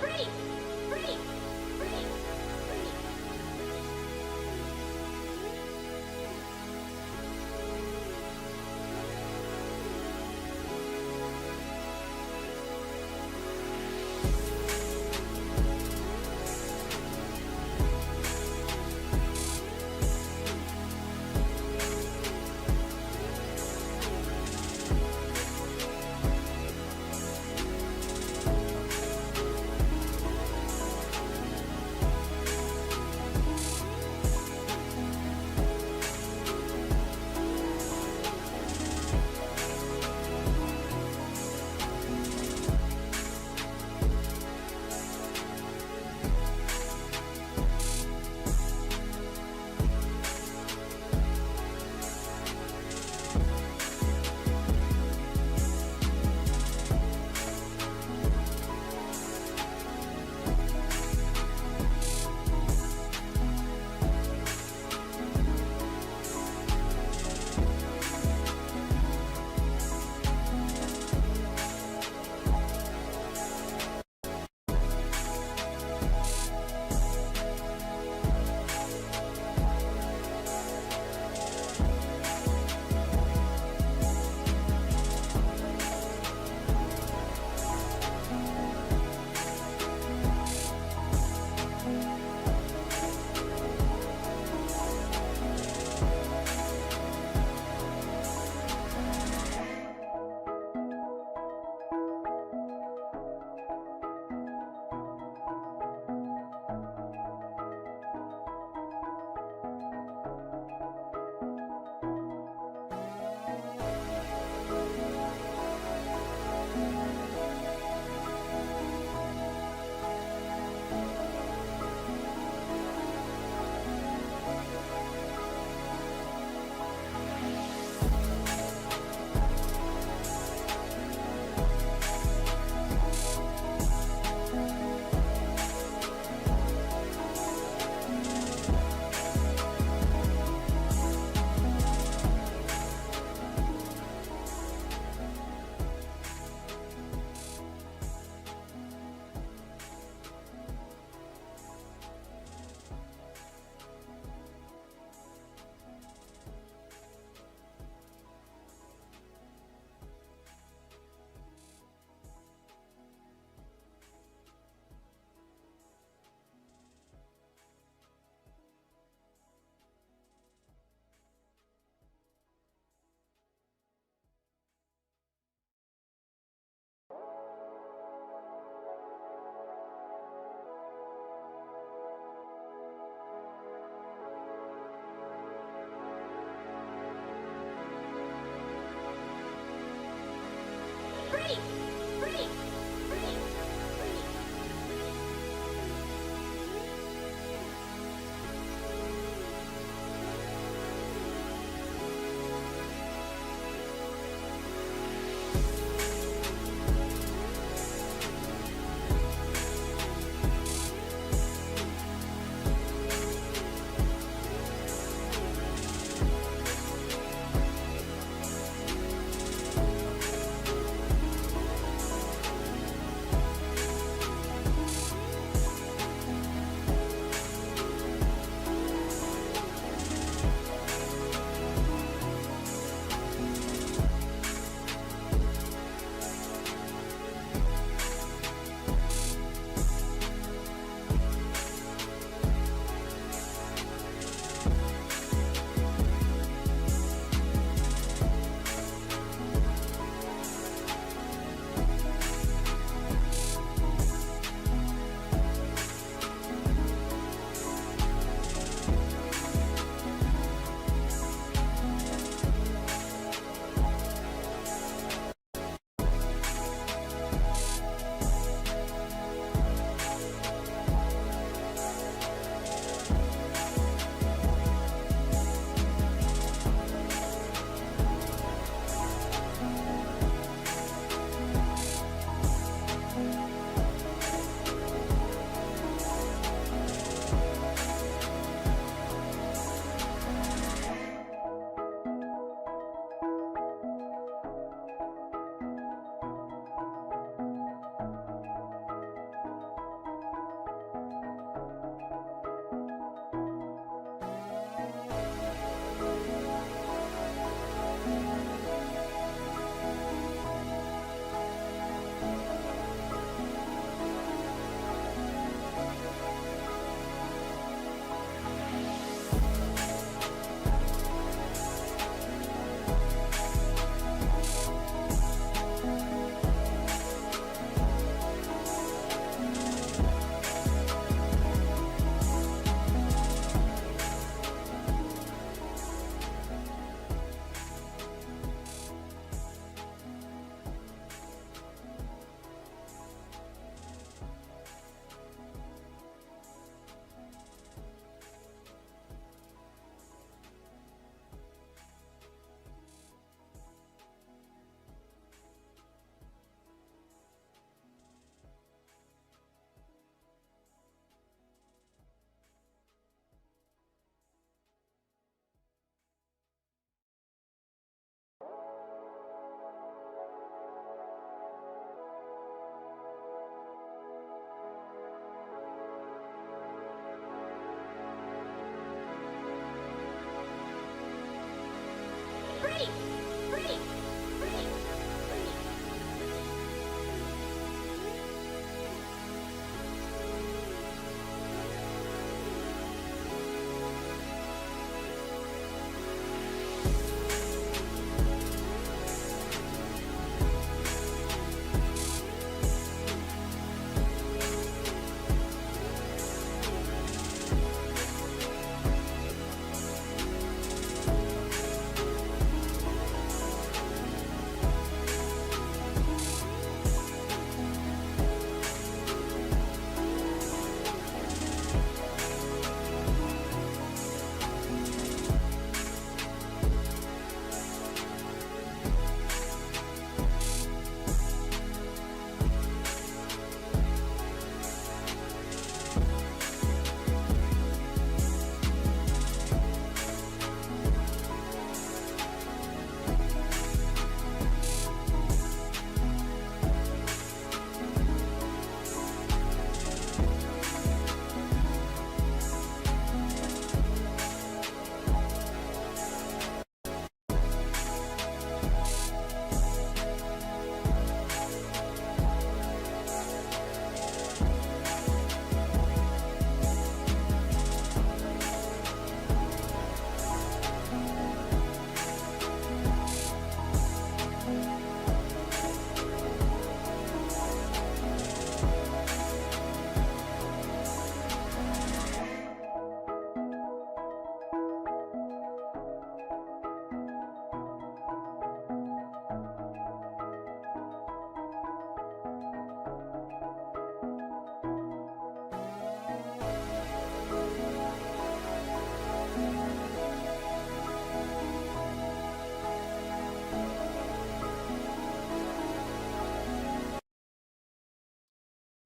Freak! Freak! Freak! Freak!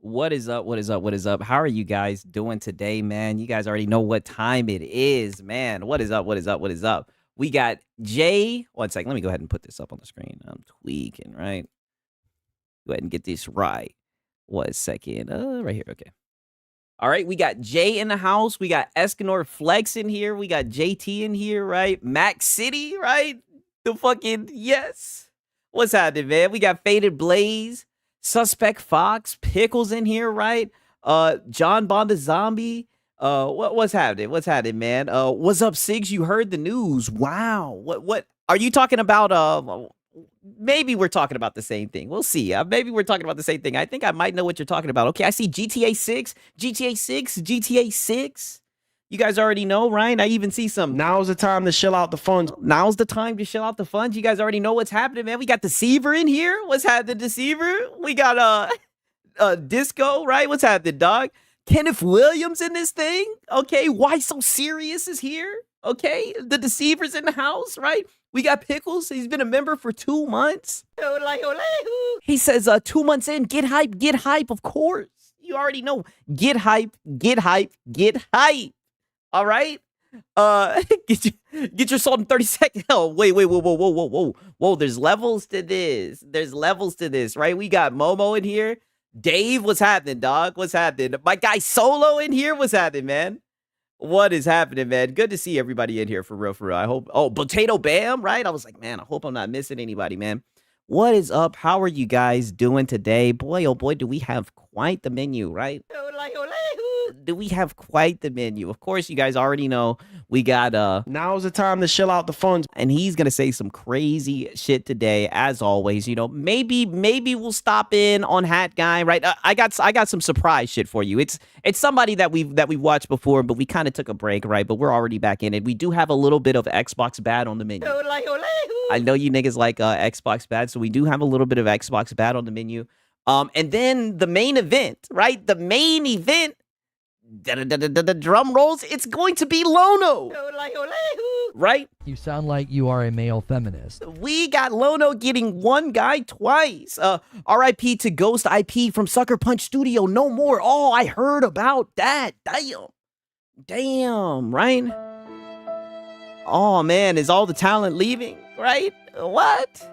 What is up? What is up? What is up? How are you guys doing today, man? You guys already know what time it is, man. What is up? What is up? What is up? We got Jay. One second. Let me go ahead and put this up on the screen. I'm tweaking, right? Go ahead and get this right. 1 second. Right here. Okay. All right, we got Jay in the house. We got Escanor Flex in here. We got JT in here, right? Max City, right? The fucking yes. What's happening, man? We got Faded Blaze, Suspect Fox, Pickles in here, right? John Bonda Zombie. What's happening? What's happening, man? What's up, Sigs? You heard the news. Wow. What are you talking about? Maybe we're talking about the same thing. We'll see. Maybe we're talking about the same thing. I think I might know what you're talking about. Okay, I see GTA 6, GTA 6, GTA 6. You guys already know, right? I even see some. Now's the time to shell out the funds. Now's the time to shell out the funds. You guys already know what's happening, man. We got Deceiver in here. What's happening, Deceiver? We got Disco, right? What's happening, dog? Kenneth Williams in this thing. Okay, Why So Serious is here. Okay, the Deceiver's in the house, right? We got Pickles. He's been a member for 2 months. He says 2 months in, get hype, of course. You already know. Get hype, get hype, get hype. All right? Get your salt in 30 seconds. Oh, wait, whoa. There's levels to this. There's levels to this, right? We got Momo in here. Dave, what's happening, dog? What's happening? My guy Solo in here. What's happening, man? What is happening, man? Good to see everybody in here for real, for real. I hope. Oh, Potato Bam, right? I was like, man, I hope I'm not missing anybody, man. What is up? How are you guys doing today? Boy, oh boy, do we have quite the menu, right? Do we have quite the menu? Of course, you guys already know we got Now's the time to shell out the funds. and he's gonna say some crazy shit today, as always. You know, maybe we'll stop in on Hat Guy, right? I got some surprise shit for you. It's somebody that we've watched before, but we kind of took a break, right? But we're already back in it. We do have a little bit of Xbox Bad on the menu. I know you niggas like Xbox Bad, so we do have a little bit of Xbox Bad on the menu. And then the main event, right? The main event. The drum rolls. It's going to be Lono, right? You sound like you are a male feminist. We got Lono getting one guy twice. R.I.P. to Ghost IP from Sucker Punch Studio. No more. Oh, I heard about that. Damn, right? Oh man, is all the talent leaving? Right? What?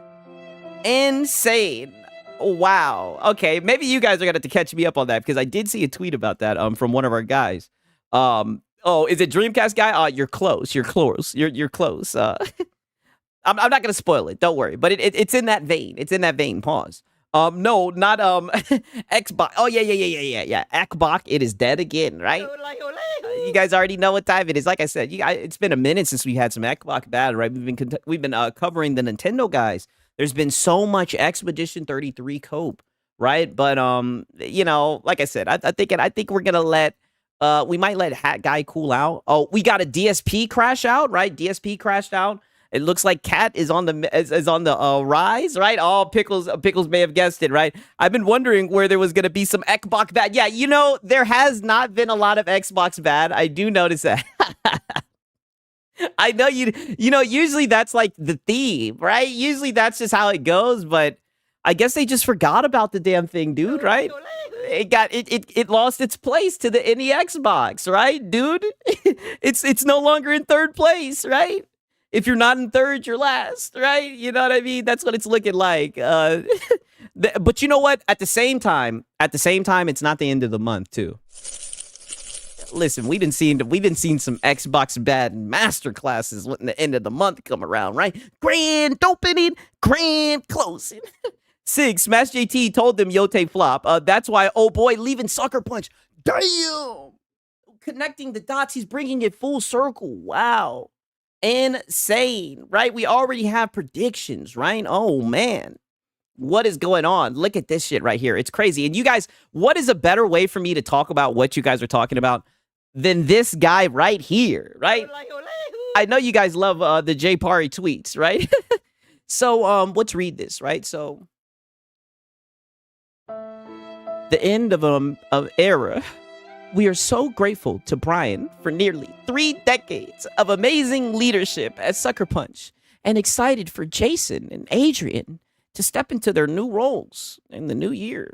Insane. Wow. Okay, maybe you guys are gonna have to catch me up on that because I did see a tweet about that from one of our guys. Oh, is it Dreamcast guy? You're close. You're close. You're close. I'm not gonna spoil it. Don't worry. But it's in that vein. It's in that vein. Pause. No, not Xbox. Oh yeah. Xbox. It is dead again, right? You guys already know what time it is. Like I said, it's been a minute since we had some Xbox Bad, right? We've been covering the Nintendo guys. There's been so much Expedition 33 cope, right? But you know, like I said, I think we're gonna let we might let Hat Guy cool out. Oh, we got a DSP crash out, right? DSP crashed out. It looks like Cat is on the rise, right? Oh, Pickles may have guessed it, right? I've been wondering where there was gonna be some Xbox Bad. Yeah, you know, there has not been a lot of Xbox Bad. I do notice that. I know you know, usually that's like the theme, right? Usually that's just how it goes, but I guess they just forgot about the damn thing, dude, right? It lost its place to the NEX box, right, dude? It's no longer in third place, right? If you're not in third, you're last, right? You know what I mean? That's what it's looking like. But you know what? At the same time, it's not the end of the month, too. Listen, we didn't seen some Xbox Bad master classes when the end of the month come around, right? Grand opening, grand closing. Sig, Smash JT told them Yote flop. That's why, oh boy, leaving Sucker Punch. Damn! Connecting the dots, he's bringing it full circle. Wow. Insane, right? We already have predictions, right? Oh, man. What is going on? Look at this shit right here. It's crazy. And you guys, what is a better way for me to talk about what you guys are talking about than this guy right here, right? I know you guys love the J Pari tweets, right? So, let's read this, right? So, the end of an era. We are so grateful to Brian for nearly 3 decades of amazing leadership at Sucker Punch and excited for Jason and Adrian to step into their new roles in the new year.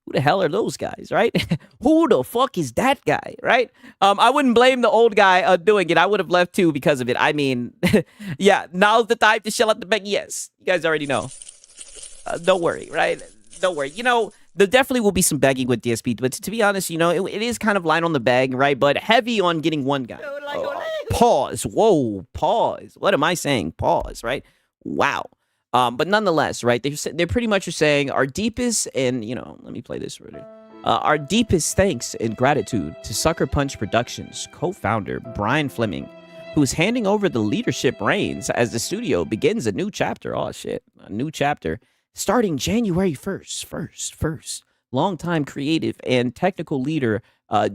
who the hell are those guys, right? Who the fuck is that guy, right? I wouldn't blame the old guy doing it. I would have left too because of it. I mean, yeah, now's the time to shell out the bag. Yes, you guys already know. Don't worry, right? Don't worry. You know, there definitely will be some begging with DSP, but to be honest, you know, it is kind of light on the bag, right? But heavy on getting one guy. Pause. Whoa, pause. What am I saying? Pause, right? Wow. But nonetheless, right, they're pretty much saying our deepest and, you know, let me play this for you. Our deepest thanks and gratitude to Sucker Punch Productions co-founder Brian Fleming, who is handing over the leadership reins as the studio begins a new chapter. Oh, shit. A new chapter starting January 1st. Longtime creative and technical leader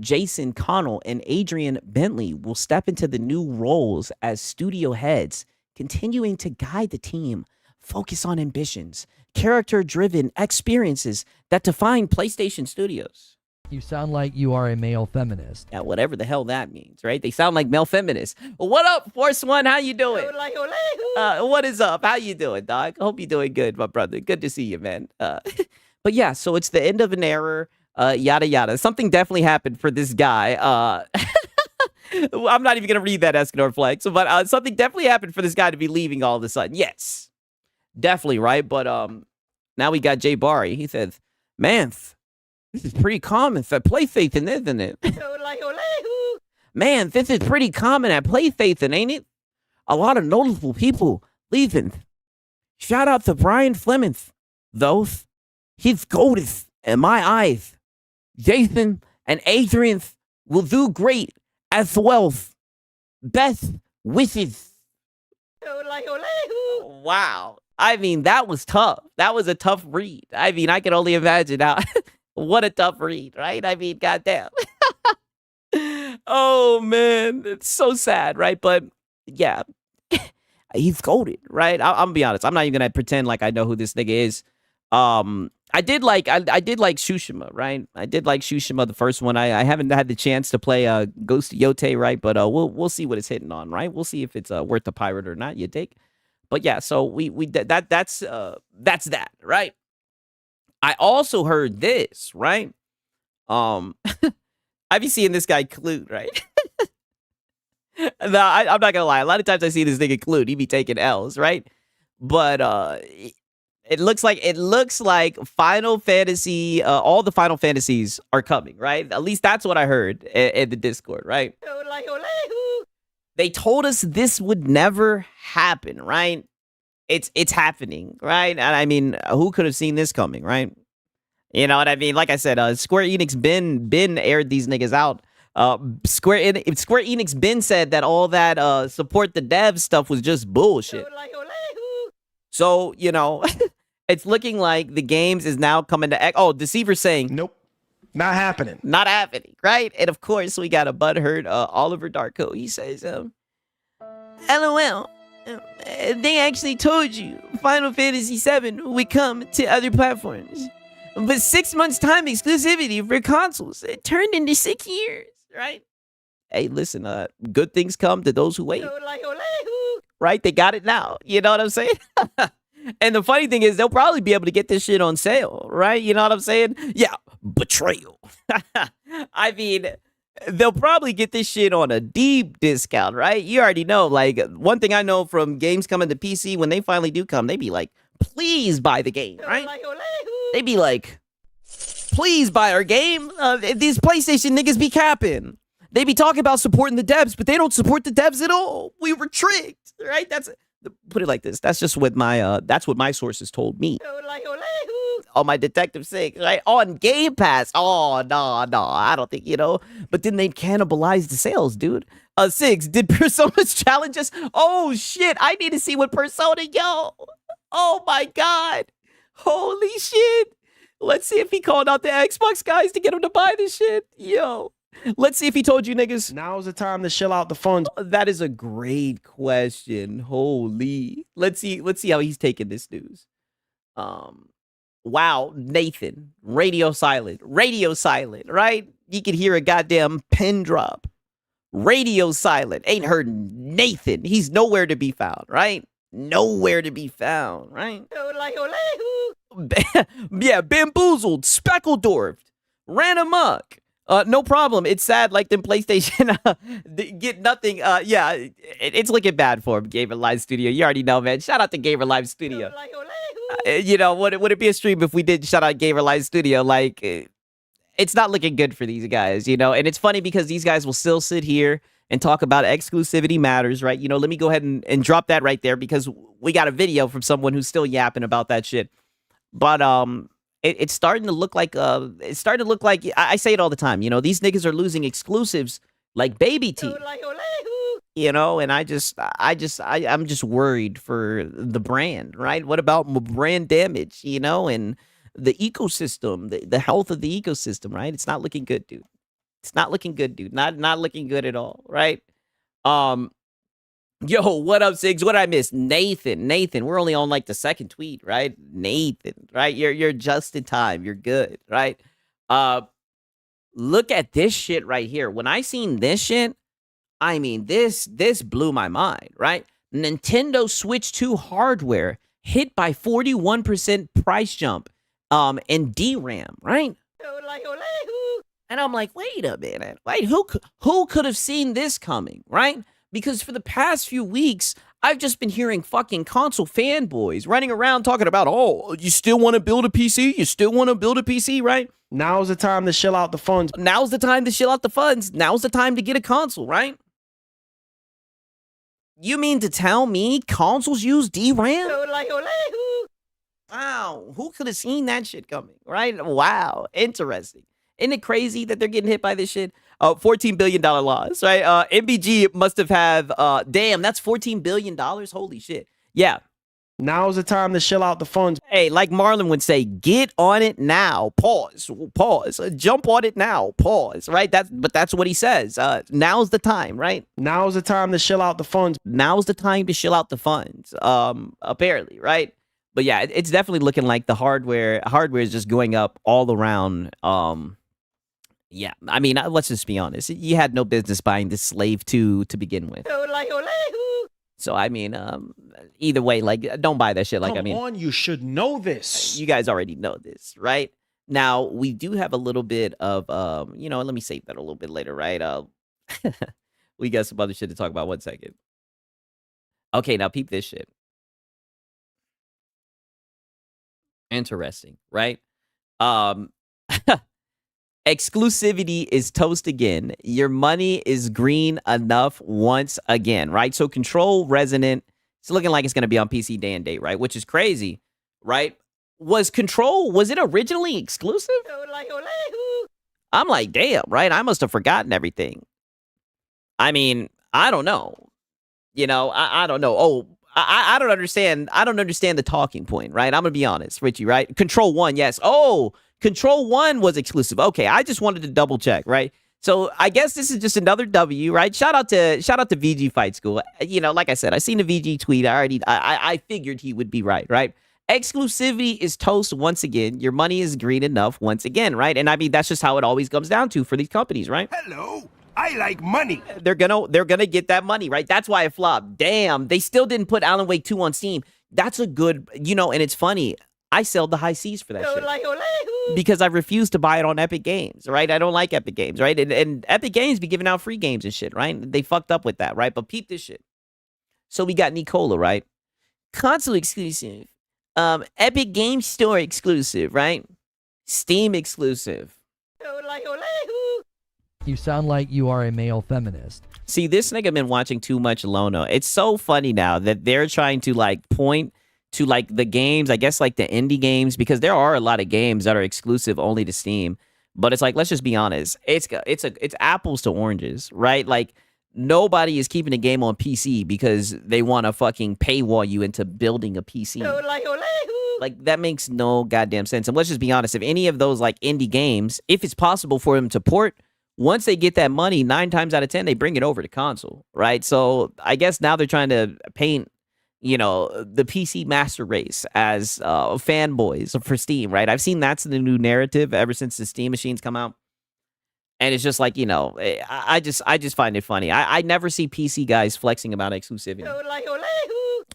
Jason Connell and Adrian Bentley will step into the new roles as studio heads, continuing to guide the team. Focus on ambitions, character-driven experiences that define PlayStation Studios. You sound like you are a male feminist. Yeah, whatever the hell that means, right? They sound like male feminists. What up, Force One? How you doing? What is up? How you doing, dog? Hope you're doing good, my brother. Good to see you, man. But yeah, so it's the end of an era, yada, yada. Something definitely happened for this guy. I'm not even going to read that Escanor flex, but something definitely happened for this guy to be leaving all of a sudden. Yes. Definitely, right? But now we got Jay Barry. He says, man, this is pretty common for PlayStation, isn't it? Man, this is pretty common at PlayStation, ain't it? A lot of noticeable people leaving. Shout out to Brian Fleming, though. He's goated in my eyes. Jason and Adrian will do great as well. Best wishes. Wow. I mean, that was tough. That was a tough read. I mean, I can only imagine how. What a tough read, right? I mean, goddamn. Oh, man. It's so sad, right? But, yeah. He's goated, right? I'm going to be honest. I'm not even going to pretend like I know who this nigga is. I did like Tsushima, right? I did like Tsushima, the first one. I haven't had the chance to play Ghost of Yote, right? But we'll see what it's hitting on, right? We'll see if it's worth the pirate or not. You take. But yeah, so that's that, right? I also heard this, right? I've been seeing this guy Clute, right? No, I'm not gonna lie. A lot of times I see this nigga Clute, he be taking L's, right? But it looks like Final Fantasy, all the Final Fantasies are coming, right? At least that's what I heard in the Discord, right? They told us this would never happen, right? It's happening, right? And I mean, who could have seen this coming, right? You know what I mean? Like I said, Square Enix been aired these niggas out. Square Enix been said that all that support the dev stuff was just bullshit. So, you know, it's looking like the games is now coming to... Oh, Deceiver saying... Nope. Not happening. Not happening, right? And of course, we got a butthurt Oliver Darko. He says, LOL. They actually told you Final Fantasy VII would come to other platforms. But 6 months time exclusivity for consoles. It turned into 6 years, right? Hey, listen, good things come to those who wait. Right? They got it now. You know what I'm saying? And the funny thing is, they'll probably be able to get this shit on sale, right? You know what I'm saying? Yeah, betrayal. I mean, they'll probably get this shit on a deep discount, right? You already know. Like, one thing I know from games coming to PC, when they finally do come, they be like, please buy the game, right? They be like, please buy our game. These PlayStation niggas be capping. They be talking about supporting the devs, but they don't support the devs at all. We were tricked, right? Put it like this. That's just what my sources told me. On my Detective 6, right? On Game Pass. Oh, no, I don't think, you know. But then they'd cannibalize the sales, dude. 6, did Persona's challenges? Oh, shit. I need to see what Persona, yo. Oh, my God. Holy shit. Let's see if he called out the Xbox guys to get them to buy this shit. Yo. Let's see if he told you niggas. Now's the time to shell out the funds. That is a great question. Holy. Let's see how he's taking this news. Wow, Nathan. Radio silent, right? You could hear a goddamn pin drop. Radio silent. Ain't heard Nathan. He's nowhere to be found, right? Nowhere to be found, right? Yeah, bamboozled, speckledorfed, ran amok. No problem. It's sad, like them PlayStation get nothing. Yeah, it's looking bad for him. Gamer Live Studio. You already know, man. Shout out to Gamer Live Studio. You know, would it be a stream if we did shout out Gamer Live Studio? Like, it's not looking good for these guys, you know? And it's funny because these guys will still sit here and talk about exclusivity matters, right? You know, let me go ahead and drop that right there because we got a video from someone who's still yapping about that shit. But it's starting to look like I say it all the time, you know, these niggas are losing exclusives like baby teeth. You know, and I'm just worried for the brand, right? What about brand damage, you know, and the ecosystem, the health of the ecosystem, right? It's not looking good, dude. It's not looking good, dude. Not looking good at all, right? Yo, what up, Sigs? What did I miss? Nathan. We're only on like the second tweet, right? Nathan, right? You're just in time. You're good, right? Look at this shit right here. When I seen this shit, I mean, this blew my mind, right? Nintendo Switch 2 hardware hit by 41% price jump in DRAM, right? And I'm like, wait a minute. Wait, who could have seen this coming, right? Because for the past few weeks, I've just been hearing fucking console fanboys running around talking about, oh, you still want to build a PC? You still want to build a PC, right? Now's the time to shill out the funds. Now's the time to shill out the funds. Now's the time to get a console, right? You mean to tell me consoles use DRAM? Wow, who could have seen that shit coming, right? Wow, interesting. Isn't it crazy that they're getting hit by this shit? $14 billion loss, right? MBG must have damn, that's $14 billion? Holy shit. Yeah. Now's the time to shill out the funds. Hey, like Marlon would say, get on it now. Pause. Jump on it now. Pause. Right? But that's what he says. Now's the time, right? Now's the time to shill out the funds. Now's the time to shill out the funds. Apparently, right? But yeah, it's definitely looking like the hardware is just going up all around. Yeah, I mean, let's just be honest. You had no business buying this Slave 2 to begin with. So, I mean, either way, like, don't buy that shit. Like, Come I mean, on, you should know this. you guys already know this, right? Now, we do have a little bit of, you know, let me save that a little bit later, right? We got some other shit to talk about. 1 second. Okay, now peep this shit. Interesting, right? Exclusivity is toast again. Your money is green enough once again, right? So Control Resonant, it's looking like it's going to be on PC day and date, right? Which is crazy, right? Was it originally exclusive? I'm like, damn, right? I must have forgotten everything. I mean, I don't know. You know, I don't know. Oh, I don't understand. I don't understand the talking point, right? I'm going to be honest, Richie, right? Control 1, yes. Oh, Control 1 was exclusive. Okay, I just wanted to double check, right? So I guess this is just another W, right? Shout out to VG Fight School. You know, like I said, I seen the VG tweet. I figured he would be right? Exclusivity is toast once again. Your money is green enough once again, right? And I mean, that's just how it always comes down to for these companies, right? Hello, I like money. They're gonna get that money, right? That's why it flopped. Damn, they still didn't put Alan Wake 2 on Steam. That's a good, you know, and it's funny. I sell the high C's for that shit because I refuse to buy it on Epic Games, right? I don't like Epic Games, right? And Epic Games be giving out free games and shit, right? They fucked up with that, right? But peep this shit. So we got Nicola, right? Console exclusive, Epic Game Store exclusive, right? Steam exclusive. You sound like you are a male feminist. See, this nigga been watching too much Lono. It's so funny now that they're trying to like point to like the games, I guess like the indie games, because there are a lot of games that are exclusive only to Steam. But it's like, let's just be honest. It's apples to oranges, right? Like nobody is keeping a game on PC because they want to fucking paywall you into building a PC. Like that makes no goddamn sense. And let's just be honest. If any of those like indie games, if it's possible for them to port, once they get that money, 9 times out of 10, they bring it over to console, right? So I guess now they're trying to paint, you know, the PC master race as fanboys for Steam, right? I've seen that's the new narrative ever since the Steam machines come out. And it's just like, you know, I just find it funny. I never see PC guys flexing about exclusivity.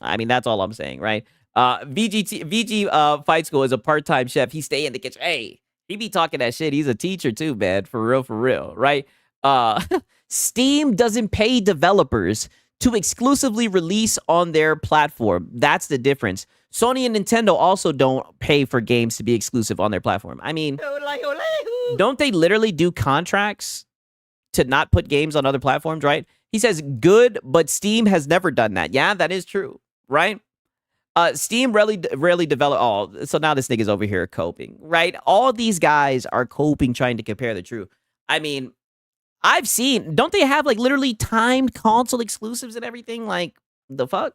I mean, that's all I'm saying, right? VG Fight School is a part-time chef. He stay in the kitchen. Hey, he be talking that shit. He's a teacher too, man. For real, right? Steam doesn't pay developers to exclusively release on their platform. That's the difference. Sony and Nintendo also don't pay for games to be exclusive on their platform. I mean, don't they literally do contracts to not put games on other platforms, right? He says good, but Steam has never done that. Yeah, that is true, right? Steam rarely develop. Oh, so now this nigga's over here coping, right? All these guys are coping, trying to compare the truth. I mean, I've seen. Don't they have like literally timed console exclusives and everything? Like the fuck?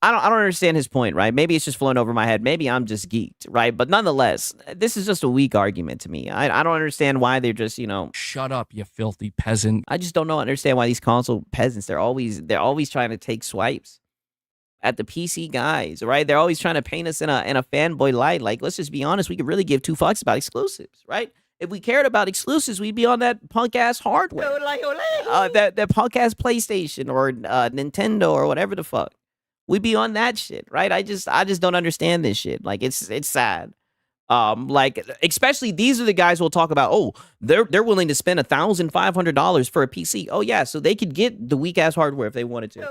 I don't understand his point, right? Maybe it's just flowing over my head. Maybe I'm just geeked, right? But nonetheless, this is just a weak argument to me. I don't understand why they're just, Shut up, you filthy peasant. I just don't understand why these console peasants, they're always trying to take swipes at the PC guys, right? They're always trying to paint us in a fanboy light. Like, let's just be honest, we could really give two fucks about exclusives, right? If we cared about exclusives, we'd be on that punk ass hardware, that punk ass PlayStation or Nintendo or whatever the fuck. We'd be on that shit, right? I just don't understand this shit. Like, it's sad. Like, especially these are the guys who'll talk about, oh, they're willing to spend $1,500 for a PC. Oh yeah, so they could get the weak ass hardware if they wanted to,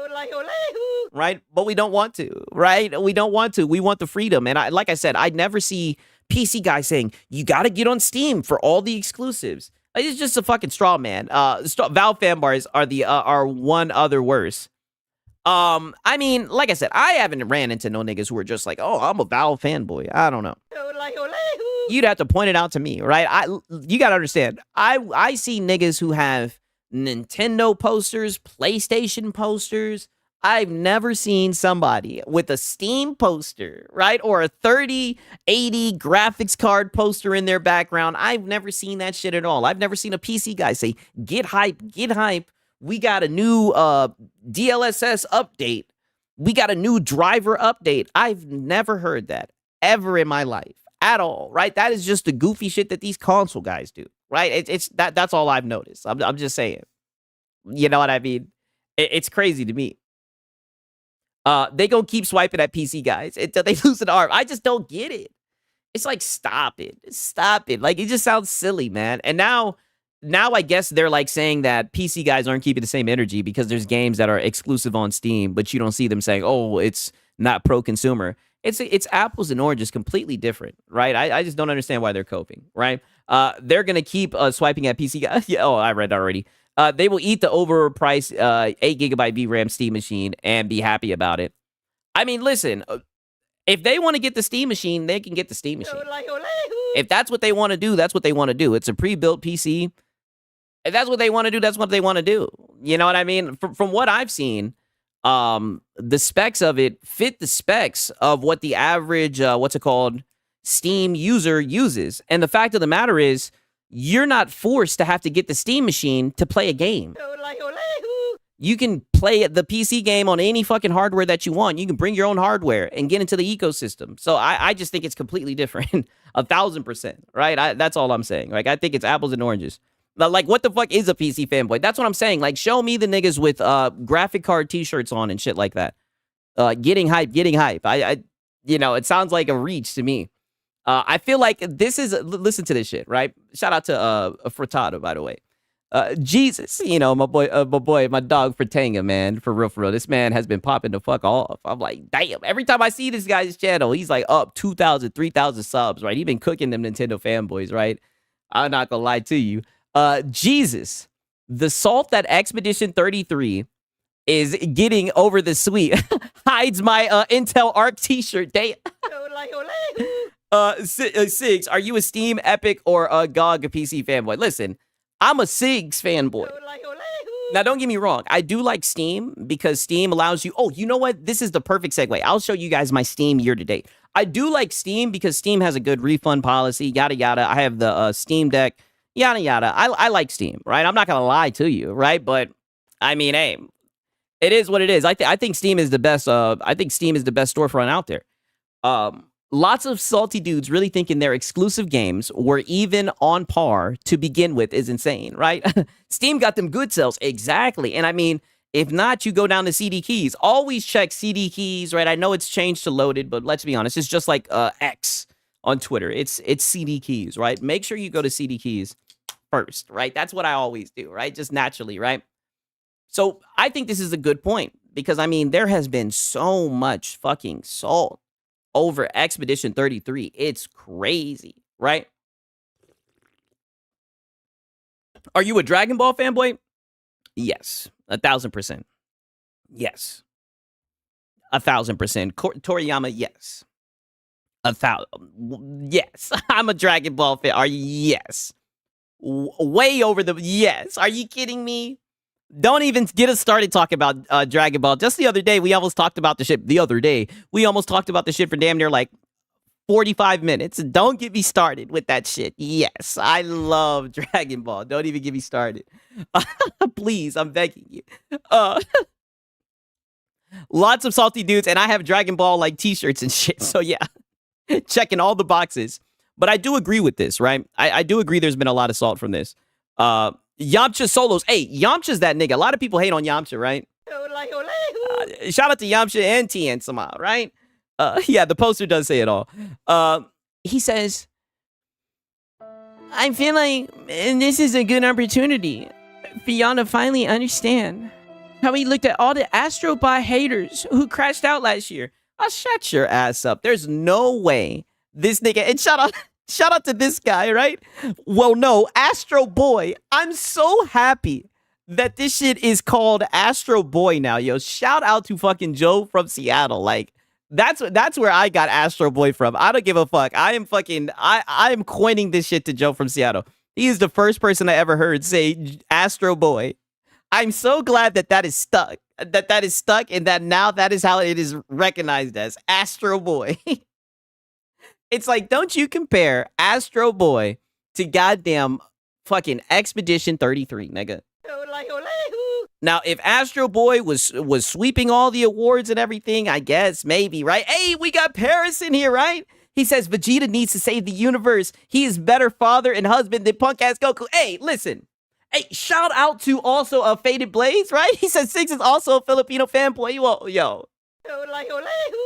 right? But we don't want to, right? We don't want to. We want the freedom. And like I said, I'd never see PC guys saying you got to get on Steam for all the exclusives. It's just a fucking straw man. Valve fanboys are one other worse. I mean, like I said, I haven't ran into no niggas who are just like, oh, I'm a Valve fanboy. I don't know. You'd have to point it out to me, right? You gotta understand. I see niggas who have Nintendo posters, PlayStation posters. I've never seen somebody with a Steam poster, right? Or a 3080 graphics card poster in their background. I've never seen that shit at all. I've never seen a PC guy say, get hype, get hype. We got a new DLSS update. We got a new driver update. I've never heard that ever in my life at all, right? That is just the goofy shit that these console guys do, right? That's all I've noticed. I'm just saying. You know what I mean? It's crazy to me. They gonna keep swiping at PC guys until they lose an arm. I just don't get it. It's like, stop it. Stop it. Like, it just sounds silly, man. And now I guess they're like saying that PC guys aren't keeping the same energy because there's games that are exclusive on Steam, but you don't see them saying, oh, it's not pro-consumer. It's apples and oranges, completely different, right? I just don't understand why they're coping, right? They're going to keep swiping at PC guys. Yeah, oh, I read already. They will eat the overpriced 8 gigabyte VRAM Steam machine and be happy about it. I mean, listen, if they want to get the Steam machine, they can get the Steam machine. If that's what they want to do, that's what they want to do. It's a pre-built PC. If that's what they want to do, that's what they want to do. You know what I mean? From what I've seen, the specs of it fit the specs of what the average, Steam user uses. And the fact of the matter is, you're not forced to have to get the Steam machine to play a game. You can play the PC game on any fucking hardware that you want. You can bring your own hardware and get into the ecosystem. So I just think it's completely different. 1,000%, right? That's all I'm saying. Like, I think it's apples and oranges. Like, what the fuck is a PC fanboy? That's what I'm saying. Like, show me the niggas with graphic card t-shirts on and shit like that. Getting hype. It sounds like a reach to me. I feel like this is, listen to this shit, right? Shout out to Frittata, by the way. Jesus, my dog Fritanga, man, for real. This man has been popping the fuck off. I'm like, damn. Every time I see this guy's channel, he's like up 2,000, 3,000 subs, right? He been cooking them Nintendo fanboys, right? I'm not gonna lie to you. Jesus, the salt that Expedition 33 is getting over the sweet hides my Intel Arc t-shirt. Sigs, are you a Steam, Epic, or a GOG PC fanboy? Listen, I'm a Sigs fanboy. Now, don't get me wrong. I do like Steam because Steam allows you... Oh, you know what? This is the perfect segue. I'll show you guys my Steam year-to-date. I do like Steam because Steam has a good refund policy, yada, yada. I have the Steam Deck, yada, yada. I like Steam, right? I'm not going to lie to you, right? But, I mean, hey, it is what it is. I think Steam is the best. I think Steam is the best storefront out there. Lots of salty dudes really thinking their exclusive games were even on par to begin with is insane, right? Steam got them good sales. Exactly. And I mean, If not, you go down to CD keys. Always check CD keys, right? I know it's changed to loaded, but let's be honest, it's just like X on Twitter. It's CD keys, right? Make sure you go to CD keys first, right? That's what I always do, right? Just naturally, right? So I think this is a good point because, I mean, there has been so much fucking salt over Expedition 33. It's crazy, right? Are you a Dragon Ball fanboy? Yes, 1,000%. Yes, 1,000%. Toriyama, yes. 1,000. Yes, I'm a Dragon Ball fan. Are you? Yes. Way over the. Yes. Are you kidding me? Don't even get us started talking about Dragon Ball. Just the other day, we almost talked about the shit. The other day, we almost talked about the shit for damn near like 45 minutes. Don't get me started with that shit. Yes, I love Dragon Ball. Don't even get me started. Please, I'm begging you. Lots of salty dudes, and I have Dragon Ball like t-shirts and shit. So yeah, checking all the boxes. But I do agree with this, right? I do agree there's been a lot of salt from this. Yamcha solos. Hey, Yamcha's that nigga. A lot of people hate on Yamcha, right? Shout out to Yamcha and Tien Sama, right? Yeah, the poster does say it all. He says, I feel like this is a good opportunity for y'all to finally understand how we looked at all the Astrobot haters who crashed out last year. I'll shut your ass up. There's no way this nigga, and shout out to this guy, right? Well, no, Astro Boy. I'm so happy that this shit is called Astro Boy now, yo. Shout out to fucking Joe from Seattle. Like, that's where I got Astro Boy from. I don't give a fuck. I am coining this shit to Joe from Seattle. He is the first person I ever heard say Astro Boy. I'm so glad that is stuck. That is stuck, and that now that is how it is recognized as Astro Boy. It's like, don't you compare Astro Boy to goddamn fucking Expedition 33, nigga. Now, if Astro Boy was sweeping all the awards and everything, I guess, maybe, right? Hey, we got Paris in here, right? He says Vegeta needs to save the universe. He is better father and husband than punk-ass Goku. Hey, listen. Hey, shout out to also a Faded Blaze, right? He says Six is also a Filipino fanboy. Whoa, yo.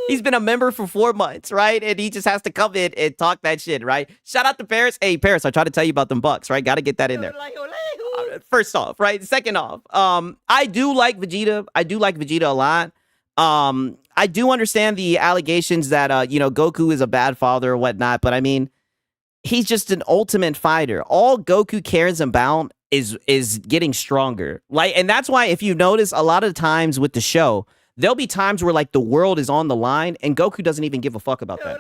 He's been a member for 4 months, right? And he just has to come in and talk that shit, right? Shout out to Paris. Hey, Paris, I tried to tell you about them Bucks, right? Got to get that in there. First off, right? Second off, I do like Vegeta. I do like Vegeta a lot. I do understand the allegations that, Goku is a bad father or whatnot. But I mean, he's just an ultimate fighter. All Goku cares about is getting stronger. Like, and that's why if you notice a lot of times with the show, there'll be times where like the world is on the line and Goku doesn't even give a fuck about that.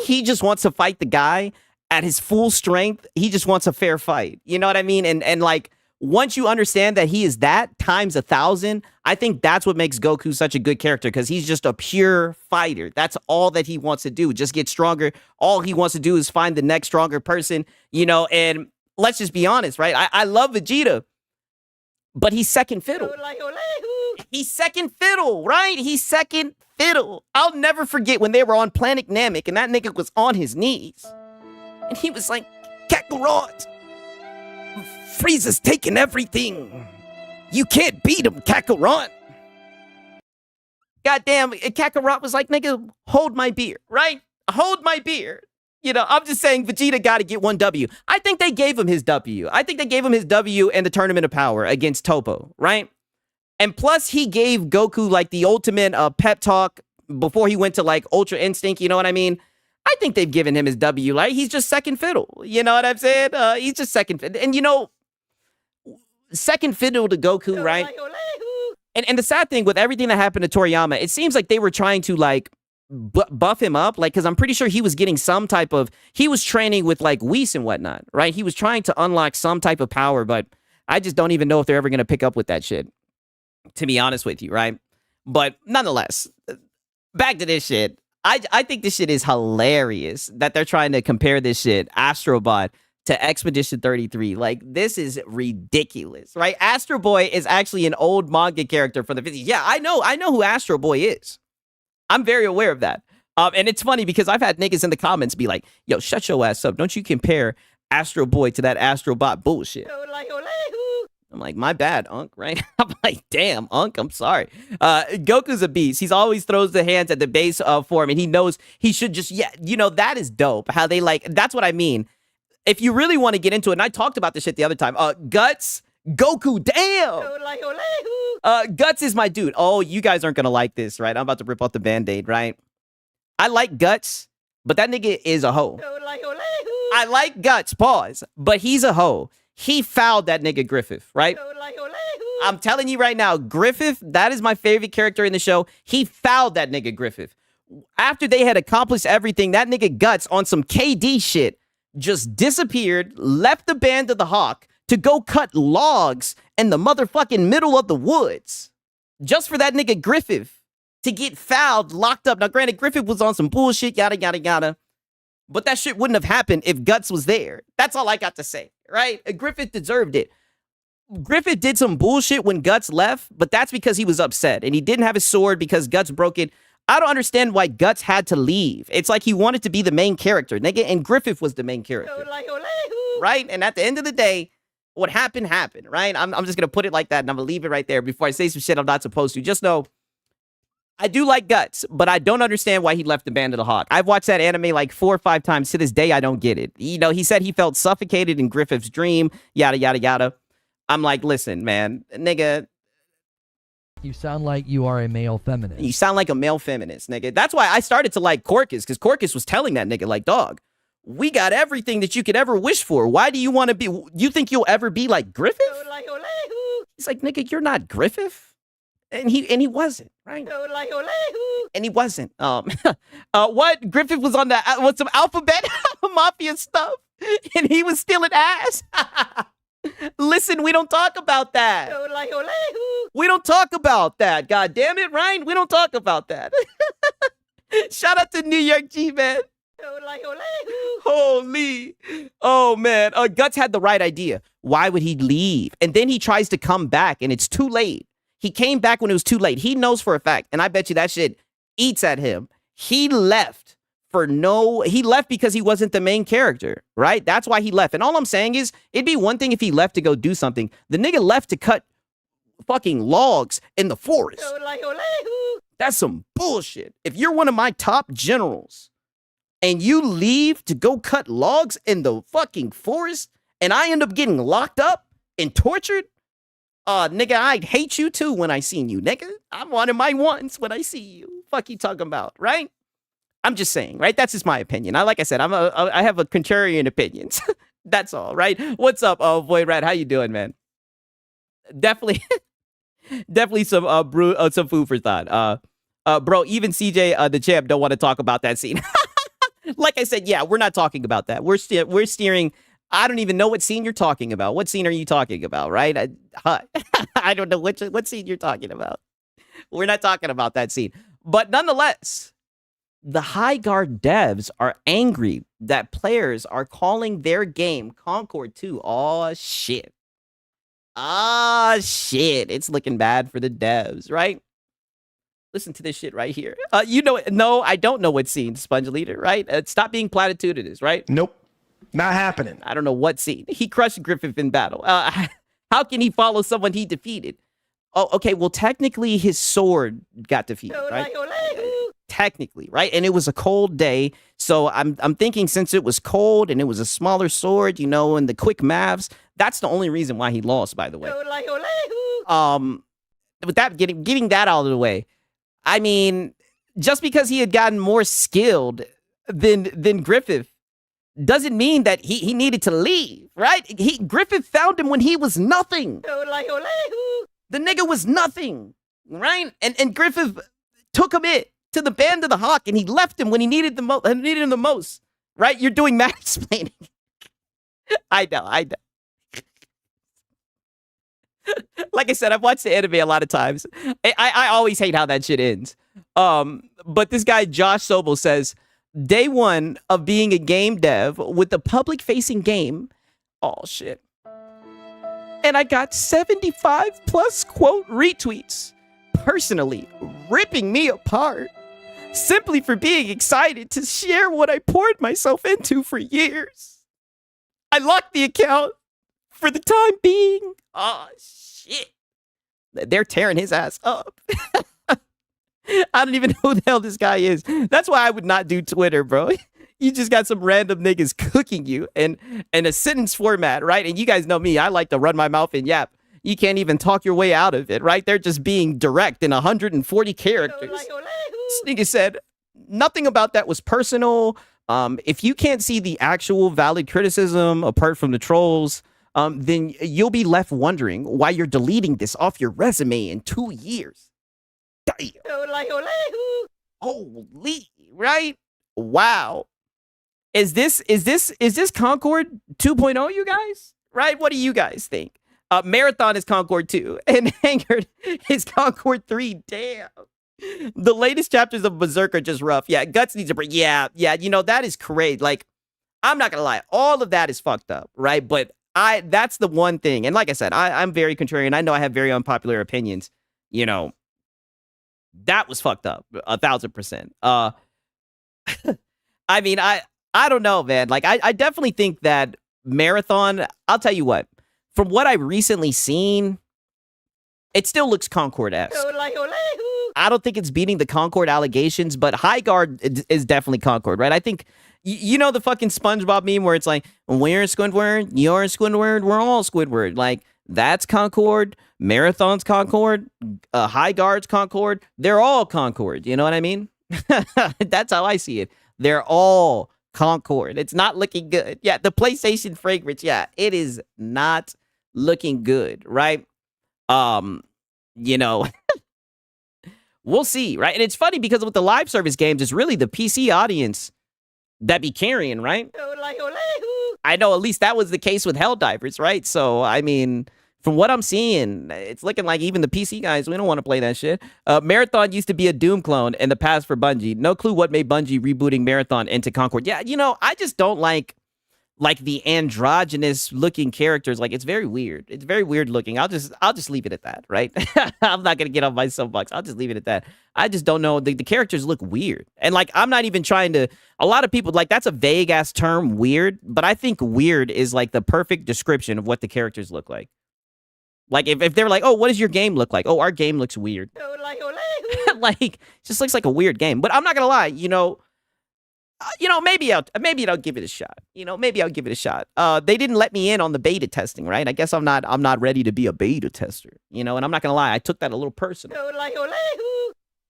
He just wants to fight the guy at his full strength. He just wants a fair fight. You know what I mean? And like, once you understand that he is that times 1,000, I think that's what makes Goku such a good character, because he's just a pure fighter. That's all that he wants to do. Just get stronger. All he wants to do is find the next stronger person, and let's just be honest, right? I love Vegeta, but he's second fiddle. He's second fiddle, right? He's second fiddle. I'll never forget when they were on Planet Namek and that nigga was on his knees. And he was like, Kakarot, Frieza's taking everything. You can't beat him, Kakarot. Goddamn, Kakarot was like, nigga, hold my beer, right? Hold my beer. I'm just saying Vegeta got to get one W. I think they gave him his W. I think they gave him his W in the Tournament of Power against Topo, right? And plus, he gave Goku like the ultimate pep talk before he went to like Ultra Instinct. You know what I mean? I think they've given him his W. Like, he's just second fiddle. You know what I'm saying? He's just second fiddle. And second fiddle to Goku, right? And the sad thing with everything that happened to Toriyama, it seems like they were trying to like buff him up, like, because I'm pretty sure he was getting some type of, he was training with like Whis and whatnot, right? He was trying to unlock some type of power, but I just don't even know if they're ever going to pick up with that shit, to be honest with you, right? But nonetheless, back to this shit. I think this shit is hilarious that they're trying to compare this shit, Astrobot, to Expedition 33. Like, this is ridiculous, right? Astro Boy is actually an old manga character from the 50s. Yeah, I know who Astro Boy is. I'm very aware of that. And it's funny because I've had niggas in the comments be like, yo, shut your ass up. Don't you compare Astro Boy to that Astrobot bullshit. I'm like, my bad, Unc, right? I'm like, damn, Unc, I'm sorry. Goku's a beast. He's always throws the hands at the base form, and he knows he should just, yeah, you know, that is dope. How they like, that's what I mean. If you really want to get into it, and I talked about this shit the other time, Guts, Goku, damn. Guts is my dude. Oh, you guys aren't going to like this, right? I'm about to rip off the Band-Aid, right? I like Guts, but that nigga is a hoe. I like Guts, pause, but he's a hoe. He fouled that nigga Griffith, right? I'm telling you right now, Griffith, that is my favorite character in the show. He fouled that nigga Griffith. After they had accomplished everything, that nigga Guts on some KD shit just disappeared, left the Band of the Hawk to go cut logs in the motherfucking middle of the woods. Just for that nigga Griffith to get fouled, locked up. Now, granted, Griffith was on some bullshit, yada, yada, yada. But that shit wouldn't have happened if Guts was there. That's all I got to say, right? Griffith deserved it. Griffith did some bullshit when Guts left, but that's because he was upset. And he didn't have his sword because Guts broke it. I don't understand why Guts had to leave. It's like he wanted to be the main character, nigga, and Griffith was the main character. Right? And at the end of the day, what happened, happened, right? I'm just going to put it like that, and I'm going to leave it right there before I say some shit I'm not supposed to. Just know, I do like Guts, but I don't understand why he left the Band of the Hawk. I've watched that anime like 4 or 5 times. To this day, I don't get it. You know, he said he felt suffocated in Griffith's dream, yada, yada, yada. I'm like, listen, man, nigga. You sound like you are a male feminist. You sound like a male feminist, nigga. That's why I started to like Corcus, because Corcus was telling that nigga, like, dog, we got everything that you could ever wish for. Why do you want to be, you think you'll ever be like Griffith? He's like, nigga, you're not Griffith. And he wasn't, right? And he wasn't. What? Griffith was on the with some alphabet mafia stuff, and he was stealing ass. Listen, we don't talk about that. We don't talk about that. God damn it, Ryan. We don't talk about that. Shout out to New York G, man. Holy. Oh, man. Guts had the right idea. Why would he leave? And then he tries to come back, and it's too late. He came back when it was too late. He knows for a fact, and I bet you that shit eats at him. He left he left because he wasn't the main character, right? That's why he left. And all I'm saying is, it'd be one thing if he left to go do something. The nigga left to cut fucking logs in the forest. That's some bullshit. If you're one of my top generals and you leave to go cut logs in the fucking forest and I end up getting locked up and tortured, nigga, I'd hate you too when I seen you, nigga. I'm one of my ones when I see you. Fuck you talking about, right? I'm just saying, right? That's just my opinion. Like I said, I have a contrarian opinions. That's all, right? What's up, Void Rat? How you doing, man? Definitely, definitely some some food for thought. Bro, even CJ the champ don't want to talk about that scene. Like I said, yeah, we're not talking about that. We're steering. I don't even know what scene you're talking about. What scene are you talking about, right? I don't know what scene you're talking about. We're not talking about that scene. But nonetheless, the High Guard devs are angry that players are calling their game Concord 2. Oh, shit. Ah, shit. It's looking bad for the devs, right? Listen to this shit right here. You know, no, I don't know what scene, Sponge Leader, right? Stop being platitudinous, right? Nope. Not happening. I don't know what scene. He crushed Griffith in battle. How can he follow someone he defeated? Oh, okay. Well, technically, his sword got defeated, right? Technically, right? And it was a cold day. So I'm thinking since it was cold and it was a smaller sword, you know, and the quick maths, that's the only reason why he lost, by the way. With that, getting that out of the way, I mean, just because he had gotten more skilled than Griffith doesn't mean that he needed to leave, right? Griffith found him when he was nothing. The nigga was nothing, right? And Griffith took him to the Band of the Hawk, and he left him when he needed him the most, right? You're doing mansplaining. I know. Like I said, I've watched the anime a lot of times. I always hate how that shit ends. But this guy, Josh Sobel, says, day one of being a game dev with a public-facing game. Oh, shit. And I got 75 plus quote retweets, personally ripping me apart, simply for being excited to share what I poured myself into for years. I locked the account, for the time being. Oh, shit. They're tearing his ass up. I don't even know who the hell this guy is. That's why I would not do Twitter, bro. You just got some random niggas cooking you in a sentence format, right? And you guys know me. I like to run my mouth and yap. You can't even talk your way out of it, right? They're just being direct in 140 characters. This nigga said, nothing about that was personal. If you can't see the actual valid criticism apart from the trolls, then you'll be left wondering why you're deleting this off your resume in 2 years. Damn. Holy, right? Wow. Is this Concord 2.0, you guys? Right? What do you guys think? Marathon is Concord 2, and Hangered is Concord 3. Damn. The latest chapters of Berserk are just rough. Yeah, Guts needs a break. Yeah, you know, that is crazy. Like, I'm not gonna lie, all of that is fucked up, right? But that's the one thing. And like I said, I'm very contrarian. I know I have very unpopular opinions. You know, that was fucked up 1,000%. I mean, I don't know, man. Like, I definitely think that Marathon, I'll tell you what, from what I've recently seen, it still looks Concord-esque. I don't think it's beating the Concord allegations, but High Guard is definitely Concord, right? I think, you know the fucking SpongeBob meme where it's like, we're Squidward, you're Squidward, we're all Squidward. Like, that's Concord, Marathon's Concord, High Guard's Concord. They're all Concord, you know what I mean? That's how I see it. They're all Concord. It's not looking good. Yeah, the PlayStation fragrance, yeah, it is not looking good, right? You know, we'll see, right? And it's funny because with the live service games, it's really the PC audience that be carrying, right? I know at least that was the case with Helldivers, right? So, I mean, from what I'm seeing, it's looking like even the PC guys, we don't want to play that shit. Marathon used to be a Doom clone in the past for Bungie. No clue what made Bungie rebooting Marathon into Concord. Yeah, you know, I just don't like the androgynous looking characters. Like, it's very weird. It's very weird looking. I'll just leave it at that, right? I'm not gonna get on my soapbox. I'll just leave it at that. I just don't know. The characters look weird. And like, I'm not even trying to, a lot of people, like, that's a vague ass term, weird, but I think weird is like the perfect description of what the characters look like. Like, if they're like, oh, what does your game look like? Oh, our game looks weird. Like, it just looks like a weird game. But I'm not gonna lie, you know, maybe I'll give it a shot. You know, maybe I'll give it a shot. They didn't let me in on the beta testing, right? I guess I'm not ready to be a beta tester, you know, and I'm not gonna lie, I took that a little personal.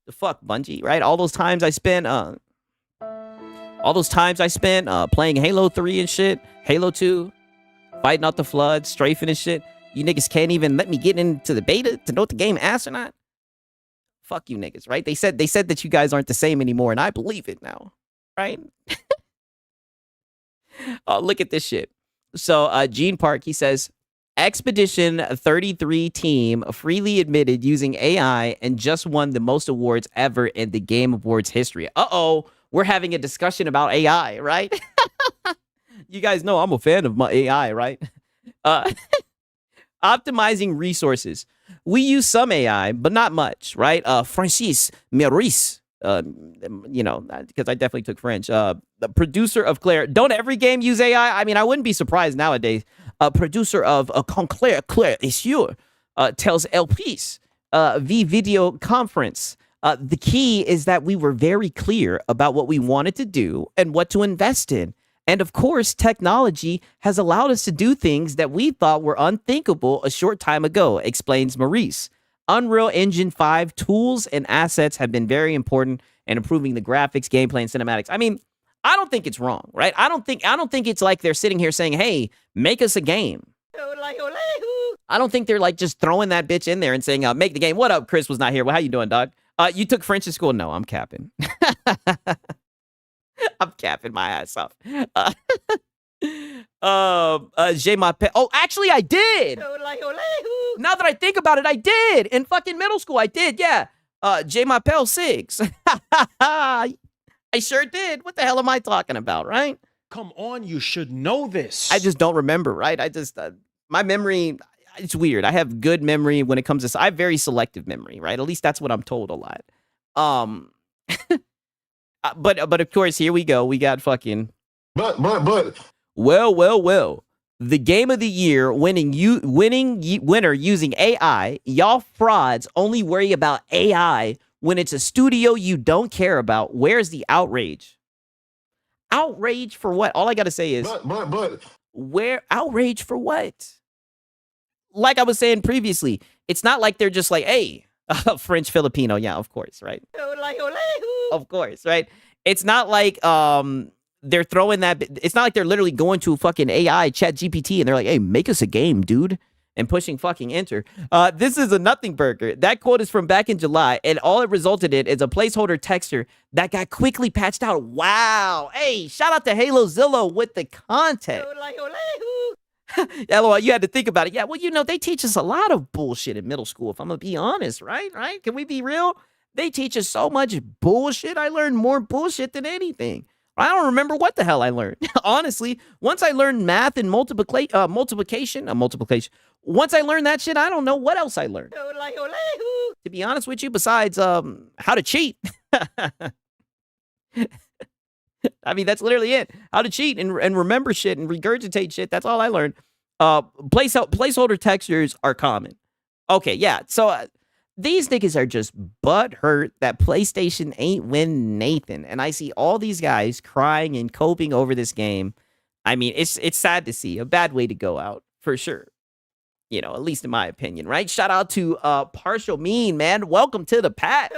The fuck, Bungie, right? All those times I spent playing Halo 3 and shit, Halo 2, fighting out the floods, strafing and shit. You niggas can't even let me get into the beta to know what the game asks or not. Fuck you niggas, right? They said that you guys aren't the same anymore, and I believe it now. Right? Oh, look at this shit. So, Gene Park, he says, Expedition 33 team freely admitted using AI and just won the most awards ever in the Game Awards history. Uh-oh, we're having a discussion about AI, right? You guys know I'm a fan of my AI, right? Optimizing resources. We use some AI, but not much, right? Francis Maurice, you know, because I definitely took French. The producer of Claire. Don't every game use AI? I mean, I wouldn't be surprised nowadays. Producer of Conclair, Claire is sûr, tells El Piece, the video conference. The key is that we were very clear about what we wanted to do and what to invest in. And of course, technology has allowed us to do things that we thought were unthinkable a short time ago, explains Maurice. Unreal Engine 5 tools and assets have been very important in improving the graphics, gameplay, and cinematics. I mean, I don't think it's wrong, right? I don't think it's like they're sitting here saying, hey, make us a game. I don't think they're like just throwing that bitch in there and saying, make the game. What up? Chris was not here. Well, how you doing, dog? You took French in school? No, I'm capping. I'm capping my ass off. J'ai ma pe- Oh, actually, I did. Now that I think about it, I did. In fucking middle school, I did, yeah. J'ai ma pelle 6. I sure did. What the hell am I talking about, right? Come on, you should know this. I just don't remember, right? I just, my memory, it's weird. I have good memory when it comes to, I have very selective memory, right? At least that's what I'm told a lot. But of course, here we go. We got fucking. But. Well. The game of the year winner using AI. Y'all frauds only worry about AI when it's a studio you don't care about. Where's the outrage? Outrage for what? All I gotta say is, where outrage for what? Like I was saying previously, it's not like they're just like, hey, French Filipino, yeah, of course, right? Of course, right? It's not like they're throwing that. It's not like they're literally going to fucking AI chat GPT and they're like, hey, make us a game, dude, and pushing fucking enter. This is a nothing burger. That quote is from back in July, and all it resulted in is a placeholder texture that got quickly patched out. Wow. Hey, shout out to Halo Zillow with the content. LOL, you had to think about it. Yeah, well, you know, they teach us a lot of bullshit in middle school, if I'm gonna be honest, right? Right? Can we be real? They teach us so much bullshit. I learned more bullshit than anything. I don't remember what the hell I learned. Honestly, once I learned math and multiplication. Once I learned that shit, I don't know what else I learned. To be honest with you, besides how to cheat. I mean, that's literally it. How to cheat and remember shit and regurgitate shit. That's all I learned. Placeholder textures are common. Okay, yeah. So these niggas are just butthurt that PlayStation ain't win Nathan. And I see all these guys crying and coping over this game. I mean, it's sad to see. A bad way to go out, for sure. You know, at least in my opinion, right? Shout out to Partial Mean, man. Welcome to the pack.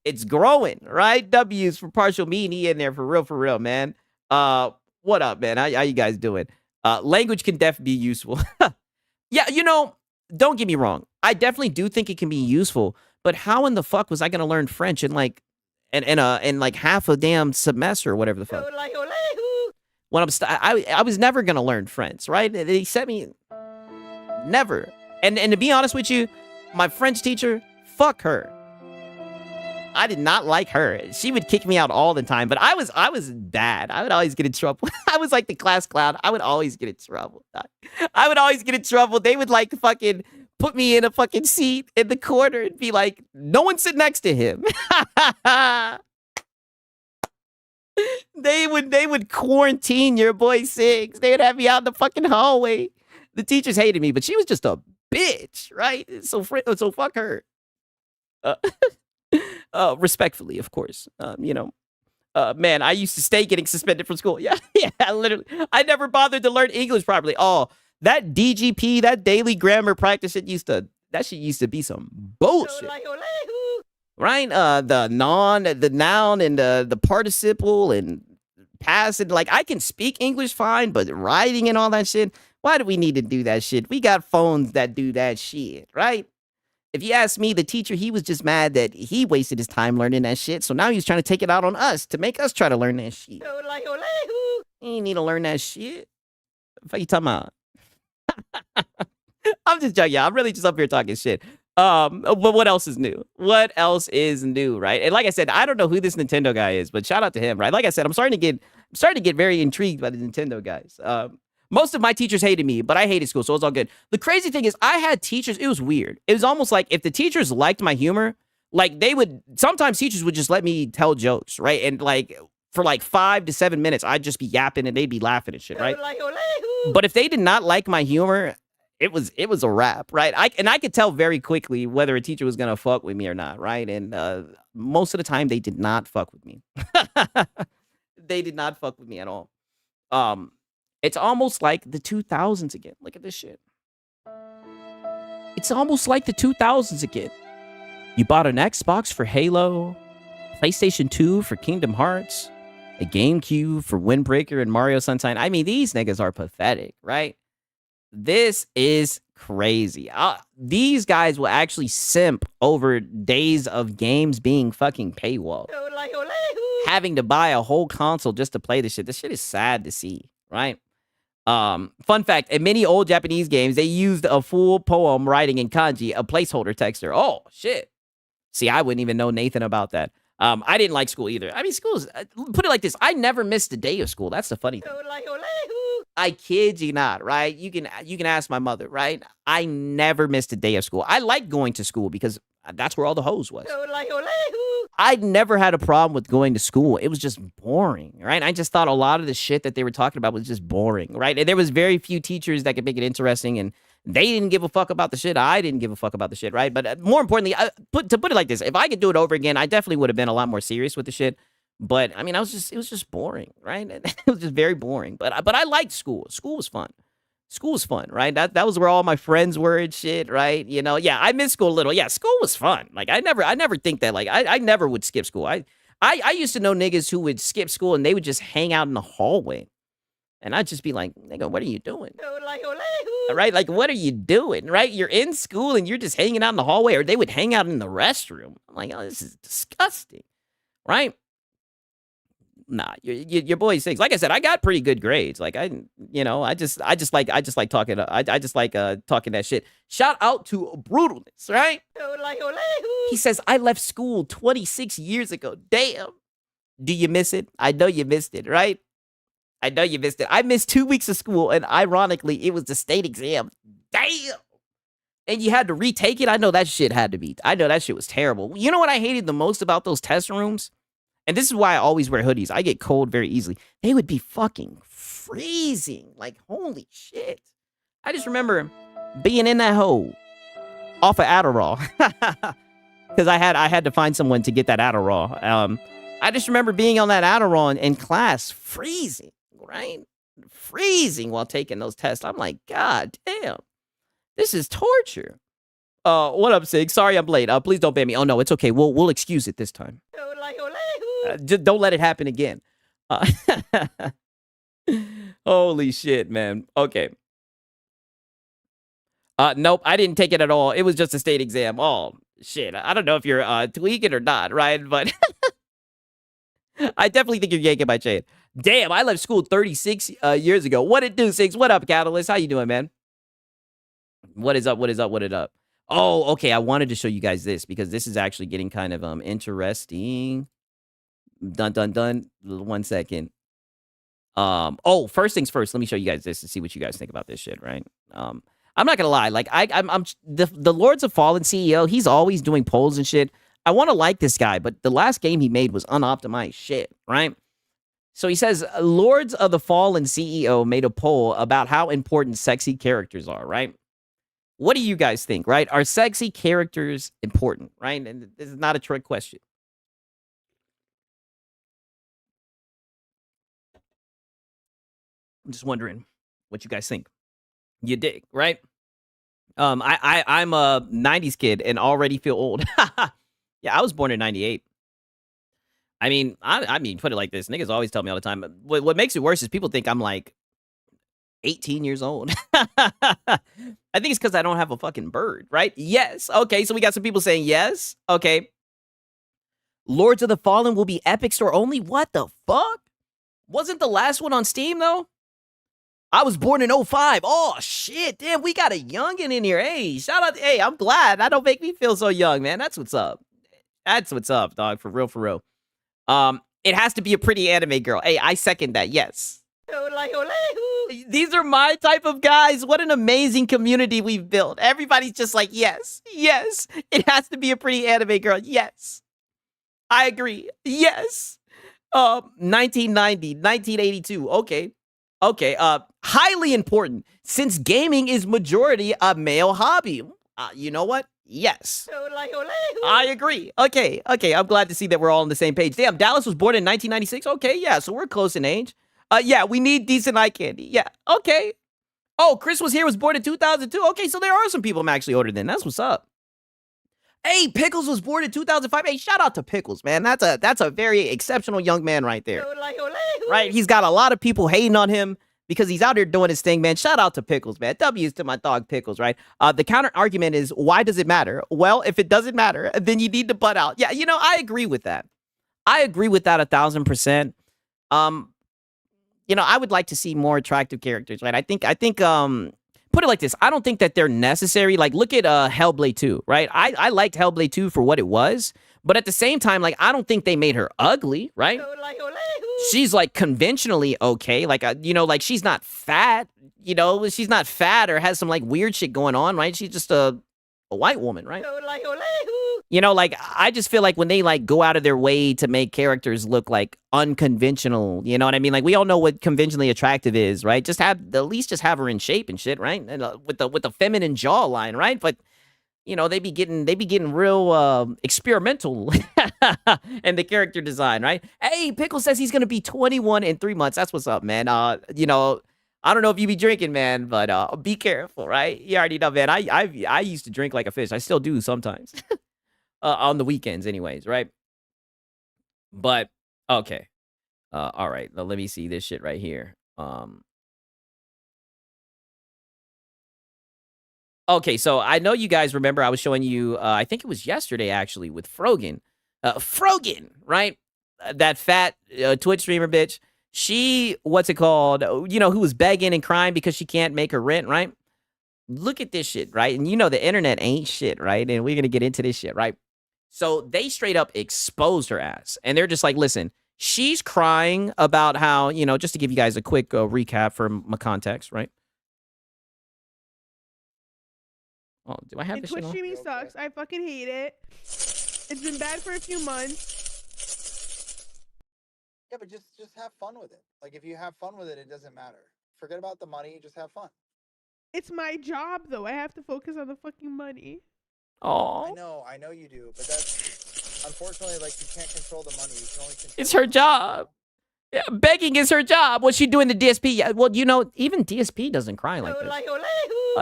It's growing, right? W's for Partial Mean. He in there for real, man. What up, man? How you guys doing? Language can definitely be useful. Yeah, you know, don't get me wrong. I definitely do think it can be useful, but how in the fuck was I gonna learn French in like in like half a damn semester or whatever the fuck? When I was never gonna learn French, right? They sent me never. And to be honest with you, my French teacher, fuck her. I did not like her. She would kick me out all the time, but I was bad. I would always get in trouble. I was like the class clown. I would always get in trouble. I would always get in trouble. They would like fucking put me in a fucking seat in the corner and be like, no one sit next to him. They would quarantine your boy Six. They would have me out in the fucking hallway. The teachers hated me, but she was just a bitch, right? So fuck her. Respectfully, of course. You know, man, I used to stay getting suspended from school. Yeah, literally. I never bothered to learn English properly. Oh, that DGP, that daily grammar practice, shit used to be some bullshit. Right? The noun and the participle and past, and like I can speak English fine, but writing and all that shit, why do we need to do that shit? We got phones that do that shit, right? If you ask me, the teacher, he was just mad that he wasted his time learning that shit. So now he's trying to take it out on us to make us try to learn that shit. You ain't need to learn that shit. What are you talking about? I'm just joking. I'm really just up here talking shit. But what else is new? What else is new, right? And like I said, I don't know who this Nintendo guy is, but shout out to him, right? Like I said, I'm starting to get very intrigued by the Nintendo guys. Most of my teachers hated me, but I hated school, so it's all good. The crazy thing is, I had teachers, it was weird. It was almost like if the teachers liked my humor, like sometimes teachers would just let me tell jokes, right? And like, for like 5 to 7 minutes, I'd just be yapping and they'd be laughing and shit, right? But if they did not like my humor, it was a wrap, right? I could tell very quickly whether a teacher was gonna fuck with me or not, right? And most of the time, they did not fuck with me. They did not fuck with me at all. It's almost like the 2000s again. Look at this shit. It's almost like the 2000s again. You bought an Xbox for Halo, PlayStation 2 for Kingdom Hearts, a GameCube for Windbreaker and Mario Sunshine. I mean, these niggas are pathetic, right? This is crazy. These guys will actually simp over days of games being fucking paywall. Having to buy a whole console just to play this shit. This shit is sad to see, right? Fun fact, in many old Japanese games, they used a full poem writing in kanji, a placeholder texture. Oh, shit. See, I wouldn't even know Nathan about that. I didn't like school either. I mean, put it like this. I never missed a day of school. That's the funny thing. I kid you not, right? You can ask my mother, right? I never missed a day of school. I like going to school because that's where all the hoes was. I never had a problem with going to school. It was just boring, right? I just thought a lot of the shit that they were talking about was just boring, right? And there was very few teachers that could make it interesting, and they didn't give a fuck about the shit. I didn't give a fuck about the shit, right? But more importantly, to put it like this, if I could do it over again, I definitely would have been a lot more serious with the shit. But I mean, it was just boring, right? It was just very boring. But I liked school. School was fun. School was fun, right? That was where all my friends were and shit, right? You know, yeah, I miss school a little. Yeah, school was fun. Like I never think that. Like I never would skip school. I used to know niggas who would skip school and they would just hang out in the hallway, and I'd just be like, nigga, what are you doing? Right? Like, what are you doing? Right? You're in school and you're just hanging out in the hallway, or they would hang out in the restroom. I'm like, oh, this is disgusting, right? Nah, your boy sings. Like I said, I got pretty good grades. Like I just like talking. I just like talking that shit. Shout out to Brutalness, right? He says I left school 26 years ago. Damn. Do you miss it? I know you missed it, right? I know you missed it. I missed 2 weeks of school, and ironically, it was the state exam. Damn. And you had to retake it. I know that shit was terrible. You know what I hated the most about those test rooms? And this is why I always wear hoodies. I get cold very easily. They would be fucking freezing. Like, holy shit. I just remember being in that hole off of Adderall. Because I had to find someone to get that Adderall. I just remember being on that Adderall in class, freezing, right? Freezing while taking those tests. I'm like, God damn. This is torture. What up, Sig? Sorry I'm late. Please don't ban me. Oh, no, it's okay. We'll excuse it this time. Just don't let it happen again. Holy shit, man. Okay. Nope, I didn't take it at all. It was just a state exam. Oh, shit. I don't know if you're tweaking or not, right? But I definitely think you're yanking my chain. Damn, I left school 36 years ago. What it do, Six? What up, Catalyst? How you doing, man? What is up? What is up? What is up? Oh, okay. I wanted to show you guys this because this is actually getting kind of interesting. Dun. 1 second. Oh, first things first. Let me show you guys this and see what you guys think about this shit, right? I'm not gonna lie. Like I'm the Lords of Fallen CEO. He's always doing polls and shit. I want to like this guy, but the last game he made was unoptimized shit, right? So he says Lords of the Fallen CEO made a poll about how important sexy characters are, right? What do you guys think, right? Are sexy characters important, right? And this is not a trick question. I'm just wondering what you guys think. You dig, right? I'm a 90s kid and already feel old. Yeah, I was born in 98. I mean, put it like this. Niggas always tell me all the time. What makes it worse is people think I'm like 18 years old. I think it's because I don't have a fucking bird, right? Yes. Okay, so we got some people saying yes. Okay. Lords of the Fallen will be Epic Store only? What the fuck? Wasn't the last one on Steam, though? I was born in 05. Oh, shit. Damn, we got a youngin' in here. Hey, shout out. Hey, I'm glad. That don't make me feel so young, man. That's what's up. That's what's up, dog. For real, for real. It has to be a pretty anime girl. Hey, I second that. Yes. These are my type of guys. What an amazing community we've built. Everybody's just like, yes, yes. It has to be a pretty anime girl. Yes. I agree. Yes. 1990, 1982. Okay. Okay. Highly important since gaming is majority a male hobby. You know what? Yes. I agree. Okay. Okay. I'm glad to see that we're all on the same page. Damn, Dallas was born in 1996. Okay. Yeah. So we're close in age. Yeah, we need decent eye candy. Yeah, okay. Oh, Chris was born in 2002. Okay, so there are some people I'm actually older than. That's what's up. Hey, Pickles was born in 2005. Hey, shout out to Pickles, man. That's a very exceptional young man right there. Right? He's got a lot of people hating on him because he's out here doing his thing, man. Shout out to Pickles, man. W's to my dog Pickles, right? The counter argument is, why does it matter? Well, if it doesn't matter, then you need to butt out. Yeah, you know, I agree with that. I agree with that 1,000%. You know, I would like to see more attractive characters, right? I think, put it like this. I don't think that they're necessary. Like, look at Hellblade 2, right? I liked Hellblade 2 for what it was, but at the same time, like, I don't think they made her ugly, right? She's, like, conventionally okay. Like, you know, like, she's not fat, you know? She's not fat or has some, like, weird shit going on, right? She's just a a white woman, right? You know, like, I just feel like when they like go out of their way to make characters look like unconventional, you know what I mean? Like, we all know what conventionally attractive is, right? Just have, at least just have her in shape and shit, right? And with the feminine jawline, right? But you know, they be getting real experimental in the character design, right? Hey, Pickle says he's gonna be 21 in 3 months. That's what's up, man. You know, I don't know if you be drinking, man, but be careful, right? You already know, man. I used to drink like a fish. I still do sometimes. On the weekends, anyways, right? But okay. All right. Now, let me see this shit right here. Okay, so I know you guys remember I was showing you, I think it was yesterday actually, with Frogan. Frogan, right? That fat Twitch streamer bitch. She, what's it called? You know, who was begging and crying because she can't make her rent, right? Look at this shit, right? And you know the internet ain't shit, right? And we're going to get into this shit, right? So they straight up exposed her ass. And they're just like, listen, she's crying about how, you know, just to give you guys a quick recap for my context, right? Oh, do I have And this Twitch shit on? streaming sucks. I fucking hate it. It's been bad for a few months. Yeah, but just have fun with it. Like, if you have fun with it, it doesn't matter. Forget about the money. Just have fun. It's my job, though. I have to focus on the fucking money. Oh, I know you do, but that's unfortunately, like, you can't control the money. You can only control. it's her job. Yeah, begging is her job. What's she doing the DSP? Yeah, well, you know, even DSP doesn't cry like this.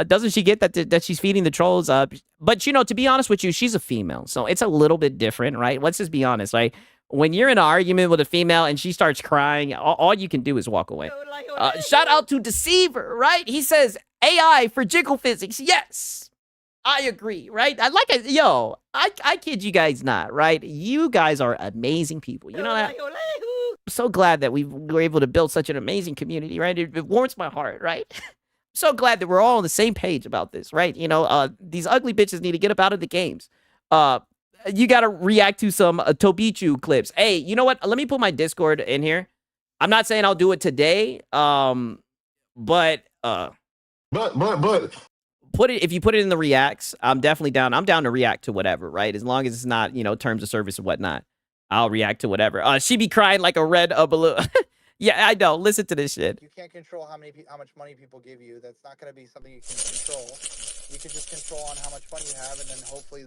Doesn't she get that she's feeding the trolls? But you know, to be honest with you, she's a female, so it's a little bit different, right? Let's just be honest, right? When you're in an argument with a female and she starts crying, all you can do is walk away. Shout out to Deceiver, right? He says AI for jiggle physics. Yes, I agree, right? I kid you guys not, right? You guys are amazing people. You know that. I'm so glad that we were able to build such an amazing community, right? It warms my heart, right? So glad that we're all on the same page about this, right? You know, these ugly bitches need to get up out of the games. You got to react to some Tobichu clips. Hey, you know what? Let me put my Discord in here. I'm not saying I'll do it today, but put it, if you put it in the reacts, I'm definitely down. I'm down to react to whatever, right? As long as it's not, you know, terms of service and whatnot. I'll react to whatever. She be crying like a red balloon. Yeah, I know. Listen to this shit. You can't control how much money people give you. That's not going to be something you can control. You can just control on how much fun you have, and then hopefully.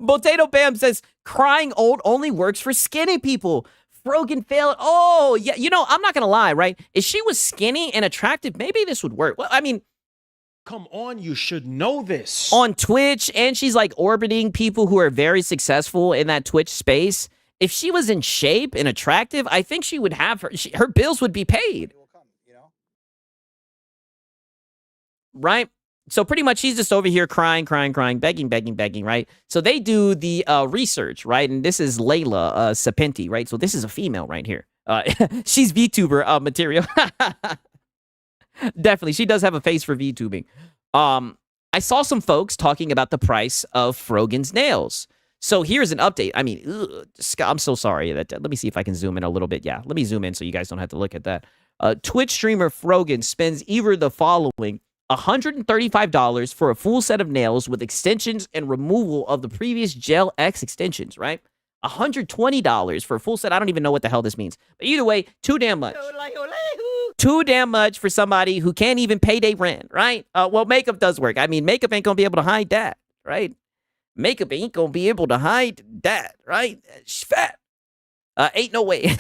Potato Bam says crying old only works for skinny people. Frogan failed. Oh, yeah. You know, I'm not gonna lie, right? If she was skinny and attractive, maybe this would work. Well, I mean, Come on, you should know this. on Twitch, and she's like orbiting people who are very successful in that Twitch space. If she was in shape and attractive, I think she would have her bills would be paid. It will come, you know? Right? So pretty much she's just over here crying, begging, right? So they do the research, right? And this is Layla Sapenti, right? So this is a female right here. She's VTuber material. Definitely. She does have a face for VTubing. I saw some folks talking about the price of Frogan's nails. So here's an update. I mean, I'm so sorry. Let me see if I can zoom in a little bit. Yeah, let me zoom in so you guys don't have to look at that. Twitch streamer Frogan spends either the following: $135 for a full set of nails with extensions and removal of the previous Gel X extensions, right? $120 for a full set. I don't even know what the hell this means. But either way, too damn much. Too damn much for somebody who can't even pay their rent, right? Well, makeup does work. I mean, makeup ain't gonna be able to hide that, right? Makeup ain't gonna be able to hide that, right? She's fat. Ain't no way.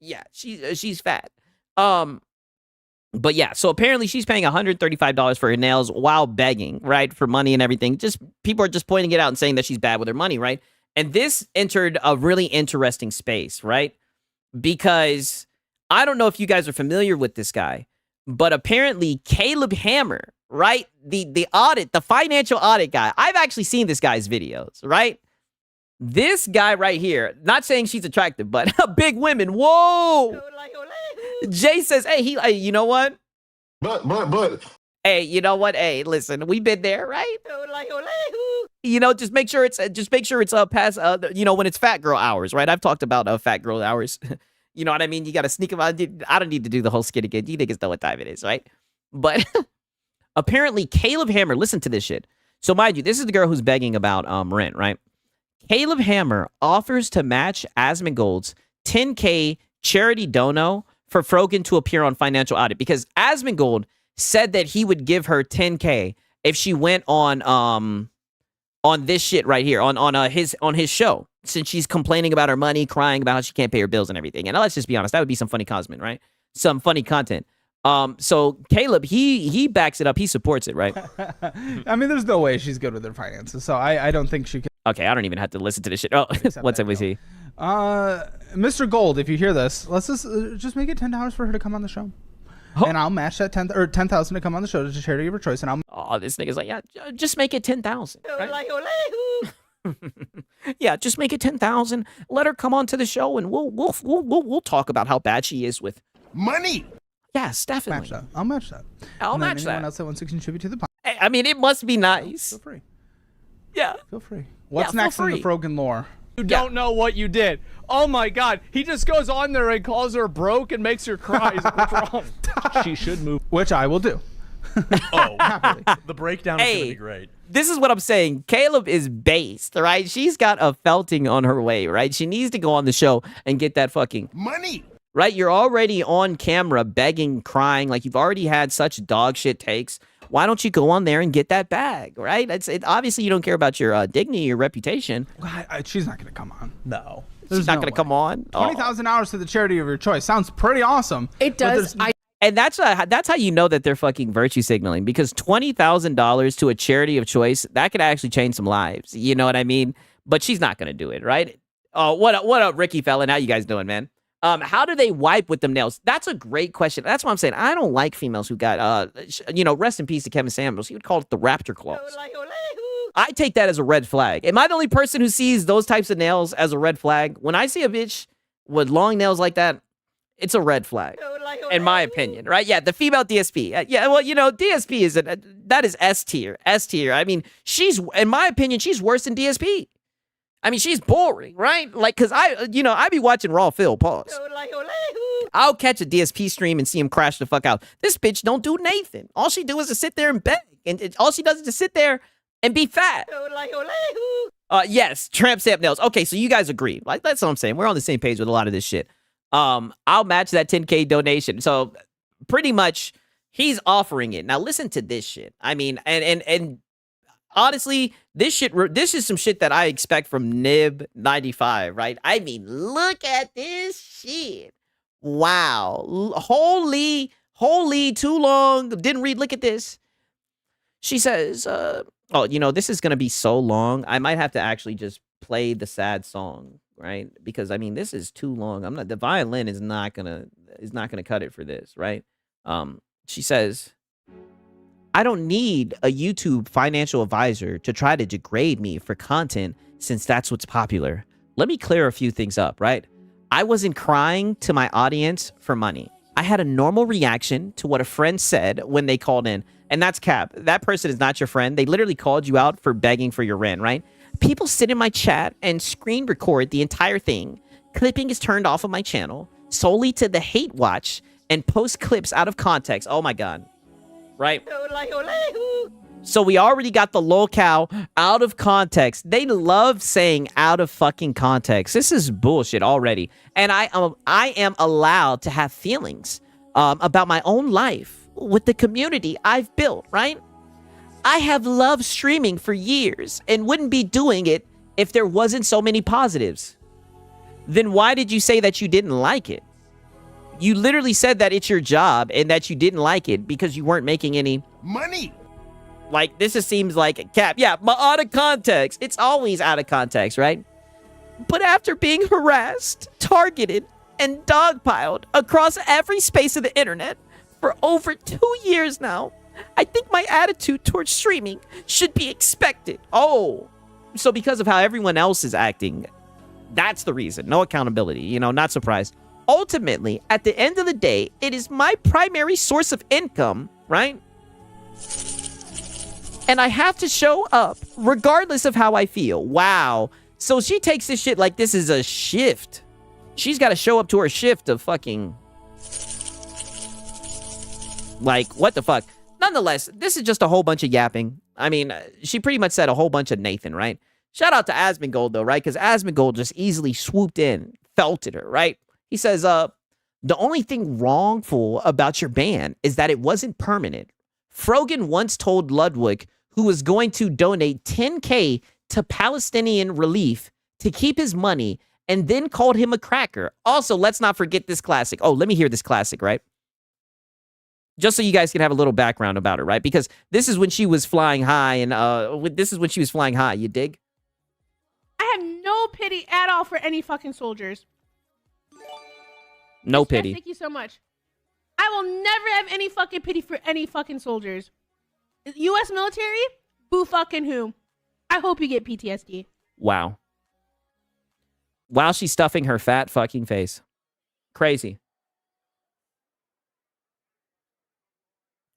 Yeah, she's fat. But yeah, so apparently she's paying $135 for her nails while begging, right, for money and everything. Just people are just pointing it out and saying that she's bad with her money, right? And this entered a really interesting space, right? Because I don't know if you guys are familiar with this guy, but apparently Caleb Hammer, right? The financial audit guy. I've actually seen this guy's videos, right? This guy right here, not saying she's attractive, but big women. Whoa. Jay says, hey, you know what? But. Hey, you know what? Hey, listen, we've been there, right? You know, just make sure it's past, you know, when it's fat girl hours, right? I've talked about fat girl hours. You know what I mean? You got to sneak them out. I don't need to do the whole skit again. You niggas know what time it is, right? But Apparently, Caleb Hammer, listen to this shit. So mind you, this is the girl who's begging about rent, right? Caleb Hammer offers to match Asmongold's 10K charity dono for Frogan to appear on Financial Audit because Asmongold said that he would give her 10K if she went on this shit right here on his show, since she's complaining about her money, crying about how she can't pay her bills and everything. And let's just be honest, that would be some funny content, right? Some funny content. So Caleb, he backs it up. He supports it, right? I mean, there's no way she's good with her finances, so I don't think she can. Okay, I don't even have to listen to this shit. Oh, what's up, we see? Mr. Gold, if you hear this, let's just make it $10 for her to come on the show. Oh. And I'll match that 10,000 to come on the show to charity of her choice. And I'll. Oh, this nigga's like, yeah, just make it 10,000. Right? Yeah, just make it 10,000. Let her come on to the show, and we'll talk about how bad she is with money. Yes, definitely. Match that. I'll match that. I'll and then match anyone that. else that wants to contribute to the podcast, I mean, it must be nice. feel free. Yeah. Feel free. What's feel next in the free. Frogan lore? You don't know what you did. Oh my God. He just goes on there and calls her broke and makes her cry. He's like, what's wrong? She should move. Which I will do. Oh, Happily. the breakdown is going to be great. This is what I'm saying. Caleb is based, right? She's got a felting on her way, right? She needs to go on the show and get that fucking money. Right? You're already on camera begging, crying, like you've already had such dog shit takes. Why don't you go on there and get that bag, right? Obviously you don't care about your dignity, your reputation. She's not going to come on. No. She's not going to come on. 20,000 hours to the charity of your choice. Sounds pretty awesome. It does. And that's how you know that they're fucking virtue signaling, because $20,000 to a charity of choice, that could actually change some lives. You know what I mean? But she's not going to do it, right? Oh, what up, Ricky Fallon? How you guys doing, man? How do they wipe with them nails? That's a great question. That's what I'm saying. I don't like females who got, rest in peace to Kevin Samuels. He would call it the raptor claws. I take that as a red flag. Am I the only person who sees those types of nails as a red flag? When I see a bitch with long nails like that, it's a red flag, in my opinion, right? Yeah, the female DSP. DSP is that is S tier. S tier. I mean, in my opinion, she's worse than DSP. I mean, she's boring, right? Like, cause I be watching Raw Phil. Pause. I'll catch a DSP stream and see him crash the fuck out. This bitch don't do Nathan. All she do is to sit there and beg, and all she does is to sit there and be fat. Yes, tramp stamp nails. Okay, so you guys agree. Like, that's what I'm saying. We're on the same page with a lot of this shit. I'll match that 10K donation. So pretty much he's offering it. Now listen to this shit. I mean, and honestly, this is some shit that I expect from Nib95, right? I mean, look at this shit. Wow. Holy, too long. Didn't read. Look at this. She says, this is going to be so long. I might have to actually just play the sad song, right? Because I mean, this is too long. The violin is not gonna cut it for this, right? She says, I don't need a YouTube financial advisor to try to degrade me for content, since that's what's popular. Let me clear a few things up, right? I wasn't crying to my audience for money. I had a normal reaction to what a friend said when they called in, and that's cap. That person is not your friend. They literally called you out for begging for your rent, right? People sit in my chat and screen record the entire thing. Clipping is turned off of my channel solely to the hate watch and post clips out of context. Oh my God. Right? So we already got the locale out of context. They love saying out of fucking context. This is bullshit already. And I am allowed to have feelings about my own life with the community I've built, right? I have loved streaming for years and wouldn't be doing it if there wasn't so many positives. Then why did you say that you didn't like it? You literally said that it's your job and that you didn't like it because you weren't making any money. Like, this just seems like a cap. Yeah, but out of context. It's always out of context, right? But after being harassed, targeted, and dogpiled across every space of the internet for over 2 years now, I think my attitude towards streaming should be expected. Oh, so because of how everyone else is acting, that's the reason. No accountability, not surprised. Ultimately, at the end of the day, it is my primary source of income, right? And I have to show up regardless of how I feel. Wow. So she takes this shit like this is a shift. She's got to show up to her shift of fucking... Like, what the fuck? No, nonetheless, this is just a whole bunch of yapping. I mean, she pretty much said a whole bunch of Nathan, right? Shout out to Asmongold, though, right? Because Asmongold just easily swooped in, felted her, right? He says, the only thing wrongful about your ban is that it wasn't permanent. Frogan once told Ludwig, who was going to donate 10K to Palestinian relief to keep his money, and then called him a cracker. Also, let's not forget this classic. Oh, let me hear this classic, right? Just so you guys can have a little background about her, right? Because this is when she was flying high, and this is when she was flying high, you dig? I have no pity at all for any fucking soldiers. No Yes, pity. thank you so much. I will never have any fucking pity for any fucking soldiers. U.S. military? Boo fucking who? I hope you get PTSD. Wow. While she's stuffing her fat fucking face. Crazy.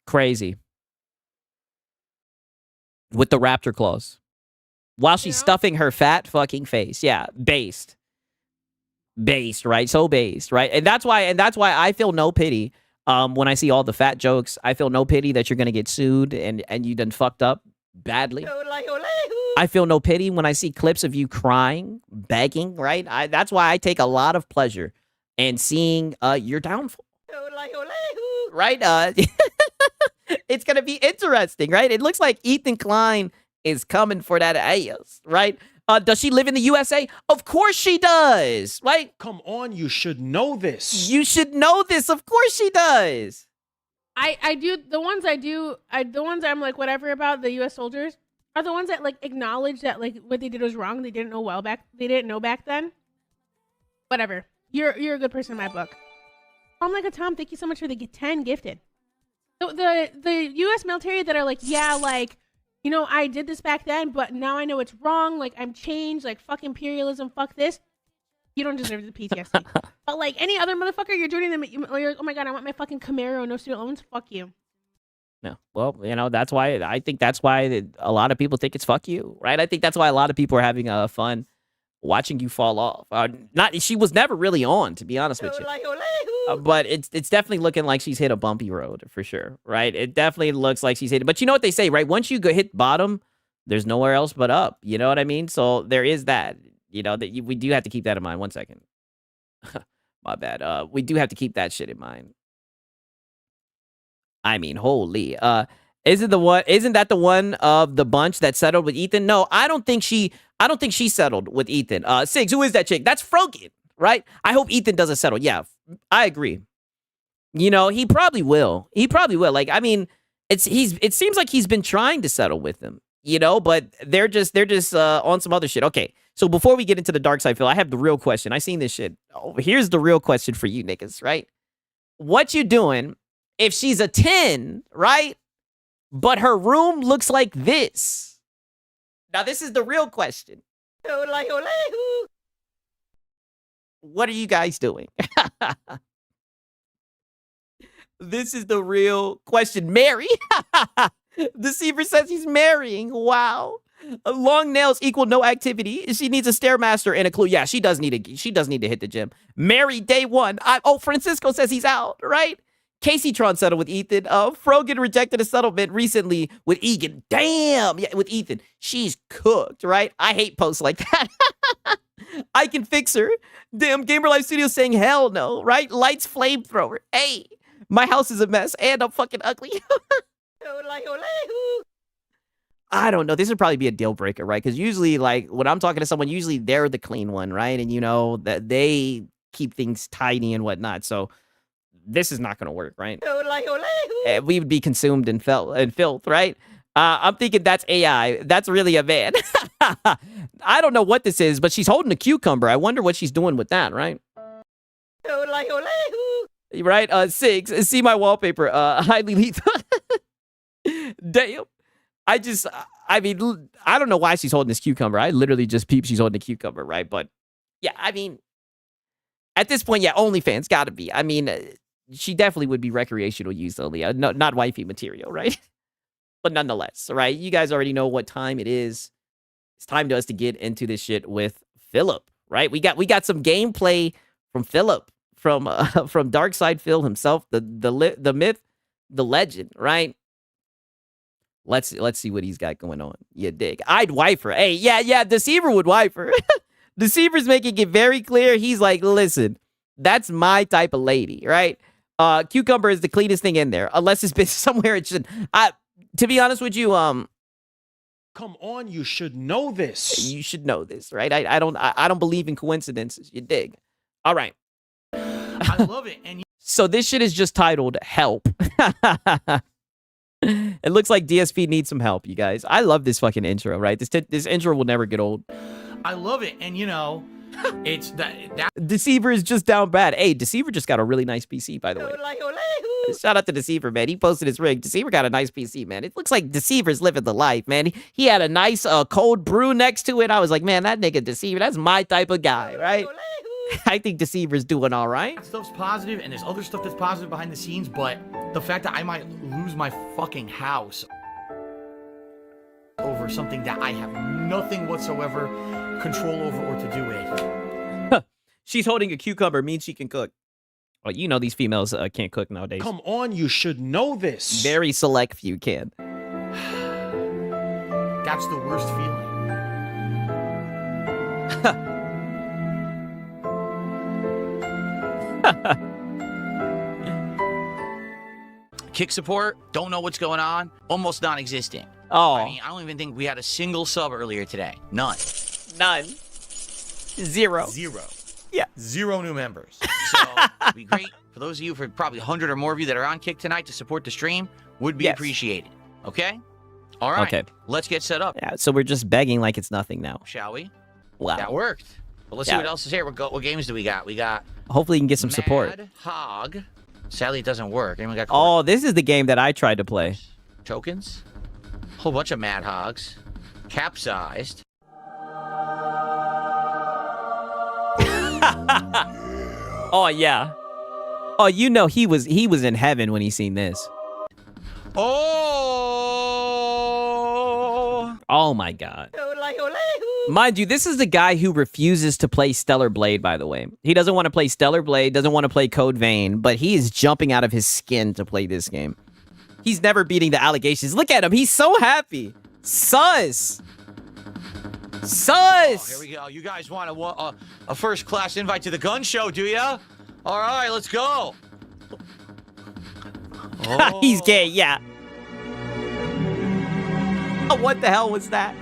Crazy. With the raptor claws. While she's stuffing her fat fucking face. Yeah, based. Based, right? So based, right? And that's why I feel no pity when I see all the fat jokes. I feel no pity that you're gonna get sued and you done fucked up badly. I feel no pity when I see clips of you crying, begging, right? That's why I take a lot of pleasure in seeing your downfall. Right? It's going to be interesting, right? It looks like Ethan Klein is coming for that ass, right? Does she live in the USA? Of course she does, right? Come on, you should know this. You should know this. Of course she does. I do the ones the ones I'm like whatever about the U.S. soldiers are the ones that like acknowledge that like what they did was wrong. They didn't know back then. Whatever. You're a good person in my book. I'm like a Tom. Thank you so much for the 10 gifted. So the U.S. military that are like, yeah, like, you know, I did this back then, but now I know it's wrong. Like I'm changed. Like fuck imperialism. Fuck this. You don't deserve the PTSD. But like any other motherfucker, you're joining them. You're like, oh my god, I want my fucking Camaro, no student loans. Fuck you. No, well, you know, that's why I think that's why a lot of people think it's fuck you, right? I think that's why a lot of people are having fun watching you fall off. She was never really on, to be honest with you. But it's definitely looking like she's hit a bumpy road for sure, right? It definitely looks like she's hit it. But you know what they say, right? Once you hit bottom, there's nowhere else but up. You know what I mean? So there is that. You know that we do have to keep that in mind. 1 second. My bad. We do have to keep that shit in mind. I mean, holy. Isn't that the one of the bunch that settled with Ethan? No, I don't think she settled with Ethan. Sigs, who is that chick? That's Frogan, right? I hope Ethan doesn't settle. Yeah, I agree. You know, he probably will. Like, I mean, it seems like he's been trying to settle with them, you know, but they're just on some other shit. Okay. So before we get into the dark side, Phil, I have the real question. I seen this shit. Oh, here's the real question for you niggas, right? What you doing if she's a 10, right? But her room looks like this. Now, this is the real question. What are you guys doing? This is the real question. Marry? Deceiver says he's marrying. Wow. Long nails equal no activity. She needs a Stairmaster and a clue. Yeah, she does need to hit the gym. Marry day one. Francisco says he's out, right? Casey Tron settled with Ethan. Frogan rejected a settlement recently with Egan. Damn, yeah, with Ethan. She's cooked, right? I hate posts like that. I can fix her. Damn, Gamer Life Studios saying hell no, right? Lights flamethrower. Hey, my house is a mess and I'm fucking ugly. I don't know. This would probably be a deal breaker, right? Because usually, like, when I'm talking to someone, usually they're the clean one, right? And you know that they keep things tidy and whatnot. So this is not going to work, right? We would be consumed in filth, right? I'm thinking that's AI. That's really a man. I don't know what this is, but she's holding a cucumber. I wonder what she's doing with that, right? Right? 6. See my wallpaper. Highly lethal. Damn. I mean, I don't know why she's holding this cucumber. I literally just peeped she's holding a cucumber, right? But yeah, I mean, at this point, yeah, OnlyFans gotta be. I mean, she definitely would be recreational use only, not wifey material, right? But nonetheless, right? You guys already know what time it is. It's time to us to get into this shit with Philip, right? We got some gameplay from Philip, from Darkside Phil himself, the myth, the legend, right? Let's see what he's got going on. You dig? I'd wife her. Hey, yeah, Deceiver would wife her. Deceiver's making it very clear. He's like, listen, that's my type of lady, right? Cucumber is the cleanest thing in there, unless it's been somewhere it should. To be honest with you, Come on, you should know this. you should know this, right? I don't believe in coincidences. You dig? All right. I love it. And So this shit is just titled Help. It looks like DSP needs some help, you guys. I love this fucking intro, right? This intro will never get old. I love it. And you know, it's that Deceiver is just down bad. Hey, Deceiver just got a really nice PC, by the way. Shout out to Deceiver, man. He posted his rig. Deceiver got a nice PC, man. It looks like Deceiver's living the life, man. He had a nice cold brew next to it. I was like, man, that nigga Deceiver, that's my type of guy, right? I think Deceiver's doing all right. stuff's positive, and there's other stuff that's positive behind the scenes, but the fact that I might lose my fucking house over something that I have nothing whatsoever control over or to do with. She's holding a cucumber means she can cook. Well, you know these females can't cook nowadays. Come on, you should know this. Very select few can. That's the worst feeling. Kick support, don't know what's going on, almost non-existent. Oh, I mean, I don't even think we had a single sub earlier today. None. none. Zero. Zero. Yeah. Zero new members. So, it'd be great for those of you, for probably 100 or more of you that are on Kick tonight to support the stream, would be Yes. appreciated. Okay? All right. Okay. Let's get set up, Yeah, so we're just begging like it's nothing now. shall we? Wow. That worked. But let's see Yeah. what else is here. What games do we got? We got Hopefully you can get some support. Mad Hog. Sadly, it doesn't work. Anyone got Oh, this is the game that I tried to play. tokens? Whole bunch of Mad Hogs. Capsized. Oh yeah. Oh, you know he was in heaven when he seen this. Oh! Oh my god. Mind you, this is the guy who refuses to play Stellar Blade, by the way. He doesn't want to play Stellar Blade, doesn't want to play Code Vein, but he is jumping out of his skin to play this game. He's never beating the allegations. Look at him. He's so happy. Sus. Oh, here we go. You guys want a first-class invite to the gun show, do ya? All right, let's go. Oh. He's gay, yeah. Oh, what the hell was that?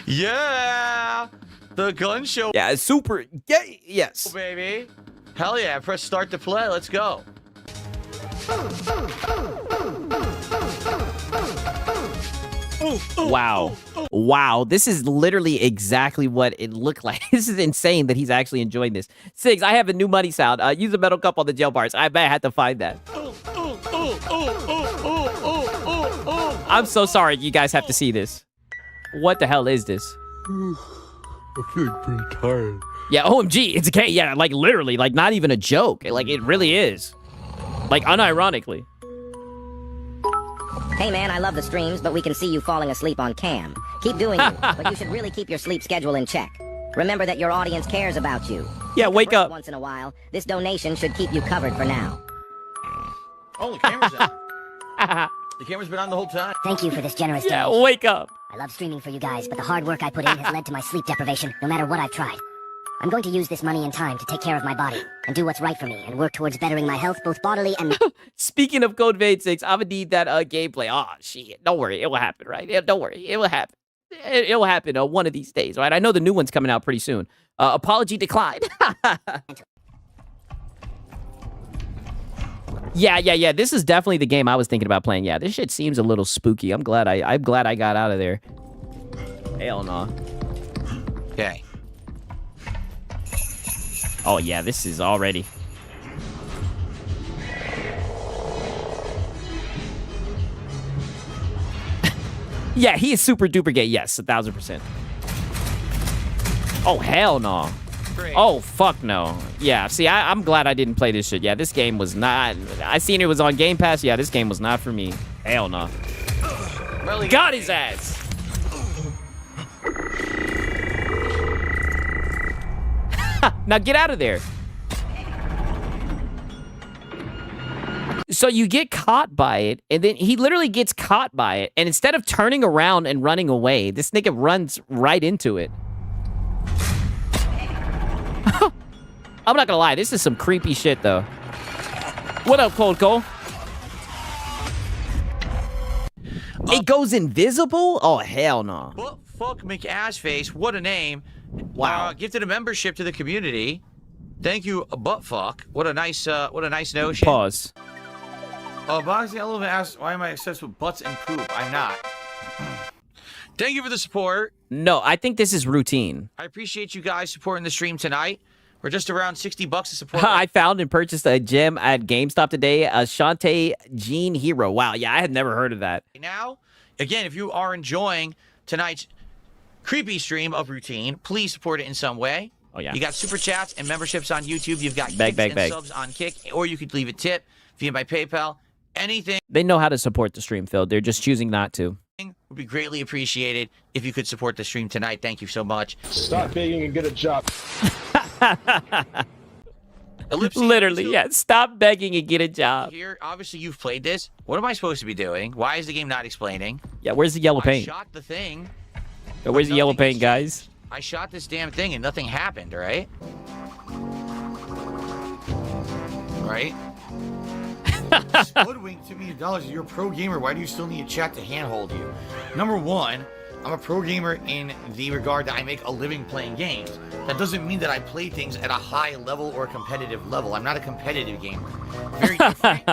Yeah, the gun show, Yeah, super gay. Yes. baby. Hell yeah, press start to play. Let's go. Wow. Wow. This is literally exactly what it looked like. This is insane that he's actually enjoying this. Sigs, I have a new money sound. Use a metal cup on the gel bars. I bet I had to find that. I'm so sorry you guys have to see this. What the hell is this? I'm feeling pretty tired. Yeah, OMG, it's gay. Yeah, like literally, like not even a joke. Like it really is. Like unironically. Hey man, I love the streams, but we can see you falling asleep on cam. Keep doing you, but you should really keep your sleep schedule in check. Remember that your audience cares about you. Yeah, wake up. Once in a while, this donation should keep you covered for now. Oh, the camera's on. The camera's been on the whole time. Thank you for this generous Yeah, donation. wake up. I love streaming for you guys, but the hard work I put in has led to my sleep deprivation, no matter what I've tried. I'm going to use this money and time to take care of my body and do what's right for me and work towards bettering my health both bodily and... Speaking of Code Vein 6, I'm gonna need that gameplay. Oh, shit. Don't worry. It will happen, right? Don't worry. It will happen. It will happen one of these days, right? I know the new one's coming out pretty soon. Apology declined. Yeah. This is definitely the game I was thinking about playing. Yeah, this shit seems a little spooky. I'm glad I got out of there. Hell no. Okay. Oh yeah, this is already. Yeah, he is super duper gay. Yes, 1000%. Oh hell no. Great. Oh fuck no. Yeah, see, I'm glad I didn't play this shit. Yeah, this game was not. I seen it was on Game Pass. Yeah, this game was not for me. Hell no. Really Got his ass. Now get out of there. So you get caught by it, and then he literally gets caught by it, and instead of turning around and running away, this nigga runs right into it. I'm not gonna lie, this is some creepy shit, though. What up, Cold Cole? It goes invisible? Oh, hell no. Well, fuck McAssface, what a name. Wow. Gifted a membership to the community. Thank you, buttfuck. What a nice notion. Pause. Boxing Elephant asks, why am I obsessed with butts and poop? I'm not. Thank you for the support. No, I think this is routine. I appreciate you guys supporting the stream tonight. We're just around $60 to support. I found and purchased a gem at GameStop today, a Shantae Jean Hero. Wow, yeah, I had never heard of that. Now, again, if you are enjoying tonight's creepy stream of routine, please support it in some way. Oh, yeah. You got super chats and memberships on YouTube. You've got Bag, kicks bag, and bag. subs on Kick, or you could leave a tip via my PayPal. Anything They know how to support the stream, Phil. They're just choosing not to. would be greatly appreciated if you could support the stream tonight. Thank you so much. Stop begging and get a job. Literally, yeah. Stop begging and get a job. Here, obviously, you've played this. What am I supposed to be doing? Why is the game not explaining? Yeah, where's the yellow I paint? shot the thing. Yeah, where's the yellow nothing paint, guys? I shot this damn thing and nothing happened, right? Right? Hoodwink $2 million. You're a pro gamer. Why do you still need a chat to handhold you? Number one, I'm a pro gamer in the regard that I make a living playing games. That doesn't mean that I play things at a high level or competitive level. I'm not a competitive gamer. Very different.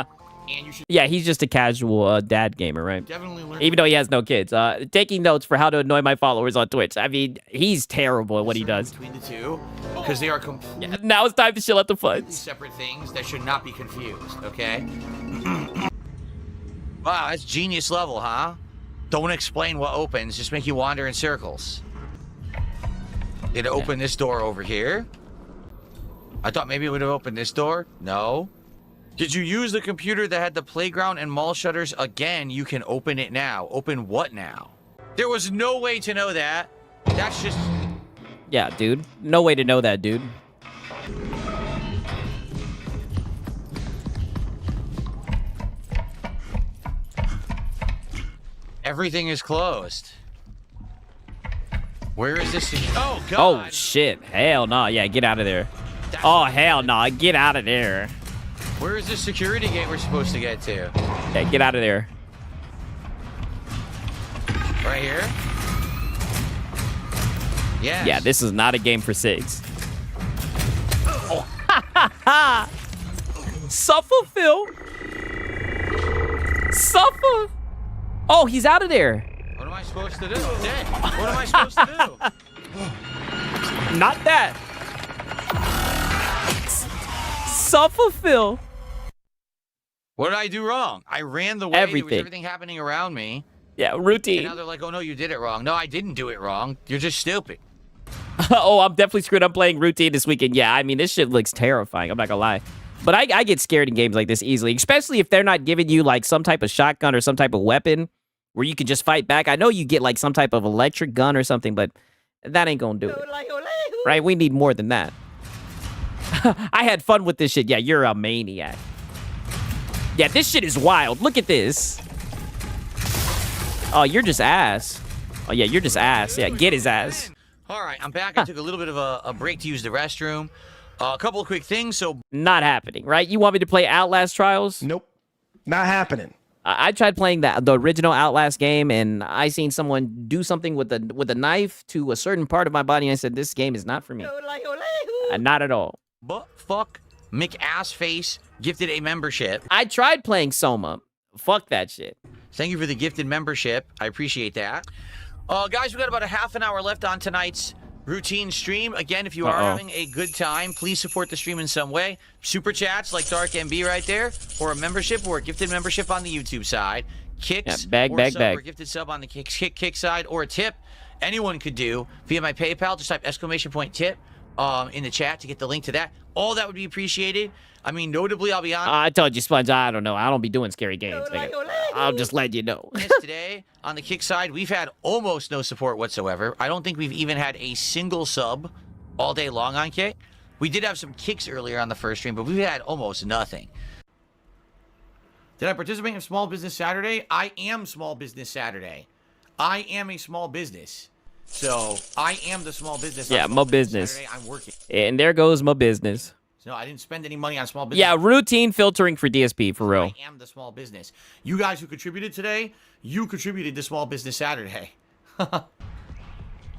And you should Yeah, he's just a casual dad gamer, right? definitely learn. Even though he has no kids. Taking notes for how to annoy my followers on Twitch. I mean, he's terrible at what he does. Between the two, because they are completely Yeah, now it's time to chill at the fun. separate things that should not be confused, okay? Wow, that's genius level, huh? Don't explain what opens, just make you wander in circles. Did it open this door over here? I thought maybe it would have opened this door. No. Did you use the computer that had the playground and mall shutters? Again, you can open it now. Open what now? There was no way to know that. That's just... Yeah, dude. No way to know that, dude. Everything is closed. Where is this? Oh, Oh, God. shit. Hell no. Yeah, get out of there. Oh, hell no. Get out of there. Where is the security gate we're supposed to get to? Yeah, get out of there. Right here? Yes. Yeah, this is not a game for 6. Oh. Suffer, Phil. Suffer. Oh, he's out of there. What am I supposed to do? Dead. What am I supposed to do? Not that. Suffer, Phil. What did I do wrong? I ran the way. There was Everything. everything happening around me. Yeah, And routine. now they're like, oh, no, you did it wrong. No, I didn't do it wrong. You're just stupid. Oh, I'm definitely screwed up playing routine this weekend. Yeah, I mean, this shit looks terrifying. I'm not gonna lie. But I get scared in games like this easily, especially if they're not giving you, like, some type of shotgun or some type of weapon where you can just fight back. I know you get, like, some type of electric gun or something, but that ain't gonna do it. Right? We need more than that. I had fun with this shit. Yeah, you're a maniac. Yeah, this shit is wild. Look at this. Oh, you're just ass. Oh, yeah, you're just ass. Yeah, get his ass. All right, I'm back. I took a little bit of a break to use the restroom. A couple of quick things. So, Not happening, right? You want me to play Outlast Trials? Nope. Not happening. I tried playing the original Outlast game, and I seen someone do something with a knife to a certain part of my body, and I said, this game is not for me. Not at all. but fuck McAssface gifted a membership. I tried playing Soma. Fuck that shit. Thank you for the gifted membership. I appreciate that. Guys, we got about a half an hour left on tonight's routine stream. Again, if you are having a good time, please support the stream in some way. Super chats like Dark MB right there, or a membership or a gifted membership on the YouTube side. Kicks, Yeah, or a gifted sub on the kick side, or a tip anyone could do via my PayPal. Just type !tip in the chat to get the link to that. All that would be appreciated. I mean, notably, I'll be honest. I told you, Sponge, I don't know. I don't be doing scary games. Nigga. I'll just let you know. Today, on the kick side, we've had almost no support whatsoever. I don't think we've even had a single sub all day long on kick. We did have some kicks earlier on the first stream, but we've had almost nothing. Did I participate in Small Business Saturday? I am Small Business Saturday. I am a small business. So, I am the small business. Yeah, my business. Saturday, I'm working. And there goes my business. So, I didn't spend any money on small business. Yeah, routine filtering for DSP, for real. I am the small business. You guys who contributed today, you contributed to Small Business Saturday. Oh,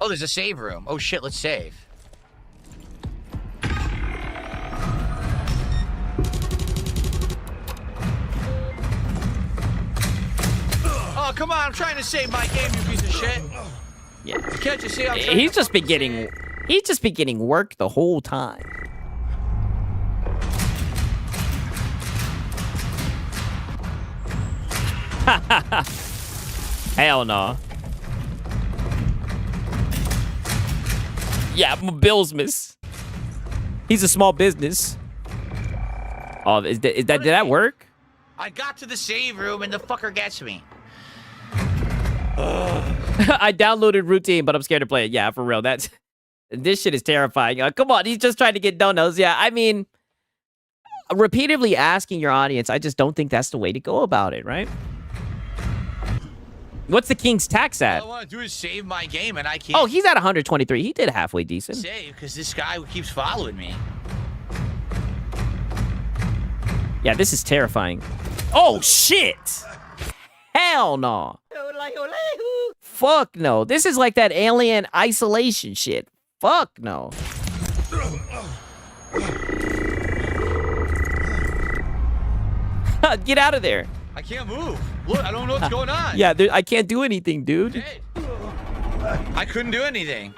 there's a save room. Oh, shit, let's save. Oh, come on, I'm trying to save my game, you piece of shit. Yeah. Can't you see I'm trying He's to just been getting work the whole time. Hell no. Yeah, my bills miss. He's a small business. Oh, did that work? I got to the save room and the fucker gets me. I downloaded routine, but I'm scared to play it. Yeah, for real. This shit is terrifying. Come on, he's just trying to get donuts. Yeah, I mean, repeatedly asking your audience, I just don't think that's the way to go about it, right? What's the king's tax at? All I want to do is save my game, and I can't. Oh, he's at 123. He did halfway decent. Save because this guy keeps following me. Yeah, this is terrifying. Oh, shit! Hell no. Fuck no. This is like that alien isolation shit. Fuck no. Get out of there. I can't move. Look, I don't know what's going on. Yeah, I can't do anything, dude. I couldn't do anything.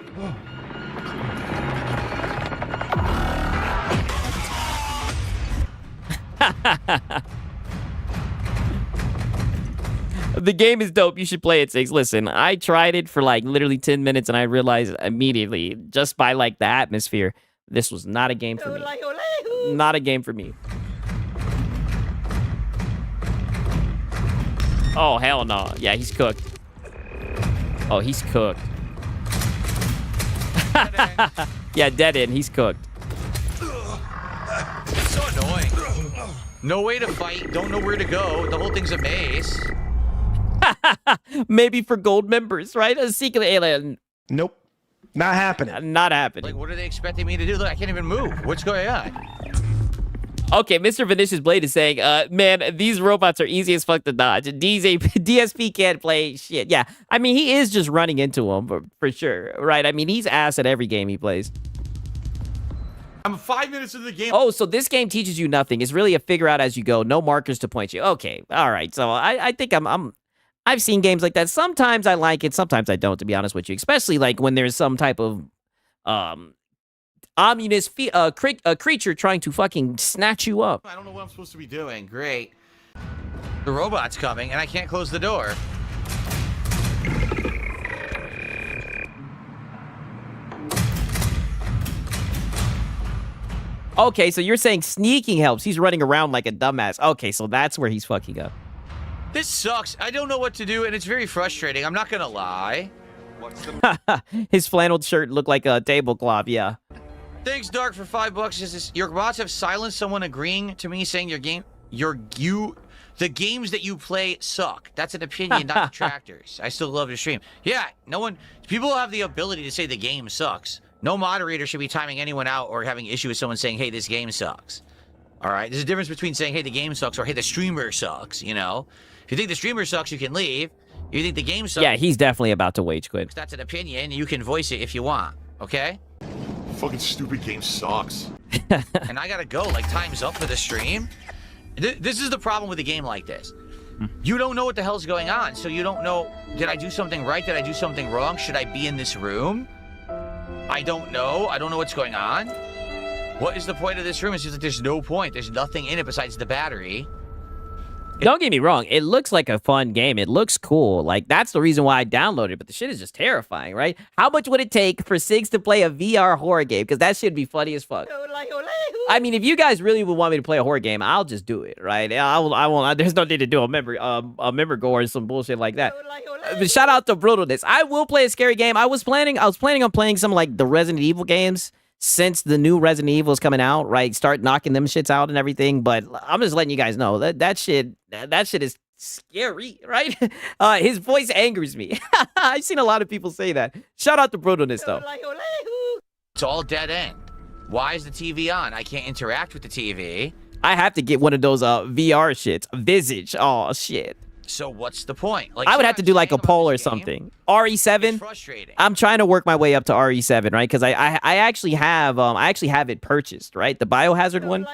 The game is dope. You should play it, 6. Listen, I tried it for like literally 10 minutes and I realized immediately, just by like the atmosphere, this was not a game for me. Not a game for me. Oh, hell no. Yeah, he's cooked. Oh, he's cooked. Yeah, dead end. He's cooked. It's so annoying. No way to fight. Don't know where to go. The whole thing's a maze. Maybe for gold members, right? A secret alien. Nope. Not happening. Not happening. Like, what are they expecting me to do? Look, I can't even move. What's going on? Okay, Mr. Vinicius Blade is saying, man, these robots are easy as fuck to dodge. DSP can't play shit. Yeah, I mean, he is just running into them, for sure, right? I mean, he's ass at every game he plays. I'm 5 minutes into the game. Oh, so this game teaches you nothing. It's really a figure out as you go. No markers to point you. Okay, all right. So I think I've seen games like that. Sometimes I like it, sometimes I don't, to be honest with you. Especially like when there's some type of ominous creature trying to fucking snatch you up. I don't know what I'm supposed to be doing. Great. The robot's coming, and I can't close the door. Okay, so you're saying sneaking helps. He's running around like a dumbass. Okay, so that's where he's fucking up. This sucks. I don't know what to do, and it's very frustrating. I'm not gonna lie. His flannel shirt looked like a tablecloth, yeah. Thanks, Dark, for $5. Your bots have silenced someone agreeing to me saying the games that you play suck. That's an opinion, not detractors. I still love to stream. Yeah, people have the ability to say the game sucks. No moderator should be timing anyone out or having issue with someone saying, hey, this game sucks. All right? There's a difference between saying, hey, the game sucks or, hey, the streamer sucks, you know? If you think the streamer sucks, you can leave. If you think the game sucks... Yeah, he's definitely about to wage quit. That's an opinion. You can voice it if you want, okay? Fucking stupid game sucks. And I gotta go. Like, time's up for the stream. This is the problem with a game like this. You don't know what the hell's going on, so you don't know, did I do something right? Did I do something wrong? Should I be in this room? I don't know. I don't know what's going on. What is the point of this room? It's just like there's no point. There's nothing in it besides the battery. Don't get me wrong. It looks like a fun game. It looks cool. Like, that's the reason why I downloaded it. But the shit is just terrifying, right? How much would it take for Sigs to play a VR horror game? Because that shit would be funny as fuck. I mean, if you guys really would want me to play a horror game, I'll just do it, right? I won't. There's no need to do a member go or some bullshit like that. But shout out to Brutalness. I will play a scary game. I was planning on playing some like the Resident Evil games since the new Resident Evil is coming out, right? Start knocking them shits out and everything. But I'm just letting you guys know that shit is scary, right? His voice angers me. I've seen a lot of people say that. Shout out to Brutalness though. It's all dead end. Why is the TV on? I can't interact with the TV. I have to get one of those VR shits. Visage. Oh shit. So what's the point? Like, I would have to do like a poll or something. RE7. Frustrating. I'm trying to work my way up to RE7, right? Because I actually have it purchased, right? The Biohazard one.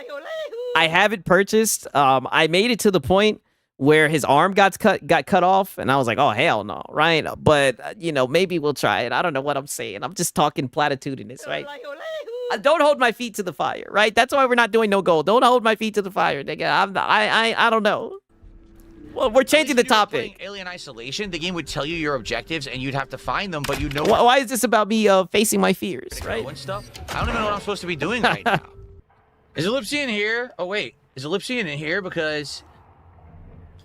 I have it purchased. I made it to the point where his arm got cut off, and I was like, oh hell no, right? But you know, maybe we'll try it. I don't know what I'm saying. I'm just talking platitudinous, right? Don't hold my feet to the fire, right? That's why we're not doing no goal. Don't hold my feet to the fire, nigga. I don't know. Well, we're changing the topic. Alien Isolation, the game would tell you your objectives, and you'd have to find them, but you know. Why is this about me facing my fears, right? And stuff. I don't even know what I'm supposed to be doing right now. Is Ellipsy in here? Oh wait, is Ellipsy in here? Because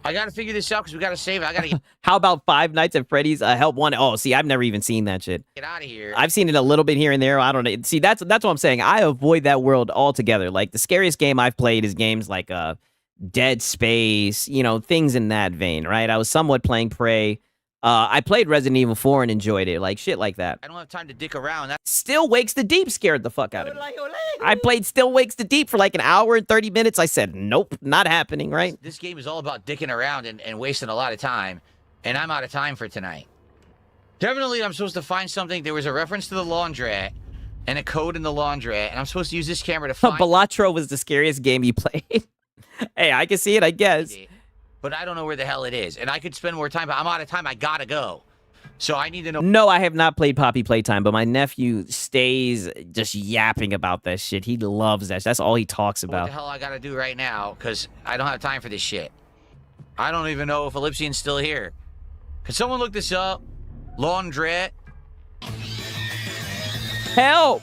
I gotta figure this out because we gotta save it. I gotta. How about Five Nights at Freddy's? Help One. Oh, see, I've never even seen that shit. Get out of here. I've seen it a little bit here and there. I don't know. See, that's what I'm saying. I avoid that world altogether. Like the scariest game I've played is games like Dead Space, you know, things in that vein, right? I was somewhat playing Prey. I played Resident Evil 4 and enjoyed it, like shit like that. I don't have time to dick around. Still Wakes the Deep scared the fuck out of me. I played Still Wakes the Deep for like an hour and 30 minutes. I said, nope, not happening, right? This game is all about dicking around and wasting a lot of time, and I'm out of time for tonight. Definitely, I'm supposed to find something. There was a reference to the laundrette and a code in the laundrette, and I'm supposed to use this camera to find... Balatro was the scariest game you played. Hey, I can see it, I guess. But I don't know where the hell it is. And I could spend more time, but I'm out of time. I gotta go. So I need to know. No, I have not played Poppy Playtime, but my nephew stays just yapping about that shit. He loves that. That's all he talks about. What the hell I gotta do right now? Because I don't have time for this shit. I don't even know if Ellipsian's still here. Can someone look this up? Laundrette. Help!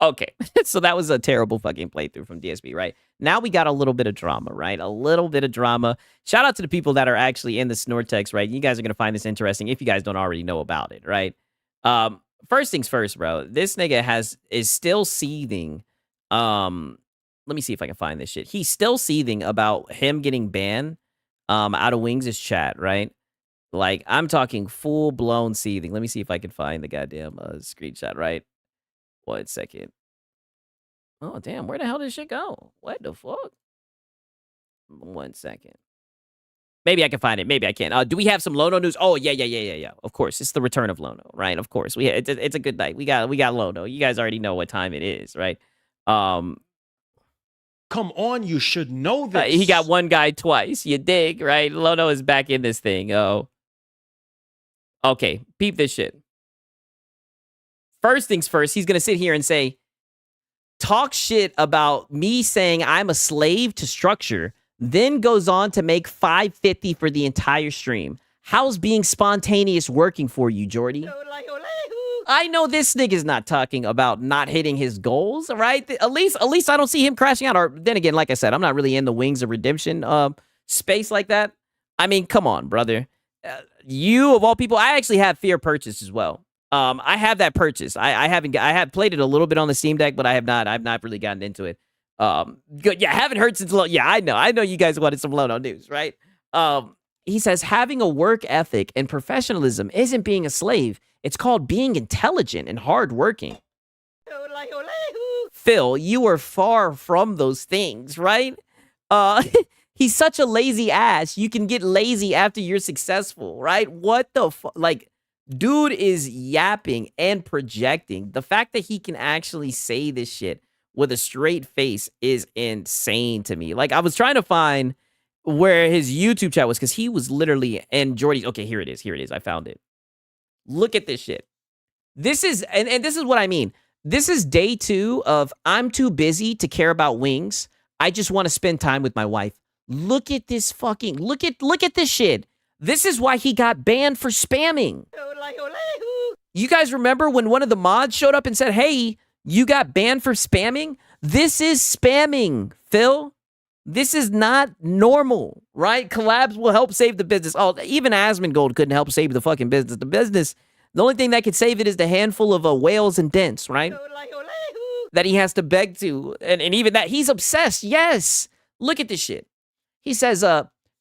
Okay, so that was a terrible fucking playthrough from DSB, right? Now we got a little bit of drama, right? A little bit of drama. Shout out to the people that are actually in the Snortex, right? You guys are going to find this interesting if you guys don't already know about it, right? First things first, bro. This nigga is still seething. Let me see if I can find this shit. He's still seething about him getting banned out of Wings' chat, right? Like, I'm talking full-blown seething. Let me see if I can find the goddamn screenshot, right? 1 second. Oh, damn. Where the hell did this shit go? What the fuck? 1 second. Maybe I can find it. Maybe I can't. Do we have some Lono news? Oh, yeah. Of course. It's the return of Lono, right? Of course. It's a good night. We got Lono. You guys already know what time it is, right? Come on, you should know this. He got one guy twice. You dig, right? Lono is back in this thing. Oh. Okay. Peep this shit. First things first, he's going to sit here and say, talk shit about me saying I'm a slave to structure, then goes on to make $5.50 for the entire stream. How's being spontaneous working for you, Jordy? I know this nigga's not talking about not hitting his goals, right? At least I don't see him crashing out. Or then again, like I said, I'm not really in the Wings of Redemption space like that. I mean, come on, brother. You of all people, I actually have Fear purchased as well. I have that purchase. I have played it a little bit on the Steam Deck, but I've not really gotten into it. Good. Yeah, I haven't heard since yeah, I know you guys wanted some Lono news, right? He says having a work ethic and professionalism isn't being a slave. It's called being intelligent and hardworking. Phil, you are far from those things, right? He's such a lazy ass. You can get lazy after you're successful, right? What the fuck? Like, dude is yapping and projecting. The fact that he can actually say this shit with a straight face is insane to me. Like, I was trying to find where his YouTube chat was because he was literally, and Jordy's, okay, here it is. I found it. Look at this shit. This is, and this is what I mean. This is day 2 of I'm too busy to care about Wings. I just want to spend time with my wife. Look at this fucking, look at this shit. This is why he got banned for spamming. You guys remember when one of the mods showed up and said, hey, you got banned for spamming? This is spamming, Phil. This is not normal, right? Collabs will help save the business. Oh, even Asmongold couldn't help save the fucking business. The The only thing that could save it is the handful of whales and dents, right? That he has to beg to. And even that, he's obsessed. Yes. Look at this shit. He says,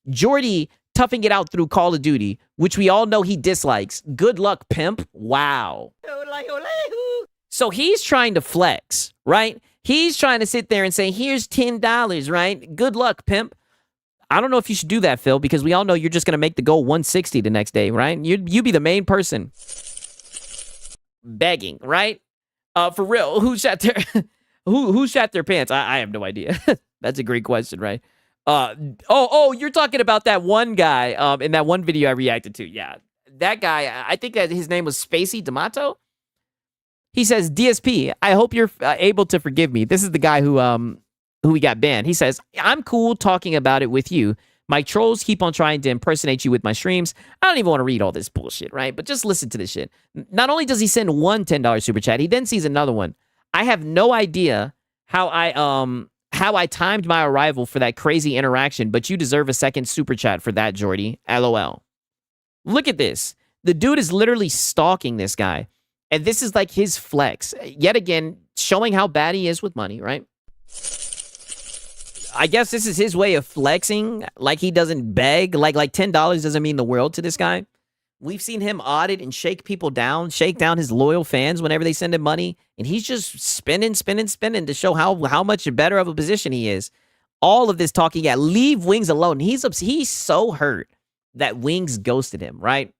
Jordy toughing it out through Call of Duty, which we all know he dislikes. Good luck, pimp. Wow. So he's trying to flex, right? He's trying to sit there and say, here's $10, right? Good luck, pimp. I don't know if you should do that, Phil, because we all know you're just going to make the goal 160 the next day, right? You be the main person begging, right? For real, who shot their who shot their pants? I have no idea. That's a great question, right? You're talking about that one guy in that one video I reacted to. Yeah, that guy, I think that his name was Spacey D'Amato. He says, DSP, I hope you're able to forgive me. This is the guy who he got banned. He says, I'm cool talking about it with you. My trolls keep on trying to impersonate you with my streams. I don't even want to read all this bullshit, right? But just listen to this shit. Not only does he send one $10 super chat, he then sees another one. I have no idea how I timed my arrival for that crazy interaction, but you deserve a second super chat for that, Jordy. LOL. Look at this. The dude is literally stalking this guy. And this is like his flex. Yet again, showing how bad he is with money, right? I guess this is his way of flexing. Like he doesn't beg. Like $10 doesn't mean the world to this guy. We've seen him audit and shake people down, shake down his loyal fans whenever they send him money. And he's just spinning to show how much better of a position he is. All of this talking, yeah, leave Wings alone. He's so hurt that Wings ghosted him, right?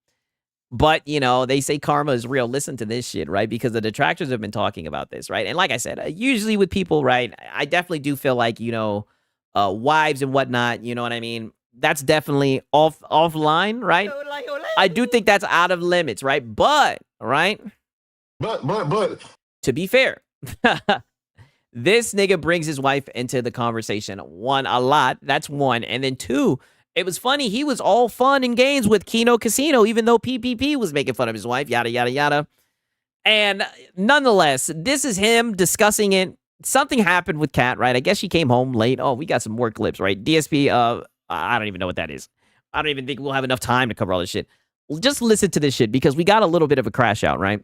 But, you know, they say karma is real. Listen to this shit, right? Because the detractors have been talking about this, right? And like I said, usually with people, right, I definitely do feel like, you know, wives and whatnot, you know what I mean? That's definitely offline, right? I do think that's out of limits, right? But, right? But. To be fair, this nigga brings his wife into the conversation. One, a lot. That's one. And then two, it was funny. He was all fun and games with Kino Casino, even though PPP was making fun of his wife, yada, yada, yada. And nonetheless, this is him discussing it. Something happened with Kat, right? I guess she came home late. Oh, we got some more clips, right? DSP, I don't even know what that is. I don't even think we'll have enough time to cover all this shit. Just listen to this shit because we got a little bit of a crash out, right?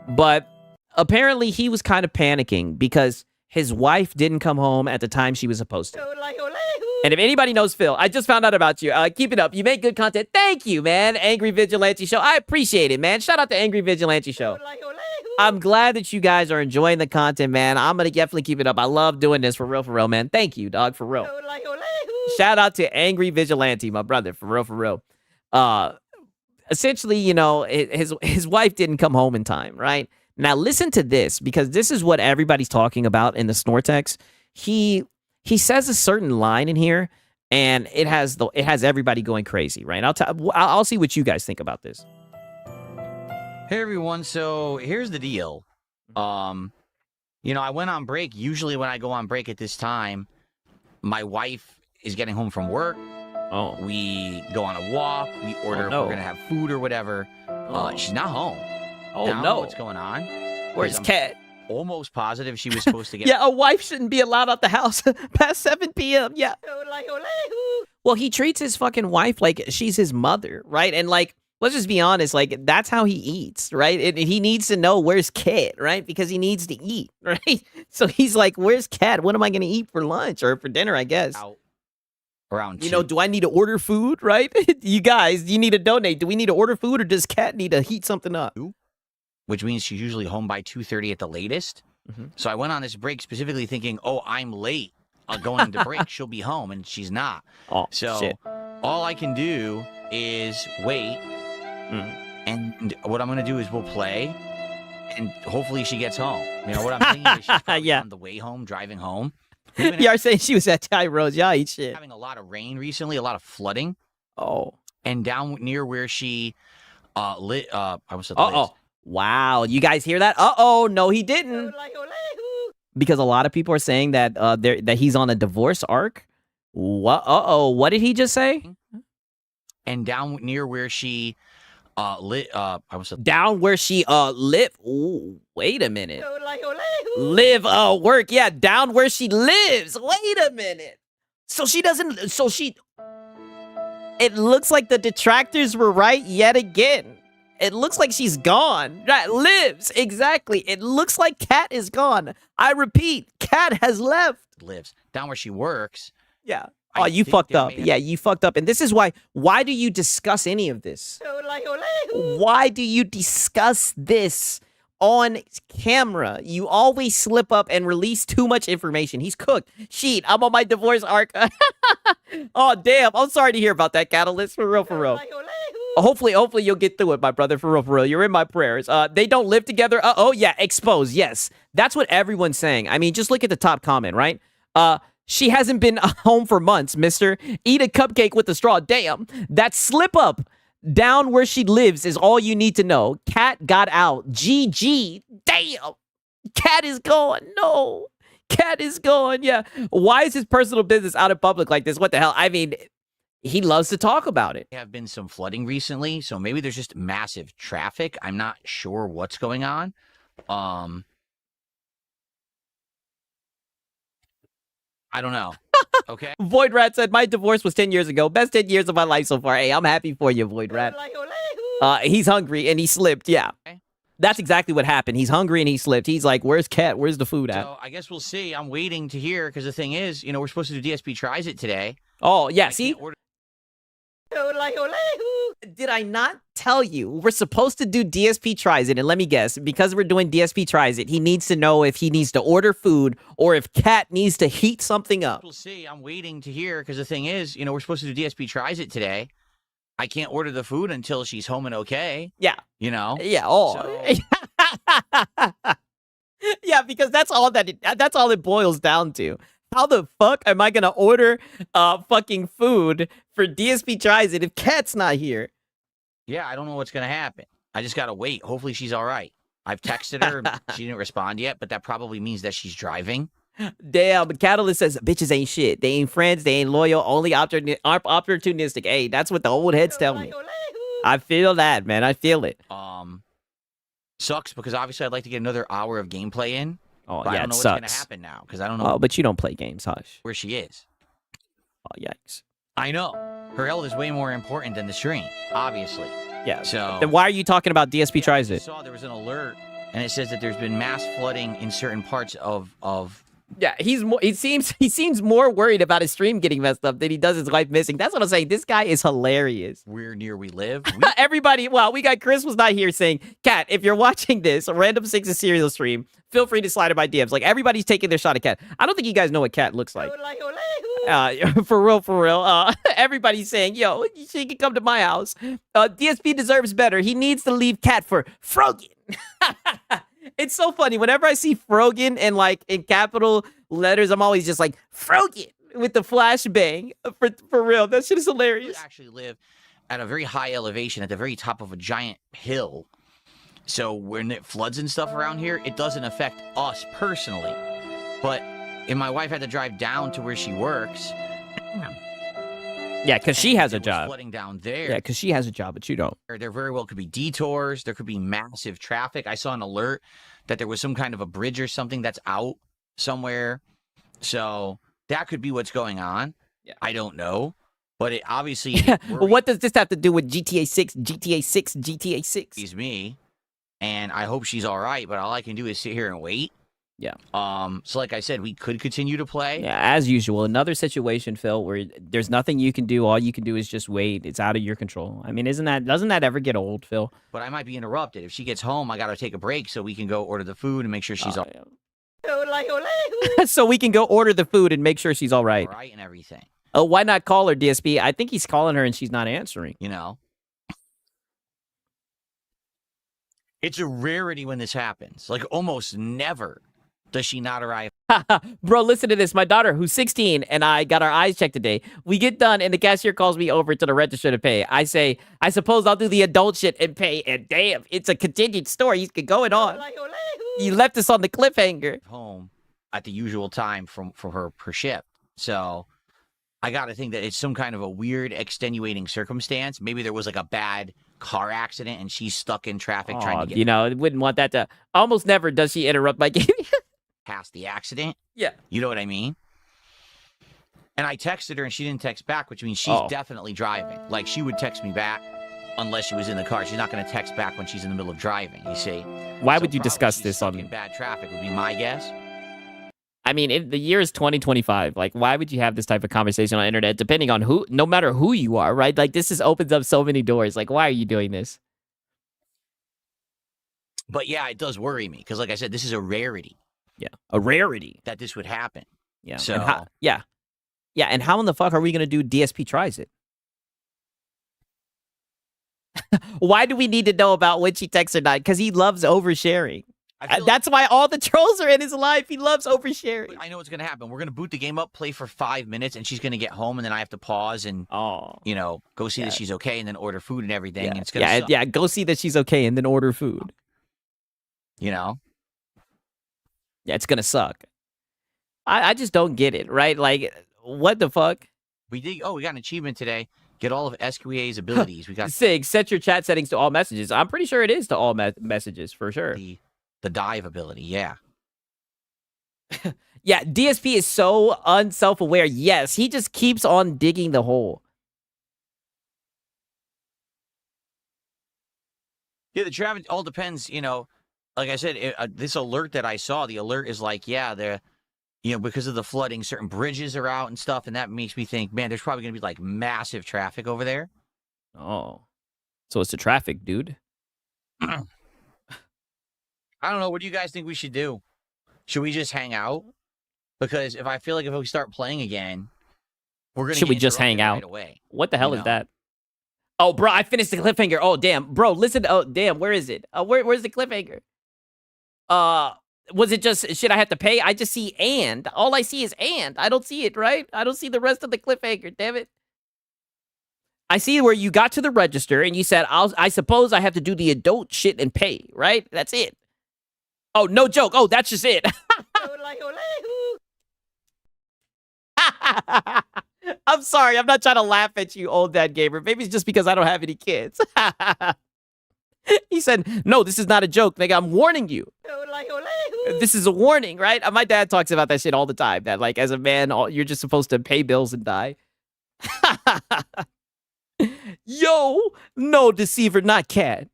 But apparently he was kind of panicking because his wife didn't come home at the time she was supposed to. And if anybody knows Phil, I just found out about you. Keep it up. You make good content. Thank you, man. Angry Vigilante Show. I appreciate it, man. Shout out to Angry Vigilante Show. I'm glad that you guys are enjoying the content, man. I'm going to definitely keep it up. I love doing this for real, man. Thank you, dog, for real. Shout out to Angry Vigilante, my brother, for real. Essentially, you know, his wife didn't come home in time, right? Now, listen to this, because this is what everybody's talking about in the Snortex. He says a certain line in here, and it has everybody going crazy, right? I'll see what you guys think about this. Hey everyone, so here's the deal. You know, I went on break. Usually when I go on break at this time, my wife is getting home from work. Oh. We go on a walk. We order if we're gonna have food or whatever. She's not home. Oh, I don't no. know what's going on. Where's Kat? Almost positive she was supposed to get... Yeah, a wife shouldn't be allowed out the house past 7 p.m. Yeah. Well, he treats his fucking wife like she's his mother, right? And like, let's just be honest, like, that's how he eats, right? And he needs to know where's Kat, right? Because he needs to eat, right? So he's like, where's Kat? What am I going to eat for lunch or for dinner, I guess? Out around you know, do I need to order food, right? You guys, you need to donate. Do we need to order food, or does Kat need to heat something up? Which means she's usually home by 2:30 at the latest. Mm-hmm. So I went on this break specifically thinking, oh, I'm late going to break. She'll be home, and she's not. Oh, so shit. all I can do is wait. And what I'm going to do is we'll play, and hopefully she gets home. You know, what I'm thinking is she's probably on the way home, driving home. You are saying she was at Tyro's. Yeah, eat shit. Having a lot of rain recently, a lot of flooding. Oh. And down near where she lit, I was at the Uh-oh. Wow, you guys hear that? Uh-oh, no, he didn't. Because a lot of people are saying that that he's on a divorce arc. What? Uh-oh, what did he just say? And down near where she lit, I was down where she live. Ooh, wait a minute. Live, work. Yeah, down where she lives. Wait a minute. So she doesn't. So she. It looks like the detractors were right yet again. It looks like she's gone. Right, lives. Exactly. It looks like Cat is gone. I repeat, Cat has left. Lives down where she works. Yeah. I Oh, you think fucked there up. may have- Yeah, you fucked up. And this is why do you discuss any of this? Why do you discuss this on camera? You always slip up and release too much information. He's cooked. Sheet, I'm on my divorce arc. Oh, damn. I'm sorry to hear about that, Catalyst. For real, for real. Hopefully you'll get through it, my brother. For real, for real. You're in my prayers. They don't live together. Oh, yeah. Exposed. Yes. That's what everyone's saying. I mean, just look at the top comment, right? She hasn't been home for months, mister. Eat a cupcake with a straw. Damn. That slip up down where she lives is all you need to know. Cat got out. GG. Damn. Cat is gone. No. Cat is gone. Yeah. Why is his personal business out in public like this? What the hell? I mean, he loves to talk about it. There have been some flooding recently, so maybe there's just massive traffic. I'm not sure what's going on. I don't know. Okay. Void Rat said, my divorce was 10 years ago. Best 10 years of my life so far. Hey, I'm happy for you, Void Rat. He's hungry and he slipped. Yeah. Okay. That's exactly what happened. He's hungry and he slipped. He's like, where's Cat? Where's the food at? So I guess we'll see. I'm waiting to hear because the thing is, you know, we're supposed to do DSP tries it today. Oh, yeah. I See? can't order- Did I not tell you we're supposed to do DSP tries it? And let me guess, because we're doing DSP tries it, he needs to know if he needs to order food or if Cat needs to heat something up. We'll see. I'm waiting to hear because the thing is, you know, we're supposed to do DSP tries it today. I can't order the food until she's home and okay. Yeah. You know? Yeah. Oh. So- Yeah, because that's all it boils down to. How the fuck am I gonna order fucking food for DSP tries it if Cat's not here? Yeah, I don't know what's going to happen. I just got to wait. Hopefully she's all right. I've texted her. She didn't respond yet, but that probably means that she's driving. Damn, but Catalyst says bitches ain't shit. They ain't friends. They ain't loyal. Only opportunistic. Hey, that's what the old heads tell me. I feel that, man. I feel it. Sucks because obviously I'd like to get another hour of gameplay in. Oh, but yeah, I don't know it what's sucks. going to happen now because I don't know Oh, but you don't play games, hush. where she is. Oh, yikes. I know. Her health is way more important than the stream, obviously. Yeah. So Then why are you talking about DSP tries I it? saw there was an alert, and it says that there's been mass flooding in certain parts of Yeah, he seems more worried about his stream getting messed up than he does his wife missing. That's what I'm saying. This guy is hilarious. where near we live. Everybody, well, we got Chris was not here saying, Cat, if you're watching this, a random Six of Serial stream, feel free to slide in my DMs. Like, everybody's taking their shot at Cat. I don't think you guys know what Cat looks like. For real. Everybody's saying, yo, she can come to my house. DSP deserves better. He needs to leave Cat for Frogan. It's so funny. Whenever I see Frogan and like in capital letters, I'm always just like, Frogan with the flashbang. For real. That shit is hilarious. We actually live at a very high elevation at the very top of a giant hill. So when it floods and stuff around here, it doesn't affect us personally. But if my wife had to drive down to where she works, Yeah, because she has a it was job. flooding down there. Yeah, because she has a job, but you don't. There very well could be detours. There could be massive traffic. I saw an alert that there was some kind of a bridge or something that's out somewhere. So that could be what's going on. Yeah. I don't know. But it obviously Yeah, but what does this have to do with GTA 6, GTA 6, GTA 6? worries me. And I hope she's all right. But all I can do is sit here and wait. Yeah. So like I said, we could continue to play. Yeah, as usual. Another situation, Phil, where there's nothing you can do. All you can do is just wait. It's out of your control. I mean, doesn't that ever get old, Phil? But I might be interrupted. If she gets home, I got to take a break so we can go order the food and make sure she's all So we can go order the food and make sure she's all right. right and everything. Oh, why not call her, DSP? I think he's calling her and she's not answering. You know? It's a rarity when this happens. Like almost never does she not arrive. Bro, listen to this. My daughter, who's 16, and I got our eyes checked today. We get done, and the cashier calls me over to the register to pay. I say, I suppose I'll do the adult shit and pay. And damn, it's a continued story. He's going on. You left us on the cliffhanger. Home at the usual time for her per shift. So I got to think that it's some kind of a weird extenuating circumstance. Maybe there was like a bad car accident and she's stuck in traffic trying to get You know, wouldn't want that to... Almost never does she interrupt my game. past the accident. Yeah. You know what I mean? And I texted her and she didn't text back, which means she's definitely driving. Like she would text me back unless she was in the car. She's not going to text back when she's in the middle of driving, you see. Why So would you probably discuss she's this stuck on? in bad traffic would be my guess. I mean, the year is 2025. Like, why would you have this type of conversation on the internet? Depending on who, no matter who you are, right? Like, this just opens up so many doors. Like, why are you doing this? But yeah, it does worry me because, like I said, this is a rarity. Yeah, a rarity that this would happen. Yeah. So and yeah. And how in the fuck are we gonna do DSP tries it? Why do we need to know about when she texts or not? Because he loves oversharing. That's why all the trolls are in his life. He loves oversharing. I know what's going to happen. We're going to boot the game up, play for 5 minutes, and she's going to get home, and then I have to pause and, go see that she's okay, and then order food and everything. And it's going to suck. Go see that she's okay, and then order food. You know? Yeah, it's going to suck. I just don't get it, right? Like, what the fuck? We got an achievement today. Get all of Esquia's abilities. We got Sig, set your chat settings to all messages. I'm pretty sure it is to all messages, for sure. The dive ability, yeah. Yeah, DSP is so unself-aware. Yes, he just keeps on digging the hole. Yeah, the traffic all depends, like I said, this alert that I saw, the alert is like, because of the flooding, certain bridges are out and stuff, and that makes me think, man, there's probably going to be, like, massive traffic over there. Oh. So it's the traffic, dude. I don't know. What do you guys think we should do? Should we just hang out? Because if we start playing again, we're gonna. Should we just hang out? Right away, what the hell is that? Oh, bro, I finished the cliffhanger. Oh, damn, bro, listen. Oh, damn, where is it? Where's the cliffhanger? Was it just? Should I have to pay? I just see and. All I see is and. I don't see it. Right? I don't see the rest of the cliffhanger. Damn it. I see where you got to the register and you said, I suppose I have to do the adult shit and pay. Right? That's it. Oh, no joke. Oh, that's just it. I'm sorry. I'm not trying to laugh at you, old dad gamer. Maybe it's just because I don't have any kids. He said, no, this is not a joke. Nigga, I'm warning you. This is a warning, right? My dad talks about that shit all the time. That, like, as a man, you're just supposed to pay bills and die. Yo, no, deceiver, not cat.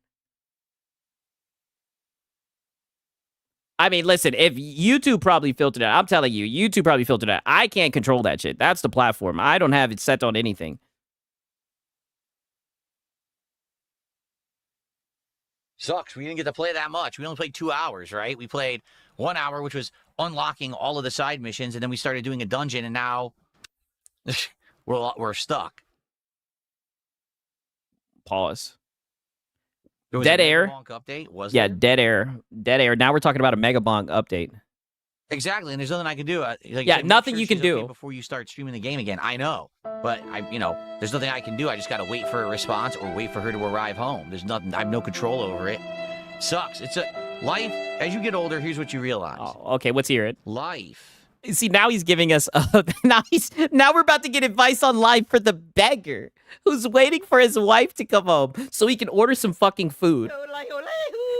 I mean, listen, if YouTube probably filtered it, I'm telling you, YouTube probably filtered it. I can't control that shit. That's the platform. I don't have it set on anything. Sucks. We didn't get to play that much. We only played 2 hours, right? We played 1 hour, which was unlocking all of the side missions, and then we started doing a dungeon, and now we're stuck. Pause. Dead air. Update, was yeah, there? dead air. Dead air. Now we're talking about a Mega Bonk update. Exactly, and there's nothing I can do. Nothing you can do before you start streaming the game again. I know, but there's nothing I can do. I just gotta wait for a response or wait for her to arrive home. There's nothing. I have no control over it. Sucks. It's a life. As you get older, here's what you realize. Oh, okay. Let's hear it. Life. See, now he's giving us. Now we're about to get advice on life for the beggar who's waiting for his wife to come home so he can order some fucking food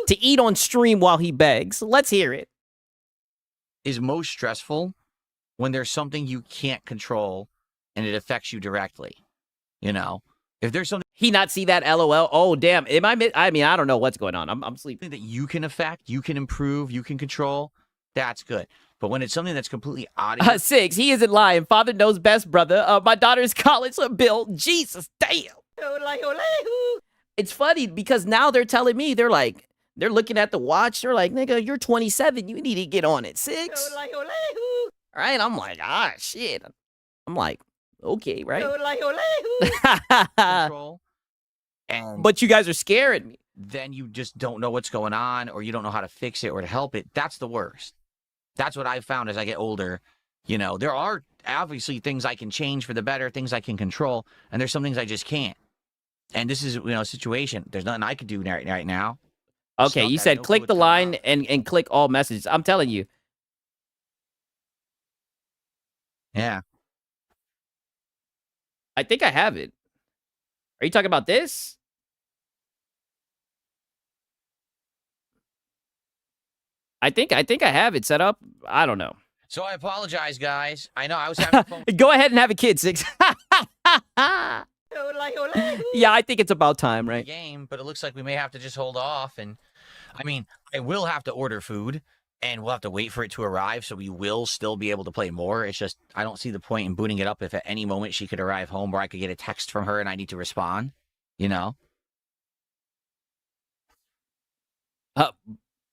to eat on stream while he begs. Let's hear it. Is most stressful when there's something you can't control and it affects you directly. If there's something he not see that LOL. Oh damn! I mean, I don't know what's going on. I'm sleeping. That you can affect, you can improve, you can control. That's good. But when it's something that's completely out of your... Six, he isn't lying. Father knows best, brother. My daughter's college bill. Jesus, damn. It's funny because now they're telling me, they're looking at the watch. They're like, nigga, you're 27. You need to get on it. 6. Right? I'm like, shit. I'm like, okay, right? Control. But you guys are scaring me. Then you just don't know what's going on or you don't know how to fix it or to help it. That's the worst. That's what I've found as I get older. There are obviously things I can change for the better, things I can control, and there's some things I just can't. And this is, a situation. There's nothing I could do right now. Okay, you said click the line and click all messages. I'm telling you. Yeah. I think I have it. Are you talking about this? I think I have it set up. I don't know. So I apologize, guys. I know I was having fun. Go ahead and have a kid, 6. Yeah, I think it's about time, right? Game, but it looks like we may have to just hold off. And I mean, I will have to order food, and we'll have to wait for it to arrive, so we will still be able to play more. It's just I don't see the point in booting it up if at any moment she could arrive home where I could get a text from her and I need to respond. You know?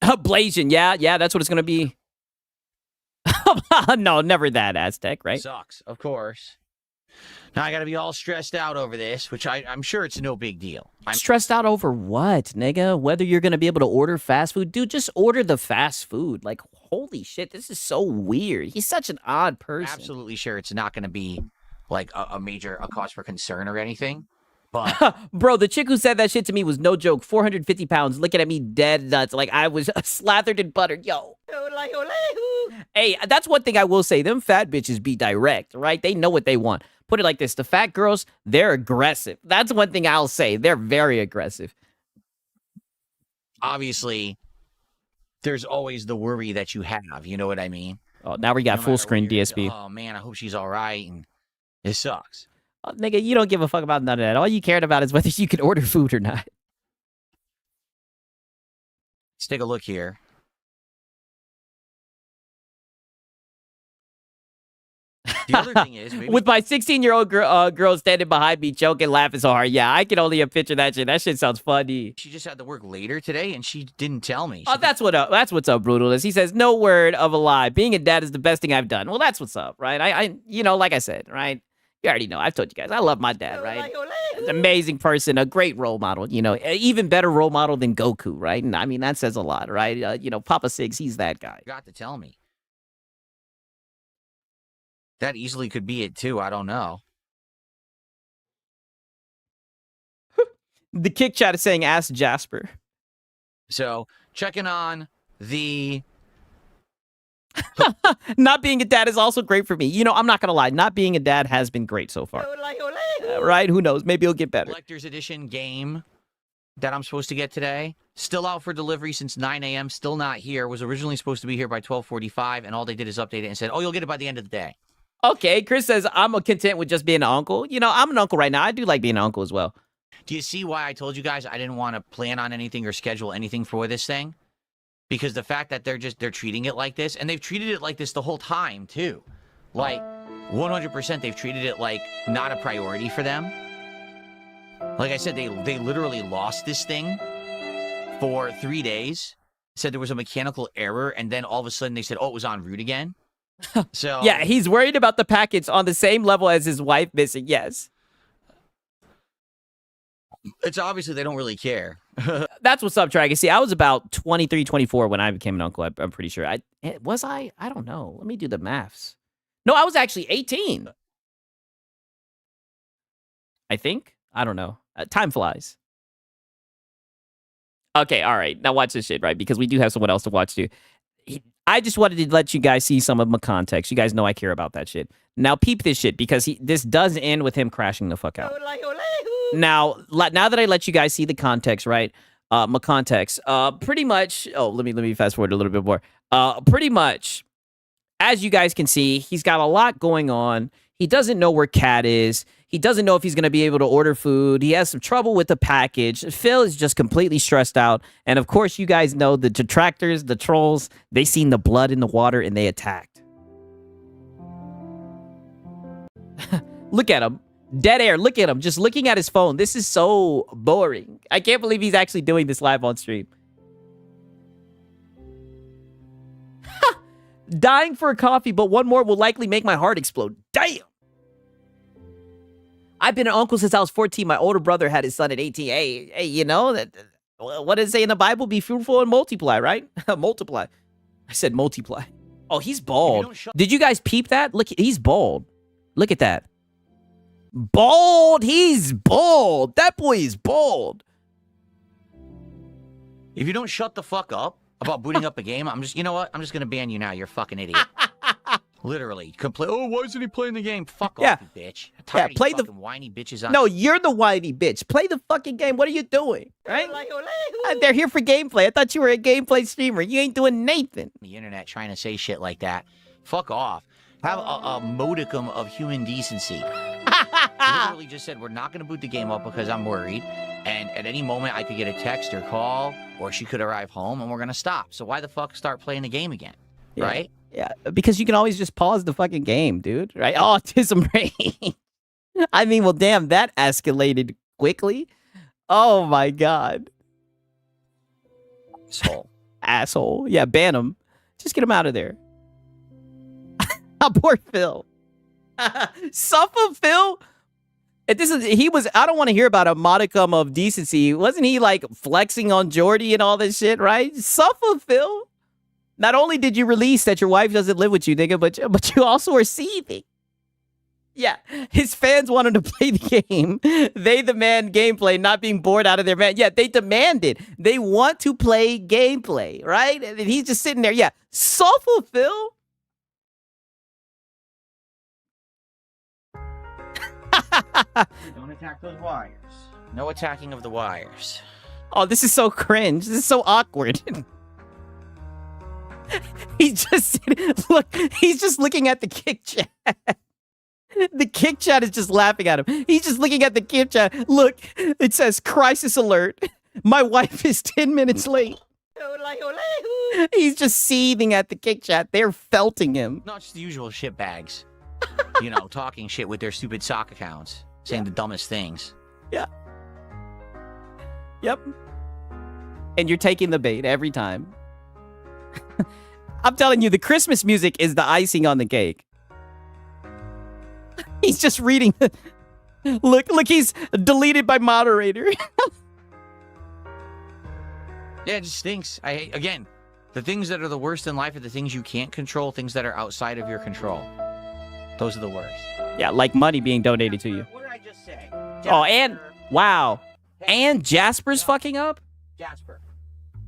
Blasian, yeah, that's what it's gonna be. No, never that, Aztec, right? Sucks, of course. Now I gotta be all stressed out over this, which I'm sure it's no big deal. I'm Stressed out over what, nigga? Whether you're gonna be able to order fast food? Dude, just order the fast food. Like, holy shit, this is so weird. He's such an odd person. absolutely sure it's not gonna be like a major cause for concern or anything. But Bro, the chick who said that shit to me was no joke. 450 pounds, looking at me dead nuts, like I was slathered in butter. Yo. Hey, that's one thing I will say. Them fat bitches be direct, right? They know what they want. Put it like this. The fat girls, they're aggressive. That's one thing I'll say. They're very aggressive. obviously, there's always the worry that you have. You know what I mean? Oh, now we got No full matter screen what you're- DSP. Oh man, I hope she's all right. And it sucks. Oh, nigga, you don't give a fuck about none of that. All you cared about is whether you can order food or not. Let's take a look here. The other thing is, maybe With my 16-year-old girl standing behind me, joking, laughing so hard. Yeah, I can only picture that shit. That shit sounds funny. she just had to work later today, and she didn't tell me. Oh, that's what's up, Brutalist. He says, no word of a lie. Being a dad is the best thing I've done. Well, that's what's up, right? I like I said, right? You already know. I've told you guys. I love my dad, right? He's an amazing person, a great role model, even better role model than Goku, right? And I mean, that says a lot, right? Papa Six, he's that guy. Forgot to tell me. That easily could be it too. I don't know. The kick chat is saying, ask Jasper. So checking on the. Not being a dad is also great for me. I'm not going to lie. Not being a dad has been great so far. Right? Who knows? Maybe it'll get better. Collector's Edition game that I'm supposed to get today. Still out for delivery since 9 a.m. Still not here. Was originally supposed to be here by 12:45, and all they did is update it and said, oh, you'll get it by the end of the day. Okay, Chris says, I'm content with just being an uncle. I'm an uncle right now. I do like being an uncle as well. Do you see why I told you guys I didn't want to plan on anything or schedule anything for this thing? Because the fact that they're treating it like this, and they've treated it like this the whole time, too. Like, 100% they've treated it like not a priority for them. Like I said, they literally lost this thing for 3 days, said there was a mechanical error, and then all of a sudden they said, oh, it was en route again. So Yeah, he's worried about the package on the same level as his wife missing, yes. it's obviously they don't really care. That's what's up, Dragon. See, I was about 23, 24 when I became an uncle. I'm pretty sure. I don't know. Let me do the maths. No, I was actually 18. I think. I don't know. Time flies. Okay, all right. Now watch this shit, right? Because we do have someone else to watch too. I just wanted to let you guys see some of my context. You guys know I care about that shit. Now peep this shit because this does end with him crashing the fuck out. Now that I let you guys see the context, right? My context. Pretty much. Oh, let me fast forward a little bit more. Pretty much, as you guys can see, he's got a lot going on. He doesn't know where Cat is. He doesn't know if he's going to be able to order food. He has some trouble with the package. Phil is just completely stressed out. And of course, you guys know the detractors, the trolls, they seen the blood in the water and they attacked. Look at him. Dead air. Look at him. Just looking at his phone. This is so boring. I can't believe he's actually doing this live on stream. Dying for a coffee, but one more will likely make my heart explode. Damn. I've been an uncle since I was 14. My older brother had his son at 18. Hey, you know, what does it say in the Bible? Be fruitful and multiply, right? Multiply. I said multiply. Oh, he's bald. Did you guys peep that? Look, he's bald. Look at that. Bald. He's bald. That boy is bald. If you don't shut the fuck up about booting up a game, you know what? I'm just going to ban you now. You're a fucking idiot. Literally. Oh, why isn't he playing the game? Fuck off, you bitch. I'm tired play of you fucking whiny bitches on. No, you're the whiny bitch. Play the fucking game. What are you doing? Right? They're here for gameplay. I thought you were a gameplay streamer. You ain't doing Nathan. The internet trying to say shit like that. Fuck off. Have a modicum of human decency. literally just said, we're not going to boot the game up because I'm worried. And at any moment, I could get a text or call, or she could arrive home, and we're going to stop. So why the fuck start playing the game again? Yeah. Right? Yeah, because you can always just pause the fucking game, dude. Right? Autism rating. I mean, well, damn, that escalated quickly. Oh, my God. Asshole. Yeah, ban him. Just get him out of there. Poor Phil. Suffer Phil. I don't want to hear about a modicum of decency. Wasn't he like flexing on Jordy and all this shit, right? Suffer Phil. Not only did you release that your wife doesn't live with you, nigga, but you also are seething. Yeah, his fans want him to play the game. They demand gameplay, not being bored out of their man. Yeah, they demand it. They want to play gameplay, right? And he's just sitting there. Yeah, suffer Phil. Don't attack those wires. No attacking of the wires. Oh, this is so cringe. This is so awkward. He's just looking at the kick chat. The kick chat is just laughing at him. He's just looking at the kick chat. Look, it says crisis alert. My wife is 10 minutes late. He's just seething at the kick chat. They're felting him. Not just the usual shit bags. You know, talking shit with their stupid sock accounts. Saying the dumbest things. Yeah. Yep. And you're taking the bait every time. I'm telling you, the Christmas music is the icing on the cake. He's just reading. Look, he's deleted by moderator. Yeah, it just stinks. Again, the things that are the worst in life are the things you can't control, things that are outside of your control. Those are the worst. Yeah, like money being donated to you. What did I just say? Oh, and wow. And Jasper's fucking up? Jasper,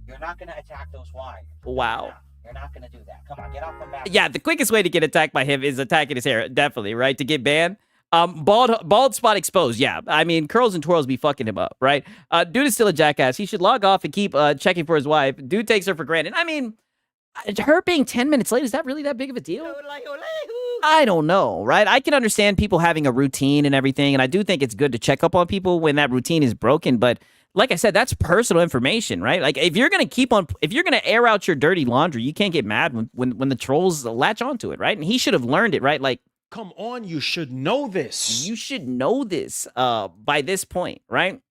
you're not going to attack those wires. Wow. You're not going to do that. Come on, get off the map. Yeah, the quickest way to get attacked by him is attacking his hair. Definitely, right? To get banned. Bald spot exposed. Yeah, I mean, curls and twirls be fucking him up, right? Dude is still a jackass. He should log off and keep checking for his wife. Dude takes her for granted. I mean, her being 10 minutes late, is that really that big of a deal? I don't know, right? I can understand people having a routine and everything, and I do think it's good to check up on people when that routine is broken, but like I said, that's personal information, right? Like, if you're going to air out your dirty laundry, you can't get mad when the trolls latch onto it, right? And he should have learned it, right? Like, come on, you should know this. You should know this by this point, right?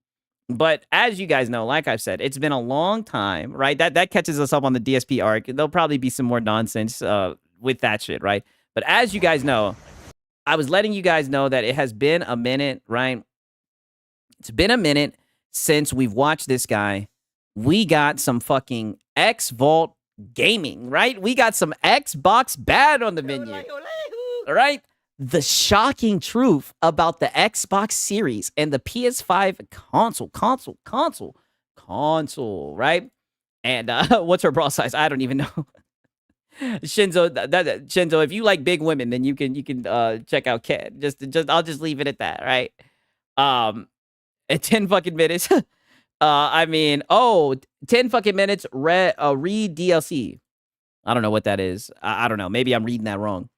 But as you guys know, like I've said, it's been a long time, right? That catches us up on the DSP arc. There'll probably be some more nonsense with that shit, right? But as you guys know, I was letting you guys know that it has been a minute, right? It's been a minute since we've watched this guy. We got some fucking X-Vault gaming, right? We got some Xbox bad on the menu, all right? The shocking truth about the Xbox Series and the PS5 console, right? And what's her bra size? I don't even know. Shinzo, if you like big women, then you can check out Ken. I'll just leave it at that, right? At 10 fucking minutes. I mean, 10 fucking minutes, read DLC. I don't know what that is. I don't know. Maybe I'm reading that wrong.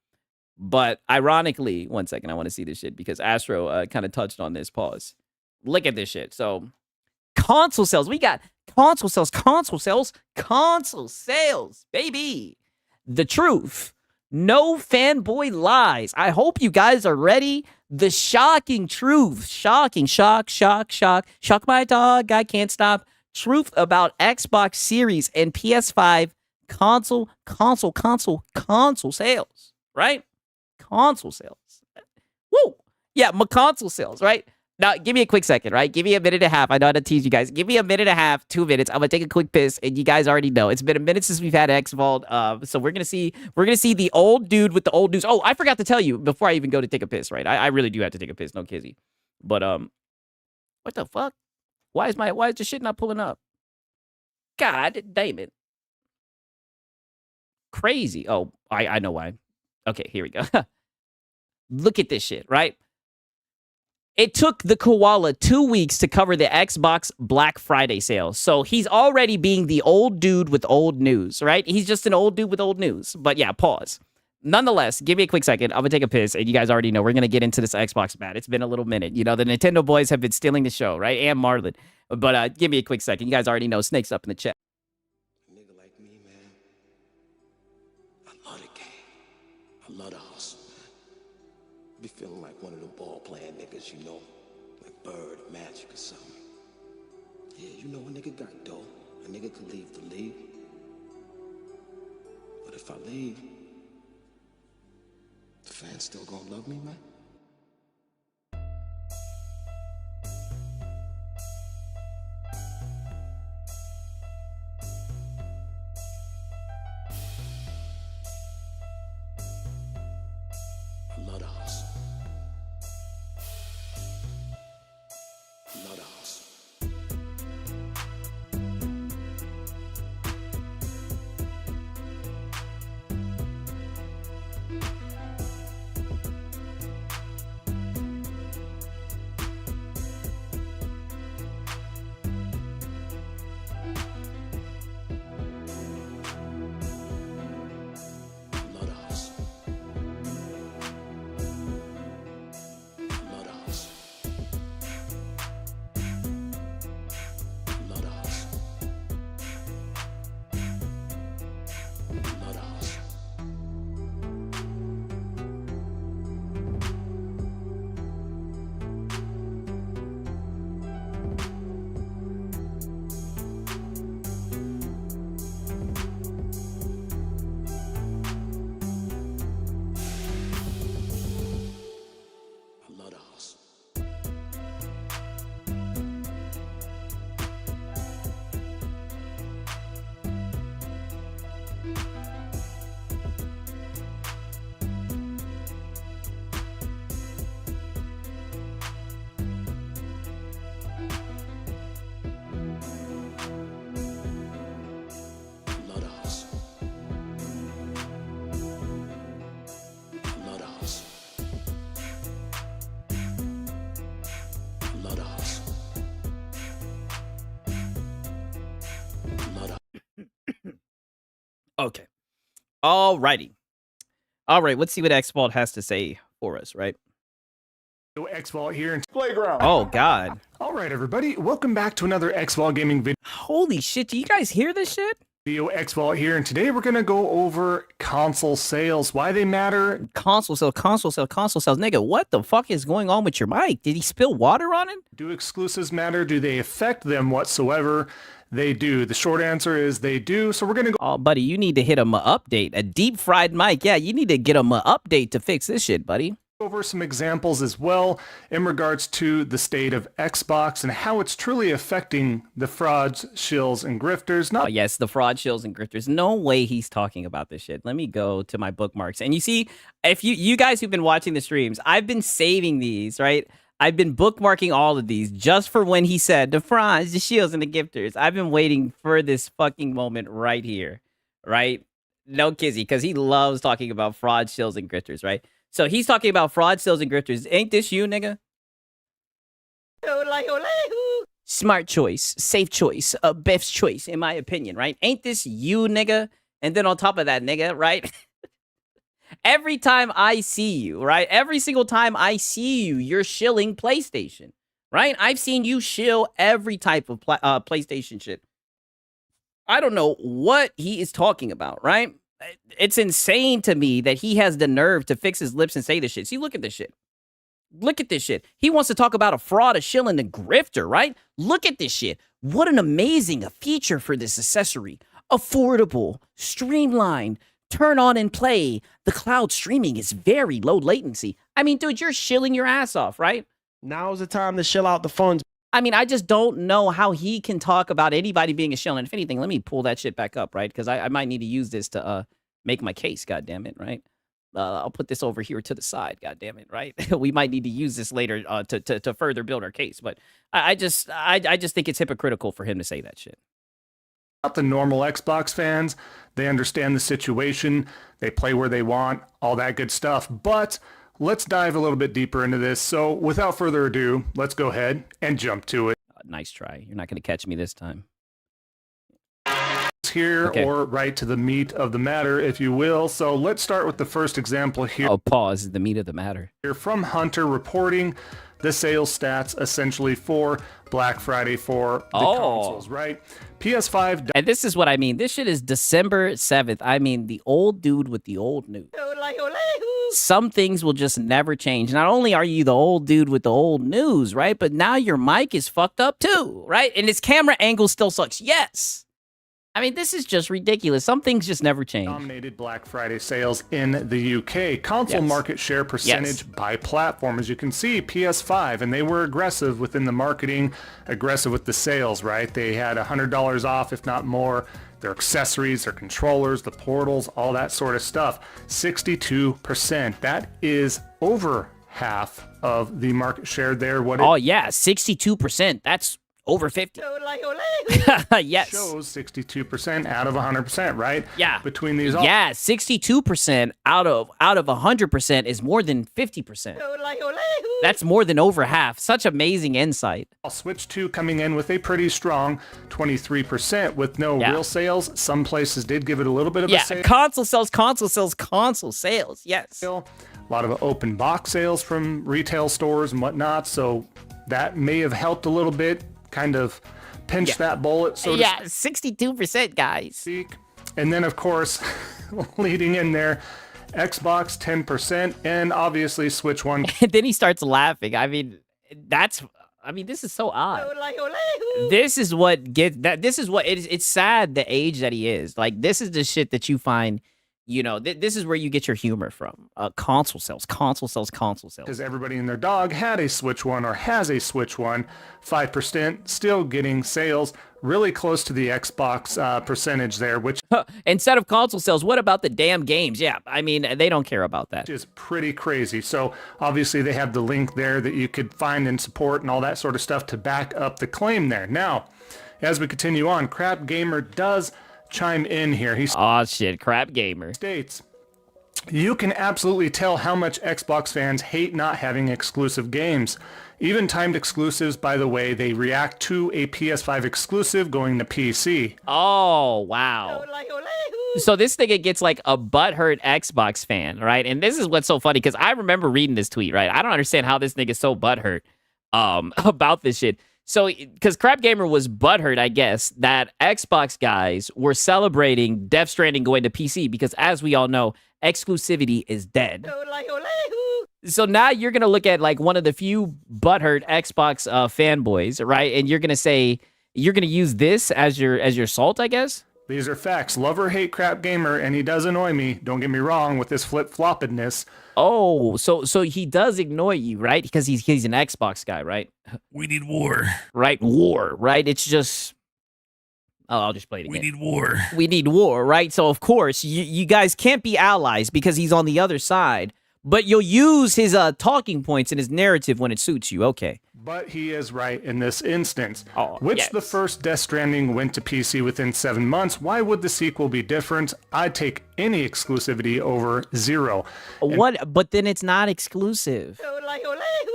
But ironically, one second, I want to see this shit because Astro kind of touched on this. Pause. Look at this shit. So, console sales. We got console sales, baby. The truth. No fanboy lies. I hope you guys are ready. The shocking truth. Shocking. Shock my dog. I can't stop. Truth about Xbox Series and PS5 console sales. Right? Console sales. Woo! Yeah, my console sales, right? Now, give me a quick second, right? Give me a minute and a half. I know how to tease you guys. Give me a minute and a half, 2 minutes. I'm gonna take a quick piss, and you guys already know it's been a minute since we've had X-Vault. So we're gonna see the old dude with the old news. Oh, I forgot to tell you before I even go to take a piss, right? I really do have to take a piss, no kizzy. But what the fuck? Why is the shit not pulling up? God damn it! Crazy. Oh, I know why. Okay, here we go. Look at this shit, right? It took the koala 2 weeks to cover the Xbox Black Friday sale. So he's already being the old dude with old news, right? He's just an old dude with old news. But yeah, pause. nonetheless, give me a quick second. I'm gonna take a piss, and you guys already know we're gonna get into this Xbox bat. It's been a little minute. You know, the Nintendo boys have been stealing the show, right? And Marlon. But give me a quick second. You guys already know Snake's up in the chat. A nigga like me, man, I love the game. I love the hustle, man. Be feeling like one of the ball playing niggas, you know, like Bird, Magic, or something. Yeah, you know, a nigga got dough. A nigga could leave the league. But if I leave, the fans still gonna love me, man? I love the hustle. I love the hustle. Okay. Alrighty. All right. Let's see what Xbolt has to say for us, right? Xbolt here in Playground. Oh, God. All right, everybody. Welcome back to another Xbolt gaming video. Holy shit. Do you guys hear this shit? Xbolt here, and today we're going to go over console sales, why they matter. Console sales. Nigga, what the fuck is going on with your mic? Did he spill water on it? Do exclusives matter? Do they affect them whatsoever? They do. The short answer is they do. So we're going to go. Oh, buddy, you need to hit him an update. A deep fried mic. Yeah, you need to get him an update to fix this shit, buddy. Over some examples as well in regards to the state of Xbox and how it's truly affecting the frauds, shills, and grifters. Oh, yes, the fraud, shills, and grifters. No way he's talking about this shit. Let me go to my bookmarks. And you see, if you guys who've been watching the streams, I've been saving these, right? I've been bookmarking all of these just for when he said the frauds, the shills, and the gifters. I've been waiting for this fucking moment right here, right? No kizzy, because he loves talking about fraud, shills, and grifters, right? So he's talking about fraud, sales, and grifters. Ain't this you, nigga? Smart choice, safe choice, Beth's choice, in my opinion, right? Ain't this you, nigga? And then on top of that, nigga, right? Every time I see you, right? Every single time I see you, you're shilling PlayStation, right? I've seen you shill every type of PlayStation shit. I don't know what he is talking about, right? It's insane to me that he has the nerve to fix his lips and say this shit. See, look at this shit. Look at this shit. He wants to talk about a fraud, a shill, and a grifter, right? Look at this shit. What an amazing feature for this accessory. Affordable, streamlined, turn on and play. The cloud streaming is very low latency. I mean, dude, you're shilling your ass off, right? Now's the time to shill out the funds. I mean, I just don't know how he can talk about anybody being a shill. And if anything, let me pull that shit back up, right? Because I might need to use this to make my case, God damn it, right? I'll put this over here to the side, God damn it, right? We might need to use this later to further build our case. But I just think it's hypocritical for him to say that shit. Not the normal Xbox fans. They understand the situation. They play where they want, all that good stuff. But let's dive a little bit deeper into this. So without further ado, let's go ahead and jump to it. Nice try. You're not going to catch me this time. here, or right to the meat of the matter, if you will. So let's start with the first example here. Oh, pause. The meat of the matter. Here from Hunter reporting the sales stats essentially for Black Friday for the consoles, right? PS5. And this is what I mean. This shit is December 7th. I mean, the old dude with the old news. Some things will just never change. Not only are you the old dude with the old news, right? But now your mic is fucked up too, right? And his camera angle still sucks. Yes. I mean, this is just ridiculous. Some things just never change. Dominated Black Friday sales in the UK. Console market share percentage by platform. As you can see, PS5, and they were aggressive within the marketing, aggressive with the sales, right? They had $100 off, if not more. Their accessories, their controllers, the portals, all that sort of stuff. 62%. That is over half of the market share there. Oh, yeah, 62%. That's over 50. Yes. Shows 62% out of 100%, right? Yeah. Between these all. Yeah, 62% out of 100% is more than 50%. That's more than over half. Such amazing insight. Switch 2 coming in with a pretty strong 23% with no real sales. Some places did give it a little bit of a sale. Console sales, console sales, console sales. Yes. A lot of open box sales from retail stores and whatnot, so that may have helped a little bit. Kind of pinch that bullet, so to speak. 62%, guys. And then, of course, leading in there, Xbox 10%, and obviously Switch 1. And then he starts laughing. I mean, this is so odd. This is what this is what it is. It's sad the age that he is. Like, this is the shit that you find. You know, this is where you get your humor from. Console sales, console sales, console sales. Because everybody and their dog had a Switch 1 or has a Switch 1. 5% still getting sales really close to the Xbox percentage there, which... Instead of console sales, what about the damn games? Yeah, I mean, they don't care about that. Which is pretty crazy. So, obviously, they have the link there that you could find and support and all that sort of stuff to back up the claim there. Now, as we continue on, Crap Gamer does chime in here. Oh shit, Crap Gamer states, you can absolutely tell how much Xbox fans hate not having exclusive games. Even timed exclusives, by the way, they react to a PS5 exclusive going to PC. Oh, wow. So this nigga gets like a butthurt Xbox fan, right? And this is what's so funny, because I remember reading this tweet, right? I don't understand how this nigga's so butthurt about this shit. So, because Crap Gamer was butthurt, I guess, that Xbox guys were celebrating Death Stranding going to PC because, as we all know, exclusivity is dead. So now you're going to look at, like, one of the few butthurt Xbox fanboys, right? And you're going to say, you're going to use this as your salt, I guess? These are facts. Love or hate Crap Gamer, and he does annoy me, don't get me wrong, with this flip-floppedness. Oh, so he does annoy you, right? Because he's an Xbox guy, right? We need war. Right, war, right? It's just... Oh, I'll just play it again. We need war. We need war, right? So, of course, you guys can't be allies because he's on the other side, but you'll use his talking points and his narrative when it suits you. Okay. But he is right in this instance. Oh, the first Death Stranding went to PC within 7 months. Why would the sequel be different? I'd take any exclusivity over zero. But then it's not exclusive.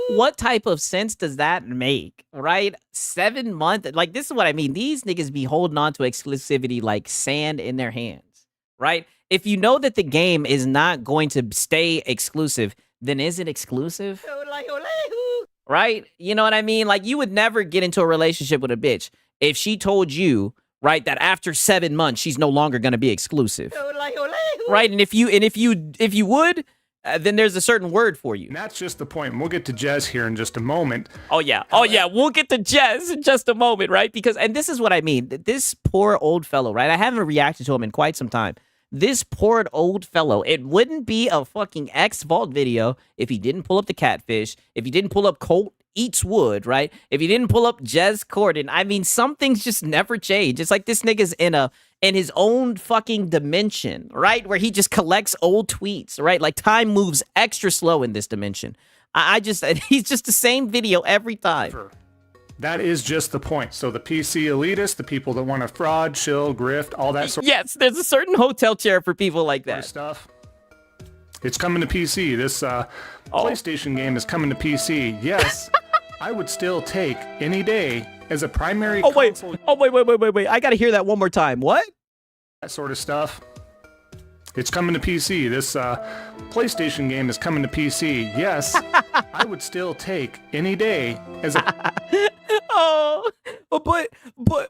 What type of sense does that make, right? 7 months? Like, this is what I mean. These niggas be holding on to exclusivity like sand in their hands, right? If you know that the game is not going to stay exclusive, then is it exclusive? Right? You know what I mean? Like, you would never get into a relationship with a bitch if she told you, right, that after 7 months she's no longer going to be exclusive. Right? And if you would, then there's a certain word for you. And that's just the point. And we'll get to Jez here in just a moment. Oh yeah. We'll get to Jez in just a moment, right? And this is what I mean. This poor old fellow, right? I haven't reacted to him in quite some time. This poor old fellow, it wouldn't be a fucking X-Vault video if he didn't pull up the catfish, if he didn't pull up Colt Eats Wood, right? If he didn't pull up Jez Corden. I mean, some things just never change. It's like this nigga's in his own fucking dimension, right? Where he just collects old tweets, right? Like, time moves extra slow in this dimension. He's just the same video every time. That is just the point. So the PC elitists, the people that want to fraud, shill, grift, all that sort of... Yes, there's a certain hotel chair for people like that. Stuff. It's coming to PC. This PlayStation game is coming to PC. Yes, I would still take any day as a primary console. Wait. I gotta hear that one more time. What? that sort of stuff. It's coming to PC. This PlayStation game is coming to PC. Yes, I would still take any day as a... Oh, but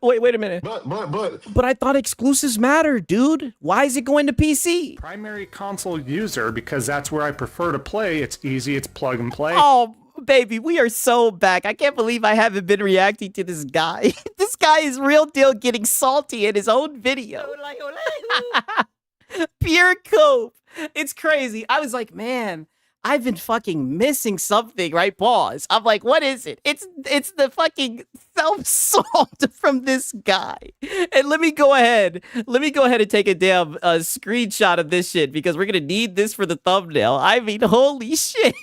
wait a minute. But I thought exclusives matter, dude. Why is it going to PC? primary console user, because that's where I prefer to play. It's easy. It's plug and play. Oh, baby, we are so back. I can't believe I haven't been reacting to this guy. This guy is real deal getting salty in his own video. Pure cope. It's crazy. I was like, man, I've been fucking missing something, right? Pause. I'm like, what is it? It's the fucking self-salt from this guy. And let me go ahead and take a damn screenshot of this shit because we're gonna need this for the thumbnail. I mean, holy shit.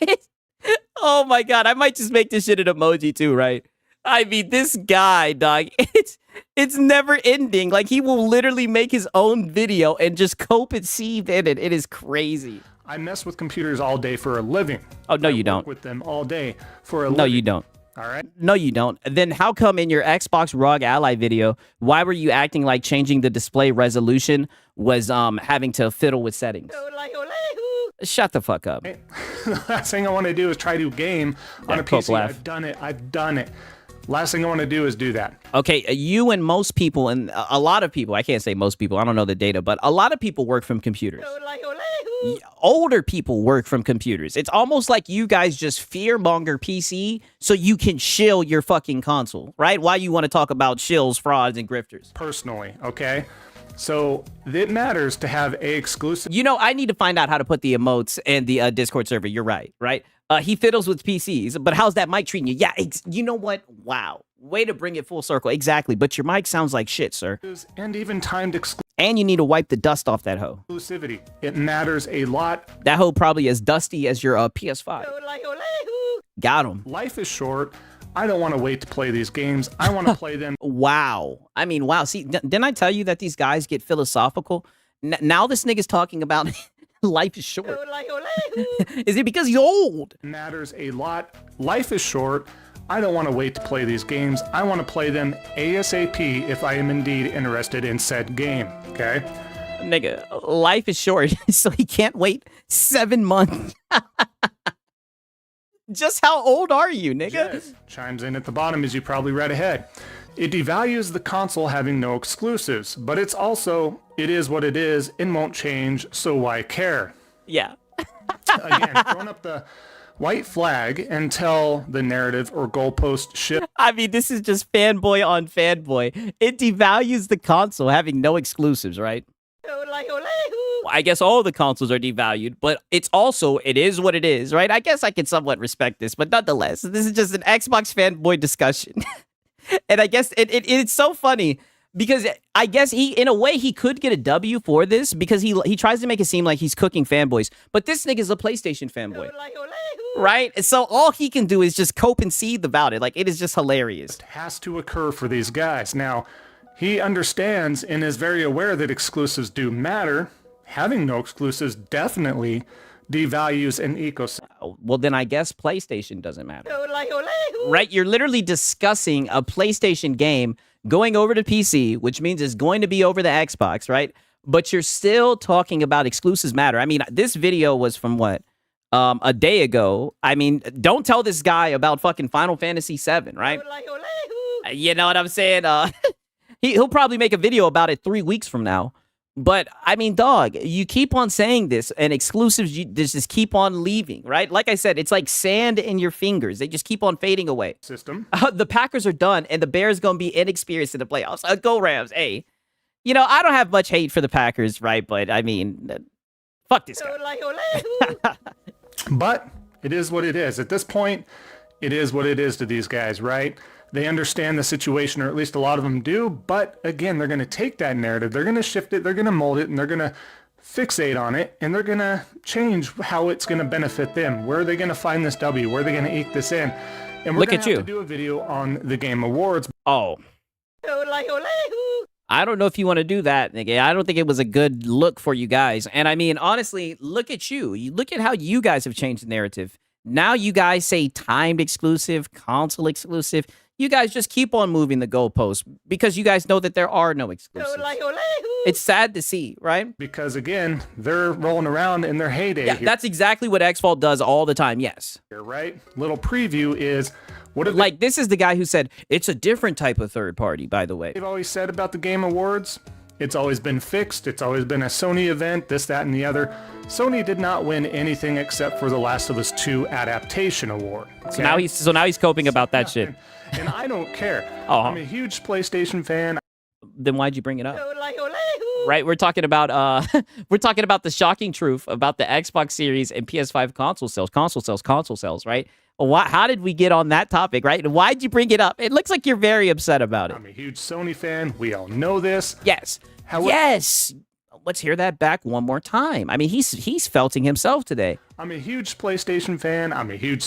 Oh my god, I might just make this shit an emoji too, right? I mean, this guy, dog, it's never ending. Like, he will literally make his own video and just cope and seethe in it. It is crazy. I mess with computers all day for a living. Oh, no, you work don't. with them all day for a living. No, you don't. All right? No, you don't. Then how come in your Xbox ROG Ally video, why were you acting like changing the display resolution was having to fiddle with settings? Shut the fuck up. The last thing I want to do is try to game on a PC. I've done it. Last thing I want to do is do that. Okay, you and most people, and a lot of people, I can't say most people, I don't know the data, but a lot of people work from computers. Older people work from computers. It's almost like you guys just fearmonger PC so you can shill your fucking console, right? Why you want to talk about shills, frauds, and grifters? Personally, okay? So it matters to have a exclusive. You know, I need to find out how to put the emotes in the Discord server. You're right? He fiddles with PCs, but how's that mic treating you? Yeah, you know what? Wow. Way to bring it full circle. Exactly. But your mic sounds like shit, sir. And even timed and you need to wipe the dust off that hoe. Exclusivity. It matters a lot. That hoe probably as dusty as your PS5. Got him. Life is short. I don't want to wait to play these games. I want to play them. Wow. I mean, wow. See, didn't I tell you that these guys get philosophical? Now this nigga's talking about life is short. Is it because he's old? Matters a lot. Life is short. I don't want to wait to play these games. I want to play them ASAP if I am indeed interested in said game. Okay? Nigga, life is short, so he can't wait 7 months. Just how old are you, nigga? Yes. Chimes in at the bottom as you probably read ahead. It devalues the console having no exclusives, but it's also, it is what it is, and won't change, so why care? Yeah. Again, throwing up the white flag until the narrative or goalpost shift. I mean, this is just fanboy on fanboy. It devalues the console having no exclusives, right? I guess all the consoles are devalued, but it's also, it is what it is, right? I guess I can somewhat respect this, but nonetheless, this is just an Xbox fanboy discussion. And I guess it's so funny because I guess in a way, he could get a W for this because he tries to make it seem like he's cooking fanboys, but this nigga's a PlayStation fanboy, right? So all he can do is just cope and seethe about it. Like, it is just hilarious. It has to occur for these guys. Now, he understands and is very aware that exclusives do matter. Having no exclusives definitely devalues an ecosystem. Well, then I guess PlayStation doesn't matter. Right? You're literally discussing a PlayStation game going over to PC, which means it's going to be over the Xbox, right? But you're still talking about exclusives matter. I mean, this video was from what? A day ago. I mean, don't tell this guy about fucking Final Fantasy VII, right? You know what I'm saying? He'll probably make a video about it 3 weeks from now. But, I mean, dog, you keep on saying this, and exclusives just keep on leaving, right? Like I said, it's like sand in your fingers. They just keep on fading away. The Packers are done, and the Bears going to be inexperienced in the playoffs. Go Rams. Hey, you know, I don't have much hate for the Packers, right? But, I mean, fuck this guy. But it is what it is. At this point, it is what it is to these guys, right? They understand the situation, or at least a lot of them do. But again, they're going to take that narrative, they're going to shift it, they're going to mold it, and they're going to fixate on it, and they're going to change how it's going to benefit them. Where are they going to find this W? Where are they going to eke this in? And we're going to have to do a video on the Game Awards. Oh. I don't know if you want to do that, nigga. I don't think it was a good look for you guys. And I mean, honestly, look at you. Look at how you guys have changed the narrative. Now you guys say timed exclusive, console exclusive. you guys just keep on moving the goalposts because you guys know that there are no exclusives. It's sad to see, right? Because again, they're rolling around in their heyday. Yeah, that's exactly what X-Fault does all the time. Yes. Right? Little preview is what like this is the guy who said it's a different type of third party, by the way. They've always said about the Game Awards. It's always been fixed. It's always been a Sony event, this, that, and the other. Sony did not win anything except for the Last of Us 2 Adaptation Award. Okay? So now he's coping about that shit. And I don't care. I'm a huge PlayStation fan. Then why'd you bring it up? Right, we're talking about the shocking truth about the Xbox Series and PS5 console sales, right? How did we get on that topic, right? And why'd you bring it up? It looks like you're very upset about it. I'm a huge Sony fan. We all know this. Yes. Yes. Let's hear that back one more time. I mean, he's felting himself today. I'm a huge PlayStation fan.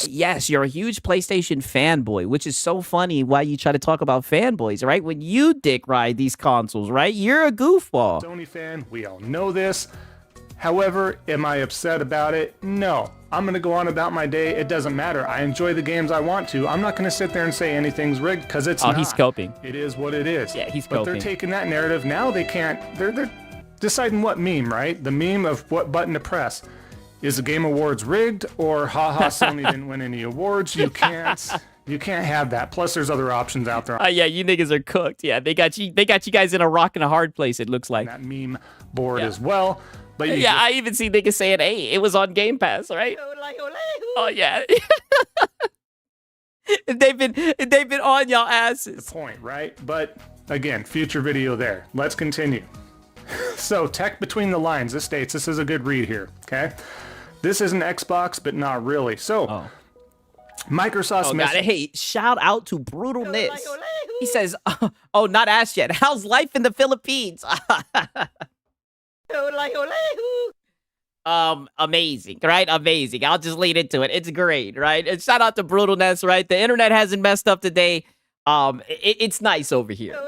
Yes, you're a huge PlayStation fanboy, which is so funny why you try to talk about fanboys, right? When you dick ride these consoles, right? You're a goofball. Sony fan. We all know this. However, am I upset about it? No. I'm going to go on about my day. It doesn't matter. I enjoy the games I want to. I'm not going to sit there and say anything's rigged because it's not. Oh, he's coping. It is what it is. Yeah, he's coping. But they're taking that narrative. Now they can't. They're deciding what meme, right? The meme of what button to press. Is the Game Awards rigged or haha Sony didn't win any awards? You can't have that. Plus there's other options out there. Yeah, you niggas are cooked. Yeah, they got you guys in a rock and a hard place, it looks like. That meme board as well. But I even see niggas saying, hey, it was on Game Pass, right? Oh yeah. They've been on y'all asses. The point, right? But again, future video there. Let's continue. So, tech between the lines. This states, this is a good read here, okay? This is an Xbox, but not really. So, Microsoft's message. Hey, shout out to Brutalness. He says, oh, not asked yet. How's life in the Philippines? Amazing, right? Amazing. I'll just lead into it. It's great, right? And shout out to Brutalness, right? The internet hasn't messed up today. It's nice over here.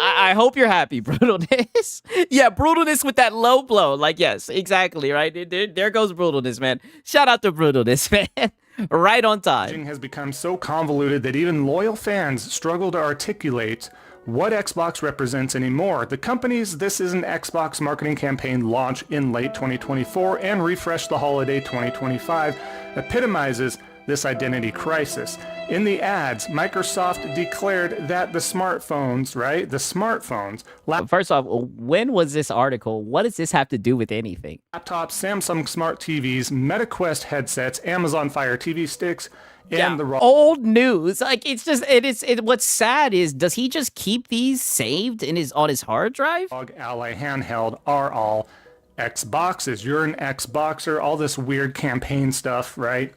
I hope you're happy, Brutalness. Yeah, Brutalness with that low blow. Like, yes, exactly, right? There goes Brutalness, man. Shout out to Brutalness, man. Right on time. Has become so convoluted that even loyal fans struggle to articulate what Xbox represents anymore. The company's This Is an Xbox marketing campaign launch in late 2024 and refresh the holiday 2025 epitomizes this identity crisis. In the ads, Microsoft declared that the smartphones, right? The smartphones. First off, when was this article? What does this have to do with anything? Laptops, Samsung Smart TVs, MetaQuest headsets, Amazon Fire TV sticks, and the old news. Like what's sad is, does he just keep these saved on his hard drive? Ally handheld are all Xboxes. You're an Xboxer. All this weird campaign stuff, right?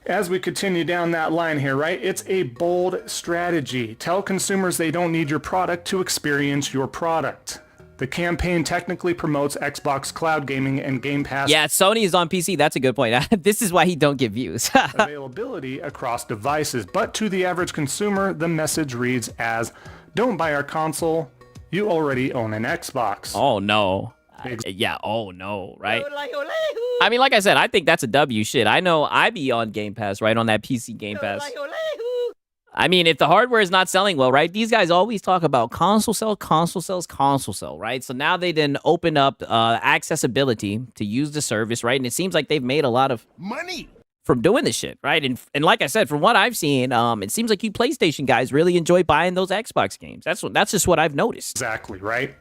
As we continue down that line here, right? It's a bold strategy. Tell consumers they don't need your product to experience your product. The campaign technically promotes Xbox cloud gaming and Game Pass. Yeah, Sony is on PC. That's a good point. This is why he don't get views. Availability across devices. But to the average consumer, the message reads as, don't buy our console. You already own an Xbox. Oh, no. Yeah, oh no, right? I mean, like I said, I think that's a W shit. I know I be on Game Pass, right? On that PC Game Pass. I mean, if the hardware is not selling well, right? These guys always talk about console sell, right? So now they then open up accessibility to use the service, right? And it seems like they've made a lot of money from doing this shit, right? And like I said, from what I've seen, it seems like you PlayStation guys really enjoy buying those Xbox games. That's just what I've noticed. Exactly, right?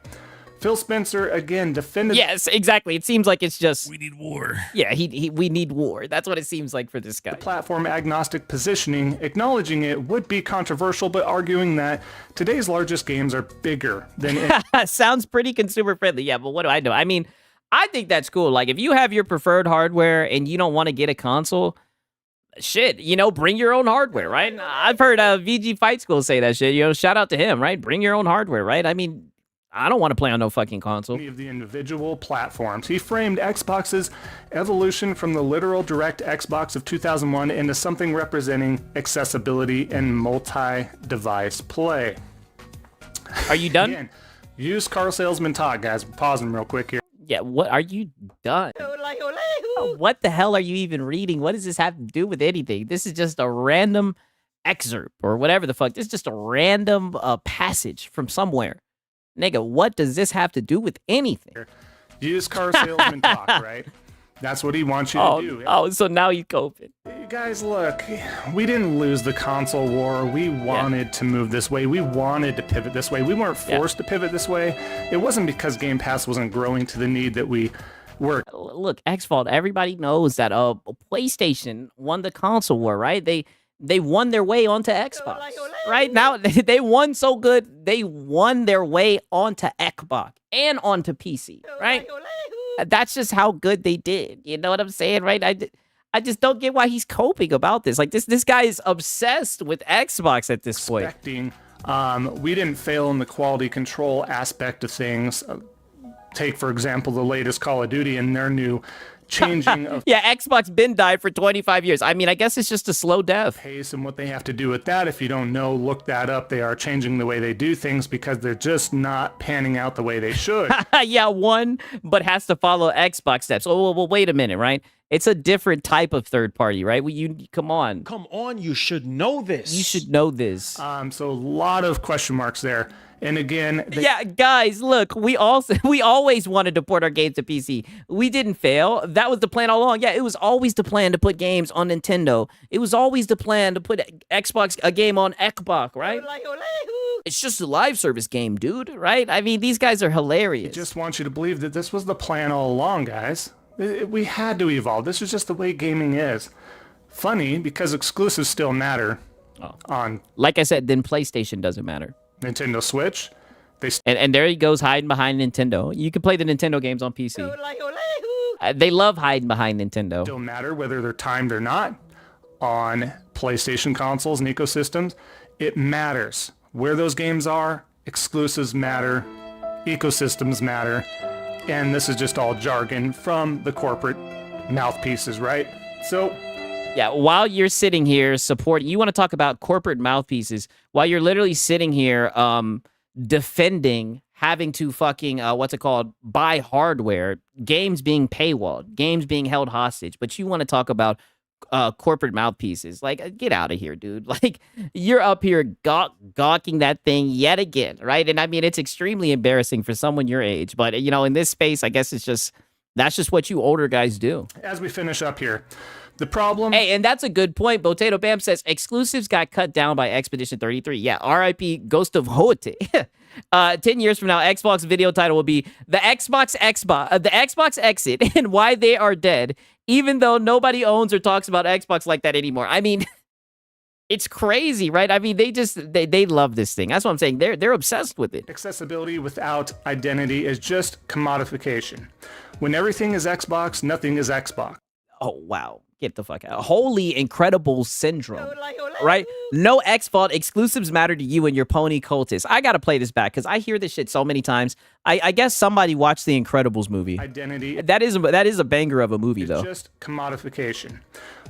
Phil Spencer, again, defended... Yes, exactly. It seems like it's just... We need war. Yeah, we need war. That's what it seems like for this guy. The platform agnostic positioning, acknowledging it would be controversial, but arguing that today's largest games are bigger than... Sounds pretty consumer friendly. Yeah, but what do I know? I mean, I think that's cool. Like, if you have your preferred hardware and you don't want to get a console... Shit, bring your own hardware, right? I've heard VG Fight School say that shit. Shout out to him, right? Bring your own hardware, right? I mean... I don't want to play on no fucking console. Of the individual platforms. He framed Xbox's evolution from the literal direct Xbox of 2001 into something representing accessibility and multi-device play. Are you done? Again, used car salesman talk, guys. We're pausing real quick here. Yeah, what are you done? What the hell are you even reading? What does this have to do with anything? This is just a random excerpt or whatever the fuck. This is just a random passage from somewhere. Nigga, what does this have to do with anything? Used car salesman talk, right? That's what he wants you to do. Oh, so now he's coping. You guys, look, we didn't lose the console war. We wanted to move this way. We wanted to pivot this way. We weren't forced to pivot this way. It wasn't because Game Pass wasn't growing to the need that we were. Look, X-Fault, everybody knows that PlayStation won the console war, right? They won their way onto Xbox. Right now, they won so good, they won their way onto Xbox and onto PC, right? That's just how good they did. You know what I'm saying, right? I just don't get why he's coping about this. Like this guy is obsessed with Xbox at this point. We didn't fail in the quality control aspect of things. Take, for example, the latest Call of Duty and their new changing of Xbox been died for 25 years. I mean, I guess it's just a slow death. Pace and what they have to do with that. If you don't know, look that up. They are changing the way they do things because they're just not panning out the way they should. One, but has to follow Xbox steps. Oh, well, wait a minute, right? It's a different type of third party, right? Come on. Come on, you should know this. You should know this. So a lot of question marks there. And again, guys, look, we always wanted to port our games to PC. We didn't fail. That was the plan all along. Yeah, it was always the plan to put games on Nintendo. It was always the plan to put a game on Xbox, right? It's just a live service game, dude, right? I mean, these guys are hilarious. I just want you to believe that this was the plan all along, guys. We had to evolve. This is just the way gaming is. Funny, because exclusives still matter. Like I said, then PlayStation doesn't matter. Nintendo Switch. And there he goes hiding behind Nintendo. You can play the Nintendo games on PC. They love hiding behind Nintendo. Don't matter whether they're timed or not on PlayStation consoles and ecosystems. It matters where those games are. Exclusives matter. Ecosystems matter. And this is just all jargon from the corporate mouthpieces, right? So while you're sitting here you want to talk about corporate mouthpieces, while you're literally sitting here defending having to fucking, buy hardware, games being paywalled, games being held hostage, but you want to talk about corporate mouthpieces. Like, get out of here, dude. Like, you're up here gawking that thing yet again, right? And I mean, it's extremely embarrassing for someone your age, but, in this space, I guess that's just what you older guys do. As we finish up here, the problem... Hey, and that's a good point. Potato Bam says, exclusives got cut down by Expedition 33. Yeah, RIP Ghost of Hote. 10 years from now, Xbox video title will be the Xbox exit and why they are dead, even though nobody owns or talks about Xbox like that anymore. I mean, it's crazy, right? I mean, they love this thing. That's what I'm saying. They're obsessed with it. Accessibility without identity is just commodification. When everything is Xbox, nothing is Xbox. Oh, wow. Get the fuck out. Holy incredible syndrome, right? No X-Fault, exclusives matter to you and your pony cultists. I gotta play this back because I hear this shit so many times. I guess somebody watched the Incredibles movie. Identity. That is a banger of a movie, though. It's just commodification.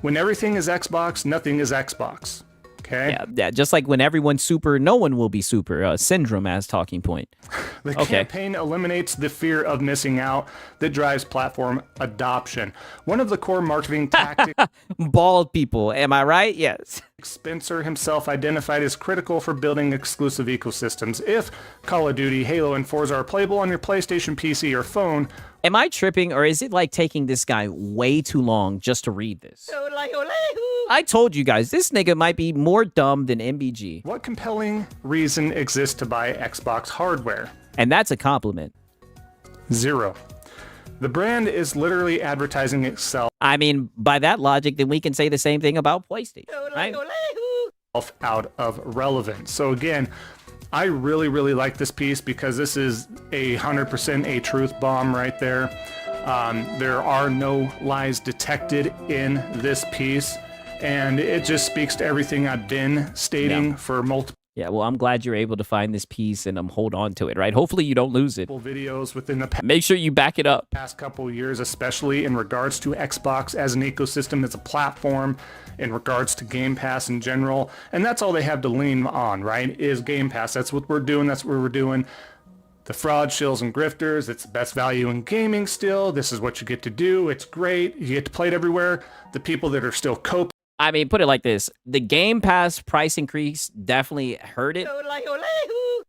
When everything is Xbox, nothing is Xbox. Okay. Yeah. Just like when everyone's super, no one will be super. Syndrome as talking point. The campaign eliminates the fear of missing out that drives platform adoption. One of the core marketing tactics. Bald people, am I right? Yes. Spencer himself identified as critical for building exclusive ecosystems. If Call of Duty, Halo, and Forza are playable on your PlayStation, PC, or phone. Am I tripping, or is it like taking this guy way too long just to read this? I told you guys, this nigga might be more dumb than MBG. What compelling reason exists to buy Xbox hardware? And that's a compliment. 0. The brand is literally advertising itself. I mean, by that logic, then we can say the same thing about PlayStation, right? Out of relevance. So again, I really, really like this piece because this is 100% a truth bomb right there. There are no lies detected in this piece, and it just speaks to everything I've been stating for multiple. Yeah, well, I'm glad you're able to find this piece and hold on to it, right? Hopefully you don't lose it. Videos within the Make sure you back it up. Past couple years, especially in regards to Xbox as an ecosystem, as a platform, in regards to Game Pass in general. And that's all they have to lean on, right, is Game Pass. That's what we're doing. That's what we're doing. The fraud, shills, and grifters, it's the best value in gaming still. This is what you get to do. It's great. You get to play it everywhere. The people that are still coping I mean, put it like this. The Game Pass price increase definitely hurt it.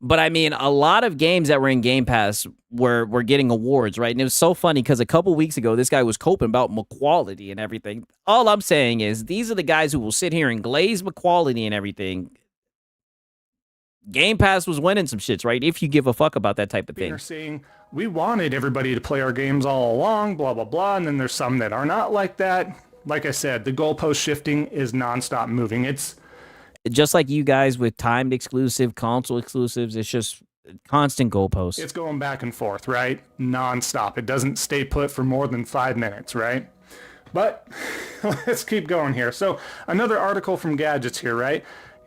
But I mean, a lot of games that were in Game Pass were getting awards, right? And it was so funny because a couple weeks ago, this guy was coping about McQuality and everything. All I'm saying is these are the guys who will sit here and glaze McQuality and everything. Game Pass was winning some shits, right? If you give a fuck about that type of thing. They're saying, we wanted everybody to play our games all along, blah, blah, blah. And then there's some that are not like that. Like I said, the goalpost shifting is nonstop moving. It's just like you guys with timed exclusive, console exclusives. It's just constant goalposts. It's going back and forth, right? Nonstop. It doesn't stay put for more than 5 minutes, right? But let's keep going here. So another article from Gadgets here, right?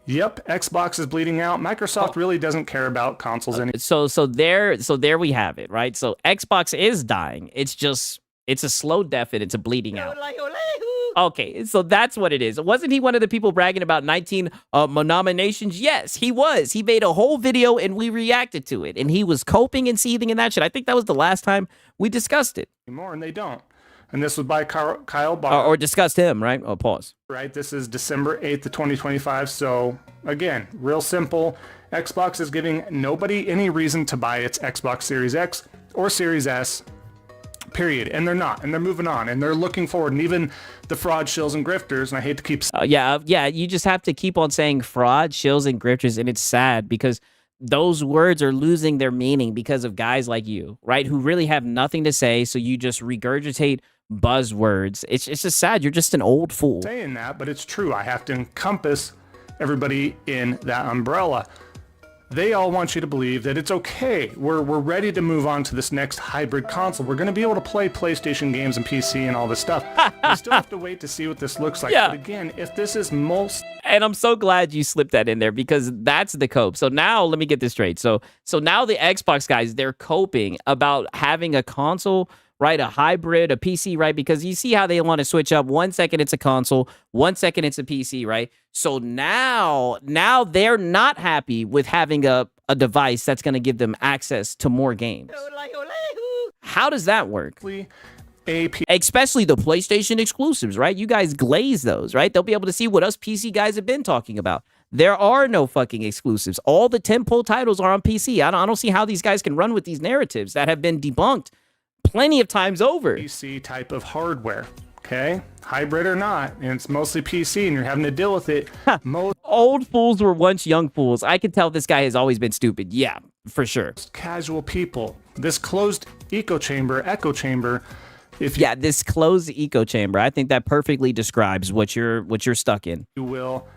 Yep, Xbox is bleeding out. Microsoft really doesn't care about consoles anymore. So there we have it, right? So Xbox is dying. It's a slow death and it's a bleeding out. Okay, so that's what it is. Wasn't he one of the people bragging about 19 nominations? Yes, he was. He made a whole video and we reacted to it. And he was coping and seething in that shit. I think that was the last time we discussed it. And they don't. And this was by Kyle Barr. Or discussed him, right? Oh, pause. Right, this is December 8th of 2025. So, again, real simple. Xbox is giving nobody any reason to buy its Xbox Series X or Series S, period. And they're not. And they're moving on. And they're looking forward. And even the fraud, shills, and grifters, and I hate to keep... Yeah, you just have to keep on saying fraud, shills, and grifters. And it's sad because those words are losing their meaning because of guys like you, right? Who really have nothing to say. So you just regurgitate buzzwords. It's just sad. You're just an old fool. Saying that, but it's true. I have to encompass everybody in that umbrella. They all want you to believe that it's okay. We're ready to move on to this next hybrid console. We're going to be able to play PlayStation games and PC and all this stuff. We still have to wait to see what this looks like. Yeah. But again, if this is most... And I'm so glad you slipped that in there because that's the cope. So now let me get this straight. So now the Xbox guys, they're coping about having a console, right? A hybrid, a PC, right? Because you see how they want to switch up. 1 second it's a console, 1 second it's a PC, right? So now they're not happy with having a device that's going to give them access to more games. How does that work? Especially the PlayStation exclusives, right? You guys glaze those, right? They'll be able to see what us PC guys have been talking about. There are no fucking exclusives. All the tentpole titles are on PC. I don't see how these guys can run with these narratives that have been debunked plenty of times over. PC type of hardware, okay? Hybrid or not, and it's mostly PC, and you're having to deal with it. Old fools were once young fools. I can tell this guy has always been stupid. Yeah, for sure. Casual people. This closed echo chamber, this closed echo chamber. I think that perfectly describes what you're stuck in. You will,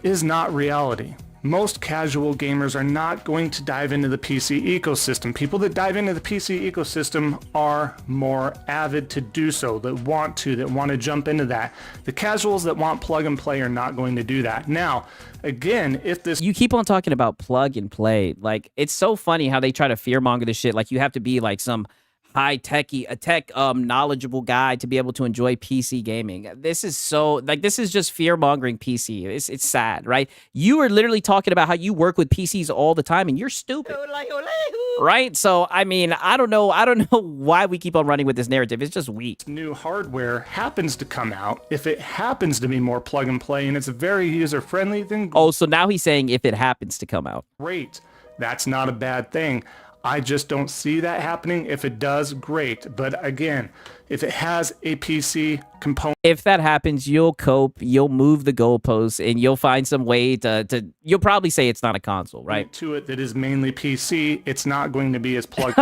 is not reality. Most casual gamers are not going to dive into the PC ecosystem. People that dive into the PC ecosystem are more avid to do so, that want to jump into that. The casuals that want plug and play are not going to do that. Now, again, if this... You keep on talking about plug and play. Like, it's so funny how they try to fearmonger this shit. Like, you have to be like some tech knowledgeable guy to be able to enjoy PC gaming. This is so, like, this is just fear-mongering PC. It's sad, right? You are literally talking about how you work with PCs all the time and you're stupid. Right? So, I mean, I don't know why we keep on running with this narrative. It's just weak. New hardware happens to come out, if it happens to be more plug and play and it's very user-friendly, then... Oh, so now he's saying if it happens to come out. Great. That's not a bad thing. I just don't see that happening. If it does, great. But again, if it has a PC component... If that happens, you'll cope, you'll move the goalposts, and you'll find some way to you'll probably say it's not a console, right? ...to it that is mainly PC, it's not going to be as plugged...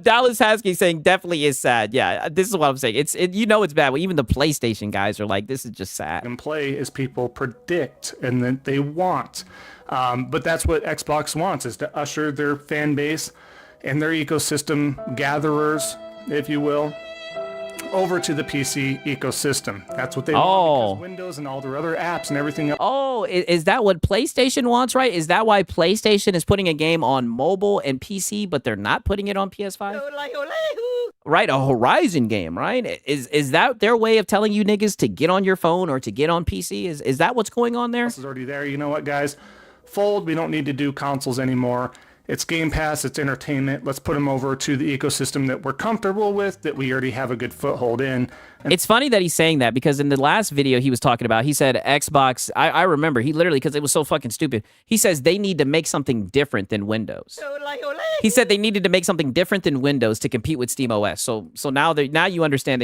Dallas Haskey saying definitely is sad. Yeah, this is what I'm saying. It's bad. Well, even the PlayStation guys are like, this is just sad. ...and play as people predict and that they want. But that's what Xbox wants, is to usher their fan base and their ecosystem gatherers, if you will, over to the PC ecosystem. That's what they want, because Windows and all their other apps and everything else. Oh, is that what PlayStation wants, right? Is that why PlayStation is putting a game on mobile and PC, but they're not putting it on PS5? Right, a Horizon game, right? Is that their way of telling you niggas to get on your phone or to get on PC? Is that what's going on there? This is already there. You know what, guys? Fold. We don't need to do consoles anymore. It's Game Pass, it's entertainment. Let's put them over to the ecosystem that we're comfortable with, that we already have a good foothold in. And it's funny that he's saying that because in the last video he was talking about, he said Xbox, I remember, he literally, because it was so fucking stupid, he says they need to make something different than Windows. He said they needed to make something different than Windows to compete with SteamOS. So now you understand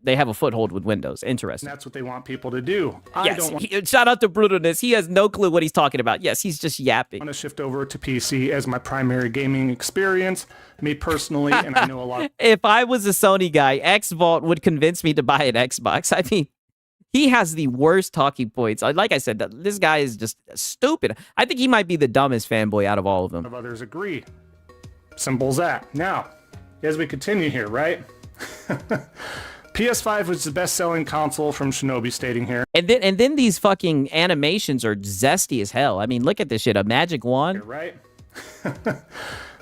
they have a foothold with Windows. Interesting. that's what they want people to do. Yes, shout out to Brutalness. He has no clue what he's talking about. Yes, he's just yapping. I want to shift over to PC as my primary gaming experience, me personally, and I know a lot. If I was a Sony guy, X-Vault would convince me to buy an Xbox. I mean, he has the worst talking points. Like I said, this guy is just stupid. I think he might be the dumbest fanboy out of all of them. Of others agree. Simple as that. Now, as we continue here, right? PS5 was the best-selling console from Shinobi stating here. And then these fucking animations are zesty as hell. I mean, look at this shit. A magic wand. Right?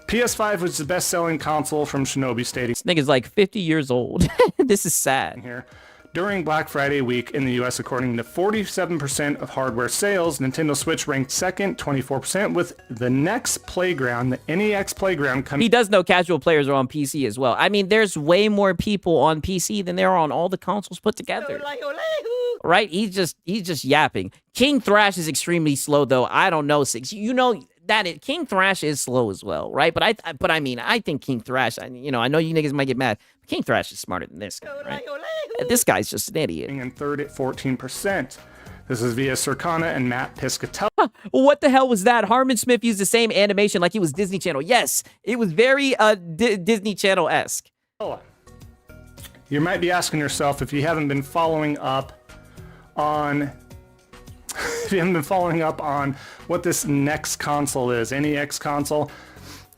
PS5 was the best-selling console from Shinobi stating. This nigga's like 50 years old. This is sad. Here. During Black Friday week in the US, according to 47% of hardware sales, Nintendo Switch ranked second, 24%, with the NEX Playground, the NEX Playground coming. He does know casual players are on PC as well. I mean, there's way more people on PC than there are on all the consoles put together. Right? He's just yapping. King Thrash is extremely slow, though. I don't know, Six. You know that King Thrash is slow as well, right? But I mean, I think King Thrash. I know you niggas might get mad. But King Thrash is smarter than this guy, right? This guy's just an idiot. And third at 14%. This is via Circana and Matt Piscatella. What the hell was that? Harmon Smith used the same animation like he was Disney Channel. Yes, it was very Disney Channel-esque. You might be asking yourself if you haven't been following up on what this next console is, NEX console.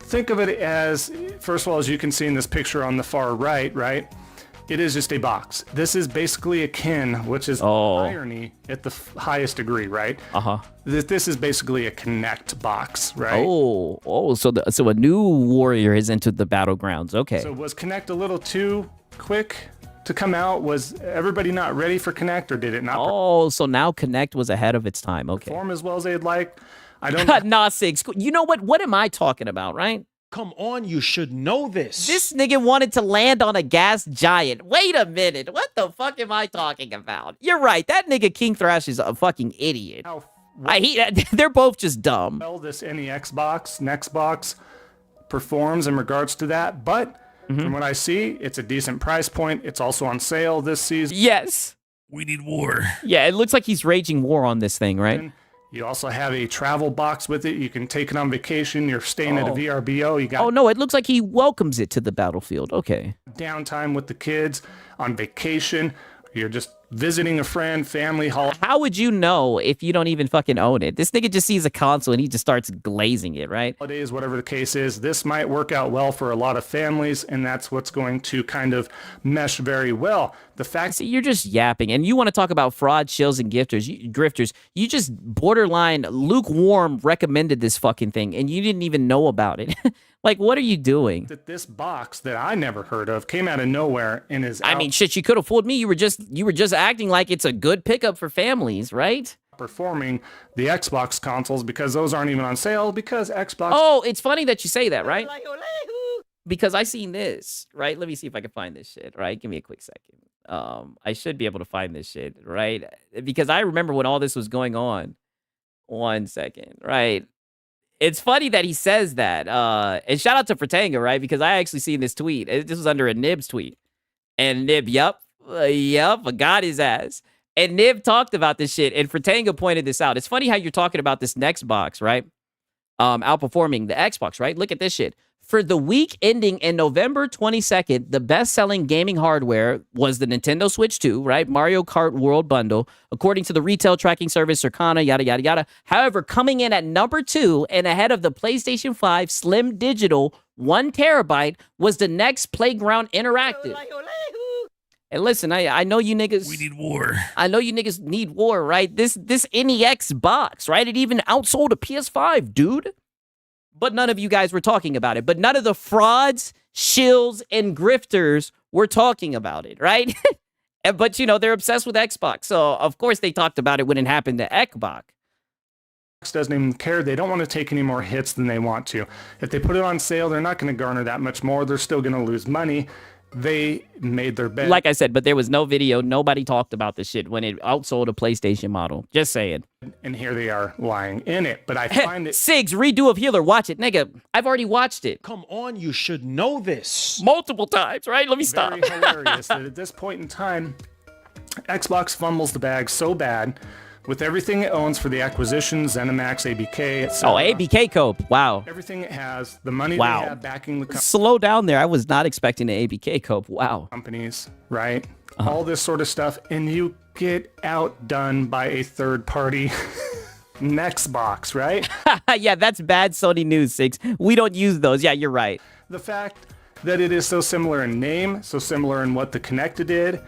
Think of it as, first of all, as you can see in this picture on the far right, it is just a box. This is basically akin, which is irony at the highest degree, right? This is basically a Kinect box, right? So a new warrior is into the battlegrounds. Okay. So was Kinect a little too quick to come out? Was everybody not ready for Kinect, or did it not? So now Kinect was ahead of its time. Okay. Perform as well as they'd like. I don't. Nah, Six. You know what? What am I talking about, right? Come on, you should know this. This nigga wanted to land on a gas giant. Wait a minute. What the fuck am I talking about? You're right. That nigga King Thrash is a fucking idiot. They're both just dumb. Well, this NEX box, performs in regards to that, but from what I see, it's a decent price point. It's also on sale this season. Yes. We need war. Yeah, it looks like he's raging war on this thing, right? You also have a travel box with it. You can take it on vacation. You're staying at a VRBO. You got. Oh no, it looks like he welcomes it to the battlefield. Okay. Downtime with the kids on vacation. You're just visiting a friend, family hall. How would you know if you don't even fucking own it? This nigga just sees a console and he just starts glazing it, right? Holidays, whatever the case is, this might work out well for a lot of families, and that's what's going to kind of mesh very well. The fact. See, you're just yapping, and you want to talk about fraud, shills, and grifters. You just borderline lukewarm recommended this fucking thing, and you didn't even know about it. Like, what are you doing? That this box that I never heard of came out of nowhere and is. I mean, shit, you could have fooled me. You were just acting like it's a good pickup for families, right? Performing the Xbox consoles because those aren't even on sale because Xbox. Oh, it's funny that you say that, right? Because I seen this, right? Let me see if I can find this shit, right? Give me a quick second. I should be able to find this shit, right? Because I remember when all this was going on. 1 second, right? It's funny that he says that. And shout out to Fratanga, right? Because I actually seen this tweet. This was under a Nib's tweet. And Nib, yup, got his ass. And Nib talked about this shit, and Fratanga pointed this out. It's funny how you're talking about this next box, right? Outperforming the Xbox, right? Look at this shit. For the week ending in November 22nd, the best-selling gaming hardware was the Nintendo Switch 2, right? Mario Kart World Bundle, according to the retail tracking service Circana, yada, yada, yada. However, coming in at number 2 and ahead of the PlayStation 5 Slim Digital 1 terabyte was the next Playground Interactive. And listen, I know you niggas. We need war. I know you niggas need war, right? This NEX box, right? It even outsold a PS5, dude. But none of you guys were talking about it. But none of the frauds, shills, and grifters were talking about it, right? But, they're obsessed with Xbox. So, of course, they talked about it when it happened to Xbox. doesn't even care. They don't want to take any more hits than they want to. If they put it on sale, they're not going to garner that much more. They're still going to lose money. They made their bet. Like I said, but there was no video. Nobody talked about this shit when it outsold a PlayStation model. Just saying. And here they are lying in it. But I find it... Sigs, redo of Healer. Watch it. Nigga, I've already watched it. Come on, you should know this. Multiple times, right? Let me stop. Very hilarious that at this point in time, Xbox fumbles the bag so bad with everything it owns for the acquisitions, ZeniMax, ABK, etc. Oh, ABK Cope. Wow. Everything it has, the money Wow. they have backing the Slow down there. I was not expecting the ABK Cope. Wow. companies, right? All this sort of stuff, and you get outdone by a third party Xbox, right? Yeah, that's bad Sony news, Sigs. We don't use those. Yeah, you're right. The fact that it is so similar in name, so similar in what the Kinect did,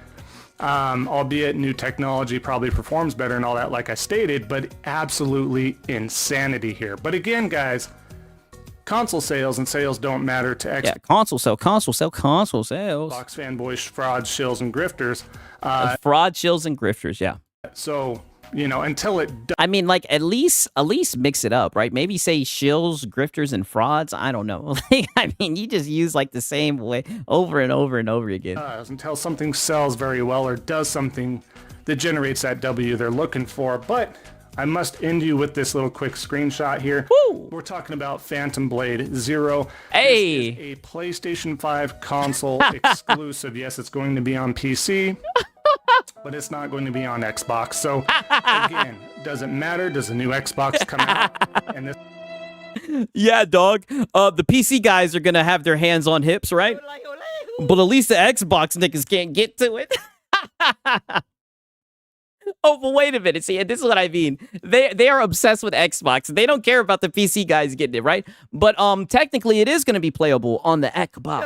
albeit new technology probably performs better and all that, like I stated, but absolutely insanity here. But again, guys, console sales and sales don't matter to Xbox. Yeah, console sales. Xbox fanboys, frauds, shills, and grifters. Fraud, shills, and grifters, yeah. So, you know, until it I mean, like, at least mix it up, right? Maybe say shills, grifters, and frauds. I don't know. Like, I mean, you just use like the same way over and over and over again. until something sells very well or does something that generates that W they're looking for. But I must end you with this little quick screenshot here. Woo! We're talking about Phantom Blade Zero. Hey! This is a PlayStation 5 console exclusive. Yes, it's going to be on PC, but it's not going to be on Xbox. So again, doesn't matter. Does the new Xbox come out? And this Yeah, dog. The PC guys are gonna have their hands on hips, right? But at least the Xbox niggas can't get to it. Oh, but wait a minute. See, and this is what I mean. They are obsessed with Xbox. They don't care about the PC guys getting it, right? But technically, it is going to be playable on the Xbox,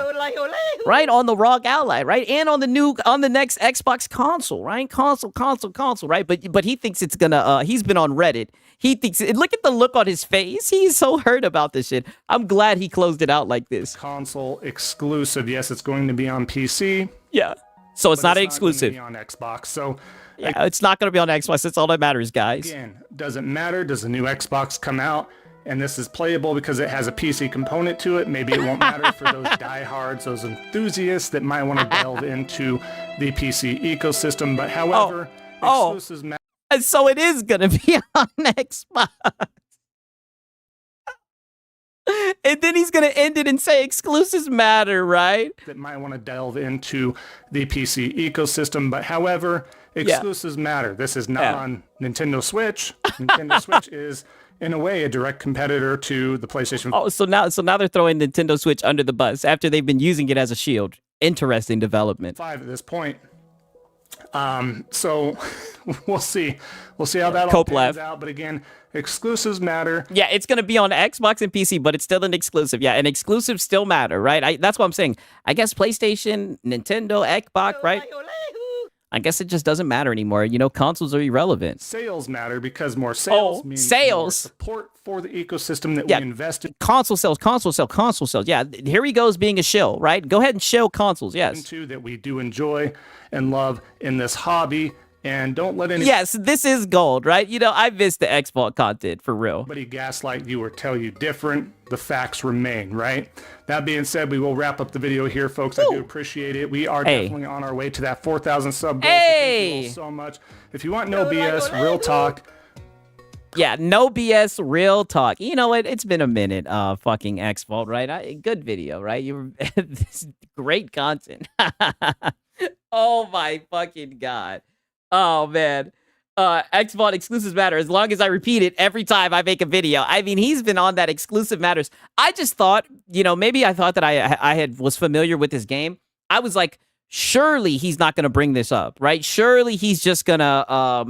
right? On the ROG Ally, right? And on the next Xbox console, right? Console, right? But he thinks it's gonna. He's been on Reddit. He thinks. Look at the look on his face. He's so hurt about this shit. I'm glad he closed it out like this. console exclusive. Yes, it's going to be on PC. Yeah. So it's but not it's exclusive. Not going to be on Xbox. So Yeah, it's not going to be on Xbox. That's all that matters, guys. again, doesn't matter. Does the new Xbox come out and this is playable because it has a PC component to it? Maybe it won't matter for those diehards, those enthusiasts that might want to delve into the PC ecosystem. But however, exclusives matter. And so it is going to be on Xbox. And then he's going to end it and say exclusives matter, right? That might want to delve into the PC ecosystem. But however, exclusives matter. This is not on Nintendo Switch. Nintendo Switch is, in a way, a direct competitor to the PlayStation. Oh, so now they're throwing Nintendo Switch under the bus after they've been using it as a shield. Interesting development. 5 at this point. So we'll see. We'll see how that all Cope pans left. out. But again, exclusives matter. Yeah, it's going to be on Xbox and PC, but it's still an exclusive. Yeah, and exclusives still matter, right? That's what I'm saying. I guess PlayStation, Nintendo, Xbox, right? I guess it just doesn't matter anymore. You know, consoles are irrelevant. Sales matter because more sales means sales. more support for the ecosystem that Yeah. we invested Console sales. Yeah, here he goes being a shill, right? Go ahead and shill consoles, yes. into, that we do enjoy and love in this hobby. And don't let Yes, this is gold, right? You know, I miss the Xbox content, for real. anybody gaslight you or tell you different. The facts remain, right? That being said, we will wrap up the video here, folks. I do appreciate it. We are definitely on our way to that 4,000 sub goal. So thank you all so much. If you want no BS, real talk. Yeah, no BS, real talk. You know what? It's been a minute, fucking X-Vault, right? Good video, right? You were this great content. Oh my fucking God. Oh man. X-Vault exclusives matter as long as I repeat it every time I make a video. I mean, he's been on that exclusive matters. I just thought, you know, maybe I thought that I was familiar with this game. I was like, surely he's not going to bring this up, right? Surely he's just going to,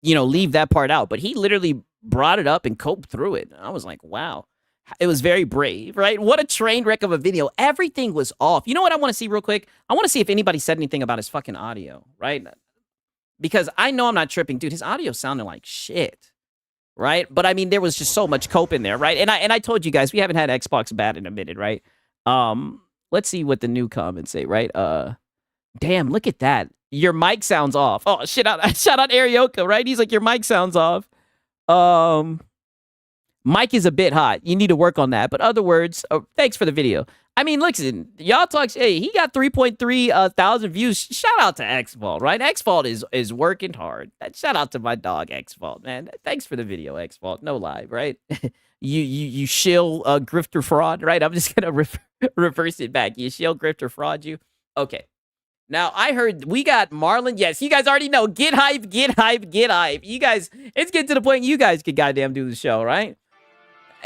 you know, leave that part out. But he literally brought it up and coped through it. I was like, wow. It was very brave, right? What a train wreck of a video. Everything was off. You know what I want to see real quick? I want to see if anybody said anything about his fucking audio, right? Because I know I'm not tripping. Dude, his audio sounded like shit, right? But I mean, there was just so much cope in there, right? And I told you guys, we haven't had Xbox bad in a minute, right? Let's see what the new comments say, right? Damn, look at that. Your mic sounds off. Oh, shout out Arioka, right? He's like, your mic sounds off. Mike is a bit hot. You need to work on that. But other words, thanks for the video. I mean, listen, y'all talk. Hey, he got 3.3 thousand views. Shout out to X-Vault, right? X-Vault is working hard. Shout out to my dog X-Vault, man. Thanks for the video, X-Vault. No lie, right? you shill grifter fraud, right? I'm just gonna reverse it back. You shill grifter fraud you. Okay. Now, I heard we got Marlon. Yes, you guys already know. Get hype, get hype, get hype. You guys, it's getting to the point you guys could goddamn do the show, right?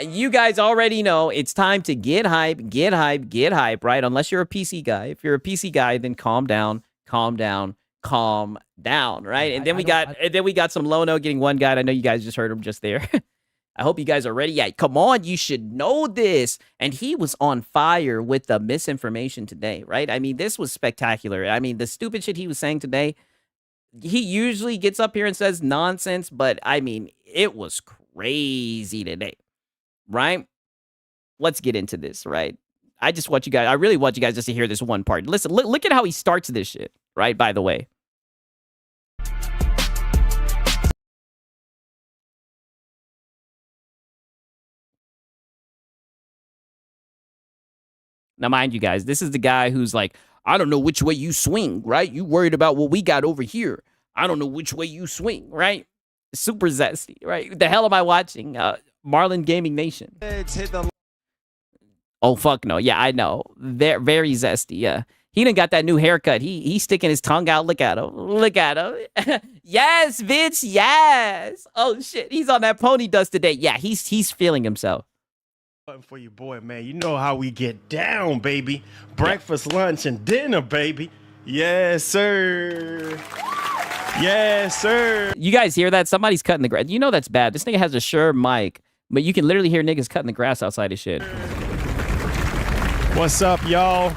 You guys already know it's time to get hype, get hype, get hype, right? Unless you're a PC guy. If you're a PC guy, then calm down, calm down, calm down, right? And then we got some Lono getting one guy. I know you guys just heard him just there. I hope you guys are ready. Yeah, come on, you should know this. And he was on fire with the misinformation today, right? I mean, this was spectacular. I mean, the stupid shit he was saying today, he usually gets up here and says nonsense, but I mean, it was crazy today, right? Let's get into this, right? I really want you guys just to hear this one part. Listen, look at how he starts this shit, right? By the way. Now, mind you guys, this is the guy who's like, I don't know which way you swing, right? You worried about what we got over here. I don't know which way you swing, right? Super zesty, right? The hell am I watching? Marlon Gaming Nation. Oh, fuck no. Yeah, I know. They're very zesty, yeah. He done got that new haircut. He's sticking his tongue out. Look at him. Look at him. Yes, bitch, yes. Oh, shit. He's on that pony dust today. Yeah, he's feeling himself. For your boy, man. You know how we get down, baby. Breakfast, lunch, and dinner, baby. Yes, sir. Yes, sir. You guys hear that? Somebody's cutting the grass. You know that's bad. This nigga has a Shure mic, but you can literally hear niggas cutting the grass outside his shit. What's up, y'all?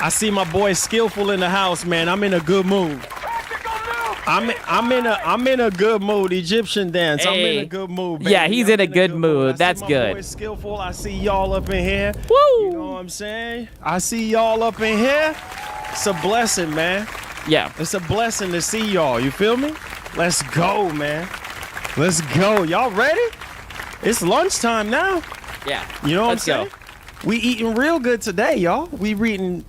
I see my boy Skillful in the house, man. I'm in a good mood. I'm in a good mood. Egyptian dance. Hey. I'm in a good mood, baby. Yeah, he's in a good mood. That's good. Boy Skillful. I see y'all up in here. Woo! You know what I'm saying? I see y'all up in here. It's a blessing, man. Yeah. It's a blessing to see y'all. You feel me? Let's go, man. Let's go. Y'all ready? It's lunchtime now. Yeah. You know what I'm Let's saying? go. We eating real good today, y'all. We eating.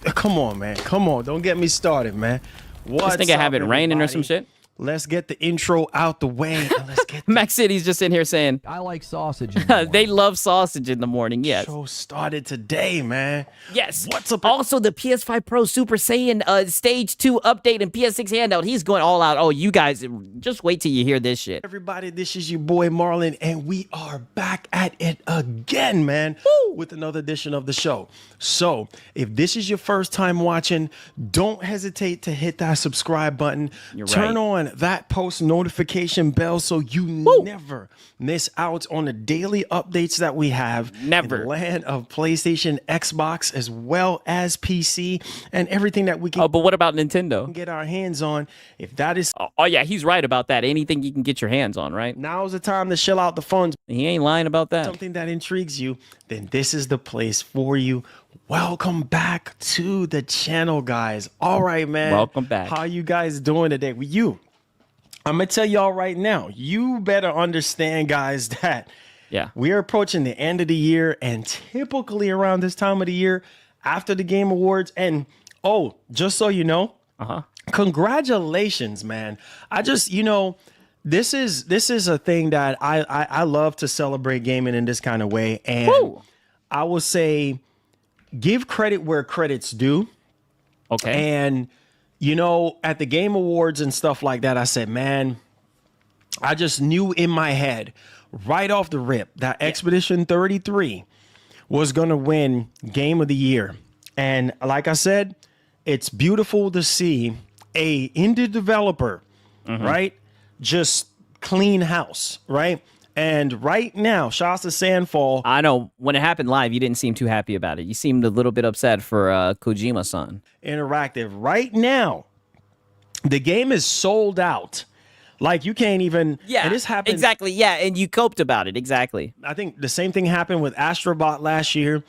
Come on, man. Come on. Don't get me started, man. What's this nigga up, have it raining or everybody? some shit? Let's get the intro out the way. And let's get Max City's just in here saying, I like sausage. In the morning. they love sausage in the morning. Yes. show started today, man. Yes. What's up? Also, the PS5 Pro Super Saiyan Stage 2 update and PS6 handout. He's going all out. Oh, you guys, just wait till you hear this shit. Everybody, this is your boy Marlon, and we are back at it again, man, with another edition of the show. So, if this is your first time watching, don't hesitate to hit that subscribe button. Turn on that post notification bell so you never miss out on the daily updates that we have. Never. In the land of PlayStation, Xbox, as well as PC, and everything that we can. Oh, but what about Nintendo? Get our hands on. If that is Oh, yeah, he's right about that. Anything you can get your hands on, right? now's the time to shell out the funds. He ain't lying about that. Something that intrigues you, then this is the place for you. Welcome back to the channel, guys. All right, man. Welcome back. How you guys doing today? With you, I'm gonna tell y'all right now. You better understand, guys, that we are approaching the end of the year, and typically around this time of the year, after the Game Awards, and just so you know, congratulations, man. I just, this is a thing that I love to celebrate gaming in this kind of way, and I will say, give credit where credit's due. Okay. And, at the Game Awards and stuff like that, I said, man, I just knew in my head right off the rip that Expedition 33 was going to win Game of the Year. And like I said, it's beautiful to see a indie developer, right? Just clean house, right? And right now, Shasta Sandfall. I know when it happened live, you didn't seem too happy about it. You seemed a little bit upset for Kojima-san. Interactive. Right now, the game is sold out. Like, you can't even. Yeah, and this happened, exactly. Yeah, and you coped about it. Exactly. I think the same thing happened with Astrobot last year.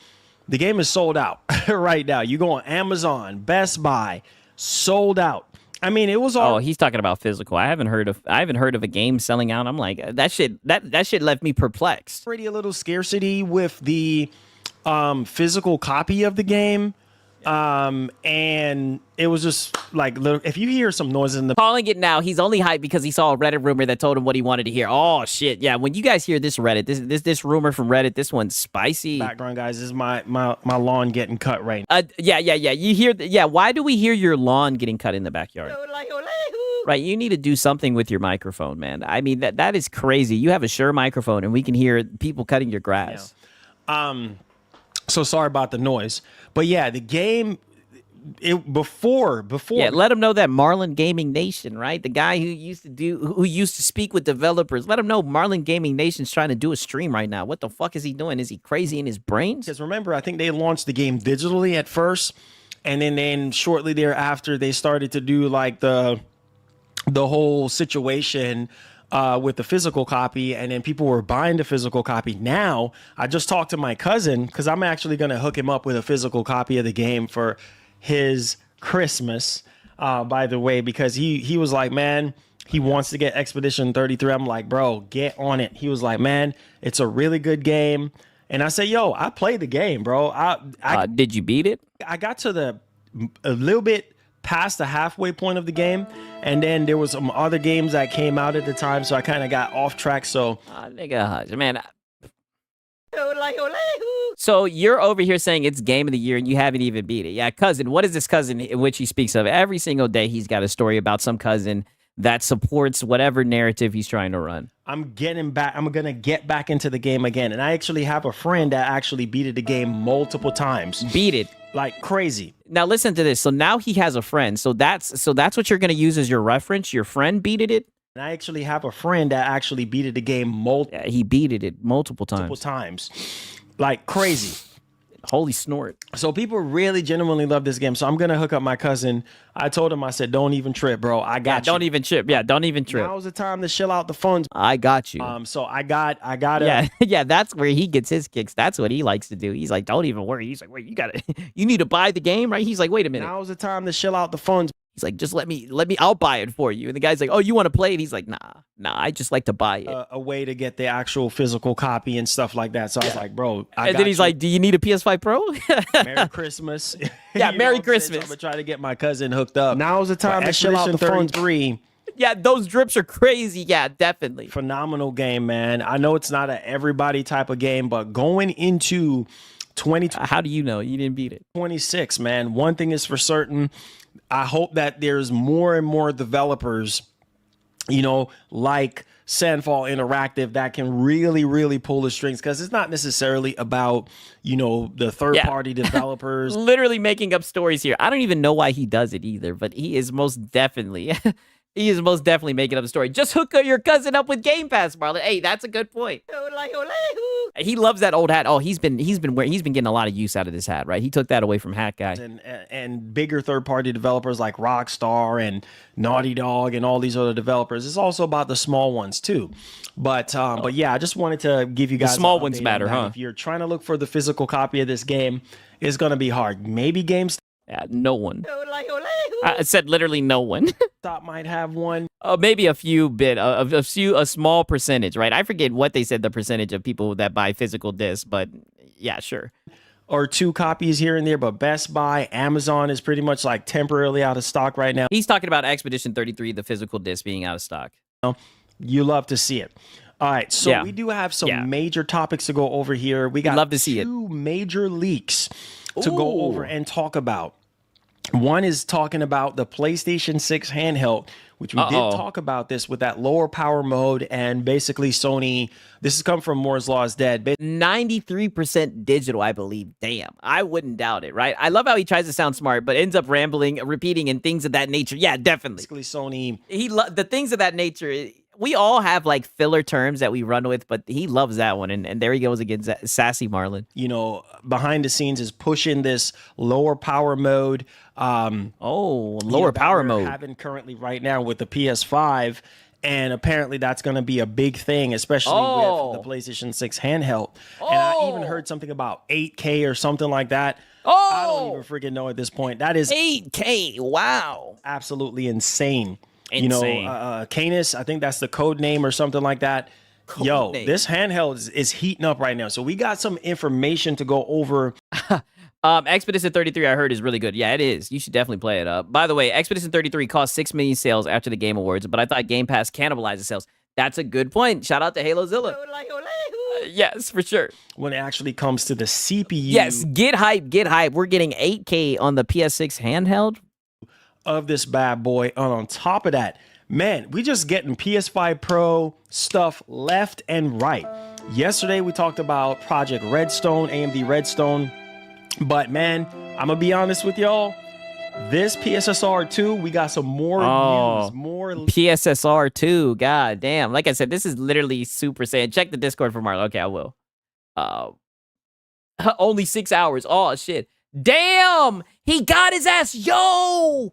The game is sold out right now. You go on Amazon, Best Buy, sold out. I mean, it was all. Oh, he's talking about physical. I haven't heard of a game selling out. I'm like, that shit left me perplexed. Already a little scarcity with the physical copy of the game. And it was just like, if you hear some noises in the calling it now, he's only hyped because he saw a Reddit rumor that told him what he wanted to hear. Oh shit, yeah. When you guys hear this Reddit, this rumor from Reddit, this one's spicy. background, guys, this is my lawn getting cut right now. Yeah. You hear? Why do we hear your lawn getting cut in the backyard? Right, you need to do something with your microphone, man. I mean, that is crazy. You have a Shure microphone, and we can hear people cutting your grass. Yeah. So sorry about the noise, but yeah, the game. Before. Yeah, let him know that Marlin Gaming Nation, right? The guy who used to speak with developers. Let him know Marlin Gaming Nation's trying to do a stream right now. What the fuck is he doing? Is he crazy in his brains? Because remember, I think they launched the game digitally at first, and then shortly thereafter they started to do like the whole situation with the physical copy, and then people were buying the physical copy. Now, I just talked to my cousin because I'm actually going to hook him up with a physical copy of the game for his Christmas, by the way, because he was like, man, he wants to get Expedition 33. I'm like, bro, get on it. He was like, man, it's a really good game. And I said, yo, I played the game, bro. Did you beat it? I got to a little bit past the halfway point of the game, and then there was some other games that came out at the time, so I kind of got off track. So, nigga, man. So you're over here saying it's game of the year and you haven't even beat it. Yeah, cousin. What is this cousin in which he speaks of? Every single day he's got a story about some cousin that supports whatever narrative he's trying to run. I'm getting back. I'm going to get back into the game again. And I actually have a friend that actually beat the game multiple times. Beat it. Like crazy. Now listen to this. So now he has a friend. So that's what you're going to use as your reference. Your friend beat it. And I actually have a friend that actually beat the game he beat it multiple times. Like crazy. Holy snort. So people really genuinely love this game. So I'm going to hook up my cousin. I told him, I said, don't even trip, bro. I got you. Don't even trip. Yeah, don't even trip. Now's the time to chill out the funds. I got you. So I got it. Yeah, that's where he gets his kicks. That's what he likes to do. He's like, don't even worry. He's like, wait, you need to buy the game, right? He's like, wait a minute. Now's the time to chill out the funds. He's like, just let me, I'll buy it for you. And the guy's like, oh, you want to play it? He's like, nah, I just like to buy it. A way to get the actual physical copy and stuff like that. So I was like, bro, and then he's like, do you need a PS5 Pro? Merry Christmas. Yeah, Merry Christmas. I'm going to try to get my cousin hooked up. Now's the time to chill out the funds. 3. Yeah, those drips are crazy. Yeah, definitely. Phenomenal game, man. I know it's not an everybody type of game, but going into 2020. How do you know? You didn't beat it. 26, man. One thing is for certain. I hope that there's more and more developers, like Sandfall Interactive that can really, really pull the strings, because it's not necessarily about, the third-party developers. Literally making up stories here. I don't even know why he does it either, but he is most definitely... He is most definitely making up a story. Just hook your cousin up with Game Pass, Marlon. Hey, that's a good point. He loves that old hat. Oh, he's been getting a lot of use out of this hat, right? He took that away from Hat Guy. And bigger third-party developers like Rockstar and Naughty Dog and all these other developers. It's also about the small ones too. But yeah, I just wanted to give you guys the small ones matter, huh? If you're trying to look for the physical copy of this game, it's gonna be hard. Maybe GameStop. Yeah, no one. I said literally no one. Stop might have one. Maybe a small percentage, right? I forget what they said the percentage of people that buy physical discs, but yeah, sure. Or 2 copies here and there, but Best Buy, Amazon is pretty much like temporarily out of stock right now. He's talking about Expedition 33, the physical disc being out of stock. You love to see it. All right, so we do have some major topics to go over here. We got love to see 2 major leaks to go over and talk about. One is talking about the PlayStation 6 handheld, which we did talk about this with that lower power mode, and basically Sony, this has come from Moore's Law is Dead. 93% digital, I believe. Damn, I wouldn't doubt it, right? I love how he tries to sound smart, but ends up rambling, repeating, and things of that nature. Yeah, definitely. Basically Sony. The things of that nature, we all have like filler terms that we run with, but he loves that one. And there he goes again, sassy Marlon. Behind the scenes is pushing this lower power mode. Lower power mode. Having currently right now with the PS5. And apparently that's going to be a big thing, especially with the PlayStation 6 handheld. And I even heard something about 8K or something like that. I don't even freaking know at this point. That is 8K. Wow. Absolutely insane. You know, Canis, I think that's the code name or something like that. This handheld is heating up right now. So we got some information to go over. Expedition 33, I heard, is really good. Yeah, it is. You should definitely play it up. By the way, Expedition 33 caused 6 million sales after the Game Awards, but I thought Game Pass cannibalized the sales. That's a good point. Shout out to HaloZilla. Yes, for sure. When it actually comes to the CPU. Yes, get hype, get hype. We're getting 8K on the PS6 handheld of this bad boy. And on top of that, man, we just getting PS5 Pro stuff left and right. Yesterday, we talked about Project Redstone, AMD Redstone. But man, I'm gonna be honest with y'all. This PSSR 2, we got some more news, more PSSR 2. God damn! Like I said, this is literally Super Saiyan. Check the Discord for Marlon. Okay, I will. Only 6 hours. Oh shit! Damn! He got his ass. Yo!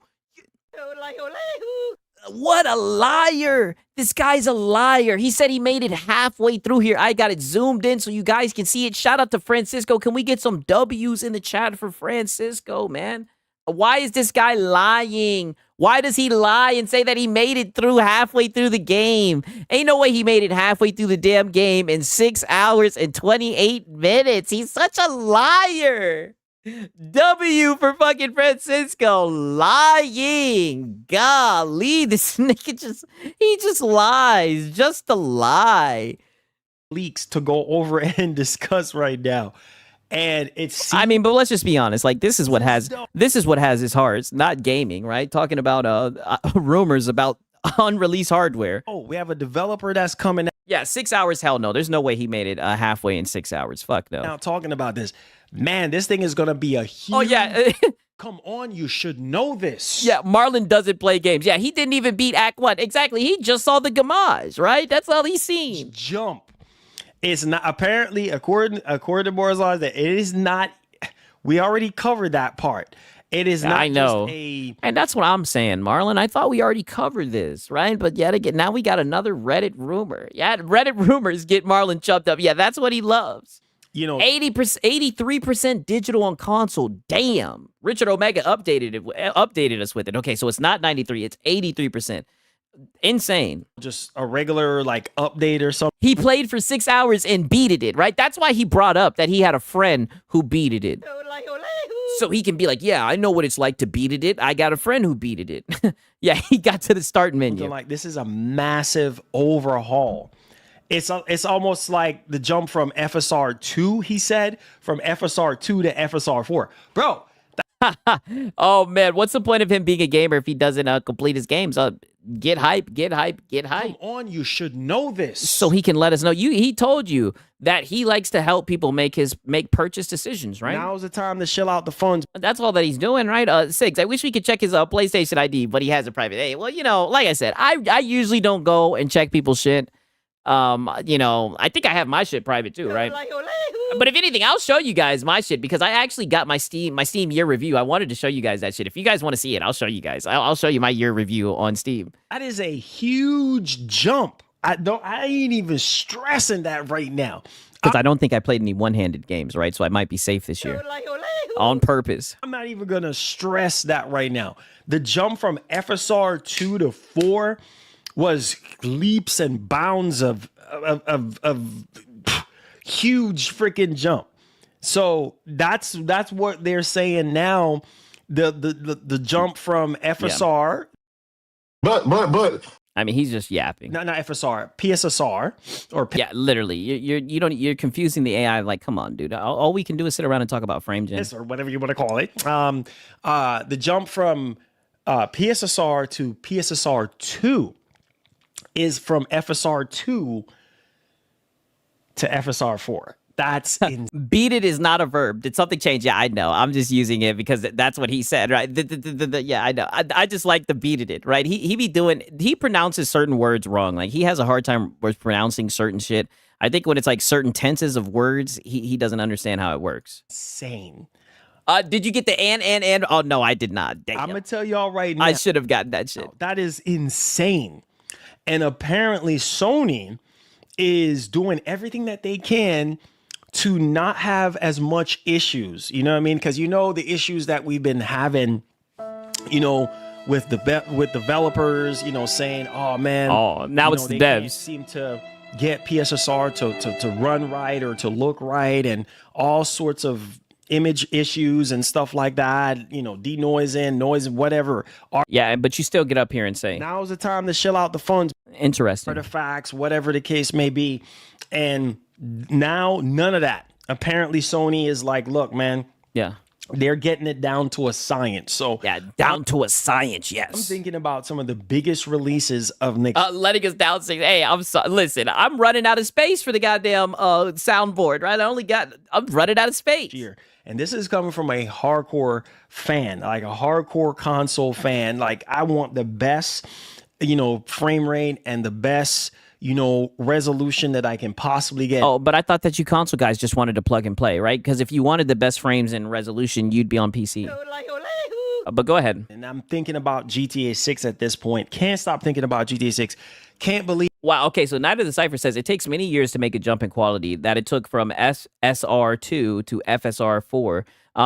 What a liar! This guy's a liar. He said he made it halfway through here. I got it zoomed in so you guys can see it. Shout out to Francisco. Can we get some W's in the chat for Francisco, man? Why is this guy lying? Why does he lie and say that he made it through halfway through the game? Ain't no way he made it halfway through the damn game in 6 hours and 28 minutes. He's such a liar. W for fucking Francisco. Lying. Golly, this nigga he just lies. Just a lie. Leaks to go over and discuss right now. And it's I mean, but let's just be honest. Like, this is what has his hearts, not gaming, right? Talking about rumors about unreleased hardware. Oh, we have a developer that's coming out. Yeah, 6 hours, hell no. There's no way he made it halfway in 6 hours. Fuck no. Now talking about this. Man, this thing is gonna be a huge. Oh yeah. Come on, you should know this. Yeah, Marlon doesn't play games. Yeah, he didn't even beat Act 1. Exactly. He just saw the Gamage, right? That's all he's seen. Jump. It's not apparently according to Moore's laws that it is not. We already covered that part. It is not. I know, and that's what I'm saying, Marlon. I thought we already covered this, right? But yet again, now we got another Reddit rumor. Yeah, Reddit rumors get Marlon chumped up. Yeah, that's what he loves. You know, 80%, 83% digital on console. Damn. Richard Omega updated us with it. Okay, so it's not 93, it's 83%. Insane. Just a regular like update or something. He played for 6 hours and beated it, right? That's why he brought up that he had a friend who beated it. So he can be like, yeah, I know what it's like to beat it. I got a friend who beated it. Yeah, he got to the start menu. Like, this is a massive overhaul. It's almost like the jump from FSR 2, he said, from FSR 2 to FSR 4. Bro. Oh, man. What's the point of him being a gamer if he doesn't complete his games? Get hype, get hype, get hype. Come on, you should know this. So he can let us know. He told you that he likes to help people make purchase decisions, right? Now's the time to shill out the funds. That's all that he's doing, right? Six, I wish we could check his PlayStation ID, but he has a private. Hey, well, like I said, I usually don't go and check people's shit. I think I have my shit private too, right? But if anything, I'll show you guys my shit because I actually got my Steam year review. I wanted to show you guys that shit. If you guys want to see it, I'll show you guys. I'll show you my year review on Steam. That is a huge jump. I ain't even stressing that right now. Because I don't think I played any one-handed games, right? So I might be safe this year. On purpose. I'm not even going to stress that right now. The jump from FSR 2 to 4 was leaps and bounds of huge freaking jump. So that's what they're saying now. The jump from FSR. Yeah. But I mean, he's just yapping. Not FSR, PSSR, or yeah, literally. You're confusing the AI. Like, come on, dude. All we can do is sit around and talk about frame gen or whatever you want to call it. The jump from PSSR to PSSR 2 is from FSR 2 to FSR 4. That's beat it is not a verb. Did something change? Yeah, I know. I'm just using it because that's what he said, right? Yeah, I know. I just like the beat it, right? He pronounces certain words wrong. Like, he has a hard time with pronouncing certain shit. I think when it's like certain tenses of words, he doesn't understand how it works. Insane. Did you get the and? Oh no, I did not. Damn. I'm gonna tell y'all right now. I should have gotten that shit. No, that is insane. And apparently Sony is doing everything that they can to not have as much issues. You know what I mean? Because you know the issues that we've been having, you know, with developers, you know, saying, "Oh man, now it's the can't devs seem to get PSSR to run right or to look right, and all sorts of image issues and stuff like that. You know, denoising, noise, whatever." Yeah, but you still get up here and say, Now's the time to shell out the funds. Interesting. Artifacts, whatever the case may be, and now none of that. Apparently, Sony is like, "Look, man, yeah." They're getting it down to a science." So yeah, down to a science. Yes. I'm thinking about some of the biggest releases of next. Letting us down, saying, "Hey, listen, I'm running out of space for the goddamn soundboard, right? I'm running out of space." Year. And this is coming from a hardcore fan, like a hardcore console fan. Like, I want the best, you know, frame rate and the best, you know, resolution that I can possibly get. Oh, but I thought that you console guys just wanted to plug and play, right? Because if you wanted the best frames and resolution, you'd be on PC. But go ahead. And I'm thinking about GTA 6 at this point. Can't stop thinking about GTA 6. Can't believe. Wow. Okay. So Night of the Cypher says it takes many years to make a jump in quality that it took from SSR2 to FSR4,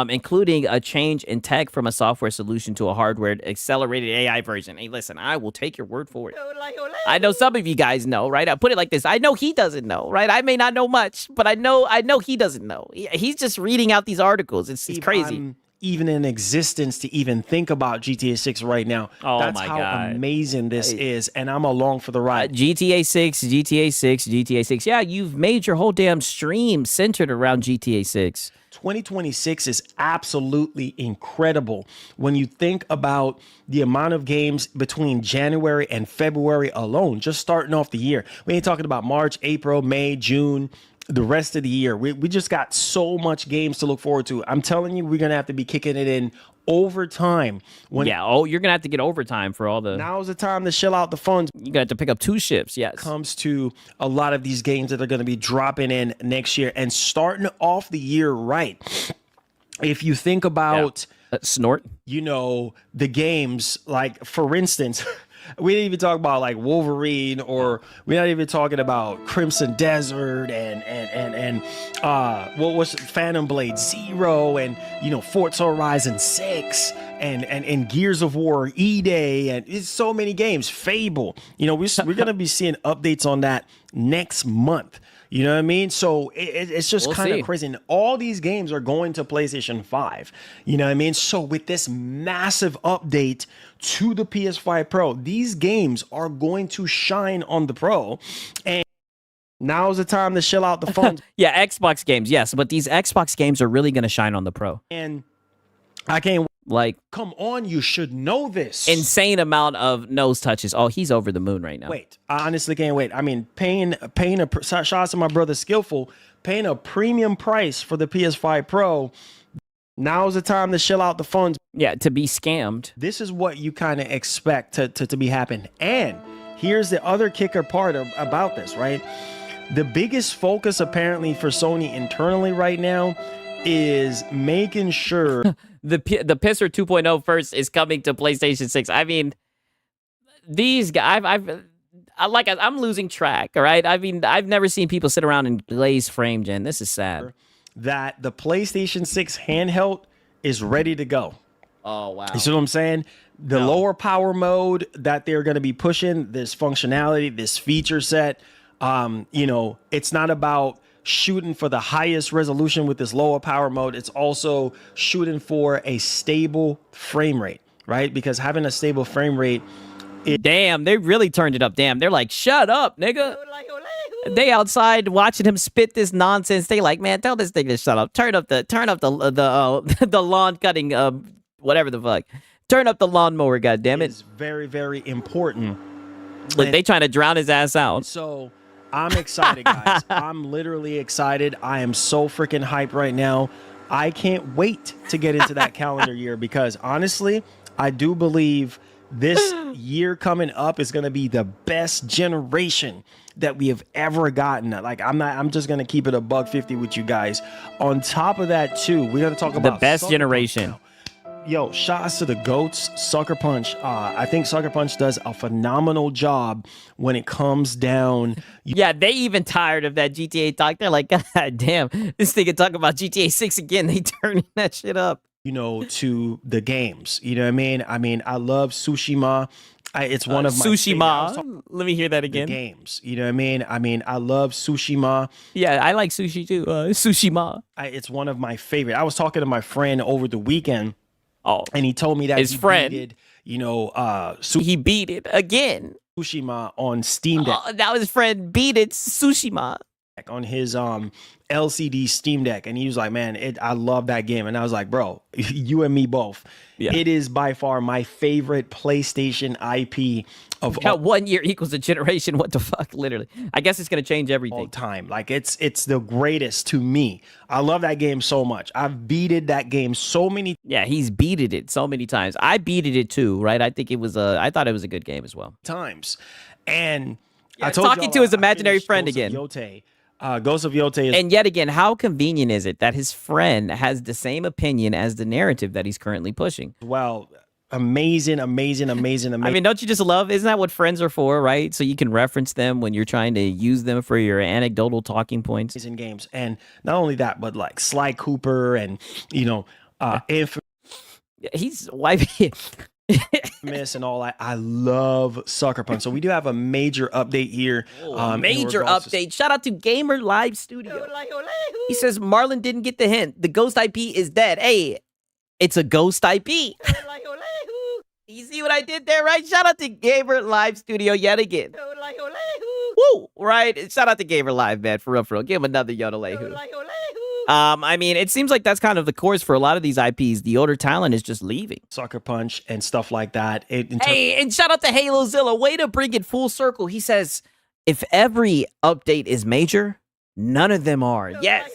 including a change in tech from a software solution to a hardware accelerated AI version. Hey, listen, I will take your word for it. I know some of you guys know, right? I put it like this. I know he doesn't know, right? I may not know much, but I know he doesn't know. He's just reading out these articles. It's crazy. I'm even in existence to even think about GTA 6 right now. Oh, that's my how God. amazing this is, and I'm along for the ride. GTA 6, GTA 6, GTA 6. Yeah, you've made your whole damn stream centered around GTA 6. 2026 is absolutely incredible when you think about the amount of games between January and February alone, just starting off the year. We ain't talking about March, April, May, June, the rest of the year. We just got so much games to look forward to. I'm telling you, we're going to have to be kicking it in overtime. You're going to have to get overtime for all the... Now's the time to shell out the funds. You got to pick up 2 ships, yes. Comes to a lot of these games that are going to be dropping in next year and starting off the year right. If you think about... Snort? You know, the games, like, for instance... We didn't even talk about like Wolverine, or we're not even talking about Crimson Desert and what was Phantom Blade Zero, and you know, Forza Horizon 6 and Gears of War E-Day, and it's so many games. Fable, you know, we're gonna be seeing updates on that next month. You know what I mean? So it's just kind of crazy. And all these games are going to PlayStation 5. You know what I mean? So with this massive update to the PS5 Pro, these games are going to shine on the Pro. And now's the time to shell out the funds. Yeah, Xbox games, yes. But these Xbox games are really going to shine on the Pro. And I can't... Like, come on, you should know this. Insane amount of nose touches. Oh, he's over the moon right now. Wait, I honestly can't wait. I mean, paying shout out to my brother Skillful, paying a premium price for the PS5 Pro. Now's the time to shell out the funds. Yeah, to be scammed. This is what you kind of expect to be happening. And here's the other kicker part about this, right? The biggest focus apparently for Sony internally right now is making sure the Pisser 2.0 first is coming to PlayStation 6. I mean, these guys, I'm losing track. All right, I mean, I've never seen people sit around and glaze frame gen. This is sad. That the PlayStation 6 handheld is ready to go. Oh wow! You see what I'm saying? The lower power mode that they're going to be pushing, this functionality, this feature set. You know, it's not about shooting for the highest resolution with this lower power mode. It's also shooting for a stable frame rate, right? Because having a stable frame rate, damn, they really turned it up. Damn, they're like, shut up, nigga. They outside watching him spit this nonsense. They like, man, tell this thing to shut up. Turn up the the lawn cutting, whatever the fuck. Turn up the lawnmower, goddammit. It's very, very important. Like, they trying to drown his ass out. So I'm excited, guys. I'm literally excited. I am so freaking hyped right now. I can't wait to get into that calendar year, because honestly, I do believe this year coming up is going to be the best generation that we have ever gotten. Like, I'm just going to keep it $150 with you guys. On top of that too, we're going to talk about the best generation. Yo, shout outs to the GOATs, Sucker Punch. I think Sucker Punch does a phenomenal job when it comes down. Yeah, they even tired of that GTA talk. They're like, God damn, this nigga talking about GTA 6 again. They turning that shit up. You know, to the games. You know what I mean? I love Tsushima. It's one of my Tsushima. Let me hear that again. Games. You know what I mean? I love Tsushima. Yeah, I like sushi too. Tsushima. It's one of my favorite. I was talking to my friend over the weekend. Oh, and he told me that his friend, beat it, he beat it again. Tsushima on Steam Deck. Oh, that was his friend beat it Tsushima on his LCD Steam Deck, and he was like, "Man, I love that game." And I was like, "Bro, you and me both." Yeah. It is by far my favorite PlayStation IP of all. 1 year equals a generation. What the fuck? Literally. I guess it's gonna change everything. All time. Like it's the greatest to me. I love that game so much. I've beated that game so many. Yeah, he's beated it so many times. I beated it too, right? I thought it was a good game as well. Times. And I told talking to his imaginary friend again. Ghost of Yote is, and yet again, how convenient is it that his friend has the same opinion as the narrative that he's currently pushing? Well, amazing. I mean, don't you just love? Isn't that what friends are for, right? So you can reference them when you're trying to use them for your anecdotal talking points. In games, and not only that, but like Sly Cooper and he's wifey. Miss and all that. I love Sucker Punch. So we do have a major update here. Major update. Shout out to Gamer Live Studio. He says Marlon didn't get the hint. The ghost IP is dead. Hey, it's a ghost IP. You see what I did there, right? Shout out to Gamer Live Studio yet again. Woo! Right? Shout out to Gamer Live, man. For real. Give him another yodel-a-hoo. I mean, it seems like that's kind of the course for a lot of these IPs. The older talent is just leaving. Sucker Punch and stuff like that. Hey, and shout out to HaloZilla. Way to bring it full circle. He says, if every update is major, none of them are. Yes.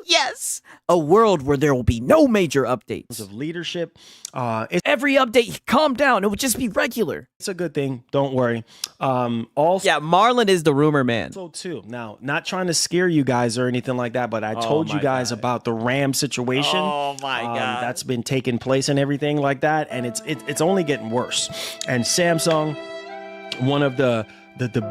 Yes. A world where there will be no major updates. Of leadership. Every update, calm down. It would just be regular. It's a good thing. Don't worry. Also, yeah, Marlon is the rumor man. So too. Now, not trying to scare you guys or anything like that, but I told you guys about the RAM situation. Oh my God. That's been taking place and everything like that, and it's only getting worse. And Samsung, one of the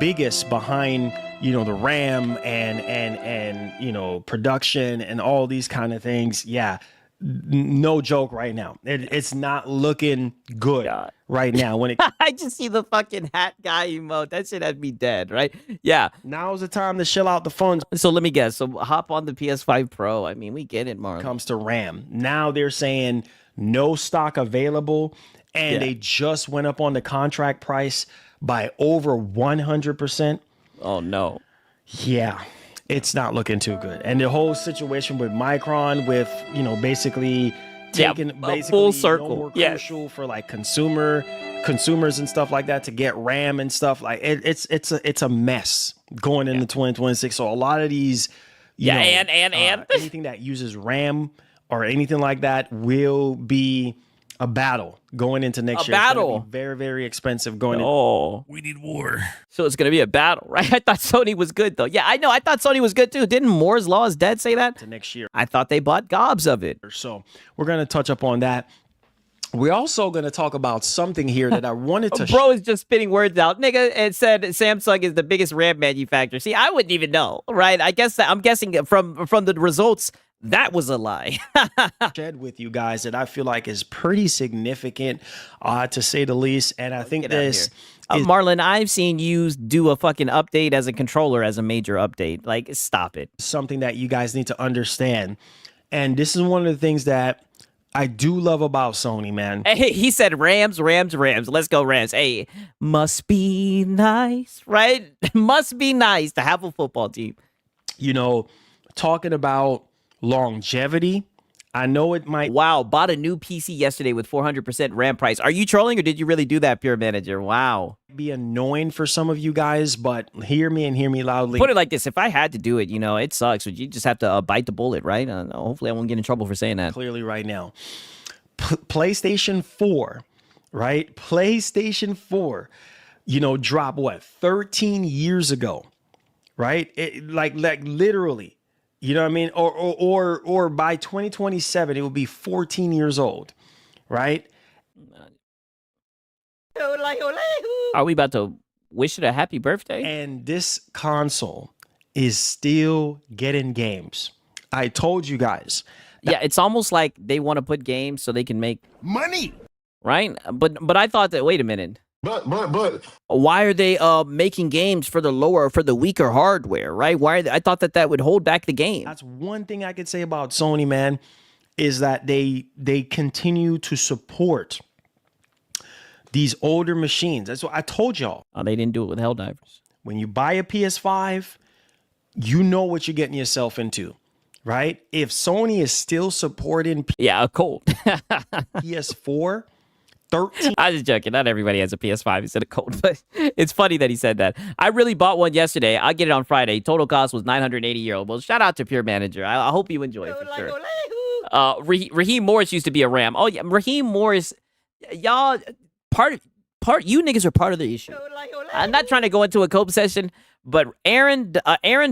biggest behind the RAM and production and all these kind of things. Yeah, no joke right now. It's not looking good right now. When I just see the fucking hat guy emote. That shit had me dead, right? Yeah. Now's the time to shell out the funds. So let me guess. So hop on the PS5 Pro. I mean, we get it, Marlon. Comes to RAM. Now they're saying no stock available, and they just went up on the contract price by over 100%. Oh no. Yeah, it's not looking too good. And the whole situation with Micron, with basically taking a full circle, no more crucial for like consumers and stuff like that to get RAM and stuff like it's a mess going into 2026. So a lot of these, anything that uses RAM or anything like that will be a battle going into next year. It's gonna be very, very expensive going in. Oh, we need war. So it's going to be a battle, right? I thought Sony was good, though. Yeah, I know. I thought Sony was good, too. Didn't Moore's Law is Dead say that? To next year. I thought they bought gobs of it. So we're going to touch up on that. We're also going to talk about something here that I wanted to... Bro is just spitting words out. Nigga, it said Samsung is the biggest RAM manufacturer. See, I wouldn't even know, right? I'm guessing from the results... That was a lie. Shared with you guys that I feel like is pretty significant, to say the least. And I think this Marlon, I've seen you do a fucking update as a controller as a major update. Like, stop it. Something that you guys need to understand. And this is one of the things that I do love about Sony, man. Hey, he said Rams. Let's go Rams. Hey, must be nice, right? Must be nice to have a football team. Talking about longevity, I know it might... Wow, bought a new PC yesterday with 400% RAM price. Are you trolling or did you really do that, Pure Manager? Wow. Be annoying for some of you guys, but hear me and hear me loudly. Put it like this. If I had to do it, it sucks. But you just have to bite the bullet, right? Hopefully I won't get in trouble for saying that. Clearly right now. PlayStation 4, right? PlayStation 4, dropped what? 13 years ago, right? Like literally. You know what I mean? Or by 2027, it will be 14 years old. right? Are we about to wish it a happy birthday? And this console is still getting games. I told you guys. Yeah, it's almost like they want to put games so they can make money, right? But I thought that. Wait a minute. But Why are they making games for the weaker hardware, right? Why are they, I thought that would hold back the game. That's one thing I could say about Sony, man, is that they continue to support these older machines. That's what I told y'all. Oh, they didn't do it with Helldivers. When you buy a PS5, you know what you're getting yourself into, right? If Sony is still supporting a Colt. PS4, 13. I was just joking. Not everybody has a PS5 instead of Colt, but it's funny that he said that. I really bought one yesterday. I'll get it on Friday. Total cost was €980. Well, shout out to Pure Manager. I hope you enjoy it for sure. Raheem Morris used to be a Ram. Oh yeah, Raheem Morris. Y'all, part you niggas are part of the issue. I'm not trying to go into a cope session, but Aaron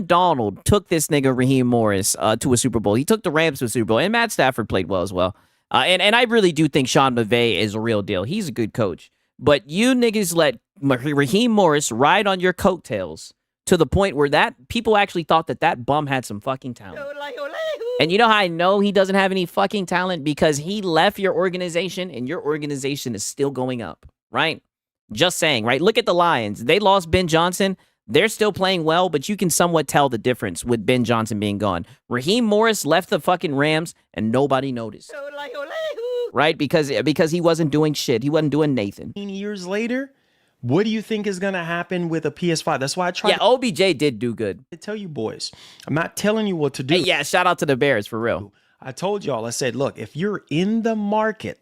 Donald took this nigga Raheem Morris to a Super Bowl. He took the Rams to a Super Bowl, and Matt Stafford played well as well. And I really do think Sean McVay is a real deal. He's a good coach. But you niggas let Raheem Morris ride on your coattails to the point where that people actually thought that bum had some fucking talent. And you know how I know he doesn't have any fucking talent? Because he left your organization and your organization is still going up, right? Just saying, right? Look at the Lions. They lost Ben Johnson. They're still playing well, but you can somewhat tell the difference with Ben Johnson being gone. Raheem Morris left the fucking Rams and nobody noticed. Right? Because he wasn't doing shit. He wasn't doing Nathan. Years later, what do you think is going to happen with a PS5? That's why I tried. Yeah, OBJ did do good. I tell you boys, I'm not telling you what to do. Hey, yeah, shout out to the Bears for real. I told y'all, I said, look, if you're in the market,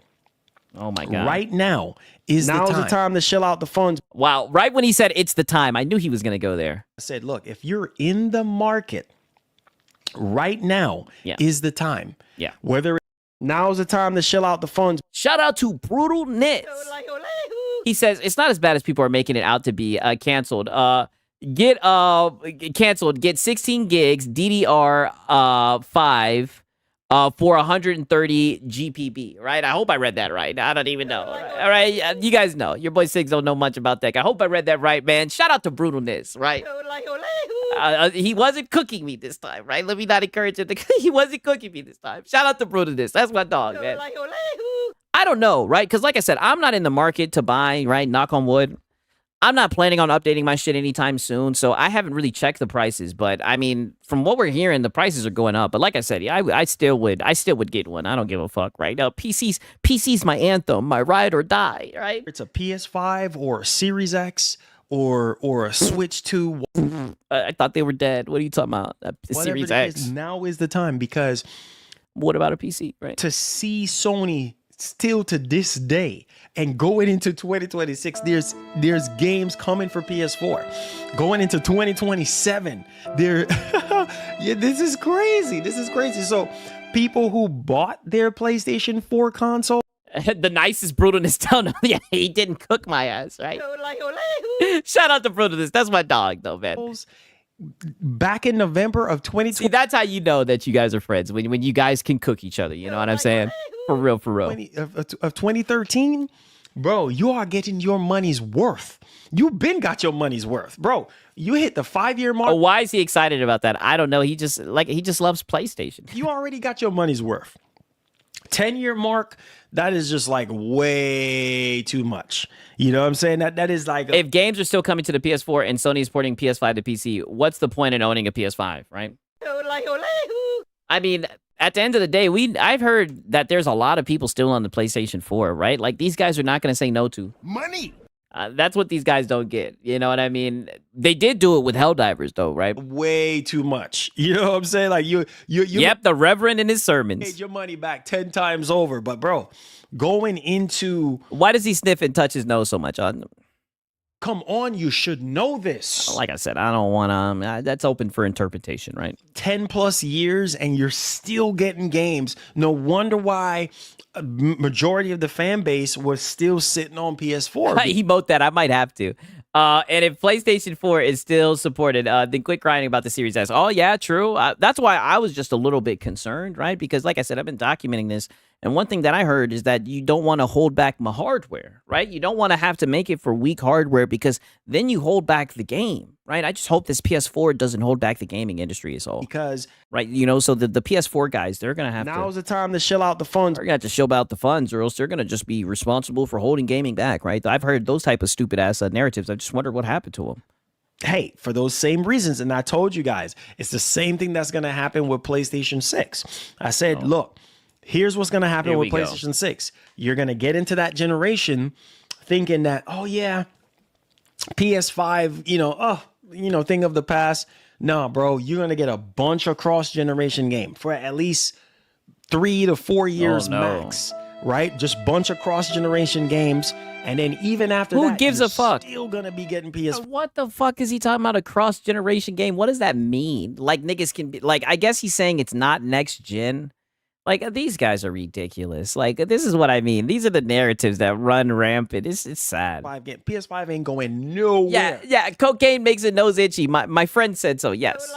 oh my God, right now is the time to shell out the funds. Wow, right when he said it's the time, I knew he was going to go there. I said, look, if you're in the market right now is the time. Yeah. Now's the time to shell out the funds. Shout out to Brutal Nits. He says it's not as bad as people are making it out to be. Canceled. Get canceled. Get 16 gigs DDR5 for 130 GPB. Right? I hope I read that right. I don't even know. All right, you guys know. Your boy Siggs don't know much about that. I hope I read that right, man. Shout out to Brutalness. Right? He wasn't cooking me this time, right? Let me not encourage him to. He wasn't cooking me this time. Shout out to Brutalness. That's my dog, man. I don't know, right? Because like I said, I'm not in the market to buy, right? Knock on wood. I'm not planning on updating my shit anytime soon, so I haven't really checked the prices. But I mean, from what we're hearing, the prices are going up. But like I said, I still would get one. I don't give a fuck, right? Now, PC's my anthem, my ride or die, right? It's a PS5 or a Series X or a Switch 2. I thought they were dead. What are you talking about? Series X. Now is the time, because what about a PC, right? To see Sony still to this day and going into 2026, there's games coming for PS4. Going into 2027, this is crazy. This is crazy. So people who bought their PlayStation 4 console, the nicest Brutalness down. Yeah, he didn't cook my ass, right? Shout out to Brutalness. That's my dog, though, man. Back in November of 2020. See, that's how you know that you guys are friends, when you guys can cook each other. You know what I'm saying? For real. Of 2013, bro, you are getting your money's worth. You've been got your money's worth, bro. You hit the 5-year mark. Oh, why is he excited about that? I don't know. He just loves PlayStation. You already got your money's worth. 10-year mark, that is just like way too much. You know what I'm saying? That is like if games are still coming to the PS4 and Sony is porting PS5 to PC, what's the point in owning a PS5, right? I mean, at the end of the day, I've heard that there's a lot of people still on the PlayStation 4, right? Like, these guys are not going to say no to money. That's what these guys don't get. You know what I mean? They did do it with Helldivers, though, right? Way too much. You know what I'm saying? Like you. Yep, the Reverend in his sermons. Paid your money back 10 times over. But bro, going into, why does he sniff and touch his nose so much? Come on, you should know this. Like I said, I don't want to. That's open for interpretation, right? 10 plus years and you're still getting games. No wonder why a majority of the fan base was still sitting on PS4. Emote that. I might have to. And if PlayStation 4 is still supported, then quit crying about the Series S. Oh, yeah, true. That's why I was just a little bit concerned, right? Because like I said, I've been documenting this, And one thing that I heard is that you don't want to hold back my hardware, right? You don't want to have to make it for weak hardware because then you hold back the game, right? I just hope this PS4 doesn't hold back the gaming industry as all. Because, right, you know, so the PS4 guys, they're going to have to... Now's the time to shell out the funds. They're going to have to shell out the funds or else they're going to just be responsible for holding gaming back, right? I've heard those type of stupid ass narratives. I just wondered what happened to them. Hey, for those same reasons, and I told you guys, it's the same thing that's going to happen with PlayStation 6. I said, look, here's what's going to happen with PlayStation 6. You're going to get into that generation thinking that, oh, yeah, PS5, thing of the past. Nah, bro, you're going to get a bunch of cross-generation game for at least 3 to 4 years max, right? Just bunch of cross-generation games. And then even after that, who gives a fuck? Still gonna be getting PS. What the fuck is he talking about? A cross generation game? What does that mean? Like niggas can be like, I guess he's saying it's not next gen. Like these guys are ridiculous. Like this is what I mean. These are the narratives that run rampant. It's sad. PS5 ain't going nowhere. Yeah. Cocaine makes a nose itchy. My friend said so. Yes.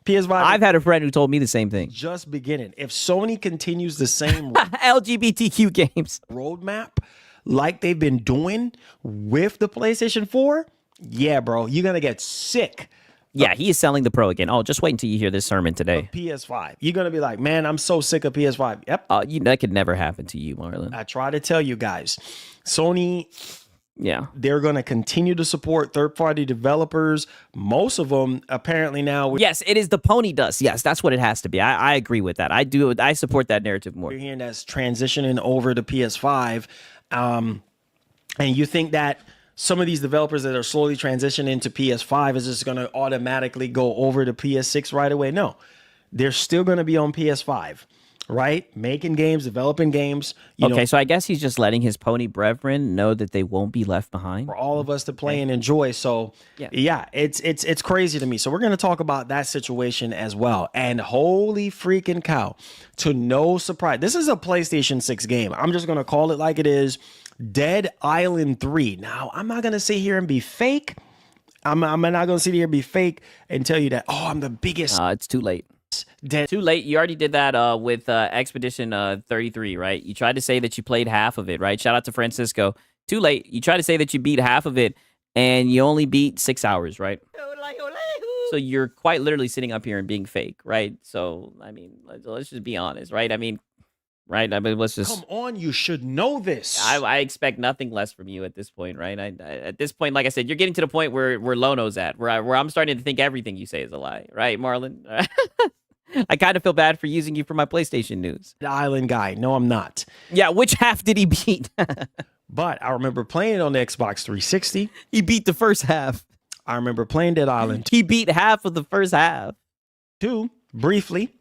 PS5. I've had a friend who told me the same thing. Just beginning. If Sony continues the same LGBTQ games roadmap like they've been doing with the PlayStation 4, yeah, bro, you're gonna get sick. Yeah, he is selling the Pro again. Oh, just wait until you hear this sermon today. PS5. You're gonna be like, man, I'm so sick of PS5. Yep. That could never happen to you, Marlon. I try to tell you guys, Sony. Yeah, they're going to continue to support third-party developers. Most of them, apparently now. Yes, it is the pony dust. Yes, that's what it has to be. I agree with that. I support that narrative more. You're hearing that's transitioning over to PS5, and you think that some of these developers that are slowly transitioning to PS5 is just going to automatically go over to PS6 right away? No, they're still going to be on PS5. Right? Making games, developing games. So I guess he's just letting his pony brethren know that they won't be left behind. For all of us to play and enjoy. So, yeah, it's crazy to me. So we're going to talk about that situation as well. And holy freaking cow, to no surprise, this is a PlayStation 6 game. I'm just going to call it like it is. Dead Island 3. Now, I'm not going to sit here and be fake. I'm not going to sit here and be fake and tell you that, oh, I'm the biggest. It's too late. Too late. You already did that with Expedition 33, right? You tried to say that you played half of it, right? Shout out to Francisco. Too late. You tried to say that you beat half of it, and you only beat 6 hours, right? So you're quite literally sitting up here and being fake, right? So, I mean, let's just be honest, right? I mean, let's just... Come on, you should know this. I expect nothing less from you at this point, right? At this point, like I said, you're getting to the point where Lono's at, where I'm starting to think everything you say is a lie, right, Marlon? I kind of feel bad for using you for my PlayStation news. The Island guy. No, I'm not. Yeah, which half did he beat? But I remember playing it on the Xbox 360. He beat the first half. I remember playing Dead Island. He beat half of the first half. 2, briefly.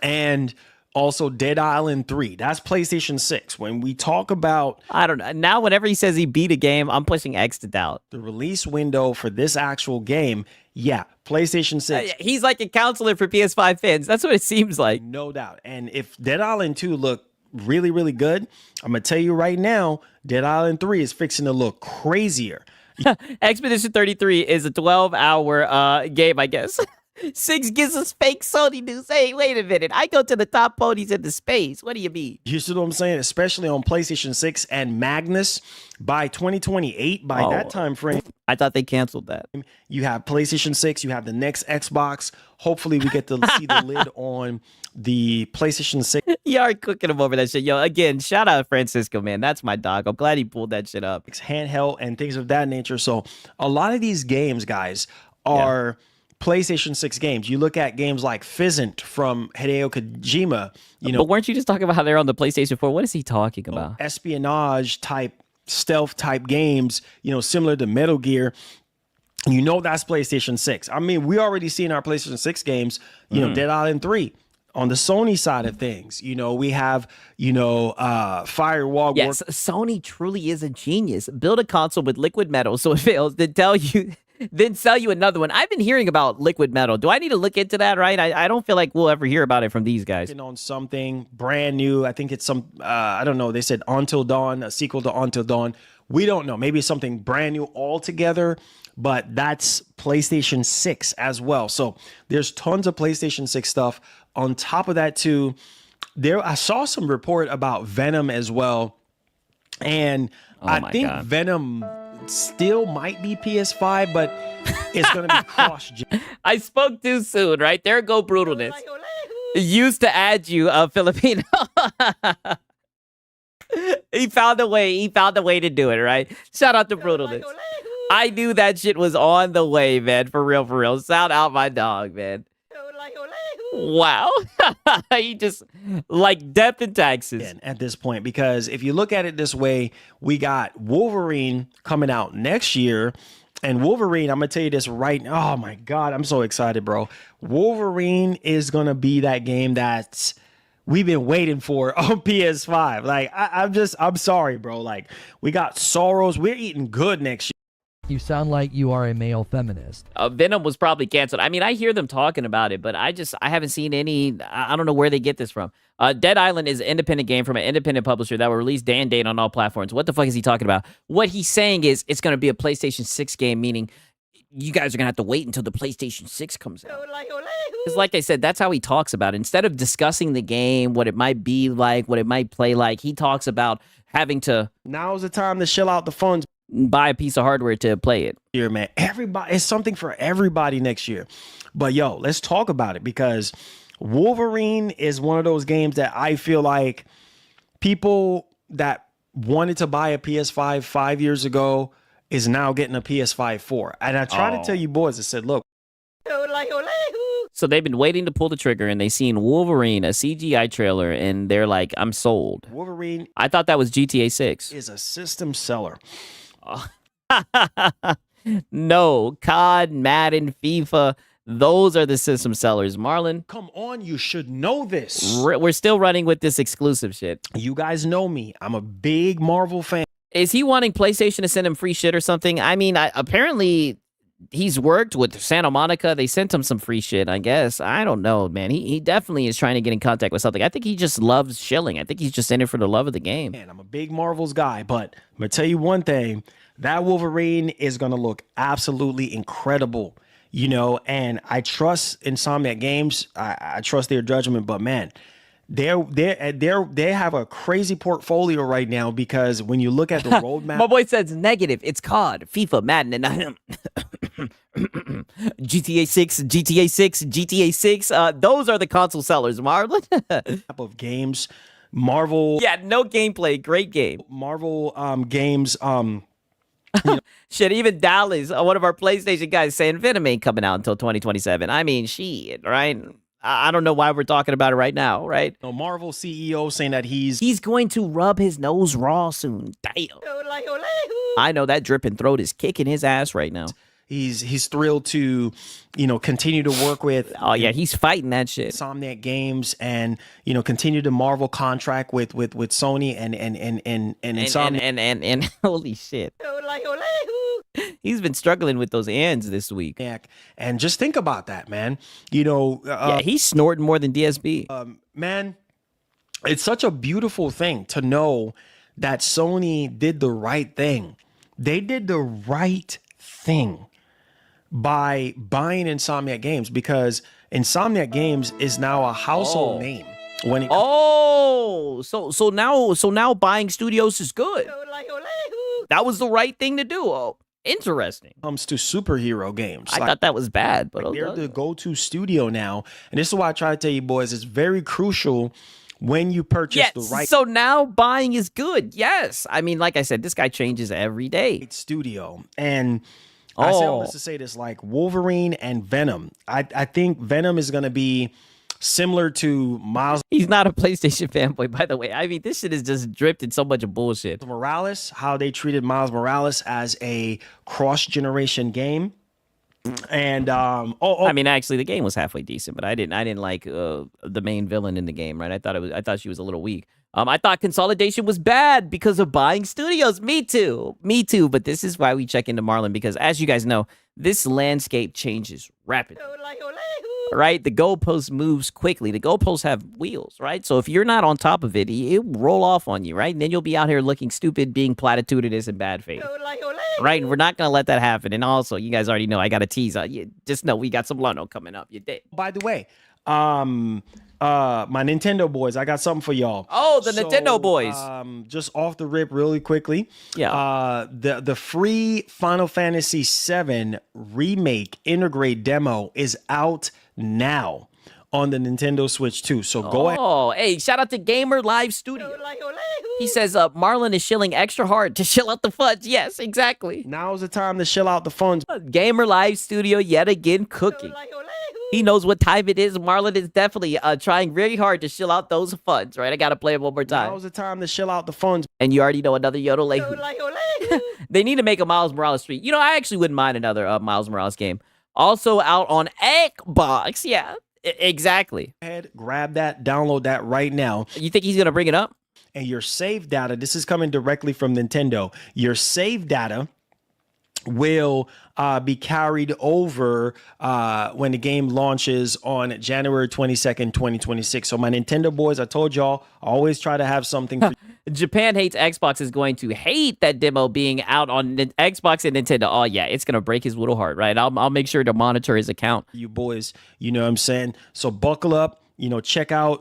And also Dead Island 3. That's PlayStation 6. When we talk about... I don't know. Now, whenever he says he beat a game, I'm pushing X to doubt. The release window for this actual game, yeah, PlayStation 6. He's like a counselor for PS5 fans. That's what it seems like. No doubt. And if Dead Island 2 looked really, really good, I'm going to tell you right now, Dead Island 3 is fixing to look crazier. Expedition 33 is a 12-hour game, I guess. 6 gives us fake Sony news. Hey, wait a minute. I go to the top ponies in the space. What do you mean? You see what I'm saying? Especially on PlayStation 6 and Magnus by 2028, by that time frame. I thought they canceled that. You have PlayStation 6. You have the next Xbox. Hopefully we get to see the lid on the PlayStation 6. You are cooking him over that shit. Yo, again, shout out Francisco, man. That's my dog. I'm glad he pulled that shit up. Handheld and things of that nature. So a lot of these games, guys, are... PlayStation 6 games. You look at games like Fizzant from Hideo Kojima, But weren't you just talking about how they're on the PlayStation 4? What is he talking about? Espionage type, stealth type games, similar to Metal Gear. That's PlayStation 6. I mean, we already seen our PlayStation 6 games, Dead Island 3. On the Sony side of things, we have, Firewall. Yes, Sony truly is a genius. Build a console with liquid metal so it fails, then sell you another one. I've been hearing about liquid metal. Do I need to look into that, right? I don't feel like we'll ever hear about it from these guys. On something brand new. I think it's some, I don't know. They said Until Dawn, a sequel to Until Dawn. We don't know. Maybe it's something brand new altogether, but that's PlayStation 6 as well. So there's tons of PlayStation 6 stuff. On top of that, too, I saw some report about Venom as well, and I think Venom still might be PS5, but it's gonna be cross-gen. I spoke too soon, right? There go brutalness. Used to add you, Filipino. He found a way. He found a way to do it, right? Shout out to brutalness. I knew that shit was on the way, man. For real, for real. Shout out my dog, man. Wow. He just like death and taxes at this point, because if you look at it this way, we got Wolverine coming out next year. And Wolverine, I'm gonna tell you this right now. Oh my God, I'm so excited, bro. Wolverine is gonna be that game that's we've been waiting for on PS5. Like, I'm sorry, bro. Like, we got Sorrows. We're eating good next year. You sound like you are a male feminist. Venom was probably canceled. I mean, I hear them talking about it, but I haven't seen any. I don't know where they get this from. Dead Island is an independent game from an independent publisher that will release day and date on all platforms. What the fuck is he talking about? What he's saying is it's going to be a PlayStation 6 game, meaning you guys are going to have to wait until the PlayStation 6 comes out. Because like I said, that's how he talks about it. Instead of discussing the game, what it might be like, what it might play like, he talks about having to... Now's the time to shell out the funds. Buy a piece of hardware to play it. Here, man. Everybody, it's something for everybody next year. But yo, let's talk about it, because Wolverine is one of those games that I feel like people that wanted to buy a PS5 5 years ago is now getting a PS5 4. And I try to tell you boys, I said, look. So they've been waiting to pull the trigger, and they seen Wolverine, a CGI trailer, and they're like, I'm sold. Wolverine. I thought that was GTA 6. Is a system seller. No, COD, Madden, FIFA, those are the system sellers. Marlon, come on, you should know this. We're still running with this exclusive shit. You guys know me. I'm a big Marvel fan. Is he wanting PlayStation to send him free shit or something? I mean, apparently he's worked with Santa Monica. They sent him some free shit, I guess. I don't know, man. He definitely is trying to get in contact with something. I think he just loves shilling. I think he's just in it for the love of the game. Man, I'm a big Marvels guy, but I'm going to tell you one thing. That Wolverine is going to look absolutely incredible, you know, and I trust Insomniac Games. I trust their judgment, but man, they have a crazy portfolio right now, because when you look at the roadmap. My boy says negative. It's COD, FIFA, Madden, and GTA 6, GTA 6, GTA 6. Those are the console sellers, Marlon. Type of games, Marvel. Yeah, no gameplay. Great game. Marvel games. You know. Shit, even Dallas, one of our PlayStation guys, saying Venom ain't coming out until 2027. I mean, shit, right? I don't know why we're talking about it right now, right? No, Marvel CEO saying that he's going to rub his nose raw soon. Damn. I know that dripping throat is kicking his ass right now. He's thrilled to, you know, continue to work with. Oh yeah, he's fighting that shit. Insomniac Games, and you know, continue the Marvel contract with Sony and Insomniac and holy shit. He's been struggling with those ends this week. And just think about that, man. You know, yeah, he's snorting more than DSB. Man, it's such a beautiful thing to know that Sony did the right thing. They did the right thing by buying Insomniac Games, because Insomniac Games is now a household name. When it so now buying studios is good. That was the right thing to do. Oh, interesting. Comes to superhero games, I thought that was bad, but they're the go-to studio now, and this is why I try to tell you boys, it's very crucial when you purchase the right. So now buying is good. Yes, I mean, like I said, this guy changes every day. Studio, and I say all this to say this, like Wolverine and Venom. I think Venom is going to be similar to Miles. He's not a PlayStation fanboy, by the way. I mean, this shit is just dripped in so much of bullshit. Morales, how they treated Miles Morales as a cross-generation game. And I mean, actually, the game was halfway decent, but I didn't like the main villain in the game, right? I thought she was a little weak. I thought consolidation was bad because of buying studios. Me too. But this is why we check into Marlon, because as you guys know, this landscape changes rapidly. Right? The goalpost moves quickly. The goalposts have wheels, right? So if you're not on top of it, it'll roll off on you, right? And then you'll be out here looking stupid, being platitudinous in bad faith. Right? And we're not going to let that happen. And also, you guys already know I got a tease. Just know we got some Luno coming up. You did. By the way, my Nintendo boys, I got something for y'all. Oh, the Nintendo boys. Just off the rip really quickly. Yeah. The free Final Fantasy VII remake integrate demo is out now on the Nintendo Switch too. So go ahead. Oh, hey, shout out to Gamer Live Studio. He says Marlon is shilling extra hard to shill out the funds. Yes, exactly. Now's the time to shill out the funds. Gamer Live Studio yet again cooking. He knows what time it is. Marlon is definitely trying very hard to shill out those funds, right? I got to play it one more time. Now's the time to shill out the funds. And you already know another Yodel. They need to make a Miles Morales street. You know, I actually wouldn't mind another Miles Morales game. Also out on Xbox. Yeah, exactly. Go ahead, grab that, download that right now. You think he's going to bring it up? And your save data, this is coming directly from Nintendo. Your save data will be carried over when the game launches on January 22nd, 2026. So my Nintendo boys, I told y'all, always try to have something for Japan hates Xbox is going to hate that demo being out on Xbox and Nintendo. Oh yeah, it's gonna break his little heart, right? I'll make sure to monitor his account. you boys, you know what I'm saying? So buckle up, you know, check out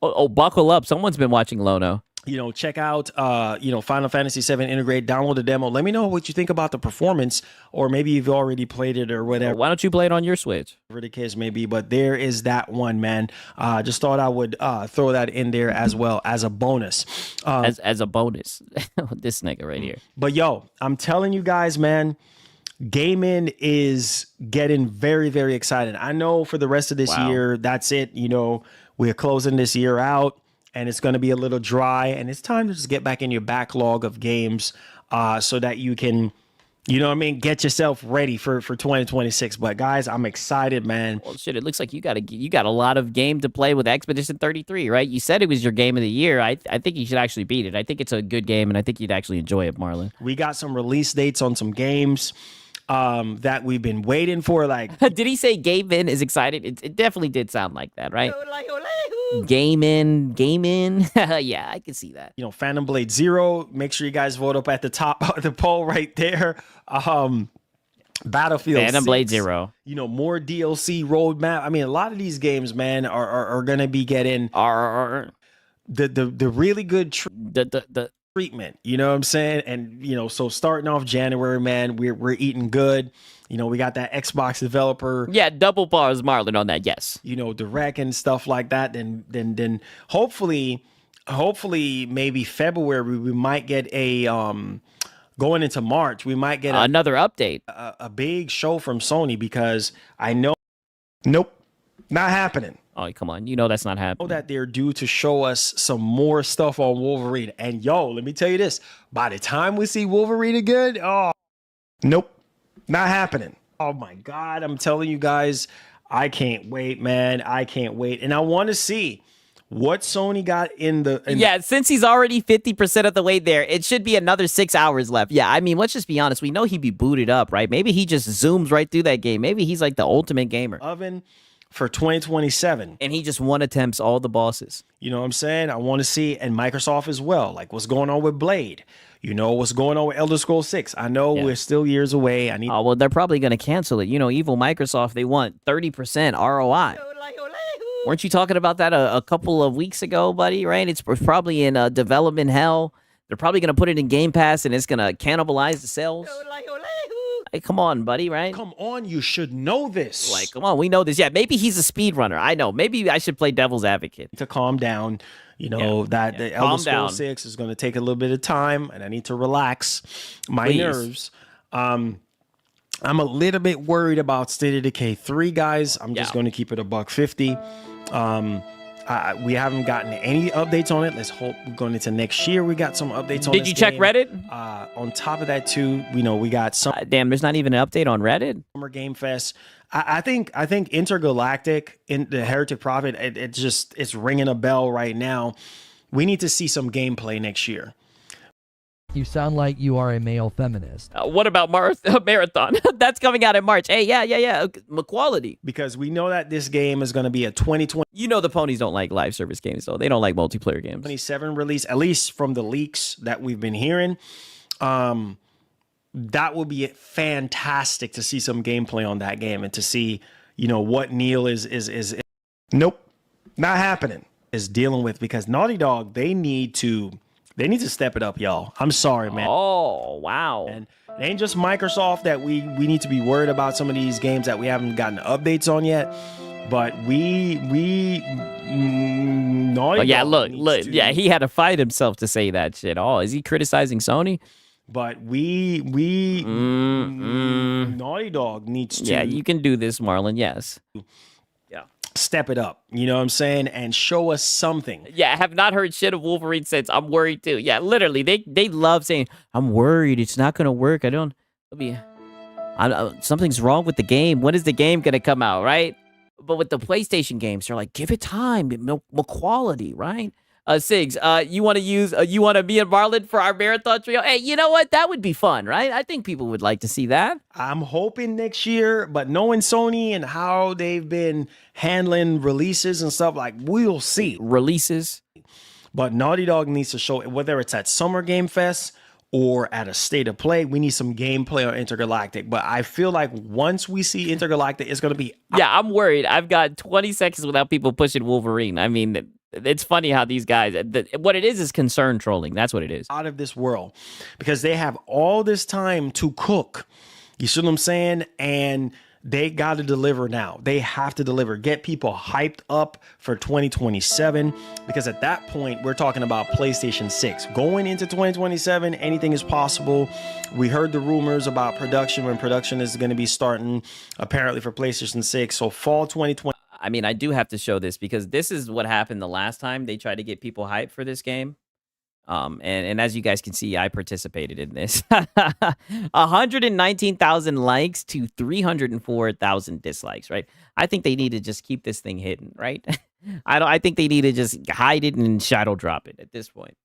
buckle up. Someone's been watching Lono. you know, check out, Final Fantasy VII Integrate, download the demo. Let me know what you think about the performance, or maybe you've already played it or whatever. Why don't you play it on your Switch? Whatever the case may be, but there is that one, man. Just thought I would throw that in there as well as a bonus. As a bonus. This nigga right here. But yo, I'm telling you guys, man, gaming is getting very, very excited. I know for the rest of this year, that's it. You know, we're closing this year out. And it's going to be a little dry, and it's time to just get back in your backlog of games so that you can, you know what I mean, get yourself ready for 2026. But guys, I'm excited, man. Well, shit, it looks like you got a lot of game to play with Expedition 33, right? You said it was your game of the year. I think you should actually beat it. I think it's a good game, and I think you'd actually enjoy it, Marlon. We got some release dates on some games that we've been waiting for. Like, did he say Game In is excited? It definitely did sound like that, right? Game in. Yeah, I can see that. You know, Phantom Blade Zero. Make sure you guys vote up at the top of the poll right there. Battlefield Phantom 6, Blade Zero. You know, more DLC roadmap. I mean, a lot of these games, man, are gonna be getting the really good treatment. You know what I'm saying? And you know, so starting off January, man, we're eating good. You know, we got that Xbox developer. Yeah, double bars Marlon on that. Yes. You know, direct and stuff like that. Then hopefully maybe February we might get a going into March we might get another update, a big show from Sony, because I know. Nope, not happening. Oh, come on. You know that's not happening. I know that they're due to show us some more stuff on Wolverine. And yo, let me tell you this. By the time we see Wolverine again, nope, not happening. Oh my God, I'm telling you guys, I can't wait, man. I can't wait. And I want to see what Sony got in the... Since he's already 50% of the way there, it should be another 6 hours left. Yeah, I mean, let's just be honest. We know he'd be booted up, right? Maybe he just zooms right through that game. Maybe he's like the ultimate gamer. Oven for 2027. And he just one attempts all the bosses. You know what I'm saying? I want to see, and Microsoft as well, like what's going on with Blade. You know, what's going on with Elder Scrolls 6. I know we're still years away. Oh, well, they're probably going to cancel it. You know, evil Microsoft, they want 30% ROI. Weren't you talking about that a couple of weeks ago, buddy, right? It's probably in development hell. They're probably going to put it in Game Pass, and it's going to cannibalize the sales. Hey, come on, buddy, right? Come on, you should know this. Like, come on, we know this. Yeah, maybe he's a speedrunner. I know. Maybe I should play devil's advocate. To calm down. You know, the Elder Scrolls 6 is going to take a little bit of time, and I need to relax my nerves. I'm a little bit worried about State of Decay 3, guys. I'm just going to keep it $150. We haven't gotten any updates on it. Let's hope going into next year we got some updates on it. Did you check Reddit? On top of that, too, you know, we got some... damn, there's not even an update on Reddit? Summer Game Fest. I think Intergalactic in the Heretic Prophet, it's ringing a bell right now. We need to see some gameplay next year. You sound like you are a male feminist. What about Marathon? That's coming out in March. Hey, yeah. Equality. Because we know that this game is going to be a 2020. You know the ponies don't like live service games, though. They don't like multiplayer games. 27 release, at least from the leaks that we've been hearing. That would be fantastic to see some gameplay on that game and to see, you know, what Neil is Nope, not happening. Is dealing with because Naughty Dog they need to step it up, y'all. I'm sorry, man. Oh, wow. And it ain't just Microsoft that we need to be worried about some of these games that we haven't gotten updates on yet. But Naughty Yeah, Dog look. Yeah, he had to fight himself to say that shit. Oh, is he criticizing Sony? But Naughty Dog needs to. Yeah, you can do this, Marlon. Yes. Yeah. Step it up. You know what I'm saying? And show us something. Yeah, I have not heard shit of Wolverine since. I'm worried too. Yeah, literally, they love saying, "I'm worried. It's not gonna work. Something's wrong with the game. When is the game gonna come out?" Right? But with the PlayStation games, they're like, "Give it time, more quality." Right? Sigs, you want to be and Marlon for our marathon trio? Hey, you know what? That would be fun, right? I think people would like to see that. I'm hoping next year, but knowing Sony and how they've been handling releases and stuff, like we'll see. Releases. But Naughty Dog needs to show it, whether it's at Summer Game Fest or at a State of Play. We need some gameplay on Intergalactic. But I feel like once we see Intergalactic, it's going to be... Yeah, I'm worried. I've got 20 seconds without people pushing Wolverine. I mean... It's funny how these guys, what it is concern trolling. That's what it is. Out of this world because they have all this time to cook. You see what I'm saying? And they got to deliver now. They have to deliver. Get people hyped up for 2027 because at that point, we're talking about PlayStation 6. Going into 2027, anything is possible. We heard the rumors about production when production is going to be starting apparently for PlayStation 6. So fall 2020. I mean, I do have to show this because this is what happened the last time they tried to get people hyped for this game. And as you guys can see, I participated in this. 119,000 likes to 304,000 dislikes, right? I think they need to just keep this thing hidden, right? I think they need to just hide it and shadow drop it at this point.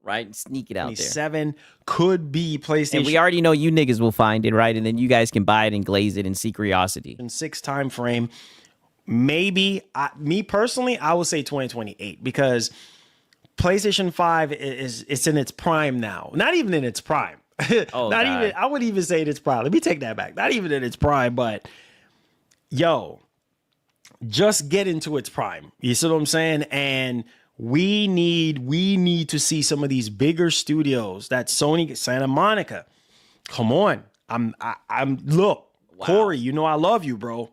Right? And sneak it out there. 7 could be PlayStation. And we already know you niggas will find it, right? And then you guys can buy it and glaze it in Securiosity. 6 time frame. Maybe me personally, I would say 2028 because PlayStation 5 it's in its prime now. Not even in its prime. I would even say in its prime. Let me take that back. Not even in its prime, but yo, just get into its prime. You see what I'm saying? And we need to see some of these bigger studios that Sony, Santa Monica. Come on. I'm look, wow. Corey, you know I love you, bro.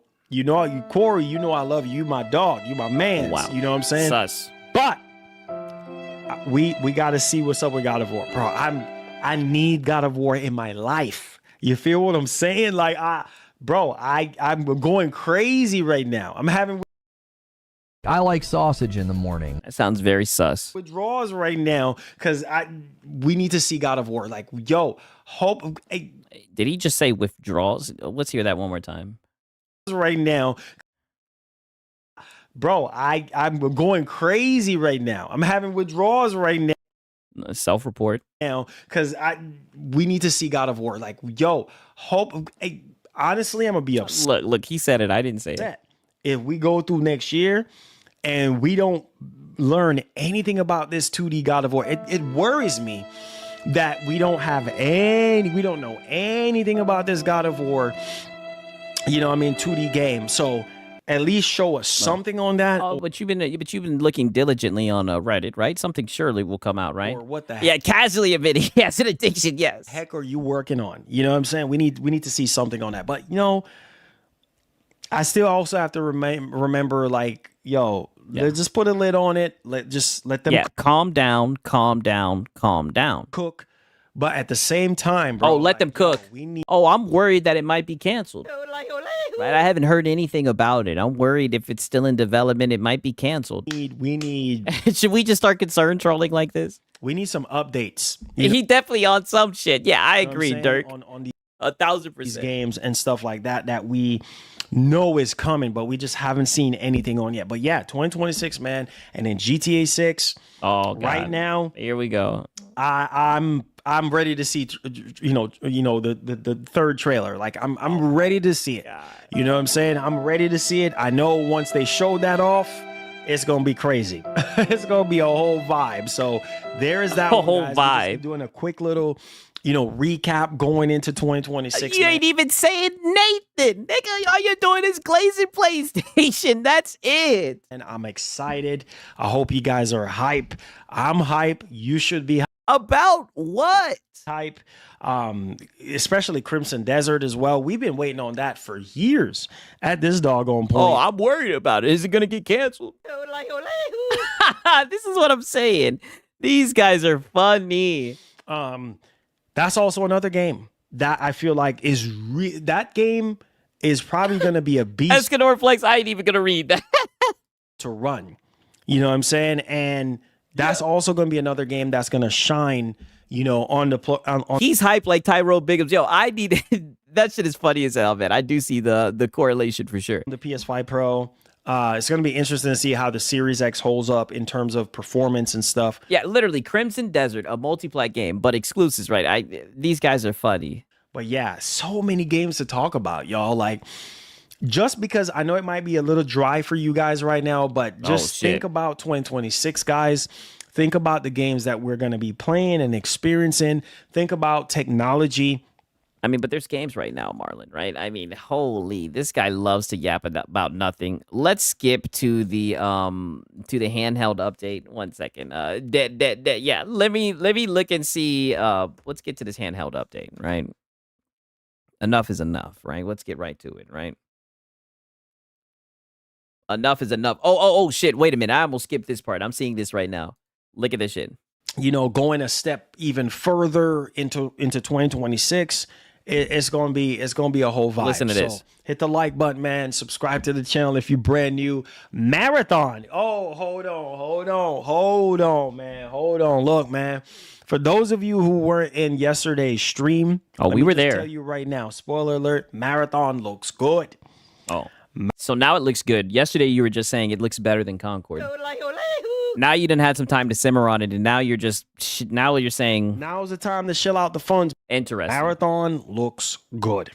Corey, you know I love you. You my dog. You my man. Wow. You know what I'm saying? Sus. But we got to see what's up with God of War, bro. I need God of War in my life. You feel what I'm saying? Like, I'm going crazy right now. I'm having. I like sausage in the morning. That sounds very sus. Withdrawals right now because we need to see God of War. Like, yo, hope. Hey, did he just say withdrawals? Let's hear that one more time. Right now, bro, I'm going crazy right now. I'm having withdrawals right now. Self-report now because we need to see God of War. Like, yo, hope. Hey, honestly, I'm gonna be upset. Look, he said it. I didn't say it. If we go through next year and we don't learn anything about this 2D God of War, it worries me that we don't know anything about this God of War. You know, 2D game. So at least show us something on that. Oh, but you've been looking diligently on Reddit, right? Something surely will come out, right? Or what the heck? Yeah, casually admitting, yes, an addiction, yes. Heck, are you working on? You know what I'm saying? We need to see something on that. But I still also have to remember, like, yo, let's just put a lid on it. Let them. Yeah, calm down. Cook. But at the same time, bro. Oh, let them cook. I'm worried that it might be canceled. Right? I haven't heard anything about it. I'm worried if it's still in development, it might be canceled. We need. Should we just start concern trolling like this? We need some updates. He definitely on some shit. Yeah, I agree, Dirk. On 1,000%. These games and stuff like that we know is coming, but we just haven't seen anything on yet. But yeah, 2026, man, and then GTA 6. Oh, God. Right now, here we go. I'm ready to see, the third trailer. Like I'm ready to see it. You know what I'm saying? I'm ready to see it. I know once they show that off, it's gonna be crazy. It's gonna be a whole vibe. So there is that whole vibe. Just doing a quick little recap going into 2026. You ain't even saying Nathan. Nigga, all you're doing is glazing PlayStation. That's it. And I'm excited. I hope you guys are hype. I'm hype. You should be About what? hype. Especially Crimson Desert as well. We've been waiting on that for years at this doggone point. Oh, I'm worried about it. Is it going to get canceled? This is what I'm saying. These guys are funny. That's also another game that I feel like is that game is probably going to be a beast. Escanor Flex, I ain't even going to read that. To run. You know what I'm saying? And that's also going to be another game that's going to shine, on the He's hyped like Tyrone Biggums. Yo, I need that shit is funny as hell, man. I do see the correlation for sure. The PS5 Pro. It's going to be interesting to see how the Series X holds up in terms of performance and stuff. Yeah, literally Crimson Desert, a multiplayer game, but exclusives, right? These guys are funny. But yeah, so many games to talk about, y'all. Like, just because I know it might be a little dry for you guys right now, but just think about 2026, guys. Think about the games that we're going to be playing and experiencing. Think about technology. I mean, but there's games right now, Marlon, right? I mean, holy, this guy loves to yap about nothing. Let's skip to the handheld update. 1 second. Yeah, let me look and see. Let's get to this handheld update, right? Enough is enough, right? Let's get right to it, right? Enough is enough. Oh, shit. Wait a minute. I almost skipped this part. I'm seeing this right now. Look at this shit. Going a step even further into 2026. It's gonna be a whole vibe. Listen to this. Hit the like button, man. Subscribe to the channel if you're brand new. Marathon. Oh, hold on, man. Hold on. Look, man. For those of you who weren't in yesterday's stream, we were there. Tell you right now. Spoiler alert. Marathon looks good. Oh, so now it looks good. Yesterday you were just saying it looks better than Concord. Now you didn't have some time to simmer on it, and now you're saying now's the time to chill out the funds. Interesting. Marathon looks good.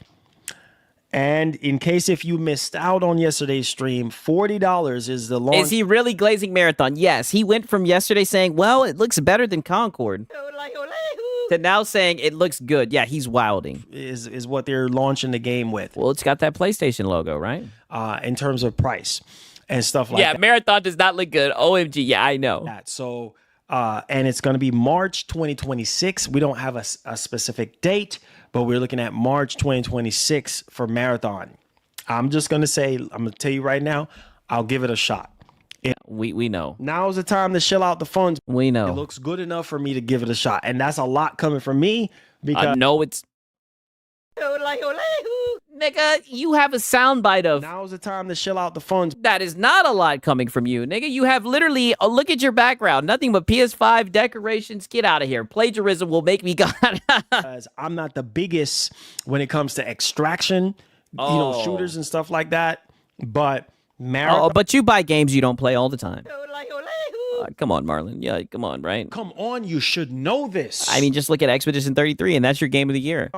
And in case if you missed out on yesterday's stream, $40 is the launch. Is he really glazing Marathon? Yes. He went from yesterday saying, well, it looks better than Concord, to now saying it looks good. Yeah, he's wilding. Is what they're launching the game with. Well, it's got that PlayStation logo, right? In terms of price and stuff like that. Yeah, Marathon does not look good. OMG, yeah, I know. So, and it's going to be March 2026. We don't have a specific date, but we're looking at March 2026 for Marathon. I'm just going to say, I'm going to tell you right now, I'll give it a shot. We know. Now's the time to chill out the funds. We know. It looks good enough for me to give it a shot. And that's a lot coming from me because I know it's... Nigga, you have a soundbite of... Now's the time to chill out the funds. That is not a lot coming from you, nigga. You have literally... look at your background. Nothing but PS5 decorations. Get out of here. Plagiarism will make me god. Because I'm not the biggest when it comes to extraction, shooters and stuff like that. But Marathon... but you buy games you don't play all the time. Come on, Marlon. Yeah, come on, right? Come on, you should know this. I mean, just look at Expedition 33, and that's your game of the year.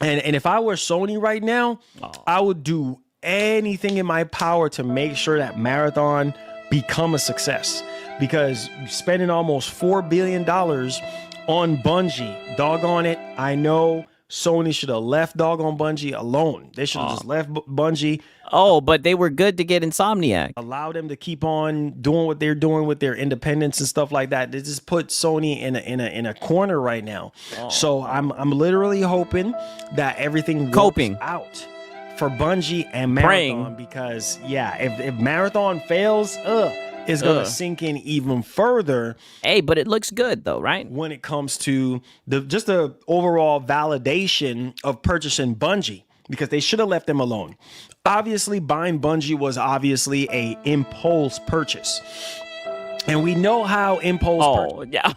And if I were Sony right now, I would do anything in my power to make sure that Marathon become a success. Because spending almost $4 billion on Bungie, doggone it, I know Sony should have left doggone Bungie alone. They should have just left Bungie. Oh, but they were good to get Insomniac. Allow them to keep on doing what they're doing with their independence and stuff like that. They just put Sony in a corner right now. So I'm literally hoping that everything works out for Bungie and Marathon. Because if Marathon fails, it's gonna sink in even further. Hey, but it looks good though, right? When it comes to the overall validation of purchasing Bungie, because they should have left them alone. Obviously, buying Bungie was obviously a impulse purchase, and we know how impulse. Yeah,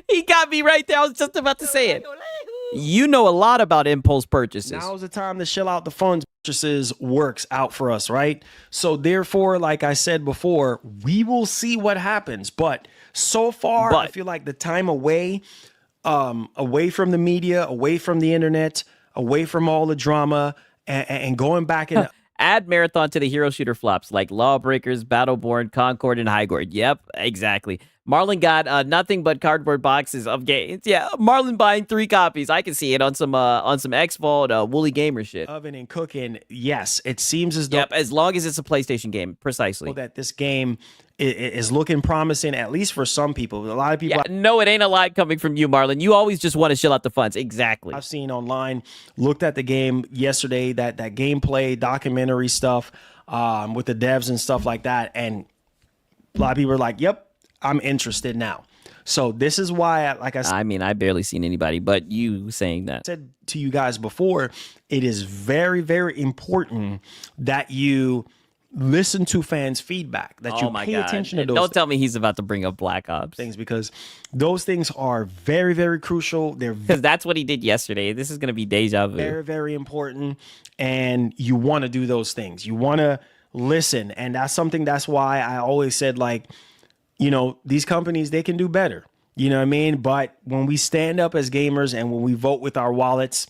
he got me right there. I was just about to say it. You know a lot about impulse purchases. Now's the time to chill out the funds. Purchases works out for us, right? So therefore, like I said before, we will see what happens. But so far, I feel like the time away from the media, away from the internet, away from all the drama, and going back and add Marathon to the hero shooter flops like Lawbreakers, Battleborn, Concord, and Highgord. Yep, exactly. Marlon got nothing but cardboard boxes of games. Yeah, Marlon buying 3 copies. I can see it on some X-Vault, Woolly Gamer shit. Oven and cooking. Yes, it seems as though. Yep, as long as it's a PlayStation game, precisely. That this game is looking promising, at least for some people. A lot of people. Yeah, no, it ain't a lot coming from you, Marlon. You always just want to shell out the funds. Exactly. I've seen online, looked at the game yesterday, that gameplay, documentary stuff with the devs and stuff like that, and a lot of people are like, "Yep, I'm interested now." So this is why, like I said, I mean, I barely seen anybody but you saying that. I said to you guys before, it is very, very important that you listen to fans' feedback, that you pay attention to those. Don't tell me he's about to bring up Black Ops things, because those things are very, very crucial. They're because that's what he did yesterday. This is going to be deja vu. Very, very important, and you want to do those things. You want to listen, and that's why I always said, like, you know, these companies, they can do better. You know what I mean? But when we stand up as gamers and when we vote with our wallets,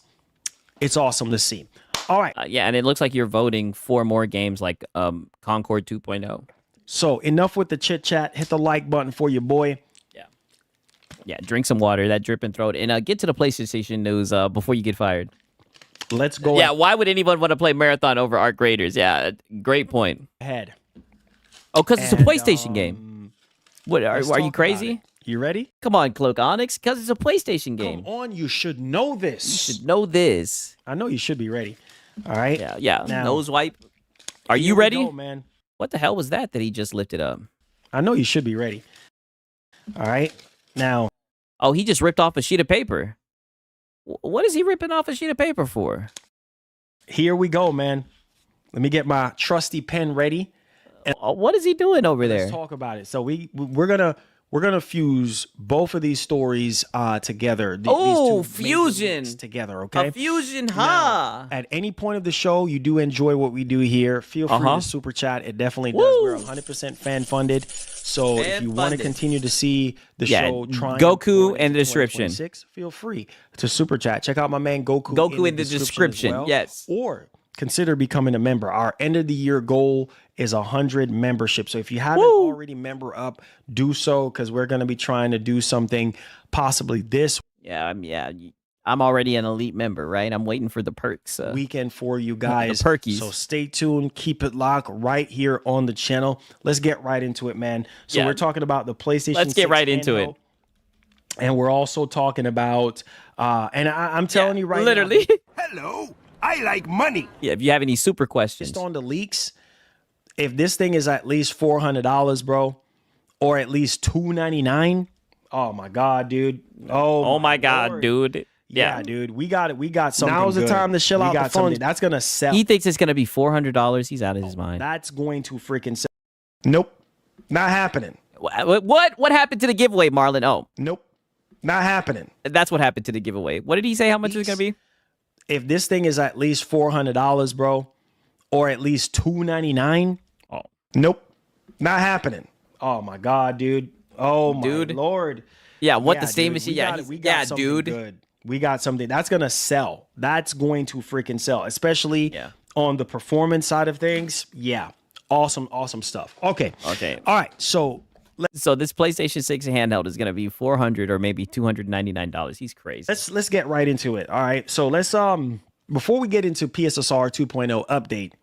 it's awesome to see. All right. Yeah, and it looks like you're voting for more games like Concord 2.0. So enough with the chit chat. Hit the like button for your boy. Yeah, drink some water, that dripping throat, and get to the PlayStation news before you get fired. Let's go. Yeah, why would anyone want to play Marathon over Arc Raiders? Yeah, great point. Ahead. Oh, because it's a PlayStation game. What, are you crazy? You ready? Come on, Cloak Onyx, because it's a PlayStation game. Come on, you should know this. You should know this. I know you should be ready. All right? Yeah. Now, nose wipe. Are you ready? Go, man. What the hell was that he just lifted up? I know you should be ready. All right? Now. Oh, he just ripped off a sheet of paper. What is he ripping off a sheet of paper for? Here we go, man. Let me get my trusty pen ready. And what is he doing over there? Let's talk about it. So we're gonna fuse both of these stories together. These fusion together, okay? A fusion, huh? Now, at any point of the show, you do enjoy what we do here. Feel free to super chat. It definitely does. We're 100% fan funded. So if you want to continue to see the show, Goku in the description. Feel free to super chat. Check out my man Goku. Goku in the description. Well. Yes. Or consider becoming a member. Our end of the year goal is 100 membership. So if you haven't already member up, do so, because we're going to be trying to do something possibly this. Yeah. I'm already an elite member, right? I'm waiting for the perks. Weekend for you guys. The perkies. So stay tuned. Keep it locked right here on the channel. Let's get right into it, man. So we're talking about the PlayStation 6. Let's get right into it. And we're also talking about, and I'm telling you right literally. now. Hello. I like money. Yeah, if you have any super questions. Just on the leaks, if this thing is at least $400, bro, or at least $299, oh my God, dude. Oh my God, Lord. Dude. Yeah, dude. We got it. We got something. Now's the time to shell out the funds. That's gonna sell. He thinks it's gonna be $400. He's out of his mind. That's going to freaking sell. Nope. Not happening. What happened to the giveaway, Marlon? Oh. Nope. Not happening. That's what happened to the giveaway. What did he say? How much is it gonna be? If this thing is at least $400, bro, or at least $299, nope, not happening. Oh my God, dude. Oh my Lord. Yeah, the same machine? Dude. Good. We got something that's gonna sell. That's going to freaking sell, especially on the performance side of things. Yeah, awesome stuff. Okay. All right. So this PlayStation 6 handheld is going to be $400 or maybe $299. He's crazy. Let's get right into it. All right. So let's before we get into PSSR 2.0 update,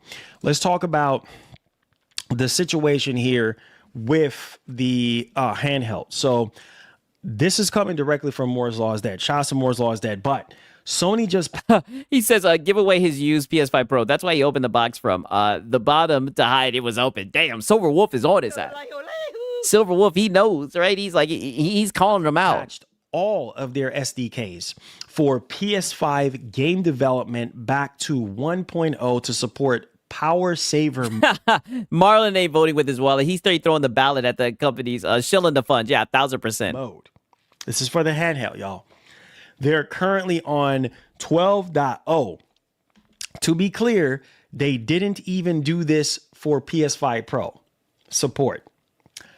let's talk about the situation here with the handheld. So this is coming directly from Moore's Law is Dead. Shout out to Moore's Law is Dead, but Sony just he says give away his used PS5 Pro. That's why he opened the box from the bottom to hide it was open. Damn, Silver Wolf is on his ass. Silver Wolf, he knows, right? He's like, he's calling them out. All of their SDKs for PS5 game development back to 1.0 to support Power Saver. Marlon ain't voting with his wallet. He's straight throwing the ballot at the companies, shilling the funds. Yeah, 1,000%. Mode. This is for the handheld, y'all. They're currently on 12.0. To be clear, they didn't even do this for PS5 Pro support.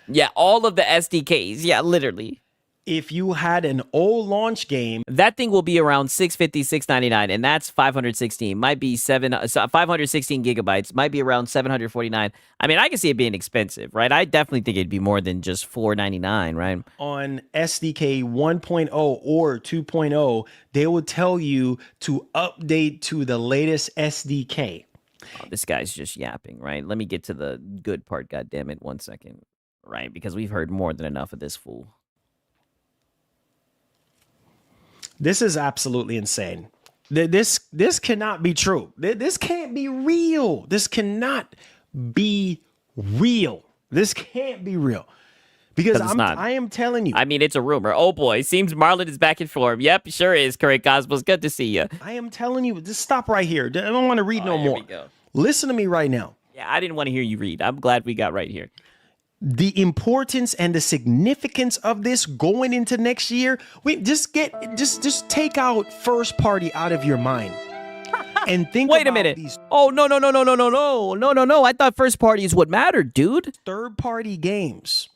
Yeah, all of the SDKs. Yeah, literally. if you had an old launch game, that thing will be around $650, $699, and that's 516. Might be 516 gigabytes. Might be around $749. I mean, I can see it being expensive, right? I definitely think it'd be more than just $499, right? On SDK 1.0 or 2.0, they will tell you to update to the latest SDK. Oh, this guy's just yapping, right? Let me get to the good part, goddammit, 1 second, right? Because we've heard more than enough of this fool. This is absolutely insane. This cannot be true. This can't be real. This cannot be real. This can't be real. Because I am telling you. I mean, it's a rumor. Oh boy, seems Marlon is back in form. Yep, sure is. Correct, Cosmos. Good to see you. I am telling you. Just stop right here. I don't want to read no more. Listen to me right now. Yeah, I didn't want to hear you read. I'm glad we got right here. The importance and the significance of this going into next year. Just take out first party out of your mind. And think Wait a minute. Oh, no. I thought first party is what mattered, dude. Third party games.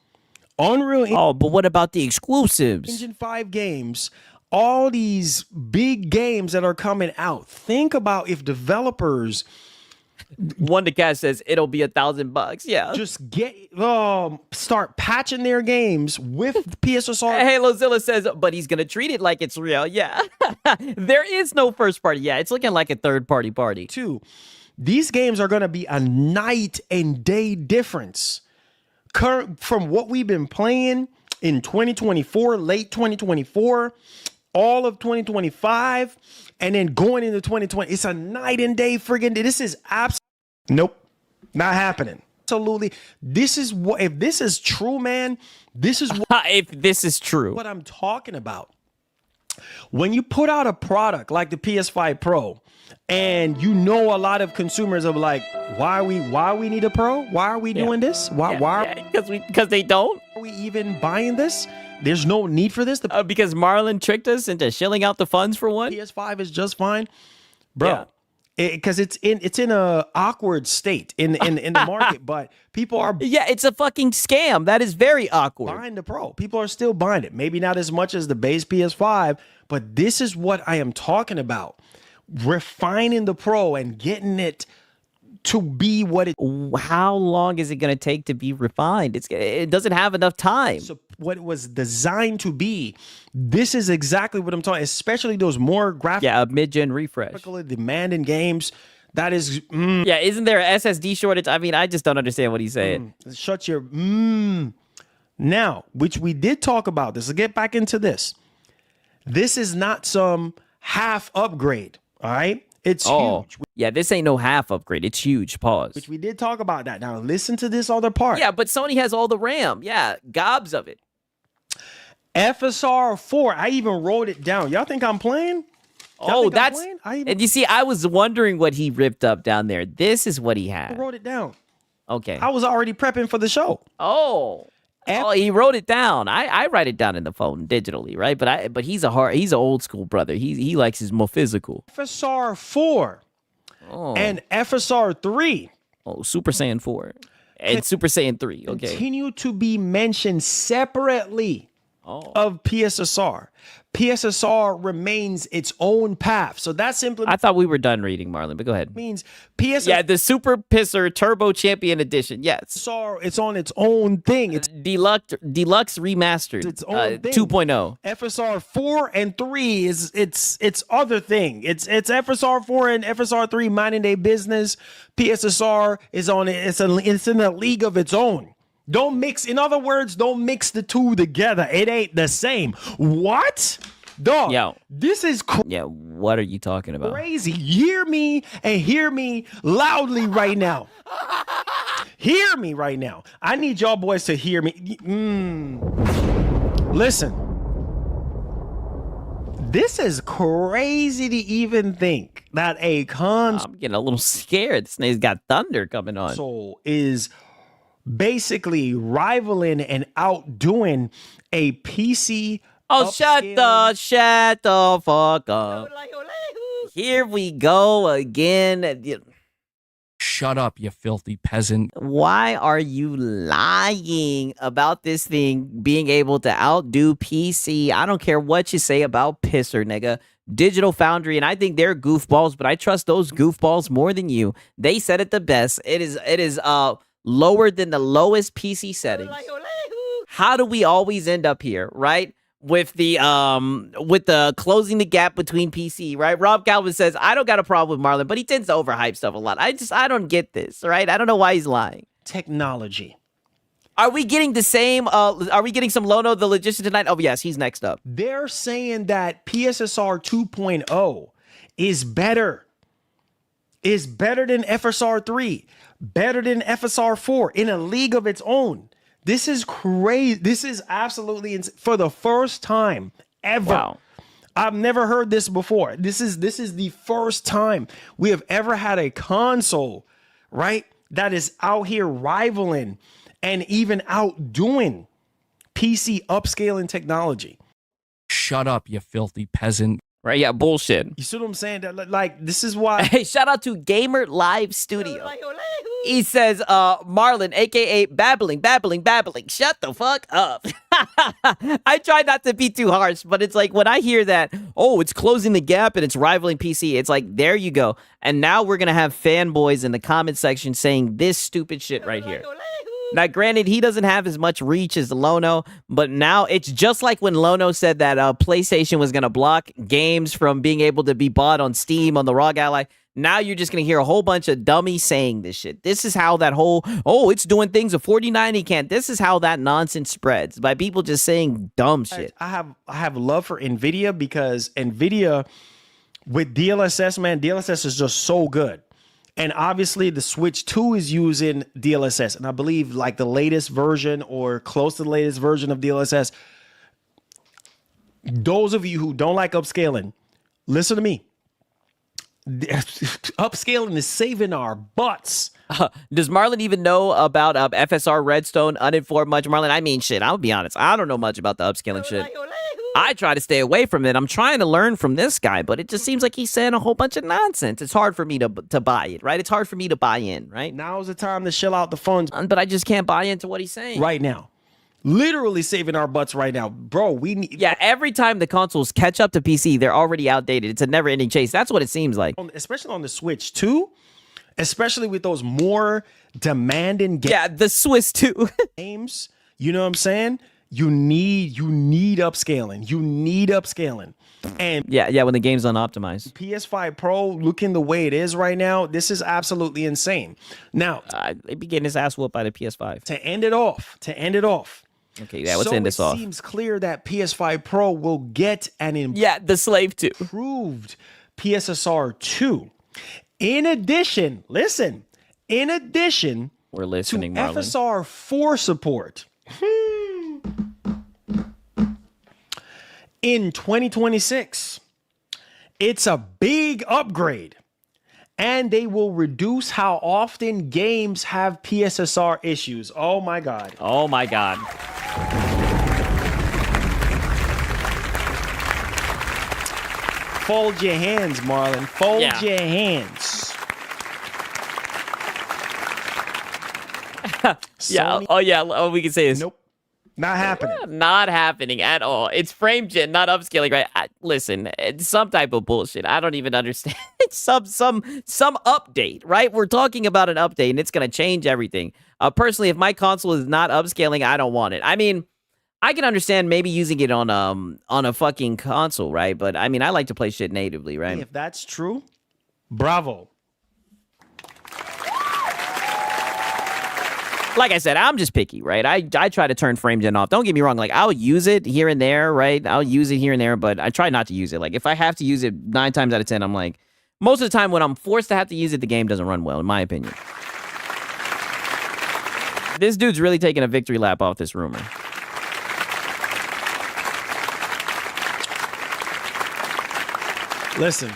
Unreal. Oh, but what about the exclusives? Engine 5 games. All these big games that are coming out. Think about if developers. Wonder Cat says it'll be $1,000. Yeah. Just start patching their games with PSSR. Halo Zilla says, but he's gonna treat it like it's real. Yeah. There is no first party. Yeah, it's looking like a third party. Two, these games are gonna be a night and day difference. From what we've been playing in 2024, late 2024, all of 2025, and then going into 2020. It's a night and day friggin' day. This is nope, not happening. Absolutely. This is what, if this is true, man, this is what, if this is true, what I'm talking about. When you put out a product like the PS5 Pro, and you know a lot of consumers are like, why we need a Pro? Why are we doing this? Because they don't. Are we even buying this? There's no need for this. Because Marlon tricked us into shilling out the funds for one. PS5 is just fine, bro. Because it's in a awkward state in the market, but people are it's a fucking scam. That is very awkward. Buying the Pro, people are still buying it. Maybe not as much as the base PS5, but this is what I am talking about: refining the Pro and getting it to be what it. How long is it going to take to be refined? It doesn't have enough time. So what it was designed to be. This is exactly what I'm talking. Especially those more graphic. Yeah, a mid-gen refresh. Demanding games. That is. Yeah, isn't there an SSD shortage? I mean, I just don't understand what he's saying. Shut your. Now, which we did talk about this. Let's get back into this. This is not some half upgrade. All right. It's huge. Yeah, this ain't no half upgrade. It's huge. Pause. Which we did talk about that. Now listen to this other part. Yeah, but Sony has all the RAM. Yeah, gobs of it. FSR 4. I even wrote it down. Y'all think I'm playing? And you see, I was wondering what he ripped up down there. This is what he had. I wrote it down. Okay. I was already prepping for the show. He wrote it down. I write it down in the phone digitally, right? But he's an old school brother. He likes his more physical. FSR 4 and FSR 3. Oh, Super Saiyan 4 and Super Saiyan 3. Okay. Continue to be mentioned separately of PSSR. PSSR remains its own path. So that's simply. I thought we were done reading, Marlon, but go ahead. Means PSSR. Yeah, the Super Pisser Turbo Champion Edition. Yes. It's on its own thing. It's deluxe remastered. Its own thing. 2.0. FSR 4 and 3 is its other thing. It's FSR 4 and FSR 3 minding their business. PSSR is on it. It's in a league of its own. Don't mix the two together. It ain't the same. What? Dog, this is what are you talking about? Crazy. Hear me and hear me loudly right now. Hear me right now. I need y'all boys to hear me. Listen. This is crazy to even think that a console. I'm getting a little scared. This thing's got thunder coming on. So is basically rivaling and outdoing a PC. Oh, shut the fuck up. Here we go again. Shut up, you filthy peasant. Why are you lying about this thing being able to outdo PC? I don't care what you say about Pisser, nigga. Digital Foundry, and I think they're goofballs, but I trust those goofballs more than you. They said it the best. It is lower than the lowest PC settings. How do we always end up here, right? With the closing the gap between PC, right? Rob Calvin says, I don't got a problem with Marlon, but he tends to overhype stuff a lot. I don't get this, right? I don't know why he's lying. Technology. Are we getting the same? Are we getting some Lono the Logician tonight? Oh, yes, he's next up. They're saying that PSSR 2.0 is better. Is better than FSR 3, better than FSR 4 in a league of its own. This is crazy. This is absolutely for the first time ever. Wow. I've never heard this before. This is the first time we have ever had a console, right, that is out here rivaling and even outdoing PC upscaling technology. Shut up, you filthy peasant. Right? Yeah, bullshit. You see what I'm saying? That, like, this is why. Hey, shout out to Gamer Live Studio. He says, Marlon, aka babbling. Shut the fuck up. I try not to be too harsh, but it's like when I hear that, oh, it's closing the gap and it's rivaling PC, it's like, there you go. And now we're gonna have fanboys in the comment section saying this stupid shit right here. Now, granted, he doesn't have as much reach as Lono, but now it's just like when Lono said that PlayStation was going to block games from being able to be bought on Steam on the ROG Ally. Now you're just going to hear a whole bunch of dummies saying this shit. This is how that whole, oh, it's doing things a 4090 can't. This is how that nonsense spreads, by people just saying dumb shit. I have love for NVIDIA because NVIDIA with DLSS, man, DLSS is just so good. And obviously the Switch 2 is using DLSS. And I believe like the latest version or close to the latest version of DLSS. Those of you who don't like upscaling, listen to me. Upscaling is saving our butts. Does Marlon even know about FSR Redstone? Uninformed much, Marlon? I mean, shit, I'll be honest. I don't know much about the upscaling shit. I try to stay away from it. I'm trying to learn from this guy, but it just seems like he's saying a whole bunch of nonsense. It's hard for me to buy it, right? It's hard for me to buy in, right? Now's the time to shell out the funds. But I just can't buy into what he's saying. Right now. Literally saving our butts right now. Bro, we need... Yeah, every time the consoles catch up to PC, they're already outdated. It's a never-ending chase. That's what it seems like. Especially on the Switch 2. Especially with those more demanding games. Yeah, the Swiss 2. games. You know what I'm saying? You need upscaling. You need upscaling. And yeah, when the game's unoptimized. PS5 Pro looking the way it is right now, this is absolutely insane. Now, they'd be getting his ass whooped by the PS5. To end it off. Okay, yeah, let's end this off. It seems clear that PS5 Pro will get an the Slave 2. Improved PSSR 2. In addition, we're listening, to Marlon. FSR 4 support. In 2026, it's a big upgrade, and they will reduce how often games have PSSR issues. Oh my God. Oh my God. Fold your hands, Marlon. Fold your hands. Yeah. Oh, yeah. Oh, we can say this. Nope. Not happening. Not happening at all. It's frame gen, not upscaling, right? Listen, it's some type of bullshit. I don't even understand. It's some update, right? We're talking about an update, and it's gonna change everything. Personally, if my console is not upscaling, I don't want it. I mean, I can understand maybe using it on a fucking console, right? But I mean, I like to play shit natively, right? If that's true, bravo. Like I said, I'm just picky, right? I try to turn frame gen off. Don't get me wrong. Like, I'll use it here and there, right? I'll use it here and there, but I try not to use it. Like, if I have to use it 9 times out of 10, I'm like, most of the time when I'm forced to have to use it, the game doesn't run well, in my opinion. This dude's really taking a victory lap off this rumor. Listen,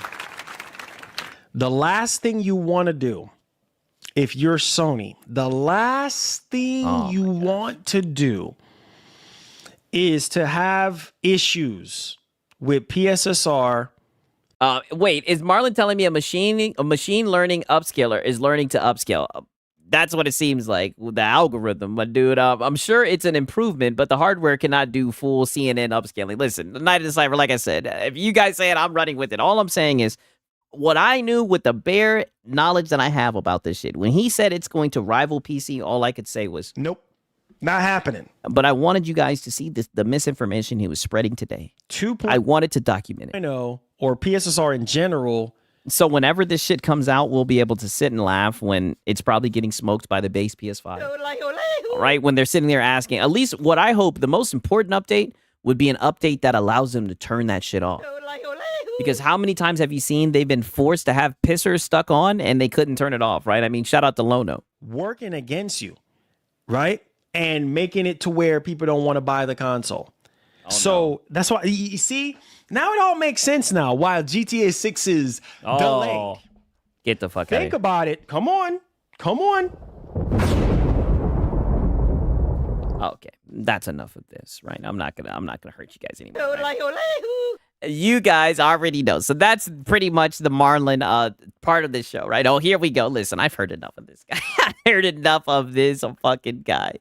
the last thing you want to do, if you're Sony, the last thing you want to do is to have issues with PSSR Wait, is Marlon telling me a machine learning upscaler is learning to upscale? That's what it seems like with the algorithm. But dude, I'm sure it's an improvement, but the hardware cannot do full CNN upscaling. Listen, the Night of the Cypher, like I said, if you guys say it, I'm running with it. All I'm saying is what I knew with the bare knowledge that I have about this shit. When he said it's going to rival PC, all I could say was nope, not happening. But I wanted you guys to see the misinformation he was spreading today. I wanted to document it. I know, or PSSR in general. So whenever this shit comes out, we'll be able to sit and laugh when it's probably getting smoked by the base PS5. Right? When they're sitting there asking, at least what I hope, the most important update would be an update that allows them to turn that shit off. Because how many times have you seen they've been forced to have pissers stuck on and they couldn't turn it off, right? I mean, shout out to Lono. Working against you, right? And making it to where people don't want to buy the console. So that's why, you see, now it all makes sense now why GTA 6 is delayed. Get the fuck out of here. Think about it. Come on. Okay, that's enough of this, right? I'm not gonna hurt you guys anymore. Right? You guys already know. So that's pretty much the Marlon part of this show, right? Oh, here we go. Listen, I've heard enough of this guy. I heard enough of this fucking guy.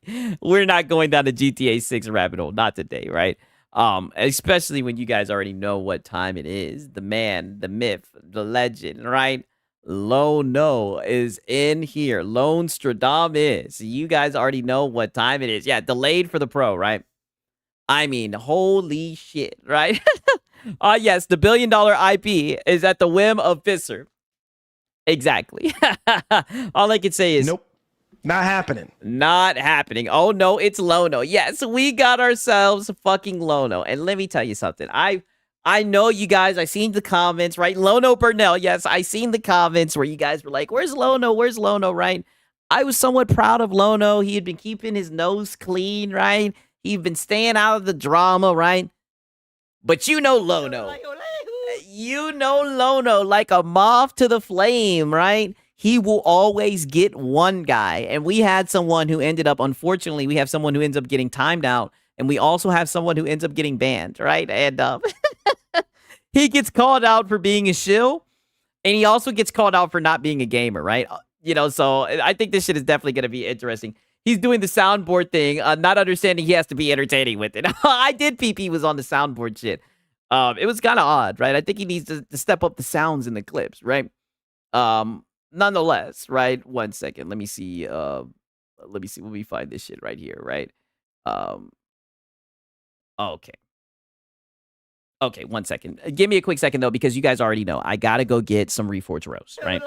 We're not going down the GTA 6 rabbit hole, not today, right? Especially when you guys already know what time it is. The man, the myth, the legend, right? Lono is in here. Lone Stradamus. You guys already know what time it is. Yeah, delayed for the pro, right? I mean, holy shit, right? Yes, the $1 billion IP is at the whim of Fisser. Exactly. All I can say is nope. Not happening. Not happening. Oh no, it's Lono. Yes, we got ourselves fucking Lono. And let me tell you something. I know you guys, I seen the comments, right? Lono Burnell. Yes, I seen the comments where you guys were like, where's Lono? Where's Lono, right? I was somewhat proud of Lono. He had been keeping his nose clean, right? He'd been staying out of the drama, right? But you know Lono. You know Lono like a moth to the flame, right? He will always get one guy. And we had someone who ended up, unfortunately, we have someone who ends up getting timed out. And we also have someone who ends up getting banned, right? And he gets called out for being a shill. And he also gets called out for not being a gamer, right? You know, so I think this shit is definitely going to be interesting. He's doing the soundboard thing, not understanding he has to be entertaining with it. I did peep he was on the soundboard shit. It was kind of odd, right? I think he needs to step up the sounds in the clips, right? Nonetheless, right? 1 second. Let me see. Let me find this shit right here, right? Okay. Okay, 1 second. Give me a quick second, though, because you guys already know. I got to go get some Reforged roast, right?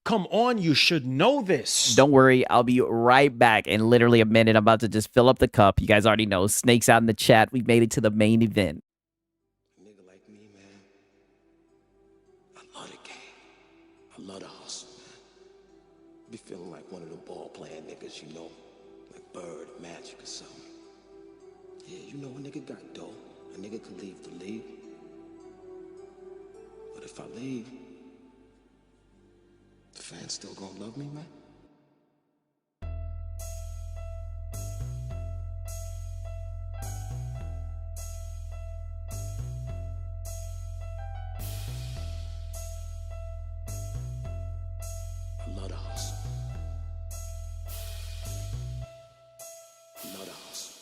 Come on, you should know this. Don't worry, I'll be right back in literally a minute. I'm about to just fill up the cup. You guys already know. Snake's out in the chat. We made it to the main event. A nigga like me, man, I love the game. I love the hustle, man. Be feeling like one of the ball-playing niggas, you know, like Bird, Magic, or something. Yeah, you know, a nigga got dough. A nigga could leave the league. But if I leave, the fans still gonna love me, man? I love the hustle. I love the hustle.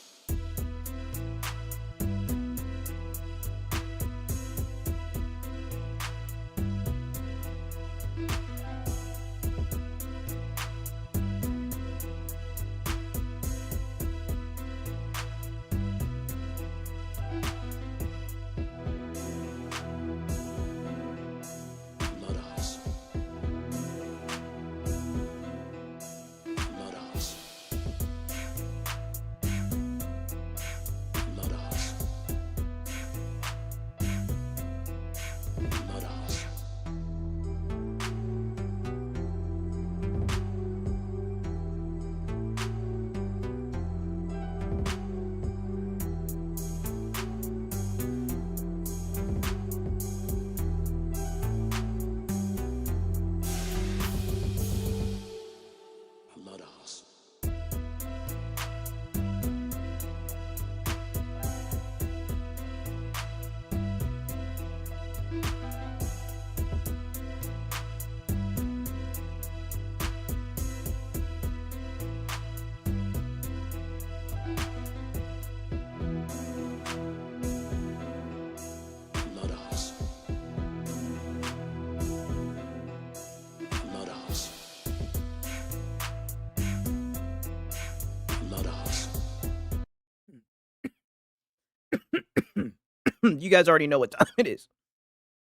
You guys already know what time it is.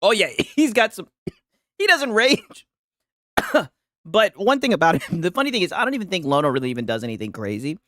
Oh, yeah, he's got some... He doesn't rage. But one thing about him, the funny thing is, I don't even think Lono really even does anything crazy.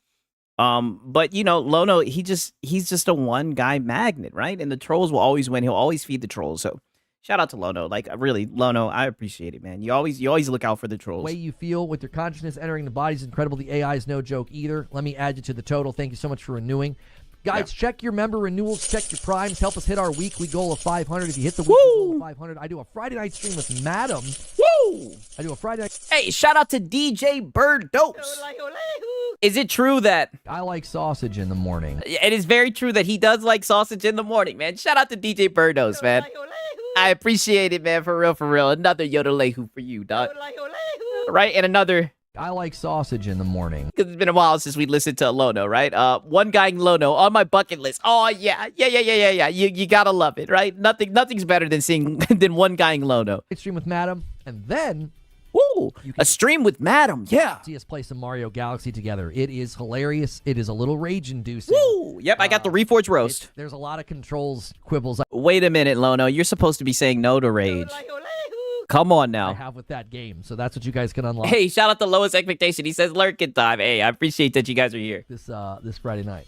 But you know, Lono, he's just a one guy magnet, right? And the trolls will always win. He'll always feed the trolls. So shout out to Lono. Like, really, Lono, I appreciate it, man. You always look out for the trolls. The way you feel with your consciousness entering the body is incredible. The AI is no joke either. Let me add you to the total. Thank you so much for renewing. Guys, check your member renewals, check your primes, help us hit our weekly goal of 500. If you hit the weekly goal of 500, I do a Friday night stream with Madam. Woo! I do a Friday night. Hey, shout out to DJ Bird Dopes. Is it true that I like sausage in the morning? It is very true that he does like sausage in the morning, man. Shout out to DJ Bird Dopes, man. I appreciate it, man. For real. Another Yodelehu for you, dog. Right? And another... I like sausage in the morning. Because it's been a while since we listened to Lono, right? One guy Lono on my bucket list. Oh, yeah. You gotta love it, right? Nothing's better than seeing than one guy Lono. Stream with Madam, and then... Woo! A stream with Madam, yeah. See us play some Mario Galaxy together. It is hilarious. It is a little rage-inducing. Woo! Yep, I got the Reforge roast. There's a lot of controls, quibbles. Wait a minute, Lono. You're supposed to be saying no to rage. Come on now. I have with that game, so that's what you guys can unlock. Hey, shout out to Lowest Expectation. He says lurking time. Hey, I appreciate that you guys are here. This Friday night.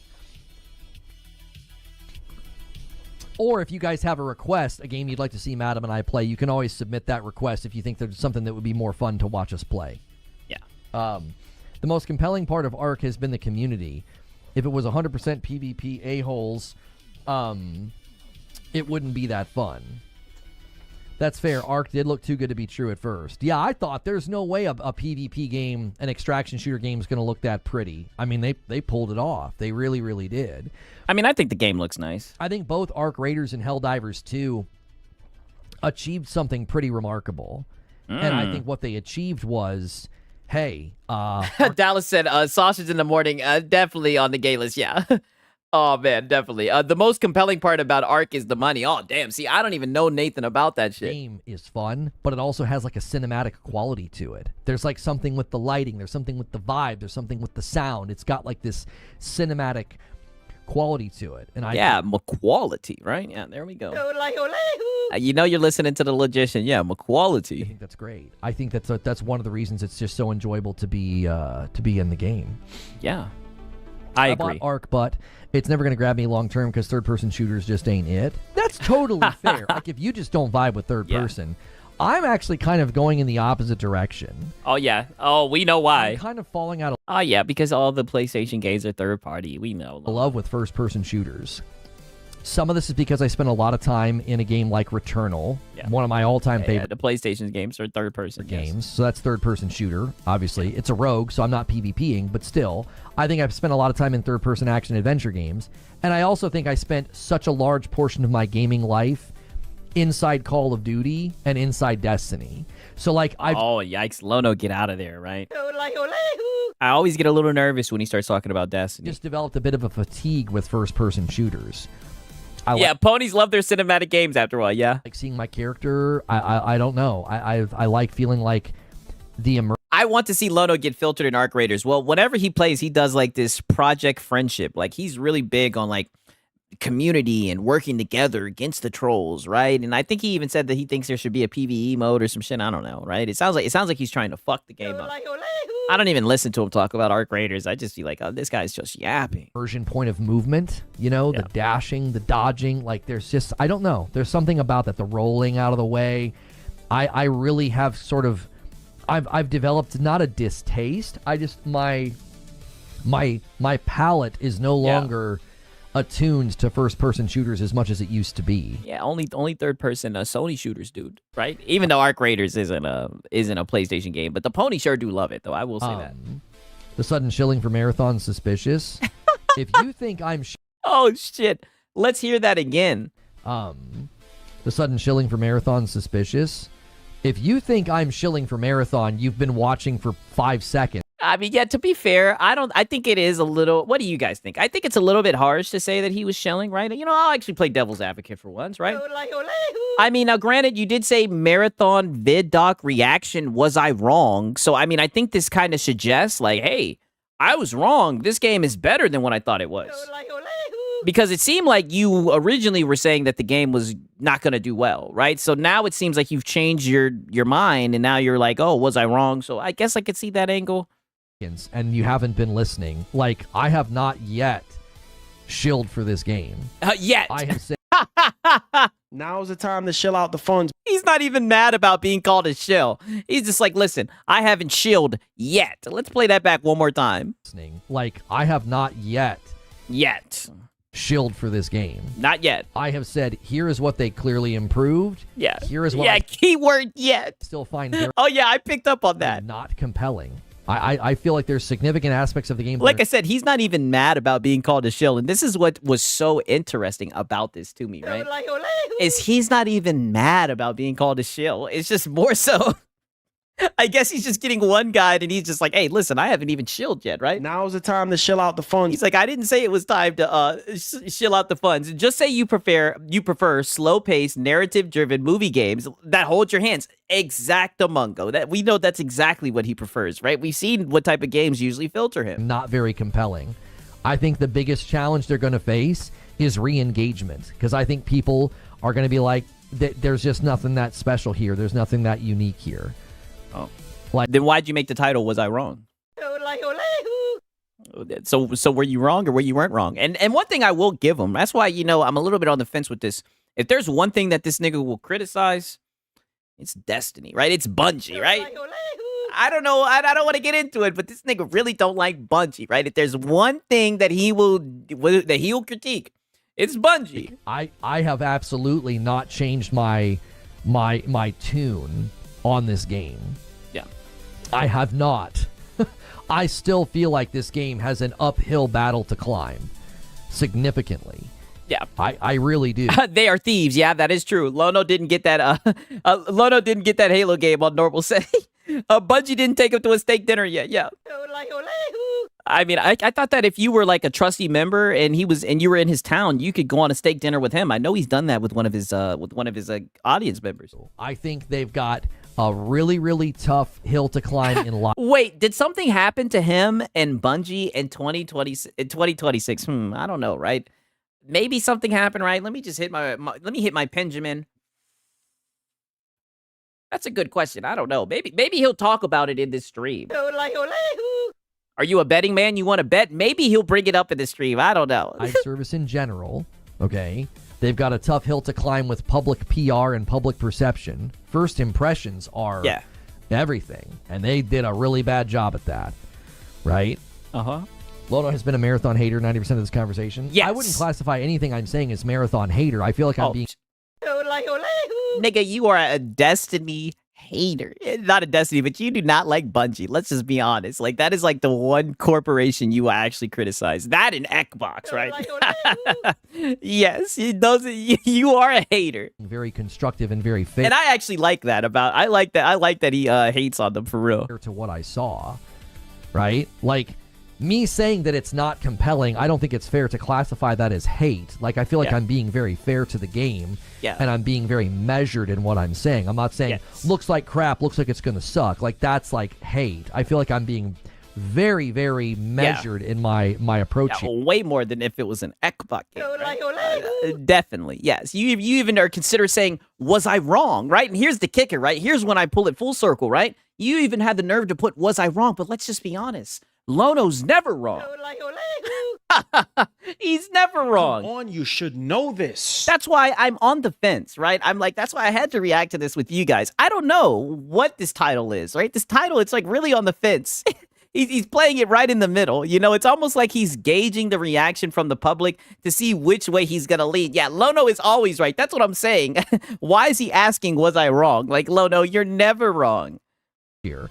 Or if you guys have a request, a game you'd like to see Madam and I play, you can always submit that request if you think there's something that would be more fun to watch us play. Yeah. The most compelling part of ARK has been the community. If it was 100% PvP a-holes, it wouldn't be that fun. That's fair. ARK did look too good to be true at first. Yeah, I thought there's no way a PvP game, an extraction shooter game, is going to look that pretty. I mean, they pulled it off. They really, really did. I mean, I think the game looks nice. I think both ARK Raiders and Helldivers 2 achieved something pretty remarkable. And I think what they achieved was, hey... Dallas said, sausage in the morning, definitely on the gay list, yeah. Oh, man, definitely. The most compelling part about ARK is the money. Oh, damn. See, I don't even know Nathan about that shit. The game is fun, but it also has like a cinematic quality to it. There's like something with the lighting. There's something with the vibe. There's something with the sound. It's got like this cinematic quality to it. And quality, right? Yeah, there we go. You know you're listening to the Logician. Yeah, quality. I think that's great. I think that's one of the reasons it's just so enjoyable to be in the game. Yeah. I agree. Bought ARK, but it's never going to grab me long term because third-person shooters just ain't it. That's totally fair. Like, if you just don't vibe with third-person, I'm actually kind of going in the opposite direction. Oh, yeah. Oh, we know why. I'm kind of falling out of... Oh, yeah, because all the PlayStation games are third-party. We know. Love with first-person shooters. Some of this is because I spent a lot of time in a game like Returnal, one of my all-time favorite. The PlayStation games are third-person games, so that's third-person shooter. Obviously, it's a rogue, so I'm not PvPing, but still, I think I've spent a lot of time in third-person action-adventure games, and I also think I spent such a large portion of my gaming life inside Call of Duty and inside Destiny. So, like, Oh, yikes. Lono, get out of there, right? I always get a little nervous when he starts talking about Destiny. Just developed a bit of a fatigue with first-person shooters. Ponies love their cinematic games after a while, yeah. Like seeing my character, I don't know. I like feeling like the I want to see Lono get filtered in ARK Raiders. Well, whenever he plays, he does like this project friendship. Like, he's really big on like community and working together against the trolls, right? And I think he even said that he thinks there should be a PvE mode or some shit. I don't know, right? It sounds like he's trying to fuck the game up. I don't even listen to him talk about ARK Raiders. I just feel like, oh, this guy's just yapping. Version point of movement, you know, the dashing, the dodging. Like, there's just, I don't know. There's something about that. The rolling out of the way. I really have sort of, I've developed not a distaste. I just, my palate is no longer attuned to first-person shooters as much as it used to be. Yeah, only third-person Sony shooters, dude. Right? Even though ARK Raiders isn't a PlayStation game, but the pony sure do love it, though. I will say that. The sudden shilling for Marathon suspicious. If you think I'm... Oh, shit. Let's hear that again. The sudden shilling for Marathon suspicious. If you think I'm shilling for Marathon, you've been watching for 5 seconds. I mean, yeah, to be fair, I think it is a little, what do you guys think? I think it's a little bit harsh to say that he was shelling, right? You know, I'll actually play devil's advocate for once, right? I mean, now granted, you did say marathon vid doc reaction, was I wrong? So, I mean, I think this kind of suggests like, hey, I was wrong. This game is better than what I thought it was. Because it seemed like you originally were saying that the game was not going to do well, right? So now it seems like you've changed your mind, and now you're like, oh, was I wrong? So I guess I could see that angle. And you haven't been listening. Like, I have not yet shilled for this game. Yet. I have said Now's the time to shill out the funds. He's not even mad about being called a shill. He's just like, listen, I haven't shilled yet. Let's play that back one more time. Like, I have not yet shilled for this game. Not yet. I have said, here is what they clearly improved. Yeah. Here is what yeah, I keyword yet. still find very Oh, yeah, I picked up on that. not compelling. I feel like there's significant aspects of the game. Like I said, he's not even mad about being called a shill. And this is what was so interesting about this to me, right? Is he's not even mad about being called a shill. It's just more so, I guess he's just getting one guide and he's just like, hey, listen, I haven't even shilled yet, right? Now's the time to shill out the funds. He's like, I didn't say it was time to shill out the funds. Just say you prefer slow-paced, narrative-driven movie games that hold your hands. Exactamungo. That we know that's exactly what he prefers, right? We've seen what type of games usually filter him. Not very compelling. I think the biggest challenge they're going to face is re-engagement, because I think people are going to be like, there's just nothing that special here. There's nothing that unique here. Oh, like then why'd you make the title? Was I wrong? So were you wrong or were you weren't wrong? And one thing I will give him. That's why I'm a little bit on the fence with this. If there's one thing that this nigga will criticize, it's Destiny, right? It's Bungie, right? I don't know. I don't want to get into it, but this nigga really don't like Bungie, right? If there's one thing that he will critique, it's Bungie. I have absolutely not changed my tune on this game. Yeah. I have not. I still feel like this game has an uphill battle to climb significantly. Yeah. I really do. They are thieves. Yeah, that is true. Lono didn't get that Lono didn't get that Halo game on normal setting. Bungie didn't take him to a steak dinner yet. Yeah. I mean, I thought that if you were like a trusty member and you were in his town, you could go on a steak dinner with him. I know he's done that with one of his audience members. I think they've got a really, really tough hill to climb in life. Wait, did something happen to him and Bungie in 2026? I don't know, right? Maybe something happened, right? Let me just hit let me hit my Benjamin. That's a good question. I don't know. Maybe he'll talk about it in this stream. Are you a betting man? You want to bet? Maybe he'll bring it up in the stream. I don't know. Live service in general, okay? They've got a tough hill to climb with public PR and public perception. First impressions are everything, and they did a really bad job at that, right? Uh-huh. Lono has been a marathon hater 90% of this conversation. Yes. I wouldn't classify anything I'm saying as marathon hater. I feel like I'm being... Nigga, you are a Destiny hater. Not a Destiny, but you do not like Bungie. Let's just be honest. Like, that is like the one corporation you actually criticize. That and Xbox, right? Yes, you are a hater. Very constructive and very fair. And I actually like that I like that he hates on them for real. To what I saw, right? Like, me saying that it's not compelling, I don't think it's fair to classify that as hate. Like, I feel like I'm being very fair to the game, and I'm being very measured in what I'm saying. I'm not saying, looks like crap, looks like it's going to suck. Like, that's like hate. I feel like I'm being very, very measured in my approach here. Way more than if it was an Xbox game, right? Definitely, yes. You even are consider saying, was I wrong, right? And here's the kicker, right? Here's when I pull it full circle, right? You even had the nerve to put, was I wrong? But let's just be honest. Lono's never wrong. He's never wrong. Come on, you should know this. That's why I'm on the fence, right? I'm like, that's why I had to react to this with you guys. I don't know what this title is, right? This title, it's like really on the fence. He's playing it right in the middle. You know, it's almost like he's gauging the reaction from the public to see which way he's going to lean. Yeah, Lono is always right. That's what I'm saying. Why is he asking, was I wrong? Like, Lono, you're never wrong. Here.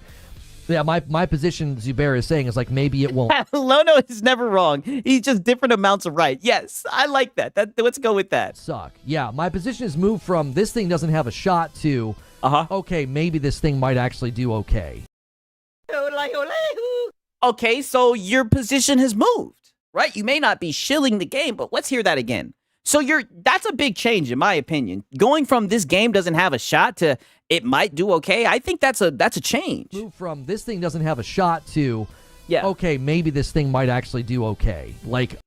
Yeah, my position, Zubair is saying, is like maybe it won't. Lono is never wrong. He's just different amounts of right. Yes, I like that. Let's go with that. Suck. Yeah, my position has moved from this thing doesn't have a shot to, okay, maybe this thing might actually do okay. Okay, so your position has moved, right? You may not be shilling the game, but let's hear that again. So that's a big change, in my opinion. Going from this game doesn't have a shot to it might do okay, I think that's a change. Move from this thing doesn't have a shot to, okay, maybe this thing might actually do okay. Like,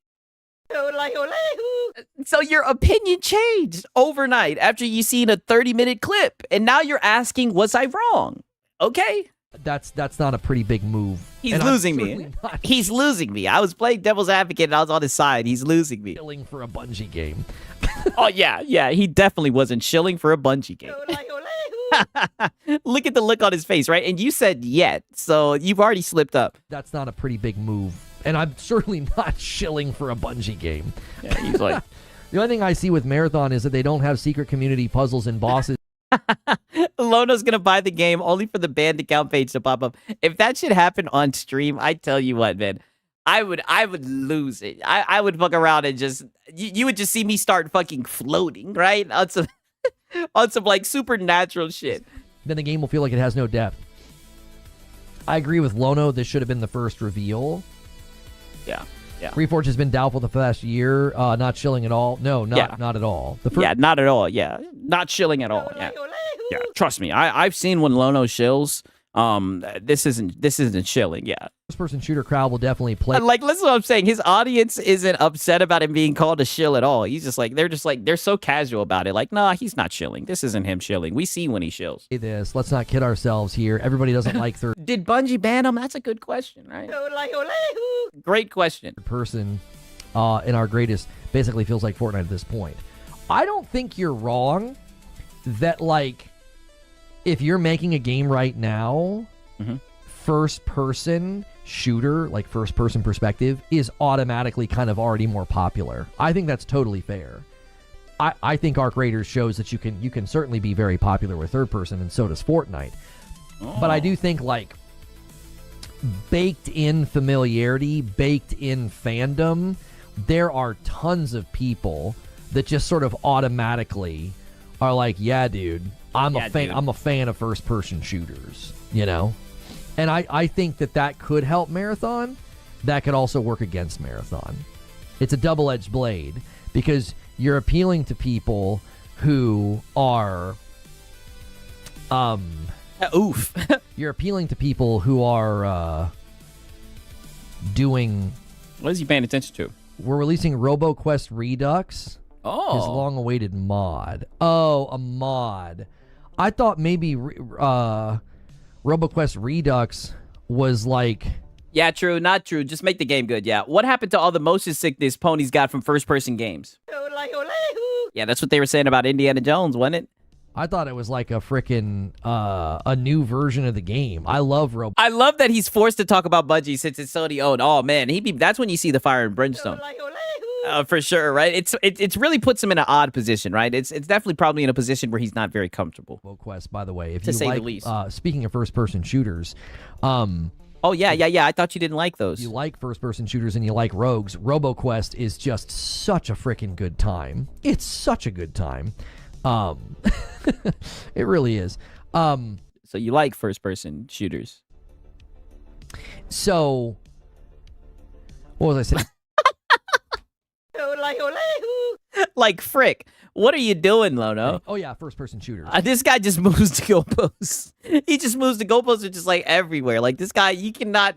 So your opinion changed overnight after you seen a 30-minute clip, and now you're asking, was I wrong? Okay. That's not a pretty big move. He's And I'm losing certainly me. not He's losing me. I was playing devil's advocate and I was on his side. He's losing me. shilling for a Bungie game. Oh, yeah. He definitely wasn't shilling for a Bungie game. Look at the look on his face, right? And you said yet, so you've already slipped up. That's not a pretty big move. And I'm certainly not shilling for a Bungie game. Yeah, he's like... The only thing I see with Marathon is that they don't have secret community puzzles and bosses. Lono's gonna buy the game only for the banned account page to pop up. If that should happen on stream, I tell you what, man, I would lose it. I would fuck around and just you would just see me start fucking floating, right? On some on some like supernatural shit. Then the game will feel like it has no depth. I agree with Lono. This should have been the first reveal. Yeah. Reforge has been doubtful the past year. Not shilling at all. No, not at all. Yeah, not at all. Yeah, not shilling at all. Yeah, trust me. I've seen when Lono shills. This isn't shilling. Yeah. First-person shooter crowd will definitely play. Like, listen to what I'm saying. His audience isn't upset about him being called a shill at all. He's just like, they're so casual about it. Like, nah, he's not shilling. This isn't him shilling. We see when he shills. This. Let's not kid ourselves here. Everybody doesn't like third Did Bungie ban him? That's a good question, right? Great question. person in our greatest basically feels like Fortnite at this point. I don't think you're wrong that, like, if you're making a game right now, first person shooter, like first person perspective, is automatically kind of already more popular. I think that's totally fair. I think Arc Raiders shows that you can certainly be very popular with third person, and so does Fortnite. But I do think, like, baked in familiarity, baked in fandom, there are tons of people that just sort of automatically are like, yeah, dude, I'm a fan of first person shooters, you know? And I think that could help Marathon. That could also work against Marathon. It's a double-edged blade because you're appealing to people who are you're appealing to people who are doing... What is he paying attention to? We're releasing RoboQuest Redux. Oh. His long-awaited mod. Oh, a mod. I thought maybe RoboQuest Redux was like... Yeah, true, not true. Just make the game good, yeah. What happened to all the motion sickness ponies got from first-person games? Yeah, that's what they were saying about Indiana Jones, wasn't it? I thought it was like a frickin' a new version of the game. I love I love that he's forced to talk about Bungie since it's Sony owned. Oh man, that's when you see the fire and brimstone. For sure, right? It's really puts him in an odd position, right? It's definitely probably in a position where he's not very comfortable. RoboQuest, by the way, if to you say like, the least. Speaking of first-person shooters, oh yeah. I thought you didn't like those. You like first-person shooters and you like rogues. RoboQuest is just such a freaking good time. It's such a good time. It really is. So you like first-person shooters? So, what was I saying? Like frick. What are you doing, Lono? Oh yeah, first-person shooters. This guy just moves the goalposts. He just moves the goalposts are just like everywhere. Like this guy, you cannot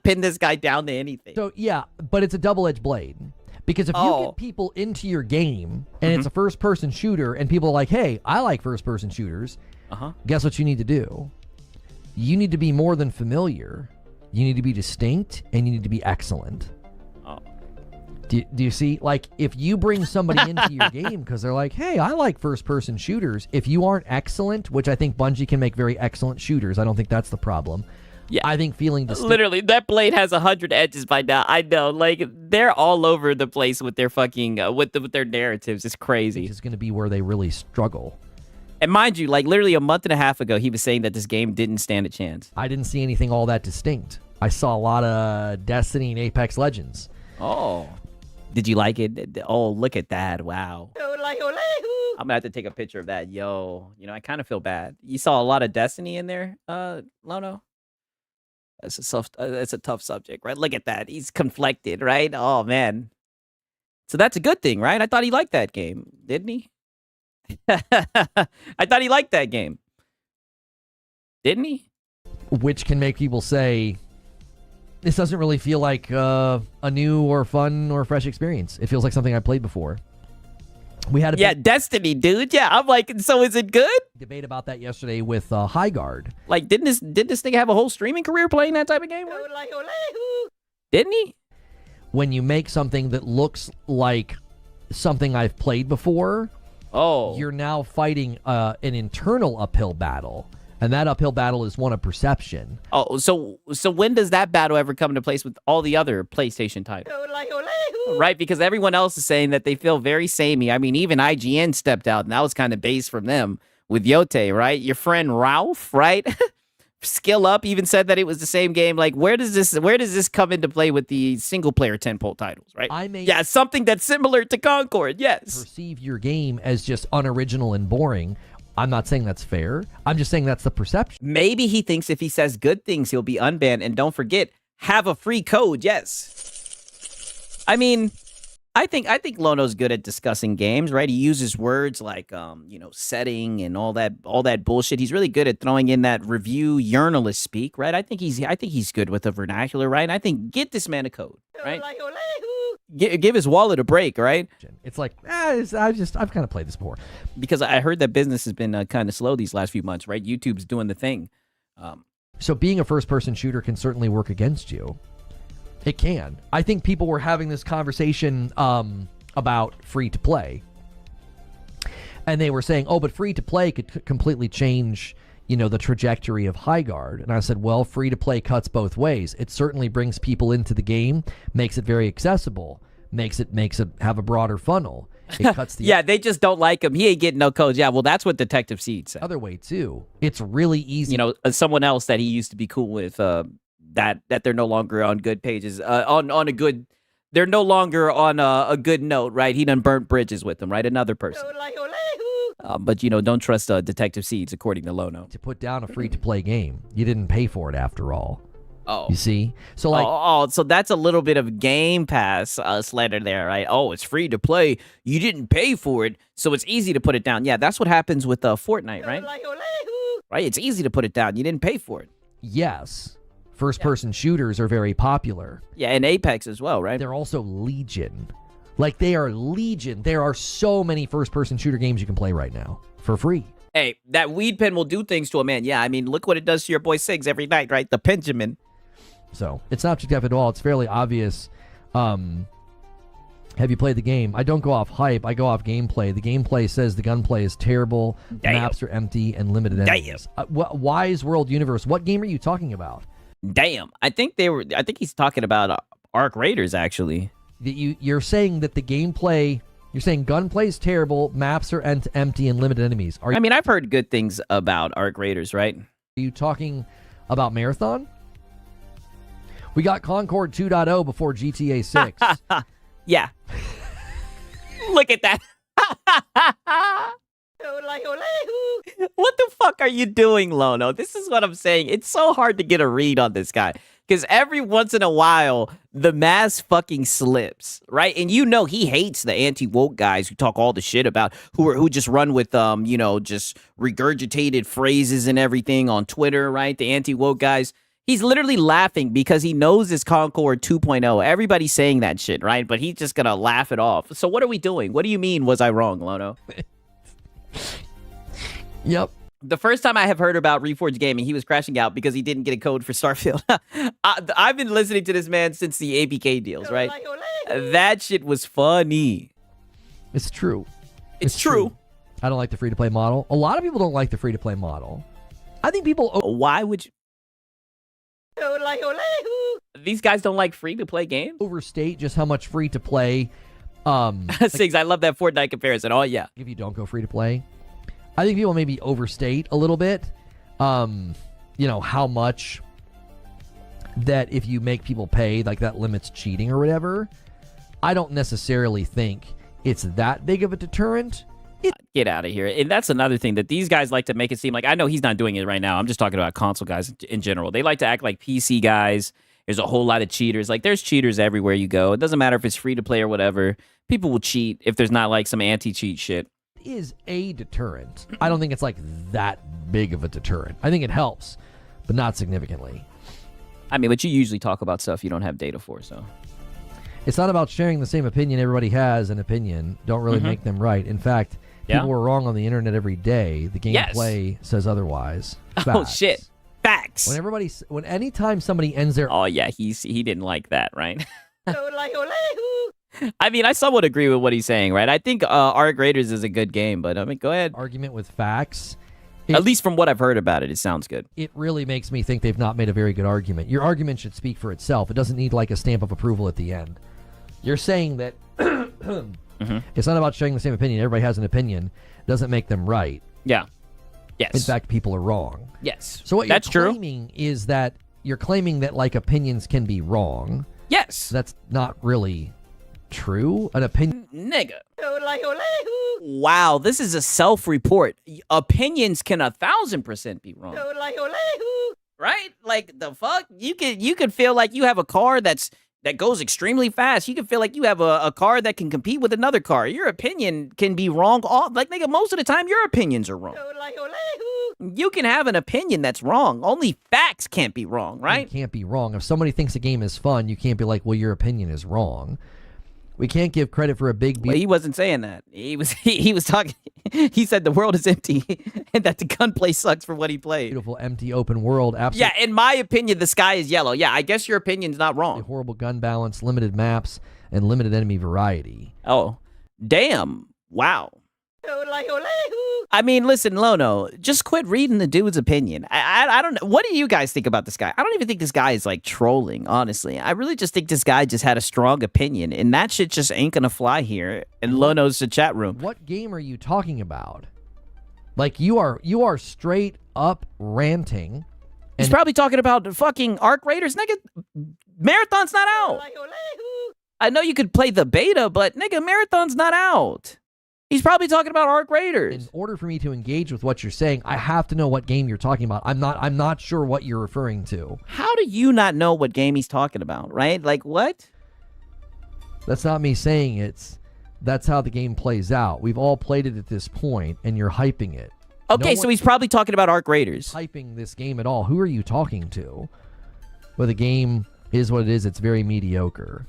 pin this guy down to anything. So yeah, but it's a double-edged blade. Because if you get people into your game and it's a first-person shooter and people are like, hey, I like first-person shooters, guess what you need to do? You need to be more than familiar. You need to be distinct and you need to be excellent. Do you see? Like, if you bring somebody into your game because they're like, hey, I like first-person shooters, if you aren't excellent, which I think Bungie can make very excellent shooters, I don't think that's the problem. Yeah, I think feeling distinct. Literally, that blade has 100 edges by now. I know, like they're all over the place with their fucking with their narratives. It's crazy. Which is going to be where they really struggle. And mind you, like literally a month and a half ago, he was saying that this game didn't stand a chance. I didn't see anything all that distinct. I saw a lot of Destiny and Apex Legends. Oh, did you like it? Oh, look at that! Wow. I'm gonna have to take a picture of that. Yo, I kind of feel bad. You saw a lot of Destiny in there, Lono. It's a tough subject, right? Look at that. He's conflicted, right? Oh, man. So that's a good thing, right? I thought he liked that game, didn't he? I thought he liked that game. Didn't he? Which can make people say, this doesn't really feel like a new or fun or fresh experience. It feels like something I played before. We had a big Destiny, dude. Yeah, I'm like, so is it good? debate about that yesterday with Highguard. Like, didn't this nigga have a whole streaming career playing that type of game? Didn't he? When you make something that looks like something I've played before, you're now fighting an internal uphill battle. And that uphill battle is one of perception. Oh, so when does that battle ever come into place with all the other PlayStation titles? Right, because everyone else is saying that they feel very samey. I mean, even IGN stepped out, and that was kind of based from them with Yote, right? Your friend Ralph, right? Skill Up even said that it was the same game. Like, where does this come into play with the single player tentpole titles, right? Yeah, something that's similar to Concord, yes. Perceive your game as just unoriginal and boring. I'm not saying that's fair. I'm just saying that's the perception. Maybe he thinks if he says good things, he'll be unbanned. And don't forget, have a free code, yes. I mean, I think Lono's good at discussing games, right? He uses words like setting and all that bullshit. He's really good at throwing in that review journalist speak, right? I think he's good with the vernacular, right? And I think get this man a code, right? Give his wallet a break, right? It's like, I've kind of played this before. Because I heard that business has been kind of slow these last few months, right? YouTube's doing the thing. So being a first-person shooter can certainly work against you. It can. I think people were having this conversation about free-to-play. And they were saying, but free-to-play could completely change, the trajectory of Highguard. And I said, well, free-to-play cuts both ways. It certainly brings people into the game, makes it very accessible, makes it have a broader funnel. It cuts the yeah, they just don't like him. He ain't getting no codes. Yeah, well, that's what Detective Seed said. Other way, too. It's really easy. Someone else that he used to be cool with, that they're no longer on good pages, they're no longer on a good note, right? He done burnt bridges with them, right? Another person. But, don't trust Detective Seeds, according to Lono. To put down a free-to-play game. You didn't pay for it after all. Oh. You see? So, like... so that's a little bit of Game Pass slander there, right? Oh, it's free to play. You didn't pay for it, so it's easy to put it down. Yeah, that's what happens with Fortnite, right? Right? It's easy to put it down. You didn't pay for it. Yes. First-person shooters are very popular. Yeah, and Apex as well, right? They're also legion. Like, they are legion. There are so many first-person shooter games you can play right now for free. Hey, that weed pen will do things to a man. Yeah, I mean, look what it does to your boy Siggs every night, right? The Benjamin. So, it's not subjective at all. It's fairly obvious. Have you played the game? I don't go off hype. I go off gameplay. The gameplay says the gunplay is terrible. Damn. Maps are empty and limited enemies. Wise World Universe. What game are you talking about? Damn. I think he's talking about Arc Raiders, actually. You're saying that the gameplay... You're saying gunplay is terrible, maps are empty, and limited enemies. I mean, I've heard good things about Arc Raiders, right? Are you talking about Marathon? We got Concord 2.0 before GTA 6. Yeah. Look at that. What the fuck are you doing, Lono? This is what I'm saying. It's so hard to get a read on this guy. Because every once in a while, the mask fucking slips, right? And he hates the anti-woke guys who talk all the shit about, who just run with, just regurgitated phrases and everything on Twitter, right? The anti-woke guys. He's literally laughing because he knows it's Concord 2.0. Everybody's saying that shit, right? But he's just going to laugh it off. So what are we doing? What do you mean, was I wrong, Lono? Yep. The first time I have heard about Reforged Gaming, he was crashing out because he didn't get a code for Starfield. I've been listening to this man since the APK deals, right? That shit was funny. It's true. It's true. I don't like the free-to-play model. A lot of people don't like the free-to-play model. I think people... Why would you... These guys don't like free-to-play games? Overstate just how much free-to-play... Siggs, I love that Fortnite comparison. Oh, yeah. If you don't go free-to-play... I think people maybe overstate a little bit, how much that if you make people pay, like that limits cheating or whatever. I don't necessarily think it's that big of a deterrent. Get out of here. And that's another thing that these guys like to make it seem like. I know he's not doing it right now. I'm just talking about console guys in general. They like to act like PC guys. There's a whole lot of cheaters. Like, there's cheaters everywhere you go. It doesn't matter if it's free to play or whatever. People will cheat if there's not like some anti-cheat shit. Is a deterrent. I don't think it's like that big of a deterrent. I think it helps, but not significantly. I mean, but you usually talk about stuff you don't have data for, so. It's not about sharing the same opinion. Everybody has an opinion. Don't really make them right. In fact, people were wrong on the internet every day. The gameplay says otherwise. Oh, Facts. shit. Facts. Anytime somebody ends their... Oh, yeah, he didn't like that, right? I mean, I somewhat agree with what he's saying, right? I think Arc Raiders is a good game, but I mean, go ahead. Argument with facts. At least from what I've heard about it, it sounds good. It really makes me think they've not made a very good argument. Your argument should speak for itself. It doesn't need like a stamp of approval at the end. You're saying that it's not about sharing the same opinion. Everybody has an opinion. Doesn't make them right. Yeah. Yes. In fact, people are wrong. Yes. So what That's you're claiming is that you're claiming that like opinions can be wrong. Yes. That's not really true. An opinion... Nigga. Wow, this is a self-report. Opinions can 1,000% be wrong. Right? Like, the fuck? You could feel like you have a car that goes extremely fast. You can feel like you have a car that can compete with another car. Your opinion can be wrong. Nigga, most of the time, your opinions are wrong. You can have an opinion that's wrong. Only facts can't be wrong, right? It can't be wrong. If somebody thinks a game is fun, you can't be like, well, your opinion is wrong. We can't give credit for a big... Well, he wasn't saying that. He was talking... He said the world is empty and that the gunplay sucks for what he played. Beautiful, empty, open world. Absolutely. Yeah, in my opinion, the sky is yellow. Yeah, I guess your opinion's not wrong. Horrible gun balance, limited maps, and limited enemy variety. Oh, damn. Wow. I mean, listen, Lono, just quit reading the dude's opinion. I don't know. What do you guys think about this guy? I don't even think this guy is, like, trolling, honestly. I really just think this guy just had a strong opinion, and that shit just ain't gonna fly here in Lono's chat room. What game are you talking about? Like, you are straight up ranting. He's probably talking about fucking Arc Raiders. Nigga, Marathon's not out. I know you could play the beta, but, nigga, Marathon's not out. He's probably talking about Arc Raiders. In order for me to engage with what you're saying, I have to know what game you're talking about. I'm not sure what you're referring to. How do you not know what game he's talking about, right? Like, what? That's not me saying that's how the game plays out. We've all played it at this point, and you're hyping it. Okay, so he's probably talking about Arc Raiders. Hyping this game at all. Who are you talking to? Well, the game is what it is. It's very mediocre.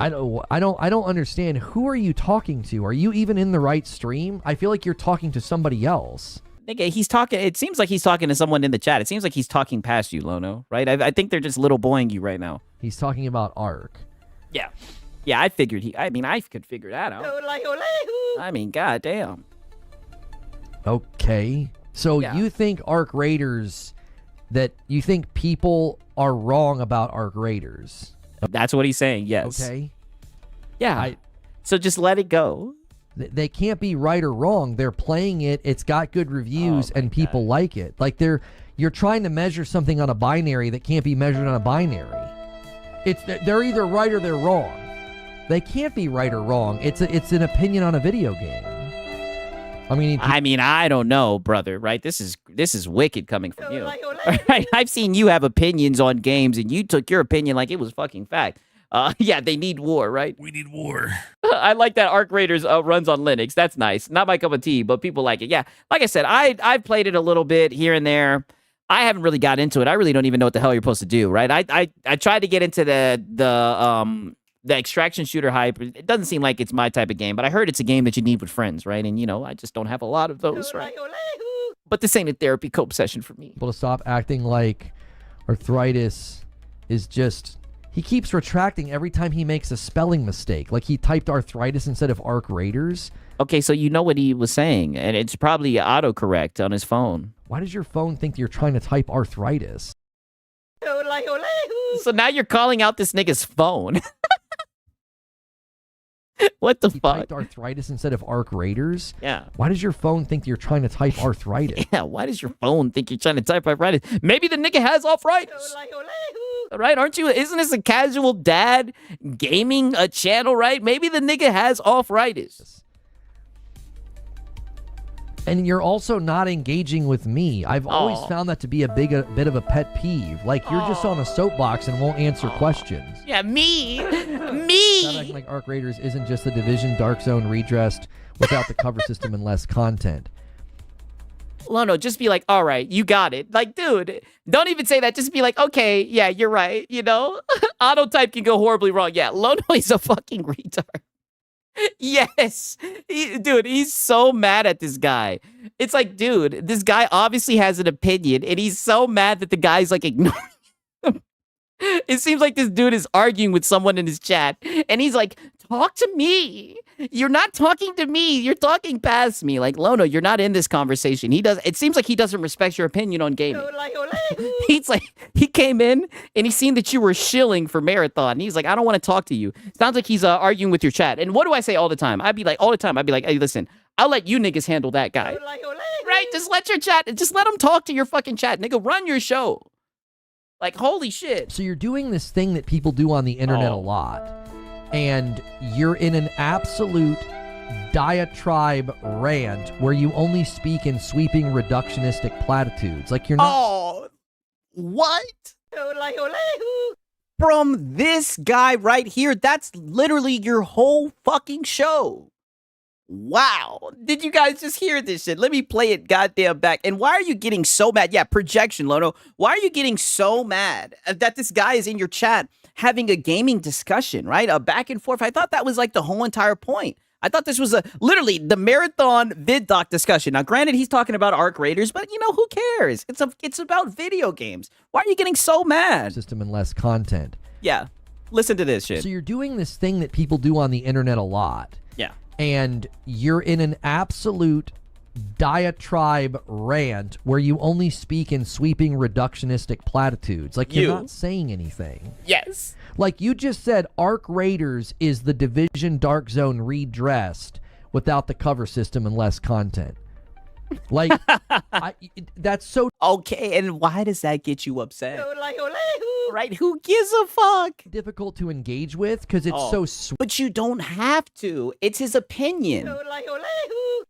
I don't understand. Who are you talking to? Are you even in the right stream? I feel like you're talking to somebody else. Nigga, he's talking. It seems like he's talking to someone in the chat. It seems like he's talking past you, Lono. Right? I think they're just little boying you right now. He's talking about Arc. Yeah. Yeah, I figured I could figure that out. I mean, goddamn. Okay. So you think Arc Raiders, that you think people are wrong about Arc Raiders? That's what he's saying, yes. Okay. Yeah. So just let it go. They can't be right or wrong. They're playing it. It's got good reviews, and people like it. Like you're trying to measure something on a binary that can't be measured on a binary. They're either right or they're wrong. They can't be right or wrong. It's an opinion on a video game. I mean, I don't know, brother, right? This is wicked coming from you. Right? I've seen you have opinions on games, and you took your opinion like it was fucking fact. Yeah, they need war, right? We need war. I like that Arc Raiders runs on Linux. That's nice. Not my cup of tea, but people like it. Yeah, like I said, I've played it a little bit here and there. I haven't really got into it. I really don't even know what the hell you're supposed to do, right? I tried to get into the extraction shooter hype. It doesn't seem like it's my type of game, but I heard it's a game that you need with friends, right? And, I just don't have a lot of those, right? But this ain't a therapy cope session for me. People to stop acting like arthritis is just... He keeps retracting every time he makes a spelling mistake. Like he typed arthritis instead of Arc Raiders. Okay, so you know what he was saying, and it's probably autocorrect on his phone. Why does your phone think you're trying to type arthritis? So now you're calling out this nigga's phone. What the fuck? Typed arthritis instead of Arc Raiders? Yeah. Why does your phone think you're trying to type arthritis? Yeah, why does your phone think you're trying to type arthritis? Maybe the nigga has arthritis. Right? Aren't you? Isn't this a casual dad gaming a channel, right? Maybe the nigga has arthritis. And you're also not engaging with me. I've always found that to be a bit of a pet peeve. Like, you're just on a soapbox and won't answer questions. Yeah, me. Not acting like Arc Raiders isn't just the Division Dark Zone redressed without the cover system and less content. Lono, just be like, all right, you got it. Like, dude, don't even say that. Just be like, okay, yeah, you're right. You know, auto type can go horribly wrong. Yeah, Lono is a fucking retard. Yes, dude, he's so mad at this guy. It's like, dude, this guy obviously has an opinion, and he's so mad that the guy's like ignoring him. It seems like this dude is arguing with someone in his chat, and he's like, talk to me. You're not talking to me. You're talking past me. Like, Lono, you're not in this conversation. It seems like he doesn't respect your opinion on gaming. He's like, he came in and he seen that you were shilling for Marathon. And he's like, I don't want to talk to you. Sounds like he's arguing with your chat. And what do I say all the time? I'd be like, hey, listen, I'll let you niggas handle that guy. Right? Just let your chat, just let him talk to your fucking chat. Nigga, run your show. Like, holy shit. So you're doing this thing that people do on the internet a lot, and you're in an absolute diatribe rant where you only speak in sweeping reductionistic platitudes. Like, you're not... Oh, what? From this guy right here, that's literally your whole fucking show. Wow. Did you guys just hear this shit? Let me play it goddamn back. And why are you getting so mad? Yeah, projection, Lono. Why are you getting so mad that this guy is in your chat having a gaming discussion, right? A back and forth. I thought that was like the whole entire point. I thought this was literally the Marathon vid doc discussion. Now, granted, he's talking about Arc Raiders, but you know, who cares? It's about video games. Why are you getting so mad? System and less content. Yeah. Listen to this shit. So you're doing this thing that people do on the internet a lot. Yeah. And you're in an absolute diatribe rant where you only speak in sweeping reductionistic platitudes. Like, you're not saying anything. Yes. Like, you just said Arc Raiders is the Division Dark Zone redressed without the cover system and less content. Like, that's so... Okay, and why does that get you upset? Right? Who gives a fuck? Difficult to engage with because it's so sweet. But you don't have to. It's his opinion.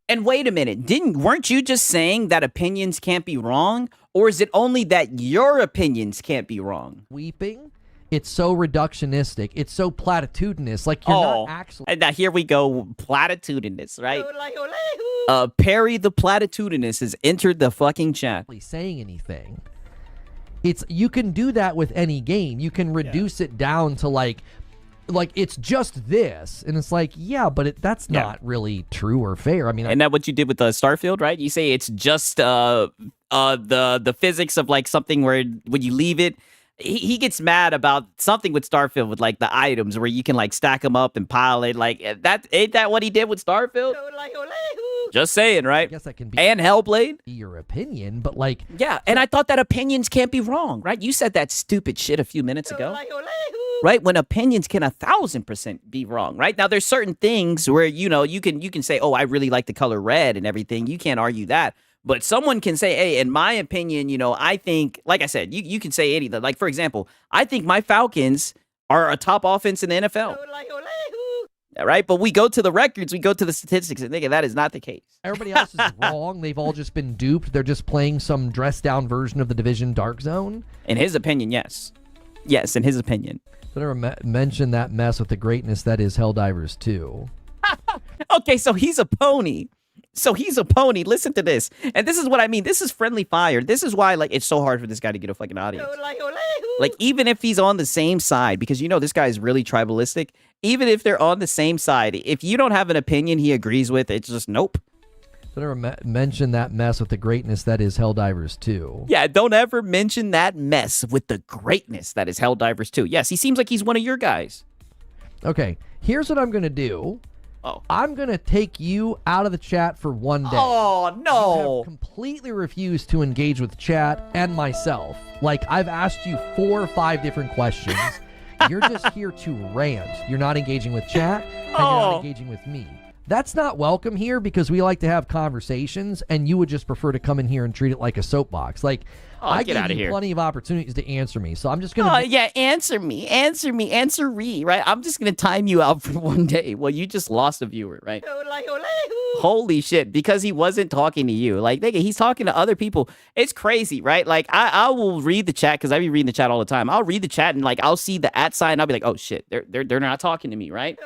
And wait a minute, weren't you just saying that opinions can't be wrong? Or is it only that your opinions can't be wrong? Weeping? It's so reductionistic. It's so platitudinous. Like, you're not actually... And now here we go, platitudinous, right? Perry the platitudinous has entered the fucking chat. Saying anything. You can do that with any game. You can reduce it down to like it's just this, and it's like, yeah, but that's not really true or fair. I mean, isn't that what you did with the Starfield, right? You say it's just the physics of like something where when you leave it, he gets mad about something with Starfield with like the items where you can like stack them up and pile it. Like ain't that what he did with Starfield? Just saying, right? I guess that can be and Hellblade. Your opinion, but like, yeah. And I thought that opinions can't be wrong, right? You said that stupid shit a few minutes ago, right? When opinions can 1,000% be wrong, right? Now there's certain things where you can say, oh, I really like the color red and everything. You can't argue that. But someone can say, hey, in my opinion, I think, like I said, you can say anything. Like, for example, I think my Falcons are a top offense in the NFL. Right? But we go to the records, we go to the statistics, and that is not the case. Everybody else is wrong. They've all just been duped. They're just playing some dressed-down version of the Division Dark Zone. In his opinion, yes. Yes, in his opinion. Better mention that mess with the greatness that is Helldivers 2. Okay, so he's a pony. Listen to this. And this is what I mean. This is friendly fire. This is why, like, it's so hard for this guy to get a fucking audience. Like, even if he's on the same side, because this guy is really tribalistic, even if they're on the same side, if you don't have an opinion he agrees with, it's just nope. Better mention that mess with the greatness that is Helldivers 2. Yeah, don't ever mention that mess with the greatness that is Helldivers 2. Yes, he seems like he's one of your guys. Okay, here's what I'm going to do. I'm going to take you out of the chat for one day. Oh, no. You have completely refused to engage with chat and myself. Like, I've asked you 4 or 5 different questions. You're just here to rant. You're not engaging with chat, and you're not engaging with me. That's not welcome here because we like to have conversations, and you would just prefer to come in here and treat it like a soapbox. Like, I gave you plenty of opportunities to answer me, so I'm just going to... Oh, yeah, answer me, right? I'm just going to time you out for one day. Well, you just lost a viewer, right? Holy shit, because he wasn't talking to you. Like, nigga, he's talking to other people. It's crazy, right? Like, I will read the chat, because I be reading the chat all the time. I'll read the chat, and, like, I'll see the @ sign, and I'll be like, oh, shit, they're not talking to me, right?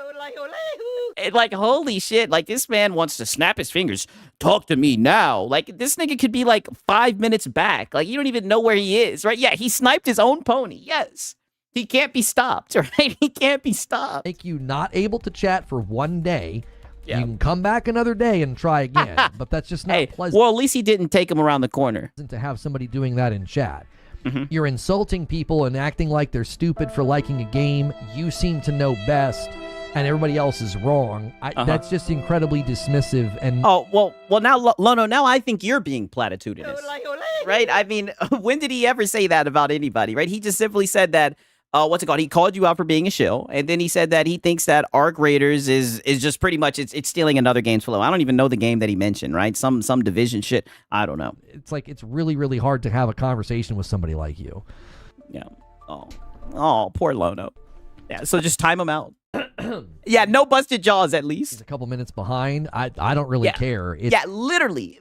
And, like, holy shit, like, this man wants to snap his fingers. Talk to me now. Like, this nigga could be, like, 5 minutes back. Like, you don't even know where he is, right? Yeah, he sniped his own pony. Yes. He can't be stopped, right? He can't be stopped. Make you not able to chat for one day. Yeah. You can come back another day and try again, but that's just not pleasant. Well, at least he didn't take him around the corner. To have somebody doing that in chat. Mm-hmm. You're insulting people and acting like they're stupid for liking a game. You seem to know best, and everybody else is wrong. That's just incredibly dismissive. And well, now, Lono, now I think you're being platitudinous, right? I mean, when did he ever say that about anybody, right? He just simply said that, what's it called? He called you out for being a shill, and then he said that he thinks that Arc Raiders is just pretty much it's stealing another game's flow. I don't even know the game that he mentioned, right? Some division shit. I don't know. It's like it's really, really hard to have a conversation with somebody like you. Yeah. Oh, poor Lono. Yeah. So just time him out. Yeah. No busted jaws, at least. He's a couple minutes behind. I don't really care. Yeah. Literally.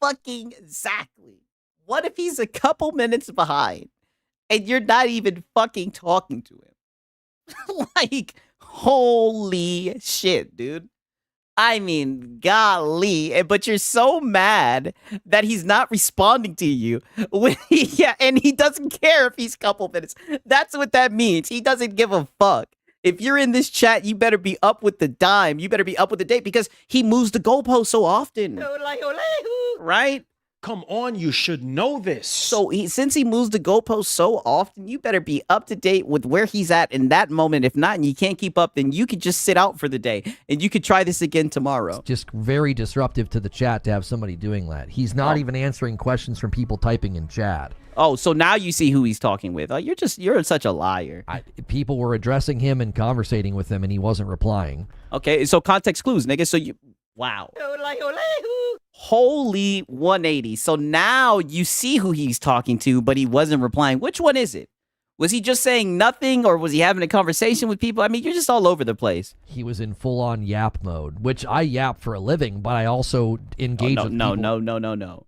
Fucking exactly. What if he's a couple minutes behind and you're not even fucking talking to him? Like, holy shit, dude. I mean, golly. But you're so mad that he's not responding to you. And he doesn't care if he's a couple minutes. That's what that means. He doesn't give a fuck. If you're in this chat, you better be up with the dime. You better be up with the date because he moves the goalpost so often. Right? Come on, you should know this. So since he moves the goalpost so often, you better be up to date with where he's at in that moment. If not, and you can't keep up, then you could just sit out for the day and you could try this again tomorrow. It's just very disruptive to the chat to have somebody doing that. He's not even answering questions from people typing in chat. Oh, so now you see who he's talking with. Oh, you're such a liar. People were addressing him and conversating with him, and he wasn't replying. Okay, so context clues, nigga. So wow. Holy 180. So now you see who he's talking to, but he wasn't replying. Which one is it? Was he just saying nothing, or was he having a conversation with people? I mean, you're just all over the place. He was in full-on yap mode, which I yap for a living, but I also engage with people. No.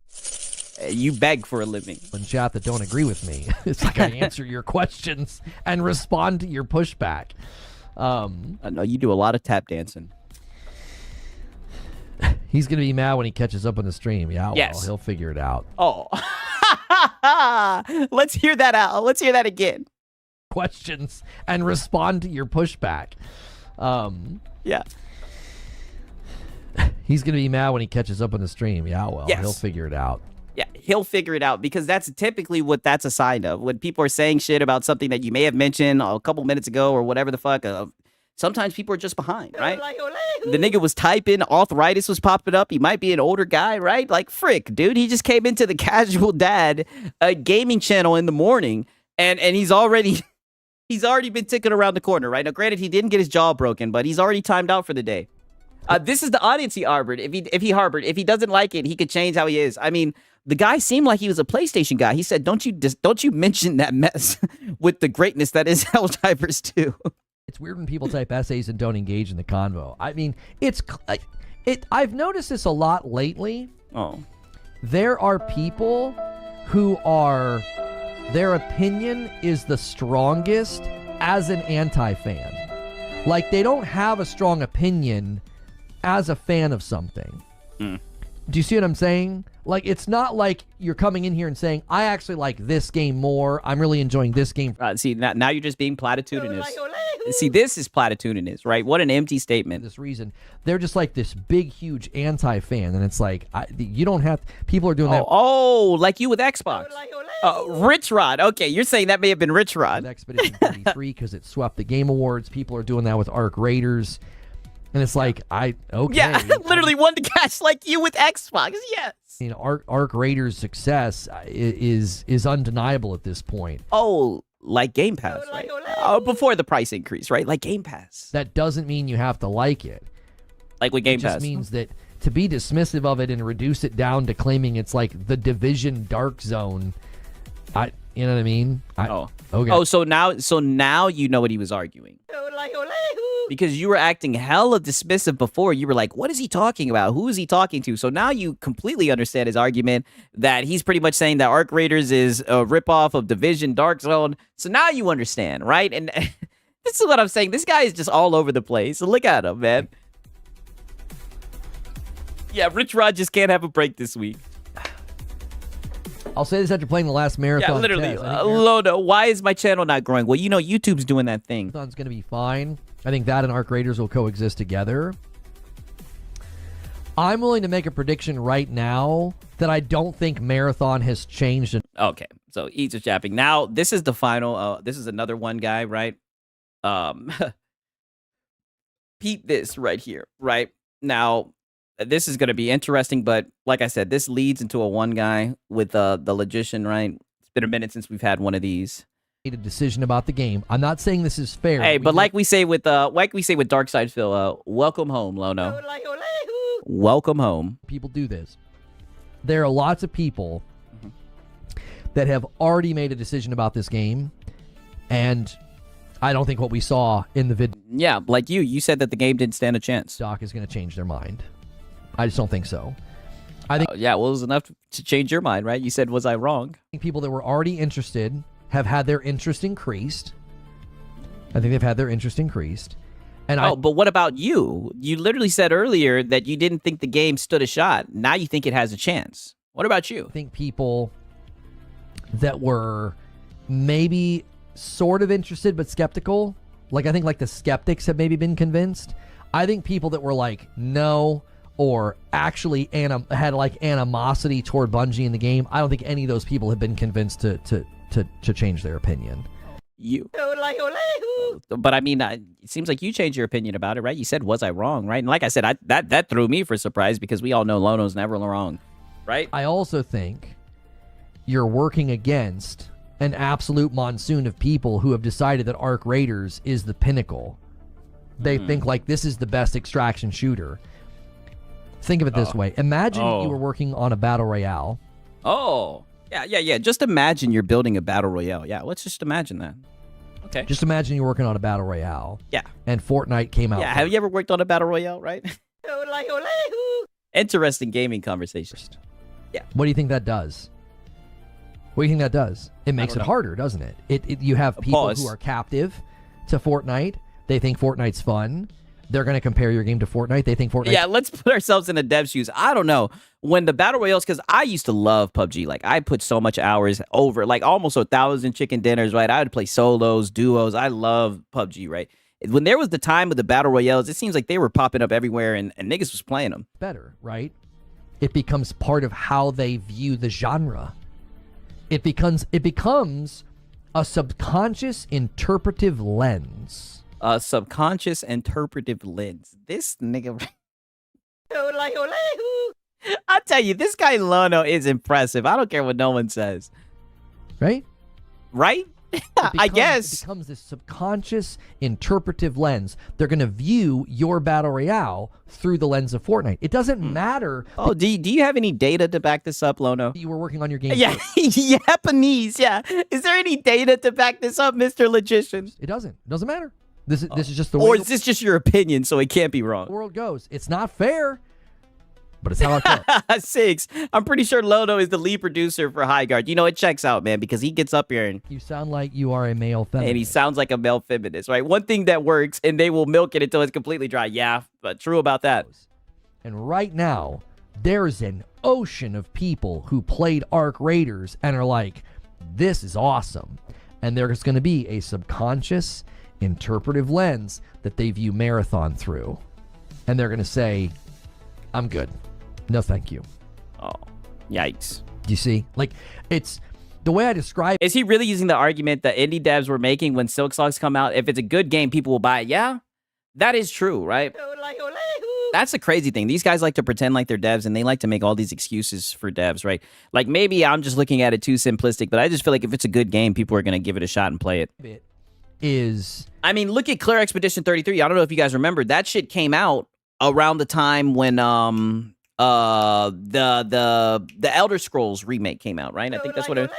You beg for a living. In chat that don't agree with me. It's like I answer your questions and respond to your pushback. No, you do a lot of tap dancing. He's going to be mad when he catches up on the stream. Yeah, well, yes. He'll figure it out. Oh. Let's hear that out. Let's hear that again. Questions and respond to your pushback. Yeah. He's going to be mad when he catches up on the stream. Yeah, well, yes. He'll figure it out. Yeah, he'll figure it out because that's typically what that's a sign of. When people are saying shit about something that you may have mentioned a couple minutes ago or whatever the fuck, sometimes people are just behind, right? The nigga was typing, arthritis was popping up. He might be an older guy, right? Like, frick, dude. He just came into the Casual Dad gaming channel in the morning, and he's already been ticking around the corner, right? Now, granted, he didn't get his jaw broken, but he's already timed out for the day. This is the audience he harbored. If he doesn't like it, he could change how he is. I mean, the guy seemed like he was a PlayStation guy. He said, "Don't you mention that mess with the greatness that is Helldivers 2." It's weird when people type essays and don't engage in the convo. I mean, I've noticed this a lot lately. Oh. There are people who their opinion is the strongest as an anti-fan. Like, they don't have a strong opinion as a fan of something. Do you see what I'm saying? Like, it's not like you're coming in here and saying, I actually like this game more. I'm really enjoying this game. See, now you're just being platitudinous. See, this is platitudinous, right? What an empty statement. For this reason, they're just like this big, huge anti-fan. And it's like, you don't have, people are doing that. Oh, like you with Xbox. Rich Rod. Okay, you're saying that may have been Rich Rod. With Expedition 33 because it swept the Game Awards. People are doing that with Arc Raiders. And it's like, okay. Yeah, literally one to catch like you with Xbox, yes. You know, Arc Raiders' success is undeniable at this point. Oh, like Game Pass, right? Before the price increase, right? Like Game Pass. That doesn't mean you have to like it. Like with Game Pass. It just means that to be dismissive of it and reduce it down to claiming it's like the Division Dark Zone, you know what I mean? Okay. Oh, so now you know what he was arguing. Because you were acting hella dismissive before. You were like, what is he talking about? Who is he talking to? So now you completely understand his argument that he's pretty much saying that Arc Raiders is a ripoff of Division Dark Zone. So now you understand, right? And This is what I'm saying. This guy is just all over the place. Look at him, man. Yeah, Rich Rod just can't have a break this week. I'll say this after playing the last marathon. Yeah, literally. test. I think Lono, why is my channel not growing? Well, you know, YouTube's doing that thing. Marathon's going to be fine. I think that and Arc Raiders will coexist together. I'm willing to make a prediction right now that I don't think Marathon has changed. Okay, so eats are chapping. Now, this is the final. This is another one guy, right? Peep this right here, right? Now, this is going to be interesting, but like I said, this leads into a one guy with the Logician, right? It's been a minute since we've had one of these. Made a decision about the game. I'm not saying this is fair. Hey, but like we say with Darkside Phil, welcome home, Lono. Welcome home. People do this. There are lots of people that have already made a decision about this game, and I don't think what we saw in the video. Yeah, like you said that the game didn't stand a chance. Doc is going to change their mind. I just don't think so. I think yeah, well, it was enough to change your mind, right? You said, was I wrong? People that were already interested have had their interest increased. I think they've had their interest increased. And but what about you? You literally said earlier that you didn't think the game stood a shot. Now you think it has a chance. What about you? I think people that were maybe sort of interested but skeptical, like I think like the skeptics have maybe been convinced. I think people that were like, no, or actually had like animosity toward Bungie in the game, I don't think any of those people have been convinced to change their opinion. You. But I mean, it seems like you changed your opinion about it, right? You said, was I wrong, right? And like I said, that threw me for a surprise because we all know Lono's never wrong, right? I also think you're working against an absolute monsoon of people who have decided that Arc Raiders is the pinnacle. They think like this is the best extraction shooter. Think of it this way. Imagine you were working on a battle royale. Oh. Yeah. Just imagine you're building a battle royale. Yeah, let's just imagine that. Okay. Just imagine you're working on a battle royale. Yeah. And Fortnite came out. Yeah, have you ever worked on a battle royale, right? Interesting gaming conversation. Yeah. What do you think that does? What do you think that does? It makes it harder, doesn't it? You have people who are captive to Fortnite. They think Fortnite's fun. They're going to compare your game to Fortnite. They think Fortnite. Yeah, let's put ourselves in the dev's shoes. I don't know. When the battle royales, because I used to love PUBG. Like, I put so much hours over, like almost 1,000 chicken dinners, right? I would play solos, duos. I love PUBG, right? When there was the time of the battle royales, it seems like they were popping up everywhere and niggas was playing them. Better, right? It becomes part of how they view the genre. It becomes a subconscious interpretive lens. A subconscious interpretive lens. This nigga. I tell you, this guy Lono is impressive. I don't care what no one says. Right? Right? I guess. It becomes this subconscious interpretive lens. They're going to view your battle royale through the lens of Fortnite. It doesn't matter. Oh, do you have any data to back this up, Lono? You were working on your game. Yeah, Japanese. Yeah. Is there any data to back this up, Mr. Logician? It doesn't. It doesn't matter. This is just the way. Or is this just your opinion, so it can't be wrong? The world goes. It's not fair, but it's how I feel. 6. I'm pretty sure Lono is the lead producer for High Guard. You know, it checks out, man, because he gets up here and... You sound like you are a male feminist. And he sounds like a male feminist, right? One thing that works, and they will milk it until it's completely dry. Yeah, but true about that. And right now, there's an ocean of people who played Arc Raiders and are like, this is awesome. And there's going to be a subconscious interpretive lens that they view Marathon through. And they're going to say, I'm good. No, thank you. Oh, yikes. You see? Like, it's the way I describe it. Is he really using the argument that indie devs were making when Silk Socks come out? If it's a good game, people will buy it. Yeah, that is true, right? That's the crazy thing. These guys like to pretend like they're devs, and they like to make all these excuses for devs, right? Like, maybe I'm just looking at it too simplistic, but I just feel like if it's a good game, people are going to give it a shot and play it. I mean, look at Clear Expedition 33. I don't know if you guys remember. That shit came out around the time when the Elder Scrolls remake came out, right? I think that's what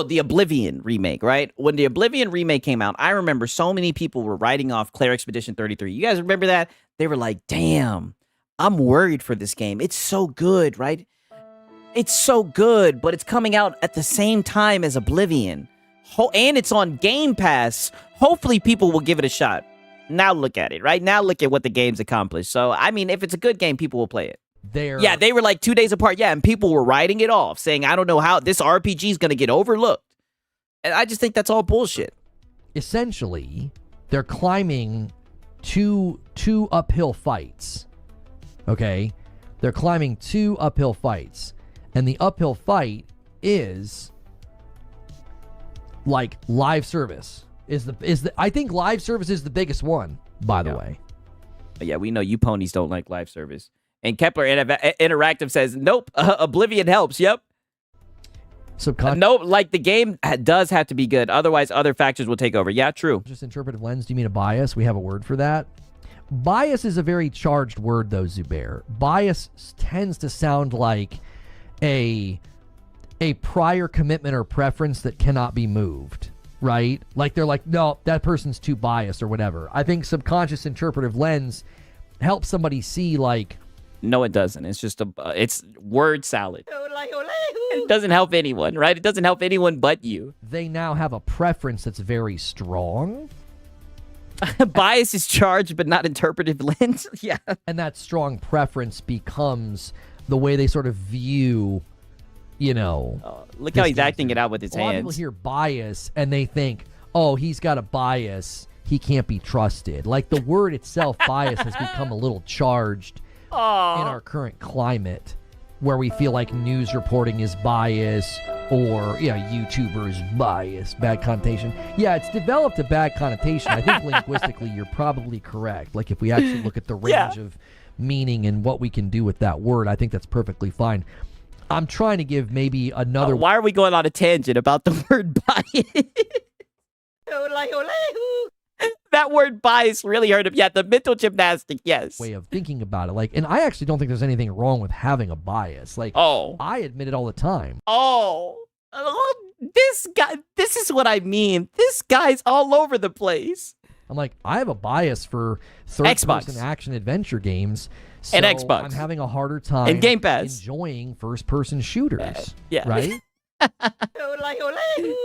the Oblivion remake, right? When the Oblivion remake came out, I remember so many people were writing off Clear Expedition 33. You guys remember that? They were like, damn, I'm worried for this game. It's so good, right? It's so good, but it's coming out at the same time as Oblivion. and it's on Game Pass. Hopefully people will give it a shot. Now look at it, right? Now look at what the game's accomplished. So, I mean, if it's a good game, people will play it. Yeah, they were like 2 days apart. Yeah, and people were writing it off, saying, I don't know how this RPG is going to get overlooked. And I just think that's all bullshit. Essentially, they're climbing two uphill fights. Okay? They're climbing 2 uphill fights. And the uphill fight is like live service. I think live service is the biggest one, by the way. Yeah, we know you ponies don't like live service. And Kepler Interactive says, nope, Oblivion helps. Yep. Nope, like the game does have to be good. Otherwise, other factors will take over. Yeah, true. Just interpretive lens. Do you mean a bias? We have a word for that. Bias is a very charged word, though, Zubair. Bias tends to sound like a prior commitment or preference that cannot be moved, right? Like they're like, no, that person's too biased or whatever. I think subconscious interpretive lens helps somebody see like, no, it doesn't. It's just it's word salad. It doesn't help anyone, right? It doesn't help anyone but you. They now have a preference that's very strong. Bias is charged, but not interpretive lens. Yeah. And that strong preference becomes the way they sort of view, you know. Look how he's acting it out with his hands. A lot of people hear bias and they think, oh, he's got a bias. He can't be trusted. Like the word itself, bias, has become a little charged in our current climate, where we feel like news reporting is bias or YouTubers bias, bad connotation. Yeah, it's developed a bad connotation. I think linguistically you're probably correct. Like if we actually look at the range of meaning and what we can do with that word, I think that's perfectly fine. I'm trying to give maybe another... why are we going on a tangent about the word bias? That word bias really hurt him. Yeah, the mental gymnastic, yes. Way of thinking about it. Like, and I actually don't think there's anything wrong with having a bias. Like, I admit it all the time. This guy, this is what I mean. This guy's all over the place. I'm like, I have a bias for third-person action adventure games. So and Xbox. I'm having a harder time and Game Pass. Enjoying first-person shooters. Yeah. Right?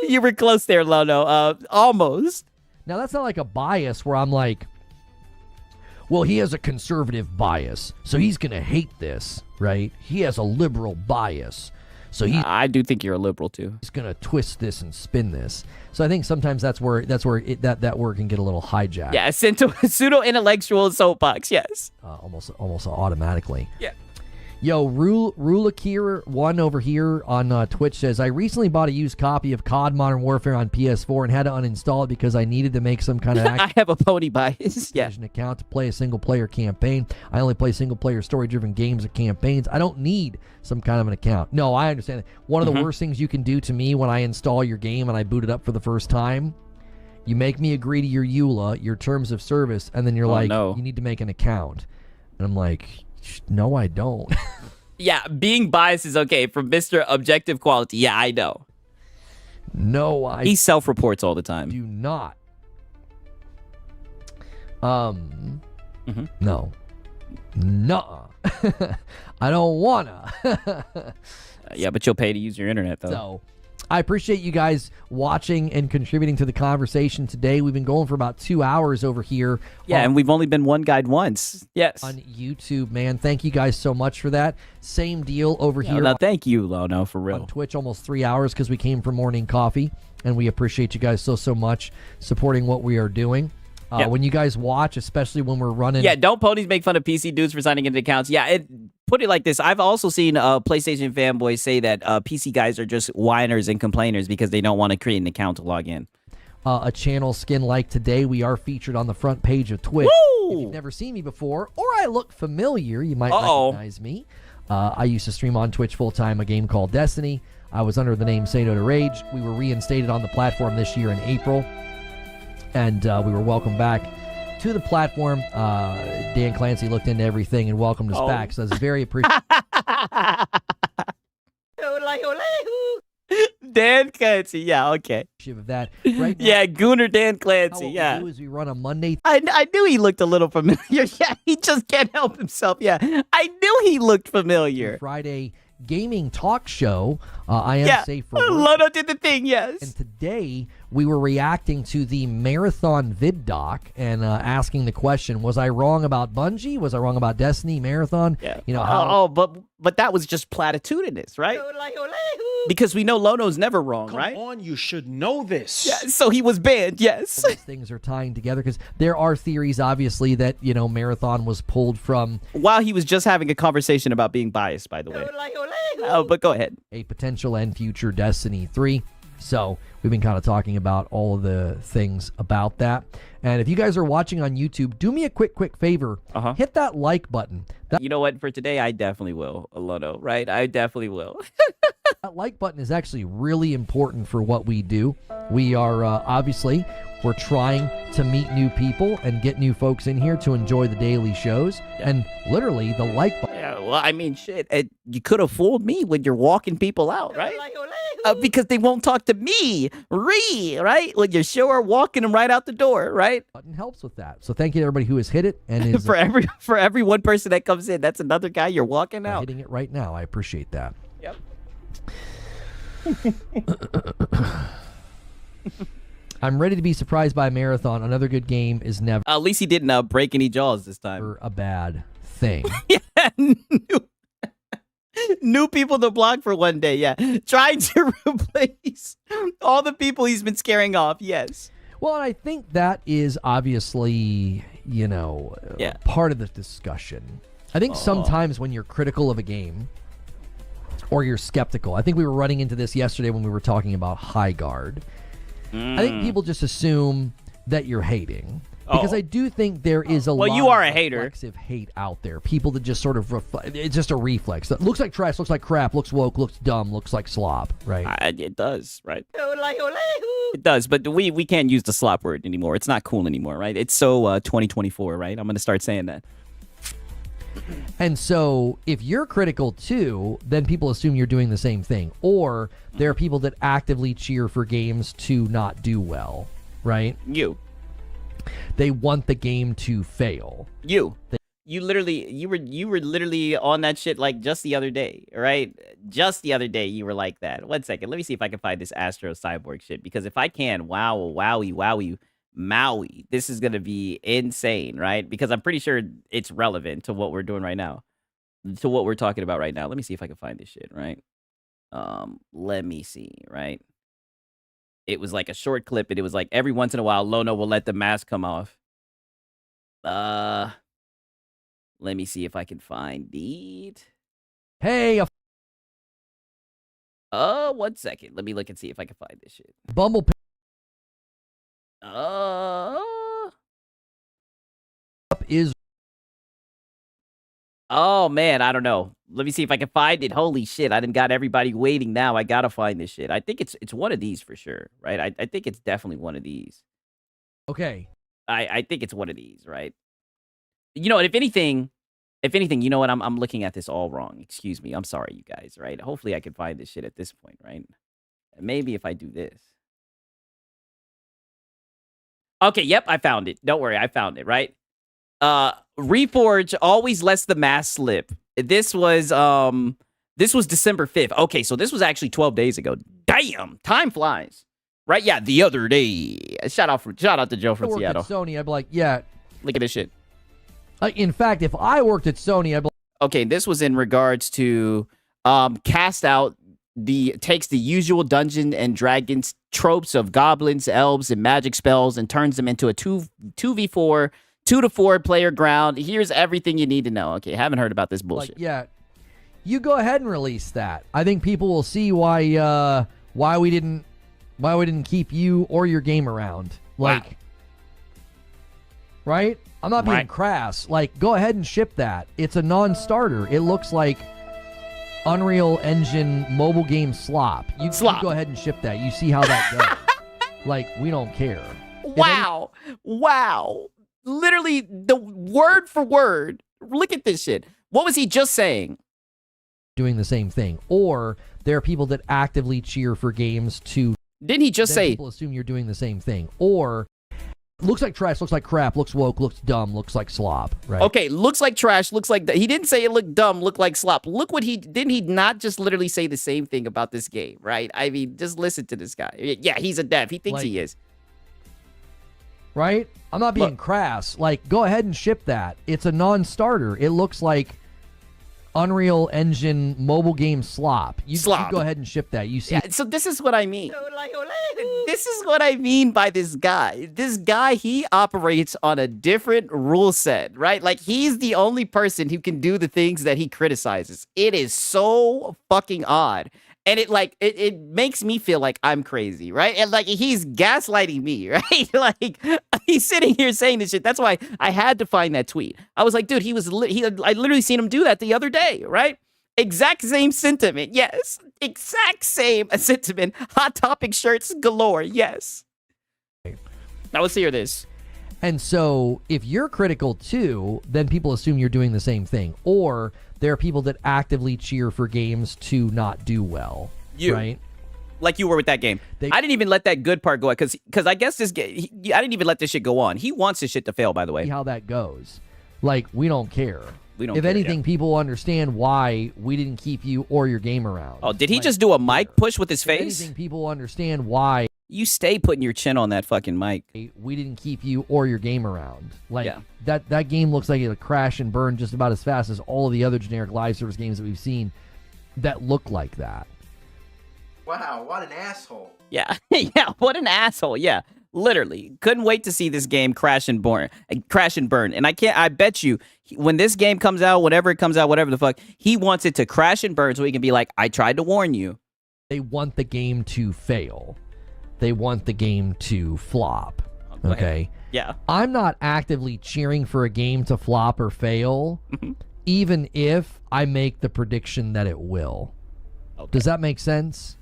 You were close there, Lono. Almost. Now, that's not like a bias where I'm like, well, he has a conservative bias, so he's going to hate this, right? He has a liberal bias, so I do think you're a liberal, too. He's going to twist this and spin this. So I think sometimes that's where that word can get a little hijacked. Yeah, pseudo-intellectual soapbox, yes. Almost automatically. Yeah. Yo, Rulakir1 over here on Twitch says, I recently bought a used copy of COD Modern Warfare on PS4 and had to uninstall it because I needed to make some kind of I have a pony bias. Yeah. account to play a single-player campaign. I only play single-player story-driven games or campaigns. I don't need some kind of an account. No, I understand that. One of the worst things you can do to me when I install your game and I boot it up for the first time, you make me agree to your EULA, your terms of service, and then you're you need to make an account. And I'm like... No, I don't. Yeah, being biased is okay. From Mr. Objective Quality. Yeah, I know. No, he self-reports all the time. Do not. No. Nuh-uh. I don't wanna. Yeah, but you'll pay to use your internet, though. So, I appreciate you guys watching and contributing to the conversation today. We've been going for about 2 hours over here. Yeah, and we've only been one guide once. Yes. On YouTube, man. Thank you guys so much for that. Same deal over here. No, thank you, Lono, for real. On Twitch, almost 3 hours because we came for morning coffee, and we appreciate you guys so much supporting what we are doing. When you guys watch, especially when we're running... Yeah, don't ponies make fun of PC dudes for signing into accounts. Yeah, put it like this. I've also seen PlayStation fanboys say that PC guys are just whiners and complainers because they don't want to create an account to log in. A channel skin like today, we are featured on the front page of Twitch. Woo! If you've never seen me before, or I look familiar, you might recognize me. I used to stream on Twitch full-time a game called Destiny. I was under the name Say No to Rage. We were reinstated on the platform this year in April. And we were welcomed back to the platform. Dan Clancy looked into everything and welcomed us back. So that's very appreciative. Dan Clancy, yeah, okay. Of that. Right now, yeah, Gooner Dan Clancy, what we do is we run a Monday. I knew he looked a little familiar. Yeah, he just can't help himself. Yeah, I knew he looked familiar. Friday gaming talk show. I am safe for work. Lono did the thing, yes. And today we were reacting to the Marathon vid doc and asking the question, was I wrong about Bungie? Was I wrong about Destiny, Marathon? Yeah. You know, how... but that was just platitudinous, right? Because we know Lono's never wrong, Come right? on, you should know this. Yeah, so he was banned, yes. These things are tying together because there are theories, obviously, that, you know, Marathon was pulled from... While he was just having a conversation about being biased, by the way. Oh, but go ahead. A potential and future Destiny 3. So we've been kind of talking about all of the things about that. And if you guys are watching on YouTube, do me a quick favor. Hit that like button. You know what? For today, I definitely will, Lono, right? I definitely will. That like button is actually really important for what we do. We are obviously, we're trying to meet new people and get new folks in here to enjoy the daily shows. And literally, the like button. Yeah, well, I mean, shit, you could have fooled me when you're walking people out, right? Because they won't talk to me, right? When you're sure walking them right out the door, right? Button helps with that. So thank you to everybody who has hit it and is for every one person that comes in, that's another guy you're walking out. Hitting it right now. I appreciate that. Yep. I'm ready to be surprised by a Marathon. Another good game is never. At least he didn't break any jaws this time. A bad thing. Yeah, new people to block for one day. Yeah, trying to replace all the people he's been scaring off. Yes. Well, and I think that is obviously, you know, part of the discussion. I think sometimes when you're critical of a game or you're skeptical, I think we were running into this yesterday when we were talking about High Guard. I think people just assume that you're hating. Because I do think there is a lot you are of a hater. reflexive hate out there. People that just sort of, it's just a reflex. That looks like trash, looks like crap, looks woke, looks dumb, looks like slop, right? It does, right? It does, but we can't use the slop word anymore. It's not cool anymore, right? It's so 2024, right? I'm going to start saying that. And so if you're critical too, then people assume you're doing the same thing. Or there are people that actively cheer for games to not do well, right? They want the game to fail. You were literally on that shit like just the other day, right? Just the other day you were like that. 1 second, let me see if I can find this Astro Cyborg shit, because if I can, wowie, Maui, this is gonna be insane, right? Because I'm pretty sure it's relevant to what we're doing right now, to what we're talking about right now. Let me see if I can find this shit, right? Let me see, right? It was like a short clip, and it was like every once in a while, Lono will let the mask come off. Let me see if I can find it. Hey, 1 second. Let me look and see if I can find this shit. Bumble. Is. Oh man, I don't know. Let me see if I can find it. Holy shit, I done got everybody waiting now. I gotta find this shit. I think it's one of these for sure, right? I think it's definitely one of these. Okay. I think it's one of these, right? You know, if anything, you know what? I'm looking at this all wrong. Excuse me. I'm sorry, you guys, right? Hopefully I can find this shit at this point, right? Maybe if I do this. Okay, yep, I found it. Don't worry, I found it, right? Reforge always lets the mask slip. This was December 5th. Okay, so this was actually 12 days ago. Damn, time flies. Right? Yeah, the other day. Shout out to Joe from Seattle. At Sony, I'd be like, yeah. Look at this shit. In fact, if I worked at Sony, I'd be like, okay, this was in regards to cast out takes the usual Dungeon and Dragons tropes of goblins, elves, and magic spells and turns them into a 2v4, 2 to 4 player ground. Here's everything you need to know. Okay, haven't heard about this bullshit. Like, yeah, you go ahead and release that. I think people will see why we didn't keep you or your game around. Like, wow. Right? I'm not being crass. Like, go ahead and ship that. It's a non-starter. It looks like Unreal Engine mobile game slop. You go ahead and ship that. You see how that goes. Like, we don't care. Wow. Literally, the word for word. Look at this shit. What was he just saying? Doing the same thing. Or there are people that actively cheer for games to... Didn't he just say... People assume you're doing the same thing. Or... Looks like trash, looks like crap, looks woke, looks dumb, looks like slop, right? Okay, looks like trash, looks like... He didn't say it looked dumb, looked like slop. Look what he... Didn't he not just literally say the same thing about this game, right? I mean, just listen to this guy. Yeah, he's a dev. He thinks he is. Right? I'm not being crass. Like, go ahead and ship that. It's a non-starter. It looks like Unreal Engine mobile game slop. You go ahead and ship that. You see? Yeah, so this is what I mean. This is what I mean by this guy. This guy, he operates on a different rule set, right? Like, he's the only person who can do the things that he criticizes. It is so fucking odd. And it makes me feel like I'm crazy, right? And like he's gaslighting me, right? Like he's sitting here saying this shit. That's why I had to find that tweet. I was like, dude, I literally seen him do that the other day, right? Exact same sentiment, yes. Exact same sentiment. Hot Topic shirts galore, yes. Now let's hear this. And so if you're critical too, then people assume you're doing the same thing. Or there are people that actively cheer for games to not do well, right? Like you were with that game. I didn't even let that good part go because I guess this game, I didn't even let this shit go on. He wants this shit to fail, by the way. See how that goes. Like, we don't care. We don't if care, anything, yeah. people understand why we didn't keep you or your game around. Oh, did he just do a mic push with his face? If anything, people understand why you stay putting your chin on that fucking mic. We didn't keep you or your game around. Like, that game looks like it'll crash and burn just about as fast as all of the other generic live service games that we've seen that look like that. Wow, what an asshole. Yeah, yeah, what an asshole. Yeah, literally. Couldn't wait to see this game crash and burn. And I bet you, when this game comes out, whenever it comes out, whatever the fuck, he wants it to crash and burn so he can be like, I tried to warn you. They want the game to fail. They want the game to flop. Okay? Yeah. I'm not actively cheering for a game to flop or fail, even if I make the prediction that it will. Okay. Does that make sense?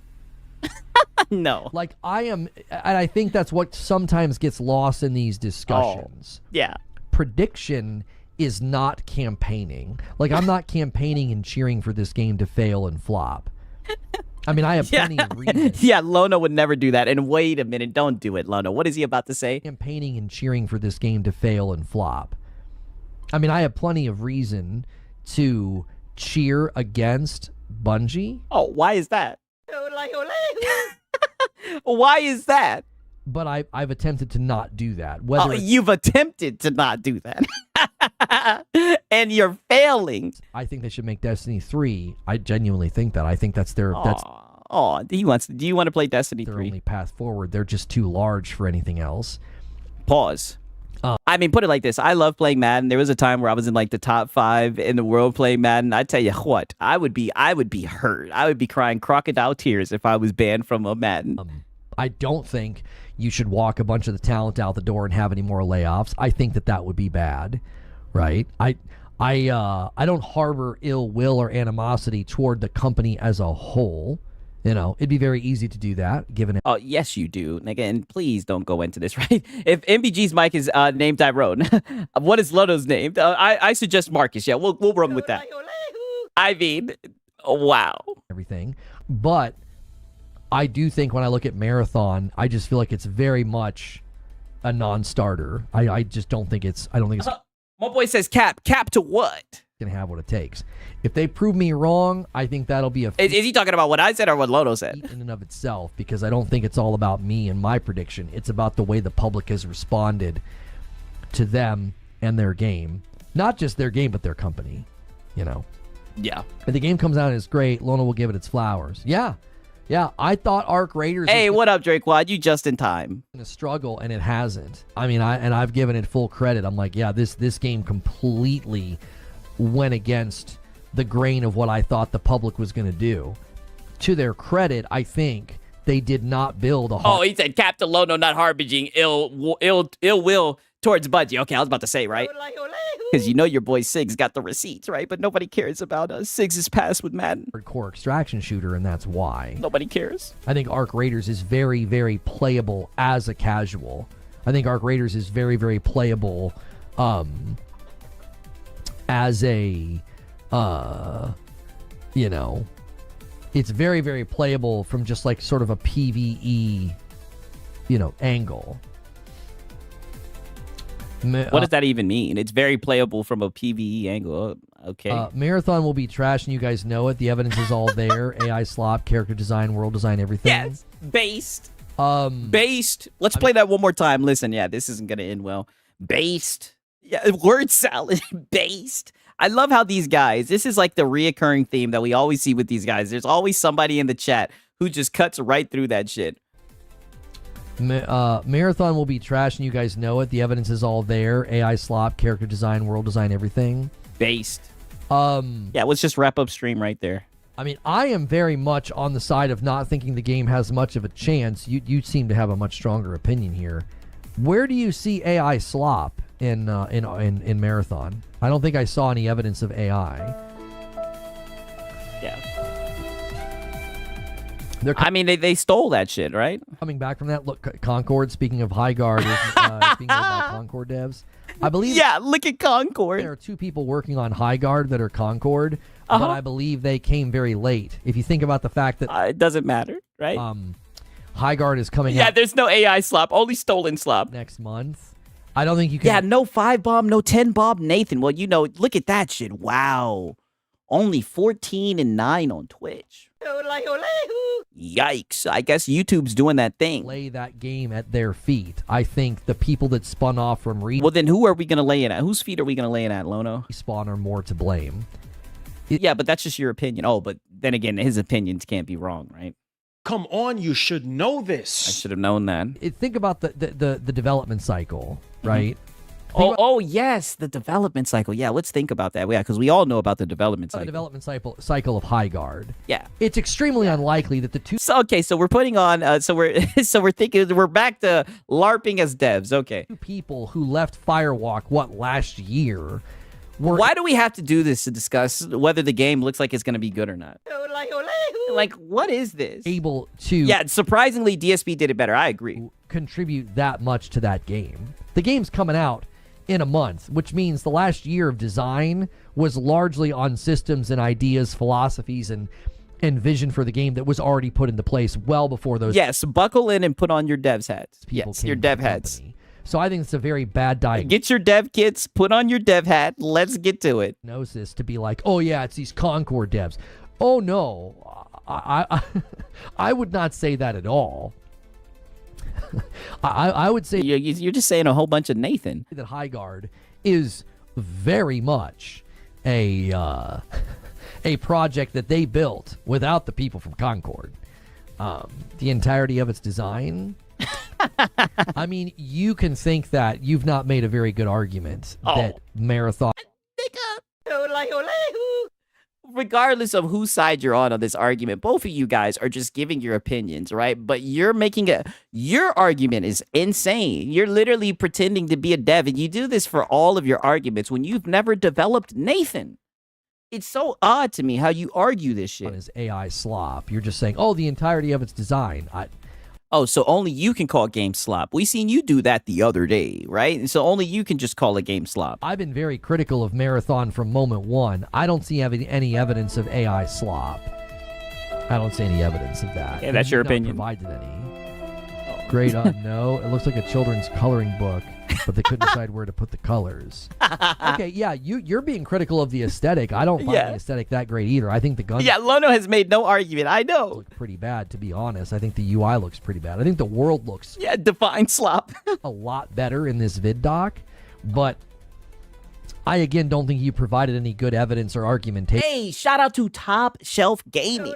No. Like, I am, and I think that's what sometimes gets lost in these discussions. Yeah. Prediction is not campaigning. Like, I'm not campaigning and cheering for this game to fail and flop. I mean, I have plenty of reasons. Yeah, Lono would never do that. And wait a minute, don't do it, Lono. What is he about to say? Campaigning and cheering for this game to fail and flop. I mean, I have plenty of reason to cheer against Bungie. Oh, why is that? Why is that? But I've attempted to not do that. Whether you've attempted to not do that. And you're failing. I think they should make Destiny 3. I genuinely think that. I think that's their... do you want to play Destiny 3? Their only path forward. They're just too large for anything else. Pause. I mean, put it like this. I love playing Madden. There was a time where I was in like the top 5 in the world playing Madden. I tell you what, I would be hurt. I would be crying crocodile tears if I was banned from a Madden. I don't think you should walk a bunch of the talent out the door and have any more layoffs. I think that would be bad, right? I don't harbor ill will or animosity toward the company as a whole. You know, it'd be very easy to do that, given it. Oh, yes, you do. Nigga, and please don't go into this, right? If MBG's mic is named Tyrone, what is Lono's name? I suggest Marcus. Yeah, we'll run with that. I mean, wow. Everything. But I do think when I look at Marathon, I just feel like it's very much a non-starter. I just don't think it's... My boy says cap to what? Gonna have what it takes. If they prove me wrong, I think that'll be a... Is he talking about what I said or what Lono said? In and of itself, because I don't think it's all about me and my prediction. It's about the way the public has responded to them and their game. Not just their game, but their company. You know? Yeah. If the game comes out and it's great, Lono will give it its flowers. Yeah. Yeah, I thought Arc Raiders... Hey, what up, Drake Wad? You just in time. ...a struggle, and it hasn't. I mean, I've given it full credit. I'm like, yeah, this game completely went against the grain of what I thought the public was going to do. To their credit, I think they did not build a... Oh, he said Captain Lono not harbinging ill will towards Bungie. Okay, I was about to say, right? Because you know your boy Siggs got the receipts, right? But nobody cares about Siggs' past with Madden. Hardcore extraction shooter, and that's why. Nobody cares. I think Arc Raiders is very, very playable as a casual. I think Arc Raiders is very, very playable as a, you know, it's very, very playable from just like sort of a PvE, you know, angle. What does that even mean? It's very playable from a PvE angle. Okay. Marathon will be trash, and you guys know it. The evidence is all there. AI slop, character design, world design, everything. Yes. Based. Based. Let's play that one more time. Listen, yeah, this isn't going to end well. Based. Yeah, word salad. Based. I love how these guys, this is like the reoccurring theme that we always see with these guys. There's always somebody in the chat who just cuts right through that shit. Marathon will be trash, and you guys know it. The evidence is all there. AI slop, character design, world design, everything. Based. Yeah, let's just wrap up stream right there. I mean, I am very much on the side of not thinking the game has much of a chance. You seem to have a much stronger opinion here. Where do you see AI slop in Marathon? I don't think I saw any evidence of AI. Yeah. I mean, they stole that shit, right? Coming back from that, look, Concord, speaking of High Guard, is being made by Concord devs. I believe. Yeah, look at Concord. There are 2 people working on High Guard that are Concord, but I believe they came very late. If you think about the fact that it doesn't matter, right? High Guard is coming out. Yeah, there's no AI slop, only stolen slop. Next month. I don't think you can. Yeah, no 5-bomb, no 10-bomb, Nathan. Well, you know, look at that shit. Wow. Only 14 and 9 on Twitch. Yikes. I guess YouTube's doing that thing. Lay that game at their feet. I think the people that spun off from Well, then who are we going to lay it at? Whose feet are we going to lay it at, Lono? Respawn are more to blame. Yeah, but that's just your opinion. Oh, but then again, his opinions can't be wrong, right? Come on, you should know this. I should have known that. Think about the development cycle, right? Oh, yes, the development cycle. Yeah, let's think about that. Yeah, because we all know about the development cycle. The development cycle of High Guard. Yeah, it's extremely unlikely that the two. So we're putting on. So we're thinking we're back to LARPing as devs. Okay. 2 people who left Firewalk last year. Why do we have to do this to discuss whether the game looks like it's going to be good or not? Like, what is this? Able to. Yeah, surprisingly, DSP did it better. I agree. Contribute that much to that game. The game's coming out in a month, which means the last year of design was largely on systems and ideas, philosophies, and vision for the game that was already put into place well before those. Yes, buckle in and put on your devs hats. Yes, your dev hats. So I think it's a very bad diagnosis. Get your dev kits, put on your dev hat. Let's get to it. To be like, oh yeah, it's these Concord devs. Oh no, I would not say that at all. I would say you're just saying a whole bunch of Nathan. That High Guard is very much a project that they built without the people from Concord. The entirety of its design. I mean, you can think that you've not made a very good argument that Marathon. Regardless of whose side you're on this argument, both of you guys are just giving your opinions, right? But you're making your argument is insane. You're literally pretending to be a dev, and you do this for all of your arguments when you've never developed Nathan. It's so odd to me how you argue this shit. Is AI slop. You're just saying, oh, the entirety of its design. Oh, so only you can call game slop. We seen you do that the other day, right? And so only you can just call a game slop. I've been very critical of Marathon from moment one. I don't see any evidence of AI slop. I don't see any evidence of that. Yeah, that's your opinion. Provided any. Great no. It looks like a children's coloring book, but they couldn't decide where to put the colors. Okay, yeah, you're being critical of the aesthetic. I don't find the aesthetic that great either. I think the guns. Yeah, Lono has made no argument. I know. Look pretty bad, to be honest. I think the UI looks pretty bad. I think the world looks. Yeah, define slop. a lot better in this vid doc, but I again don't think you provided any good evidence or argumentation. Hey, shout out to Top Shelf Gaming.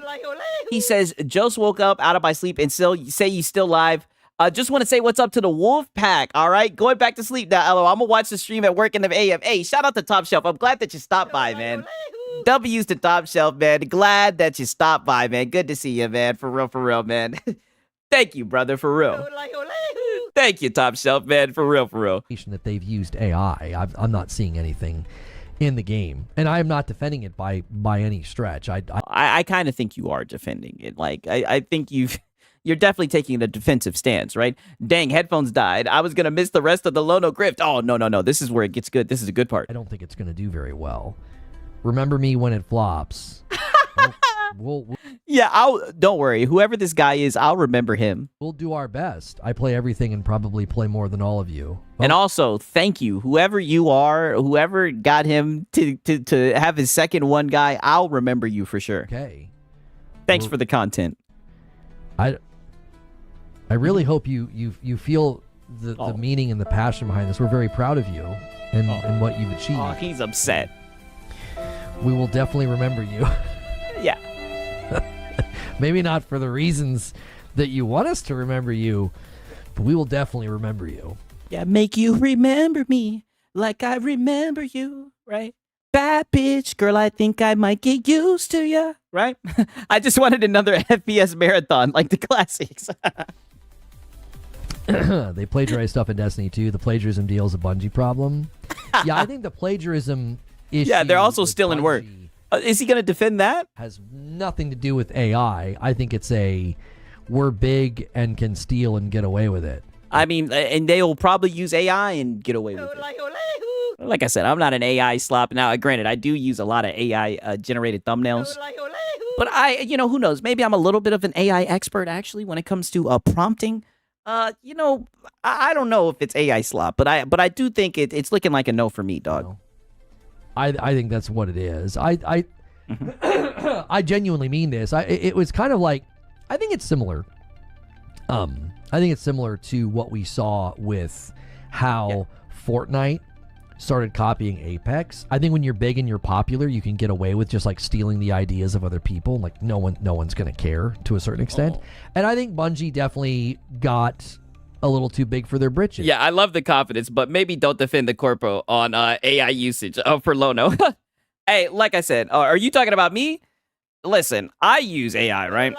He says, just woke up out of my sleep and still say you still live. Just want to say what's up to the Wolf Pack, all right? Going back to sleep now, LO. I'm going to watch the stream at work in the AM. Hey, shout out to Top Shelf. I'm glad that you stopped by, man. W's to Top Shelf, man. Glad that you stopped by, man. Good to see you, man. For real, man. Thank you, brother, for real. Thank you, Top Shelf, man. For real. That they've used AI. I'm not seeing anything in the game, and I am not defending it by any stretch. I kind of think you are defending it. Like, I think you're definitely taking a defensive stance, right? Dang, headphones died. I was going to miss the rest of the Lono grift. Oh, no. This is where it gets good. This is a good part. I don't think it's going to do very well. Remember me when it flops. Yeah, don't worry. Whoever this guy is, I'll remember him. We'll do our best. I play everything and probably play more than all of you. And also, thank you, whoever you are, whoever got him to have his second one guy. I'll remember you for sure. Okay. Thanks for the content. I really hope you feel the meaning and the passion behind this. We're very proud of you and what you've achieved. Oh, he's upset. We will definitely remember you. Yeah. Maybe not for the reasons that you want us to remember you, but we will definitely remember you. Yeah, make you remember me like I remember you, right? Bad bitch, girl, I think I might get used to ya, right? I just wanted another FPS marathon like the classics. They plagiarize stuff in Destiny 2. The plagiarism deal is a Bungie problem. Yeah, I think the plagiarism issue. Yeah, they're also with still in work. Is he going to defend that? Has nothing to do with AI. I think it's we're big and can steal and get away with it. I mean, and they will probably use AI and get away with it. Like I said, I'm not an AI slop. Now, granted, I do use a lot of AI generated thumbnails. But who knows? Maybe I'm a little bit of an AI expert, actually, when it comes to prompting. I don't know if it's AI slop, but I do think it's looking like a no for me, dog. I think that's what it is. I genuinely mean this. It was kind of like, I think it's similar. I think it's similar to what we saw with how Fortnite started copying Apex. I think when you're big and you're popular, you can get away with just like stealing the ideas of other people. Like no one's gonna care to a certain extent. And I think Bungie definitely got a little too big for their britches. Yeah, I love the confidence, but maybe don't defend the corpo on AI usage for Lono. Hey, like I said, are you talking about me? Listen, I use AI, right?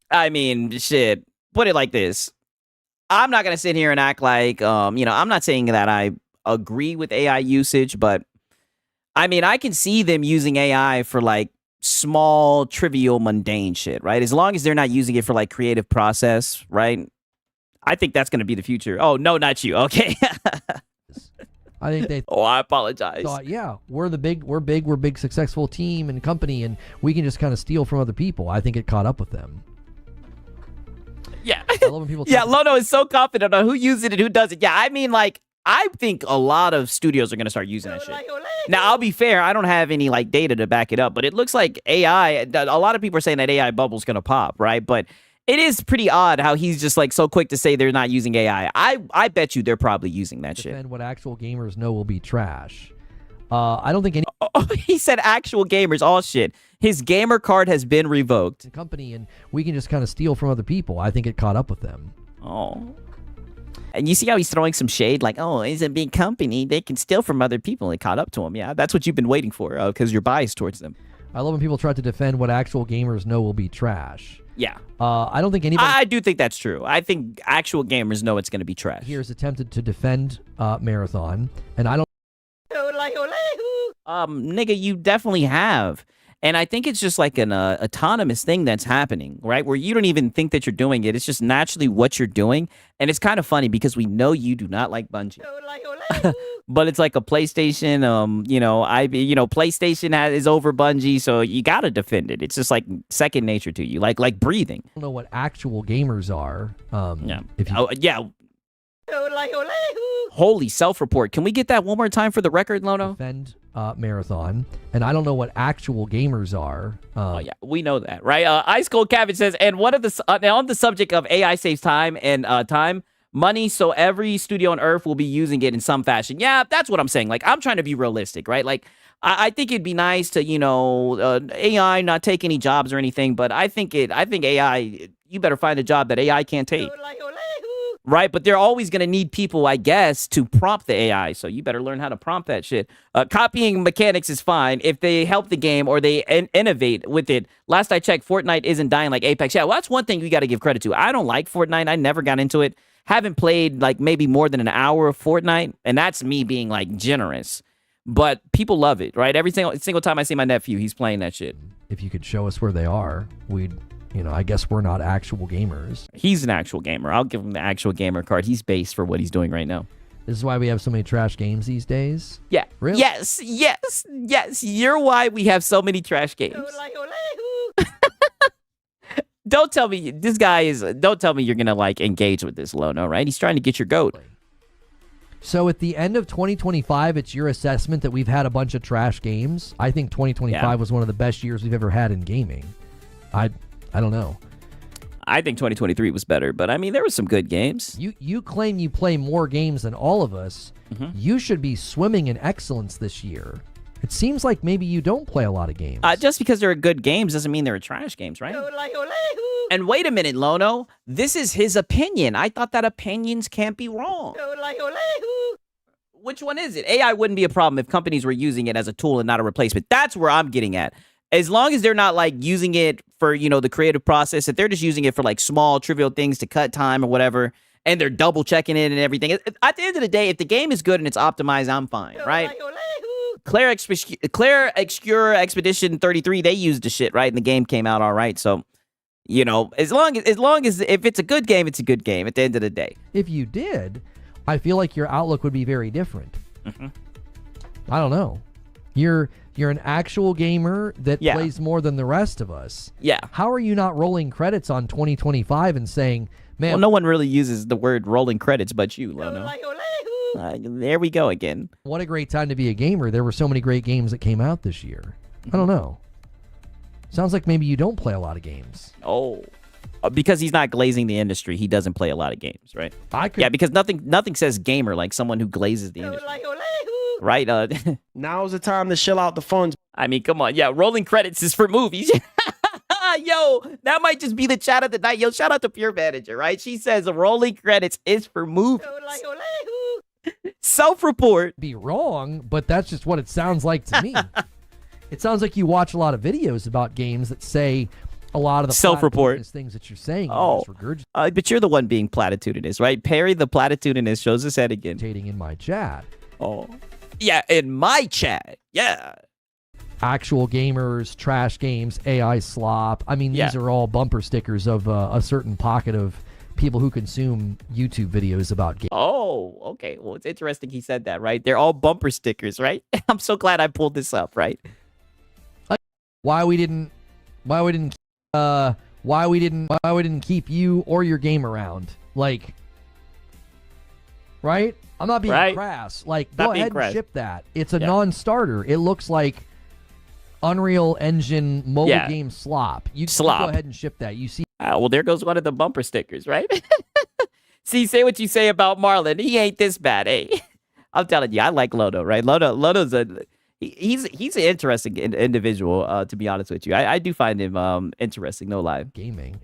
I mean, shit. Put it like this. I'm not going to sit here and act like, I'm not saying that I agree with AI usage, but I mean, I can see them using AI for like small, trivial, mundane shit, right? As long as they're not using it for like creative process, right? I think that's going to be the future. Oh, no, not you. Okay. I think they I apologize. Thought, yeah, we're big, successful team and company, and we can just kind of steal from other people. I think it caught up with them. Yeah. I love when people yeah, Lono is so confident on who uses it and who doesn't. Yeah, I mean, like, I think a lot of studios are going to start using that shit. Now, I'll be fair. I don't have any, like, data to back it up, but it looks like AI, a lot of people are saying that AI bubble's going to pop, right? But it is pretty odd how he's just, like, so quick to say they're not using AI. I bet you they're probably using that shit. And what actual gamers know will be trash. I don't think any... he said actual gamers. Oh, shit. His gamer card has been revoked. Company, and we can just kind of steal from other people. I think it caught up with them. Oh. And you see how he's throwing some shade? Like, oh, it's a big company. They can steal from other people. It caught up to him. Yeah, that's what you've been waiting for because you're biased towards them. I love when people try to defend what actual gamers know will be trash. Yeah. I don't think anybody... I do think that's true. I think actual gamers know it's going to be trash. Here's attempted to defend Marathon, and I don't... Nigga, you definitely have. And I think it's just like an autonomous thing that's happening, right? Where you don't even think that you're doing it. It's just naturally what you're doing. And it's kind of funny because we know you do not like Bungie. But it's like a PlayStation, PlayStation is over Bungie, so you got to defend it. It's just like second nature to you, like breathing. I don't know what actual gamers are. Holy self-report. Can we get that one more time for the record, Lono? Defend Marathon. And I don't know what actual gamers are. Yeah, we know that, right? Ice Cold Cabbage says, and one of the on the subject of AI saves time and money, so every studio on Earth will be using it in some fashion. Yeah, that's what I'm saying. Like, I'm trying to be realistic, right? Like, I think it'd be nice to, AI not take any jobs or anything, but I think AI, you better find a job that AI can't take. Right, but they're always going to need people, I guess, to prompt the AI. So you better learn how to prompt that shit. Copying mechanics is fine if they help the game or they innovate with it. Last I checked, Fortnite isn't dying like Apex. Yeah, well, that's one thing we got to give credit to. I don't like Fortnite. I never got into it. Haven't played like maybe more than an hour of Fortnite, and that's me being like generous. But people love it, right? Every single time I see my nephew, he's playing that shit. If you could show us where they are, we'd... I guess we're not actual gamers. He's an actual gamer. I'll give him the actual gamer card. He's based for what he's doing right now. This is why we have so many trash games these days? Yeah. Really? Yes. You're why we have so many trash games. Don't tell me this guy is. Don't tell me you're gonna like engage with this Lono, right? He's trying to get your goat. So at the end of 2025, it's your assessment that we've had a bunch of trash games. I think 2025 was one of the best years we've ever had in gaming. I don't know. I think 2023 was better, but I mean there were some good games. You claim you play more games than all of us. You should be swimming in excellence this year. It seems like maybe you don't play a lot of games. Just because they're good games doesn't mean they're trash games, right? And wait a minute, Lono. This is his opinion. I thought that opinions can't be wrong. Which one is it? AI wouldn't be a problem if companies were using it as a tool and not a replacement. That's where I'm getting at. As long as they're not like using it for, the creative process, if they're just using it for like small, trivial things to cut time or whatever, and they're double checking it and everything. At the end of the day, if the game is good and it's optimized, I'm fine, right? Claire Obscure Expedition 33, they used the shit, right? And the game came out all right. So, as long as if it's a good game, it's a good game at the end of the day. If you did, I feel like your outlook would be very different. I don't know. You're an actual gamer that plays more than the rest of us. Yeah. How are you not rolling credits on 2025 and saying, man... Well, no one really uses the word rolling credits but you, Lono. There we go again. What a great time to be a gamer. There were so many great games that came out this year. I don't know. Sounds like maybe you don't play a lot of games. Oh. Because he's not glazing the industry, he doesn't play a lot of games, right? Yeah, because nothing says gamer like someone who glazes the industry. Right? Now's the time to shell out the funds. I mean, come on. Yeah, rolling credits is for movies. Yo, that might just be the chat of the night. Yo, shout out to Pure Manager, right? She says rolling credits is for movies. Self-report. Be wrong, but that's just what it sounds like to me. It sounds like you watch a lot of videos about games that say a lot of the self-report things that you're saying. But you're the one being platitudinous, right? Perry the platitudinous shows his head again. In my chat. Oh. Yeah, in my chat. Yeah. Actual gamers, trash games, AI slop. I mean, these are all bumper stickers of a certain pocket of people who consume YouTube videos about games. Oh, okay. Well, it's interesting he said that, right? They're all bumper stickers, right? I'm so glad I pulled this up, right? Why we didn't keep you or your game around? Like, right? I'm not being crass. Like, go ahead and ship that. It's a non-starter. It looks like Unreal Engine mobile game slop. You go ahead and ship that. You see? Well, there goes one of the bumper stickers, right? See, say what you say about Marlon. He ain't this bad, eh? I'm telling you, I like Lono, right? Lono's he's an interesting individual, to be honest with you. I do find him interesting, no lie. Gaming.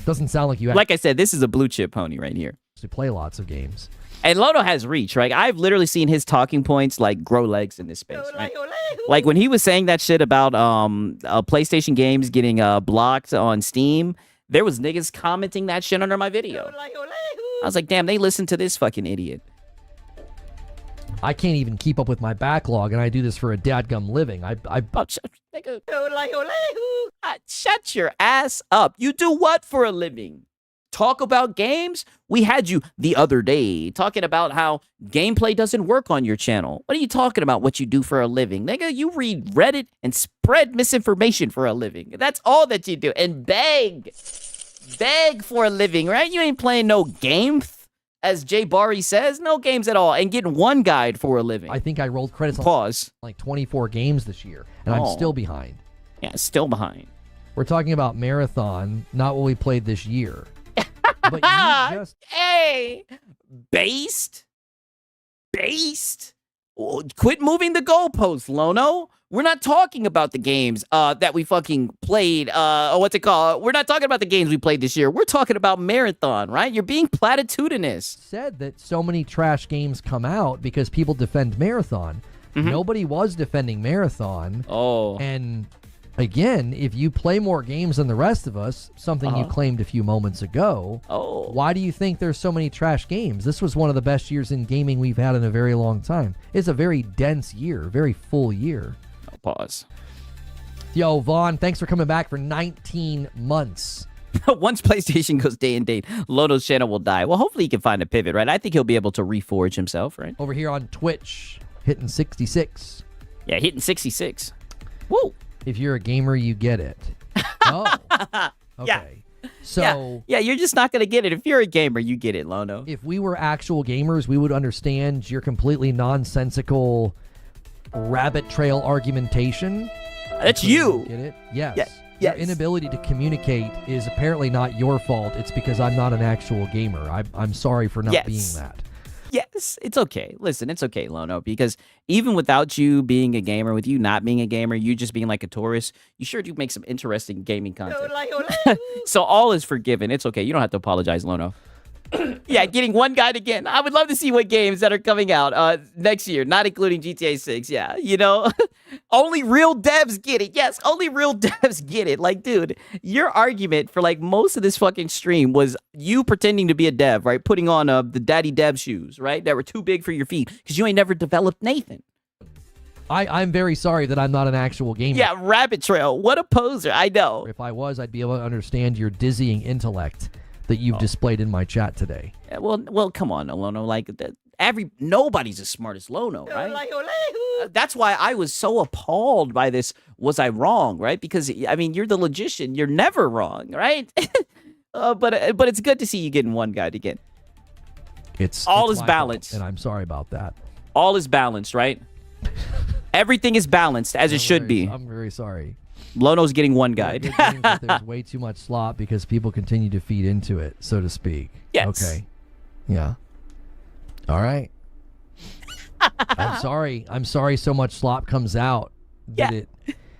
Doesn't sound like you... Like I said, this is a blue chip pony right here. To play lots of games. And Lono has reach, right? I've literally seen his talking points like grow legs in this space, right? Like when he was saying that shit about PlayStation games getting blocked on Steam, there was niggas commenting that shit under my video. I was like, damn, they listen to this fucking idiot. I can't even keep up with my backlog, and I do this for a dadgum living. Shut your ass up. You do what for a living? Talk about games? We had you the other day talking about how gameplay doesn't work on your channel. What are you talking about what you do for a living? Nigga, you read Reddit and spread misinformation for a living. That's all that you do. And beg for a living, right? You ain't playing no games, as Jay Barry says. No games at all. And getting one guide for a living. I think I rolled credits on like 24 games this year, and I'm still behind. Yeah, still behind. We're talking about Marathon, not what we played this year. But you just... Hey, based. Quit moving the goalposts, Lono. We're not talking about the games that we fucking played. What's it called? We're not talking about the games we played this year. We're talking about Marathon, right? You're being platitudinous. Said that so many trash games come out because people defend Marathon. Nobody was defending Marathon. Oh. And again, if you play more games than the rest of us, something you claimed a few moments ago, why do you think there's so many trash games? This was one of the best years in gaming we've had in a very long time. It's a very dense year, very full year. Pause. Yo, Vaughn, thanks for coming back for 19 months. Once PlayStation goes day and date, Lono's channel will die. Well, hopefully he can find a pivot, right? I think he'll be able to reforge himself, right? Over here on Twitch, hitting 66. Yeah, hitting 66. Woo! If you're a gamer, you get it. Oh. Okay. So yeah, you're just not gonna get it. If you're a gamer, you get it, Lono. if we were actual gamers, we would understand your completely nonsensical rabbit trail argumentation. That's you. Get it? Yes. Yes. Your inability to communicate is apparently not your fault. It's because I'm not an actual gamer. I'm sorry for not being that. Yes, it's okay. Listen, it's okay, Lono, because even without you being a gamer, with you not being a gamer, you just being like a tourist, you sure do make some interesting gaming content. So all is forgiven. It's okay. You don't have to apologize, Lono. Yeah, getting one guide again. I would love to see what games that are coming out next year, not including GTA 6. Yeah, you know, only real devs get it. Yes, only real devs get it. Like, dude, your argument for like most of this fucking stream was you pretending to be a dev, right? Putting on the daddy dev shoes, right? That were too big for your feet because you ain't never developed Nathan. I'm very sorry that I'm not an actual gamer. Yeah, rabbit trail. What a poser. I know. If I was, I'd be able to understand your dizzying intellect that you've displayed in my chat today. Yeah, well, come on, Lono. Like, nobody's as smart as Lono, right? That's why I was so appalled by this. Was I wrong, right? Because, I mean, you're the logician. You're never wrong, right? But it's good to see you getting one guide again. It's all it's is my balanced. fault, and I'm sorry about that. All is balanced, right? Everything is balanced, as it should be. I'm very sorry. Lono's getting one guide. Good thing that there's way too much slop because people continue to feed into it, so to speak. Yes. Okay. Yeah. All right. I'm sorry. I'm sorry so much slop comes out. Yeah.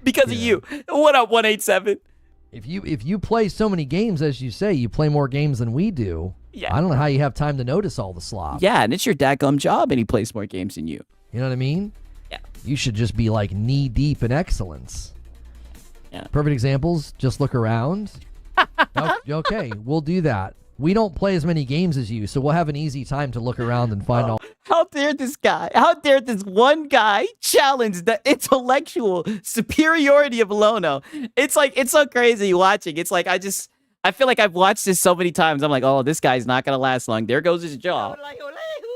Because of you. What up, 187? If you play so many games, as you say, you play more games than we do. Yeah. I don't know how you have time to notice all the slop. Yeah, and it's your dadgum job, and he plays more games than you. You know what I mean? Yeah. You should just be like knee deep in excellence. Yeah. Perfect examples. Just look around. Okay, we'll do that. We don't play as many games as you, so we'll have an easy time to look around and find all. How dare this guy? How dare this one guy challenge the intellectual superiority of Lono? It's like, it's so crazy watching. It's like, I feel like I've watched this so many times. I'm like, oh, this guy's not going to last long. There goes his jaw.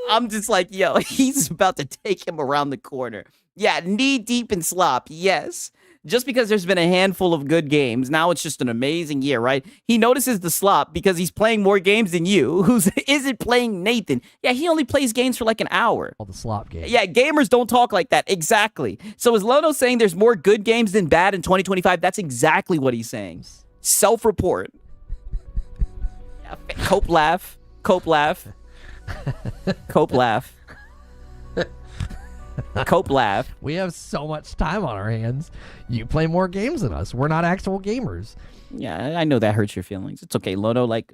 I'm just like, yo, he's about to take him around the corner. Yeah, knee deep in slop. Yes. Just because there's been a handful of good games, now it's just an amazing year, right? He notices the slop because he's playing more games than you, who isn't playing Nathan. Yeah, he only plays games for like an hour. All the slop games. Yeah, gamers don't talk like that. Exactly. So is Lono saying there's more good games than bad in 2025? That's exactly what he's saying. Self-report. Yeah, Cope laugh. Cope laugh. Cope laugh. Cope laugh. We have so much time on our hands. You play more games than us. We're not actual gamers. Yeah, I know that hurts your feelings. It's okay, Lono. Like,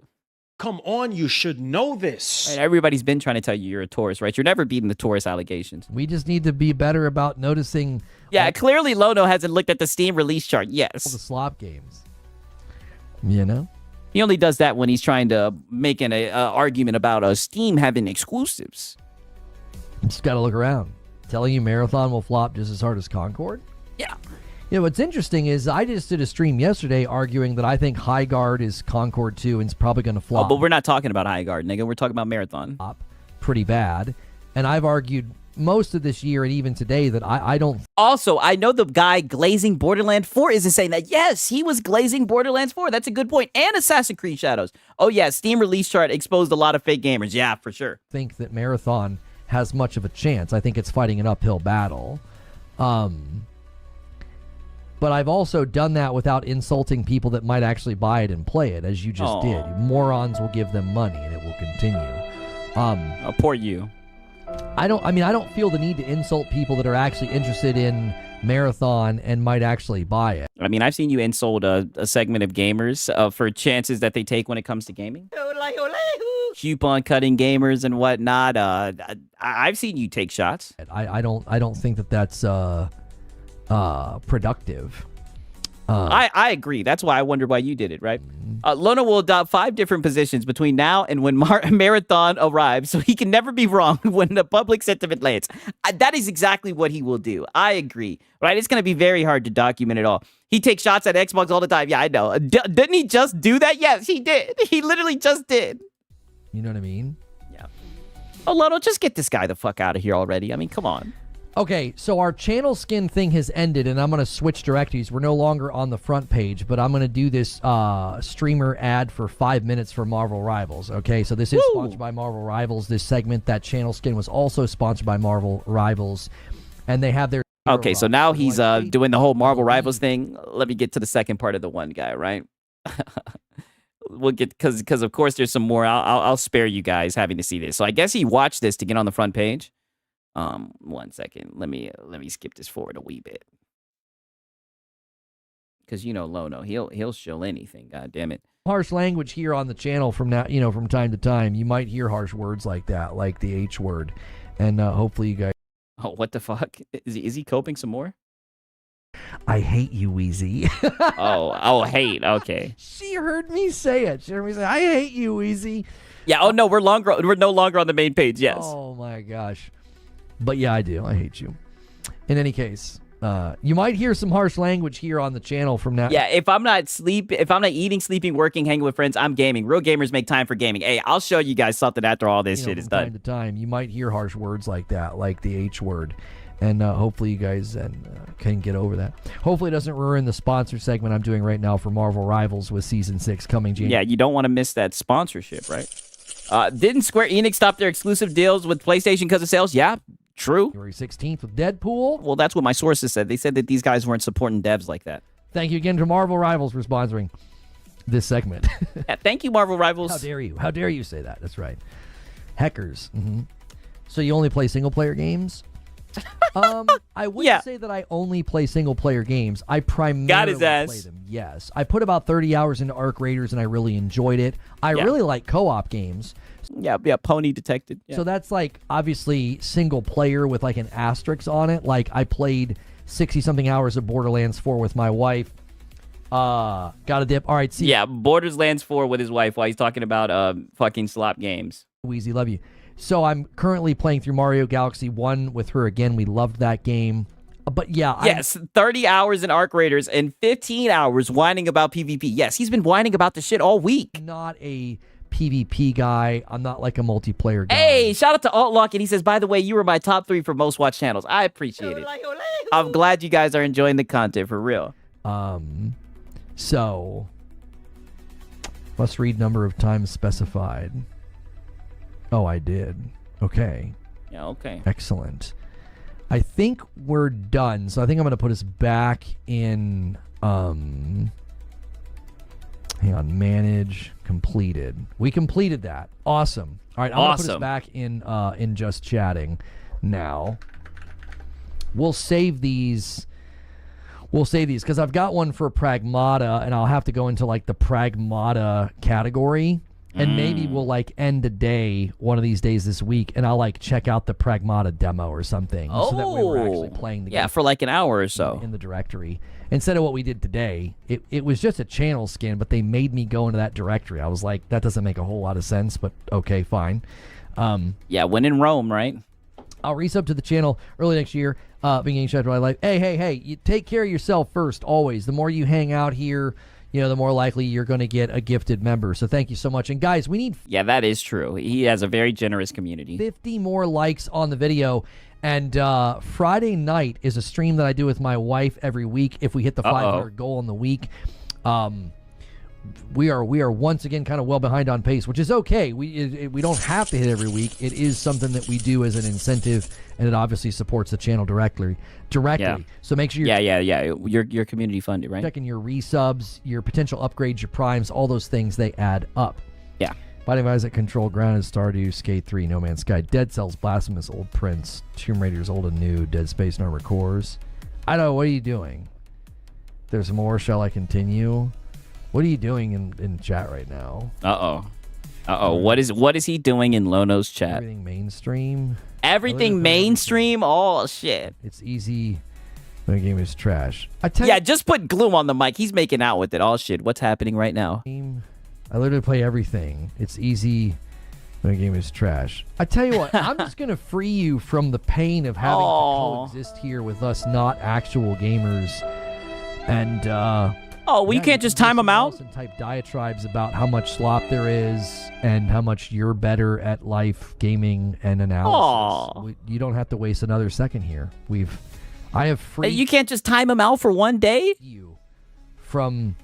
come on, you should know this. Right, everybody's been trying to tell you you're a tourist, right? You're never beating the tourist allegations. We just need to be better about noticing. Yeah, clearly Lono hasn't looked at the Steam release chart. Yes. All the slop games. You know? He only does that when he's trying to make an argument about Steam having exclusives. You just got to look around. Telling you Marathon will flop just as hard as Concord? Yeah. You know, what's interesting is I just did a stream yesterday arguing that I think High Guard is Concord 2 and it's probably going to flop. Oh, but we're not talking about High Guard, nigga. We're talking about Marathon. Pretty bad. And I've argued most of this year and even today that I don't. Also, I know the guy glazing Borderlands 4 isn't saying that. Yes, he was glazing Borderlands 4. That's a good point. And Assassin's Creed Shadows. Oh, yeah, Steam release chart exposed a lot of fake gamers. Yeah, for sure. Think that Marathon has much of a chance. I think it's fighting an uphill battle. But I've also done that without insulting people that might actually buy it and play it, as you just did. Morons will give them money, and it will continue. Poor you. I don't feel the need to insult people that are actually interested in Marathon and might actually buy it. I mean, I've seen you insult a segment of gamers for chances that they take when it comes to gaming. Coupon cutting gamers and whatnot. I've seen you take shots. I don't think that that's productive. I agree. That's why I wondered why you did it, right? Lono will adopt 5 different positions between now and when Marathon arrives, so he can never be wrong when the public sentiment lands. That is exactly what he will do. I agree, right? It's going to be very hard to document it all. He takes shots at Xbox all the time. Yeah, I know. Didn't he just do that? Yes, he did. He literally just did. You know what I mean? Yeah. Oh, Lono, just get this guy the fuck out of here already. I mean, come on. Okay, so our channel skin thing has ended, and I'm going to switch directories. We're no longer on the front page, but I'm going to do this streamer ad for 5 minutes for Marvel Rivals. Okay, so this is sponsored by Marvel Rivals. This segment, that channel skin, was also sponsored by Marvel Rivals, and they have their... Okay, so now he's doing the whole Marvel Rivals thing. Let me get to the second part of the one guy, right? We'll get because of course there's some more. I'll spare you guys having to see this. So I guess he watched this to get on the front page. 1 second. Let me skip this forward a wee bit. Because you know Lono, he'll show anything. God damn it. Harsh language here on the channel from now, from time to time. You might hear harsh words like that, like the H word, and hopefully you guys. Oh, what the fuck? Is he coping some more? I hate you, Wheezy. oh, hate. Okay. She heard me say it. She heard me say, I hate you, Wheezy. Yeah. Oh no, we're no longer on the main page. Yes. Oh my gosh. But yeah, I do. I hate you. In any case, you might hear some harsh language here on the channel from now. Yeah, if I'm not eating, sleeping, working, hanging with friends, I'm gaming. Real gamers make time for gaming. Hey, I'll show you guys something after all this shit is done. From time to time, you might hear harsh words like that, like the H word. And hopefully you guys can get over that. Hopefully it doesn't ruin the sponsor segment I'm doing right now for Marvel Rivals with Season 6 coming January. Yeah, you don't want to miss that sponsorship, right? Didn't Square Enix stop their exclusive deals with PlayStation because of sales? Yeah, true. January 16th with Deadpool. Well, that's what my sources said. They said that these guys weren't supporting devs like that. Thank you again to Marvel Rivals for sponsoring this segment. Yeah, thank you, Marvel Rivals. How dare you? How dare you say that? That's right. Hackers. Mm-hmm. So you only play single-player games? I wouldn't say that I only play single-player games. I primarily play them. Yes. I put about 30 hours into Arc Raiders, and I really enjoyed it. I really like co-op games. Yeah, Pony Detected. Yeah. So that's like, obviously, single-player with like an asterisk on it. Like, I played 60-something hours of Borderlands 4 with my wife. Got a dip. All right, see. Yeah, Borderlands 4 with his wife while he's talking about fucking slop games. Wheezy, love you. So I'm currently playing through Mario Galaxy 1 with her again. We loved that game. But yeah. Yes, 30 hours in Arc Raiders and 15 hours whining about PvP. Yes, he's been whining about the shit all week. Not a PvP guy. I'm not like a multiplayer guy. Hey, shout out to Altlock, and he says, by the way, you were my top 3 for most watched channels. I appreciate it. I'm glad you guys are enjoying the content for real. So let's read number of times specified. Oh, I did. Okay. Yeah, okay. Excellent. I think we're done. So I think I'm going to put us back in, hang on, manage, completed. We completed that. Awesome. All right, I'm going to put us back in just chatting now. We'll save these. We'll save these because I've got one for Pragmata, and I'll have to go into like the Pragmata category. And maybe we'll like end the day one of these days this week, and I'll like check out the Pragmata demo or something, so that way we're actually playing the game. Yeah, for like an hour or so in the directory instead of what we did today. It was just a channel skin, but they made me go into that directory. I was like, that doesn't make a whole lot of sense, but okay, fine. Yeah, when in Rome, right? I'll resub to the channel early next year. Beginning of my life. Hey! You take care of yourself first, always. The more you hang out here, the more likely you're going to get a gifted member. So thank you so much. And guys, we need... Yeah, that is true. He has a very generous community. 50 more likes on the video. And Friday night is a stream that I do with my wife every week. If we hit the 500 goal in the week, we are once again kind of well behind on pace, which is okay. We don't have to hit every week. It is something that we do as an incentive, and it obviously supports the channel directly. Yeah. So make sure you're You're community funded, right? Checking your resubs, your potential upgrades, your primes, all those things, they add up. Yeah. Fighting Isaac, Control, Grounded, Stardew, Skate 3, No Man's Sky, Dead Cells, Blasphemous, Old Prince, Tomb Raiders, Old and New, Dead Space, No Armored Cores. I don't know, what are you doing? There's more, shall I continue? What are you doing in chat right now? What is he doing in Lono's chat? Everything mainstream? Everything mainstream? Oh, shit. It's easy. The game is trash. Just put Gloom on the mic. He's making out with it. Oh, shit. What's happening right now? I literally play everything. It's easy. The game is trash. I tell you what, I'm just going to free you from the pain of having to coexist here with us not actual gamers. And, Oh, we Yeah, can't you just can time them listen to out? us and type diatribes about how much slop there is and how much you're better at life, gaming, and analysis. Aw. You don't have to waste another second here. I have free You can't just time them out for one day? you from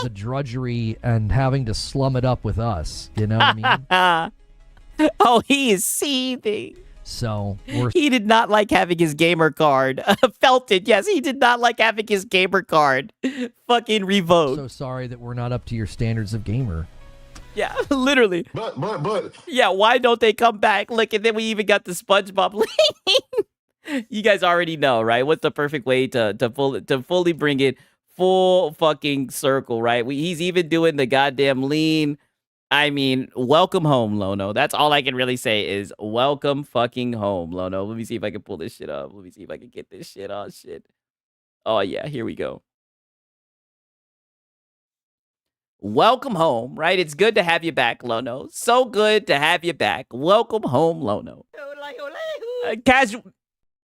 the drudgery and having to slum it up with us. You know what I mean? Oh, he is seething. So He did not like having his gamer card. Felt it. Yes, he did not like having his gamer card fucking revoked. so sorry that we're not up to your standards of gamer. Yeah, literally. But. Yeah, why don't they come back? Look, and then we even got the SpongeBob lean. You guys already know, right? What's the perfect way to fully bring it full fucking circle, right? He's even doing the goddamn lean. I mean, welcome home, Lono. That's all I can really say is welcome fucking home, Lono. Let me see if I can pull this shit up. Let me see if I can get this shit. Oh, shit. Oh, yeah, here we go. Welcome home, right? It's good to have you back, Lono. So good to have you back. Welcome home, Lono.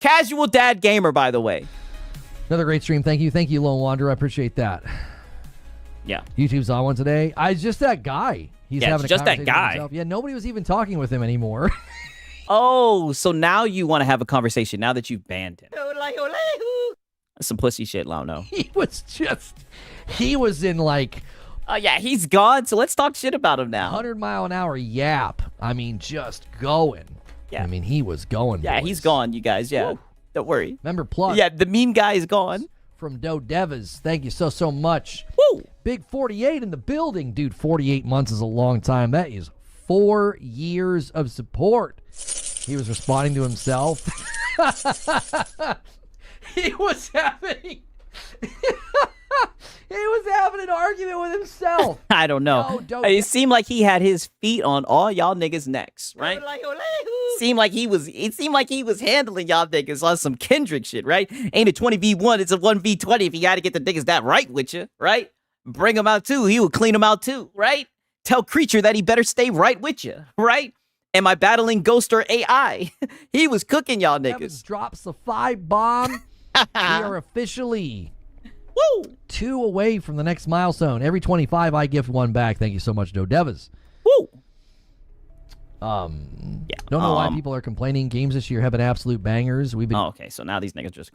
Casual dad gamer, by the way. Another great stream. Thank you, Lone Wanderer. I appreciate that. Yeah. YouTube's on one today. Just that guy. He's Yeah, having a just that conversation with guy. himself. Yeah, nobody was even talking with him anymore. Oh, so now you want to have a conversation now that you've banned him. That's some pussy shit, Lono. He was in like Oh, yeah, he's gone, so let's talk shit about him now. 100-mile-an-hour yap. I mean, just going. Yeah. I mean, he was going, Yeah, boys. he's gone, you guys. Yeah, don't worry. Remember, plus. Yeah, the mean guy is gone. From Do Devas. Thank you so much. Woo! Big 48 in the building. Dude, 48 months is a long time. That is 4 years of support. He was responding to himself. He was having an argument with himself. I don't know. It seemed like he had his feet on all y'all niggas' necks, right? It seemed like he was handling y'all niggas on some Kendrick shit, right? Ain't a 20v1, it's a 1v20 if you gotta get the niggas that right with you, right? Bring them out too, he will clean them out too, right? Tell Creature that he better stay right with you, right? Am I battling Ghost or AI? He was cooking y'all niggas. Evans drops the 5 bomb. We are officially 2 away from the next milestone. Every 25, I gift 1 back. Thank you so much, Do Devas. Woo! Don't know why people are complaining. Games this year have been absolute bangers. We've been okay, so now these niggas just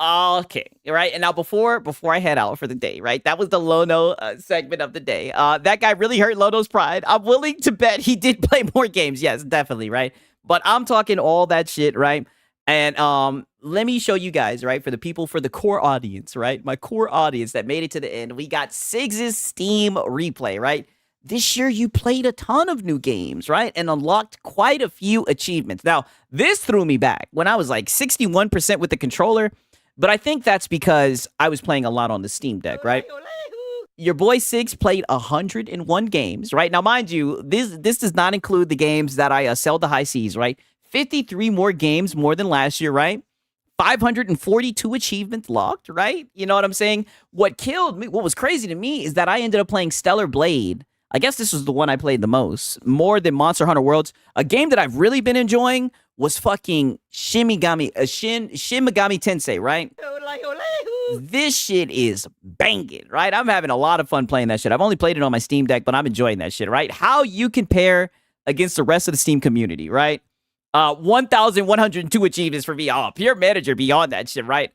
okay, right? And now before I head out for the day, right? That was the Lono segment of the day. That guy really hurt Lono's pride. I'm willing to bet he did play more games. Yes, definitely, right? But I'm talking all that shit, right? And let me show you guys, right? For the core audience, right? My core audience that made it to the end. We got Siggs's Steam replay, right? This year you played a ton of new games, right? And unlocked quite a few achievements. Now, this threw me back when I was like 61% with the controller, but I think that's because I was playing a lot on the Steam Deck, right? Your boy Siggs played 101 games, right? Now, mind you, this does not include the games that I sell to high seas, right? 53 more games more than last year, right? 542 achievements locked, right? You know what I'm saying? What killed me, what was crazy to me is that I ended up playing Stellar Blade. I guess this was the one I played the most, more than Monster Hunter Worlds. A game that I've really been enjoying was fucking Shin Megami Tensei, right? This shit is banging, right? I'm having a lot of fun playing that shit. I've only played it on my Steam Deck, but I'm enjoying that shit, right? How you compare against the rest of the Steam community, right? 1,102 achievements for me. Oh, Pure Manager beyond that shit, right?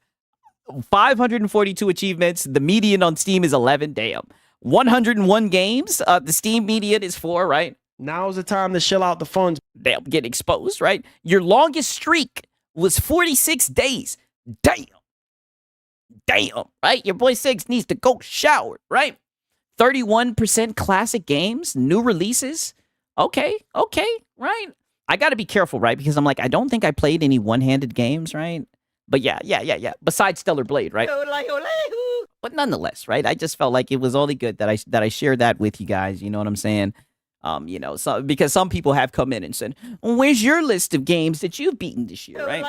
542 achievements. The median on Steam is 11. Damn. 101 games. The Steam median is 4, right? Now's the time to shell out the funds. Damn, get exposed, right? Your longest streak was 46 days. Damn. Damn, right? Your boy Siggs needs to go shower, right? 31% classic games, new releases. Okay, right? I got to be careful, right? Because I'm like, I don't think I played any one-handed games, right? But yeah. Besides Stellar Blade, right? But nonetheless, right? I just felt like it was only good that I shared that with you guys. You know what I'm saying? So because some people have come in and said, "Where's your list of games that you've beaten this year?" Right?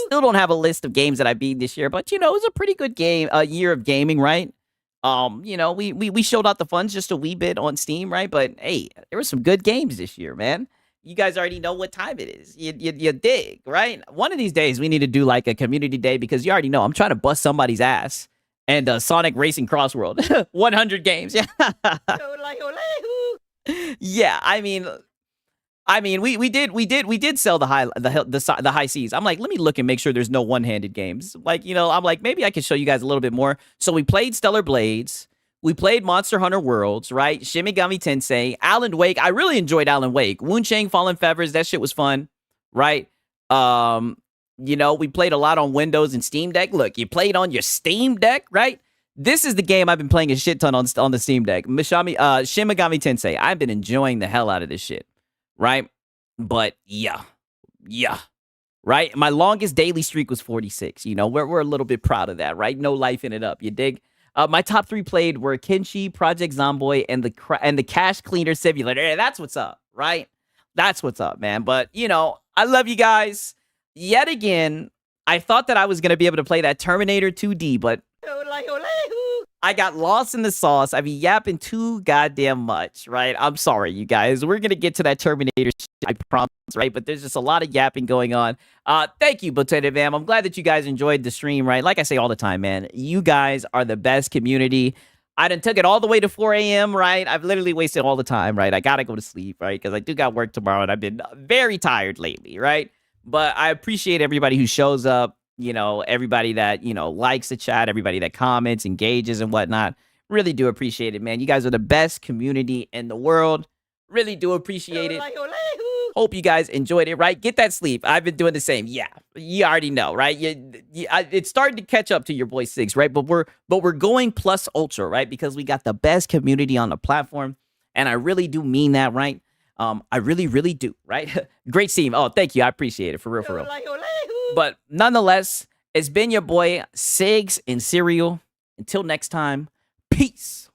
Still don't have a list of games that I beat this year, but it was a pretty good year of gaming, right? We showed out the funds just a wee bit on Steam, right? But hey, there were some good games this year, man. You guys already know what time it is. You dig, right? One of these days, we need to do like a community day because you already know I'm trying to bust somebody's ass and Sonic Racing Crossworld. 100 games. Yeah. Yeah, I mean, we did sell the high seas. I'm like, let me look and make sure there's no one-handed games. Like, you know, I'm like, maybe I can show you guys a little bit more. So we played Stellar Blades, we played Monster Hunter Worlds, right? Shin Megami Tensei, Alan Wake. I really enjoyed Alan Wake. Wuchang Fallen Feathers, that shit was fun, right? You know, we played a lot on Windows and Steam Deck. Look, you played on your Steam Deck, right? This is the game I've been playing a shit ton on the Steam Deck. Shin Megami Tensei. I've been enjoying the hell out of this shit, right? But yeah, right? My longest daily streak was 46. You know, we're a little bit proud of that, right? No life in it up. You dig? My top 3 played were Kenshi, Project Zomboid, and the Cash Cleaner Simulator. Hey, that's what's up, right? That's what's up, man. But, you know, I love you guys. Yet again, I thought that I was going to be able to play that Terminator 2D, but I got lost in the sauce. I be yapping too goddamn much, right? I'm sorry, you guys. We're going to get to that Terminator shit, I promise, right? But there's just a lot of yapping going on. Thank you, Potato Bam. I'm glad that you guys enjoyed the stream, right? Like I say all the time, man, you guys are the best community. I done took it all the way to 4 a.m., right? I've literally wasted all the time, right? I got to go to sleep, right? Because I do got work tomorrow, and I've been very tired lately, right? But I appreciate everybody who shows up, you know, everybody that, you know, likes the chat, everybody that comments, engages, and whatnot. Really do appreciate it, man. You guys are the best community in the world. Really do appreciate it. Hope you guys enjoyed it, right? Get that sleep. I've been doing the same. Yeah, you already know, right? It's starting to catch up to your boy Six, right? But we're going plus ultra, right? Because we got the best community on the platform, and I really do mean that, right? I really, really do, right? Great team. Oh, thank you. I appreciate it. For real. But nonetheless, it's been your boy Sigs and Cereal. Until next time, peace.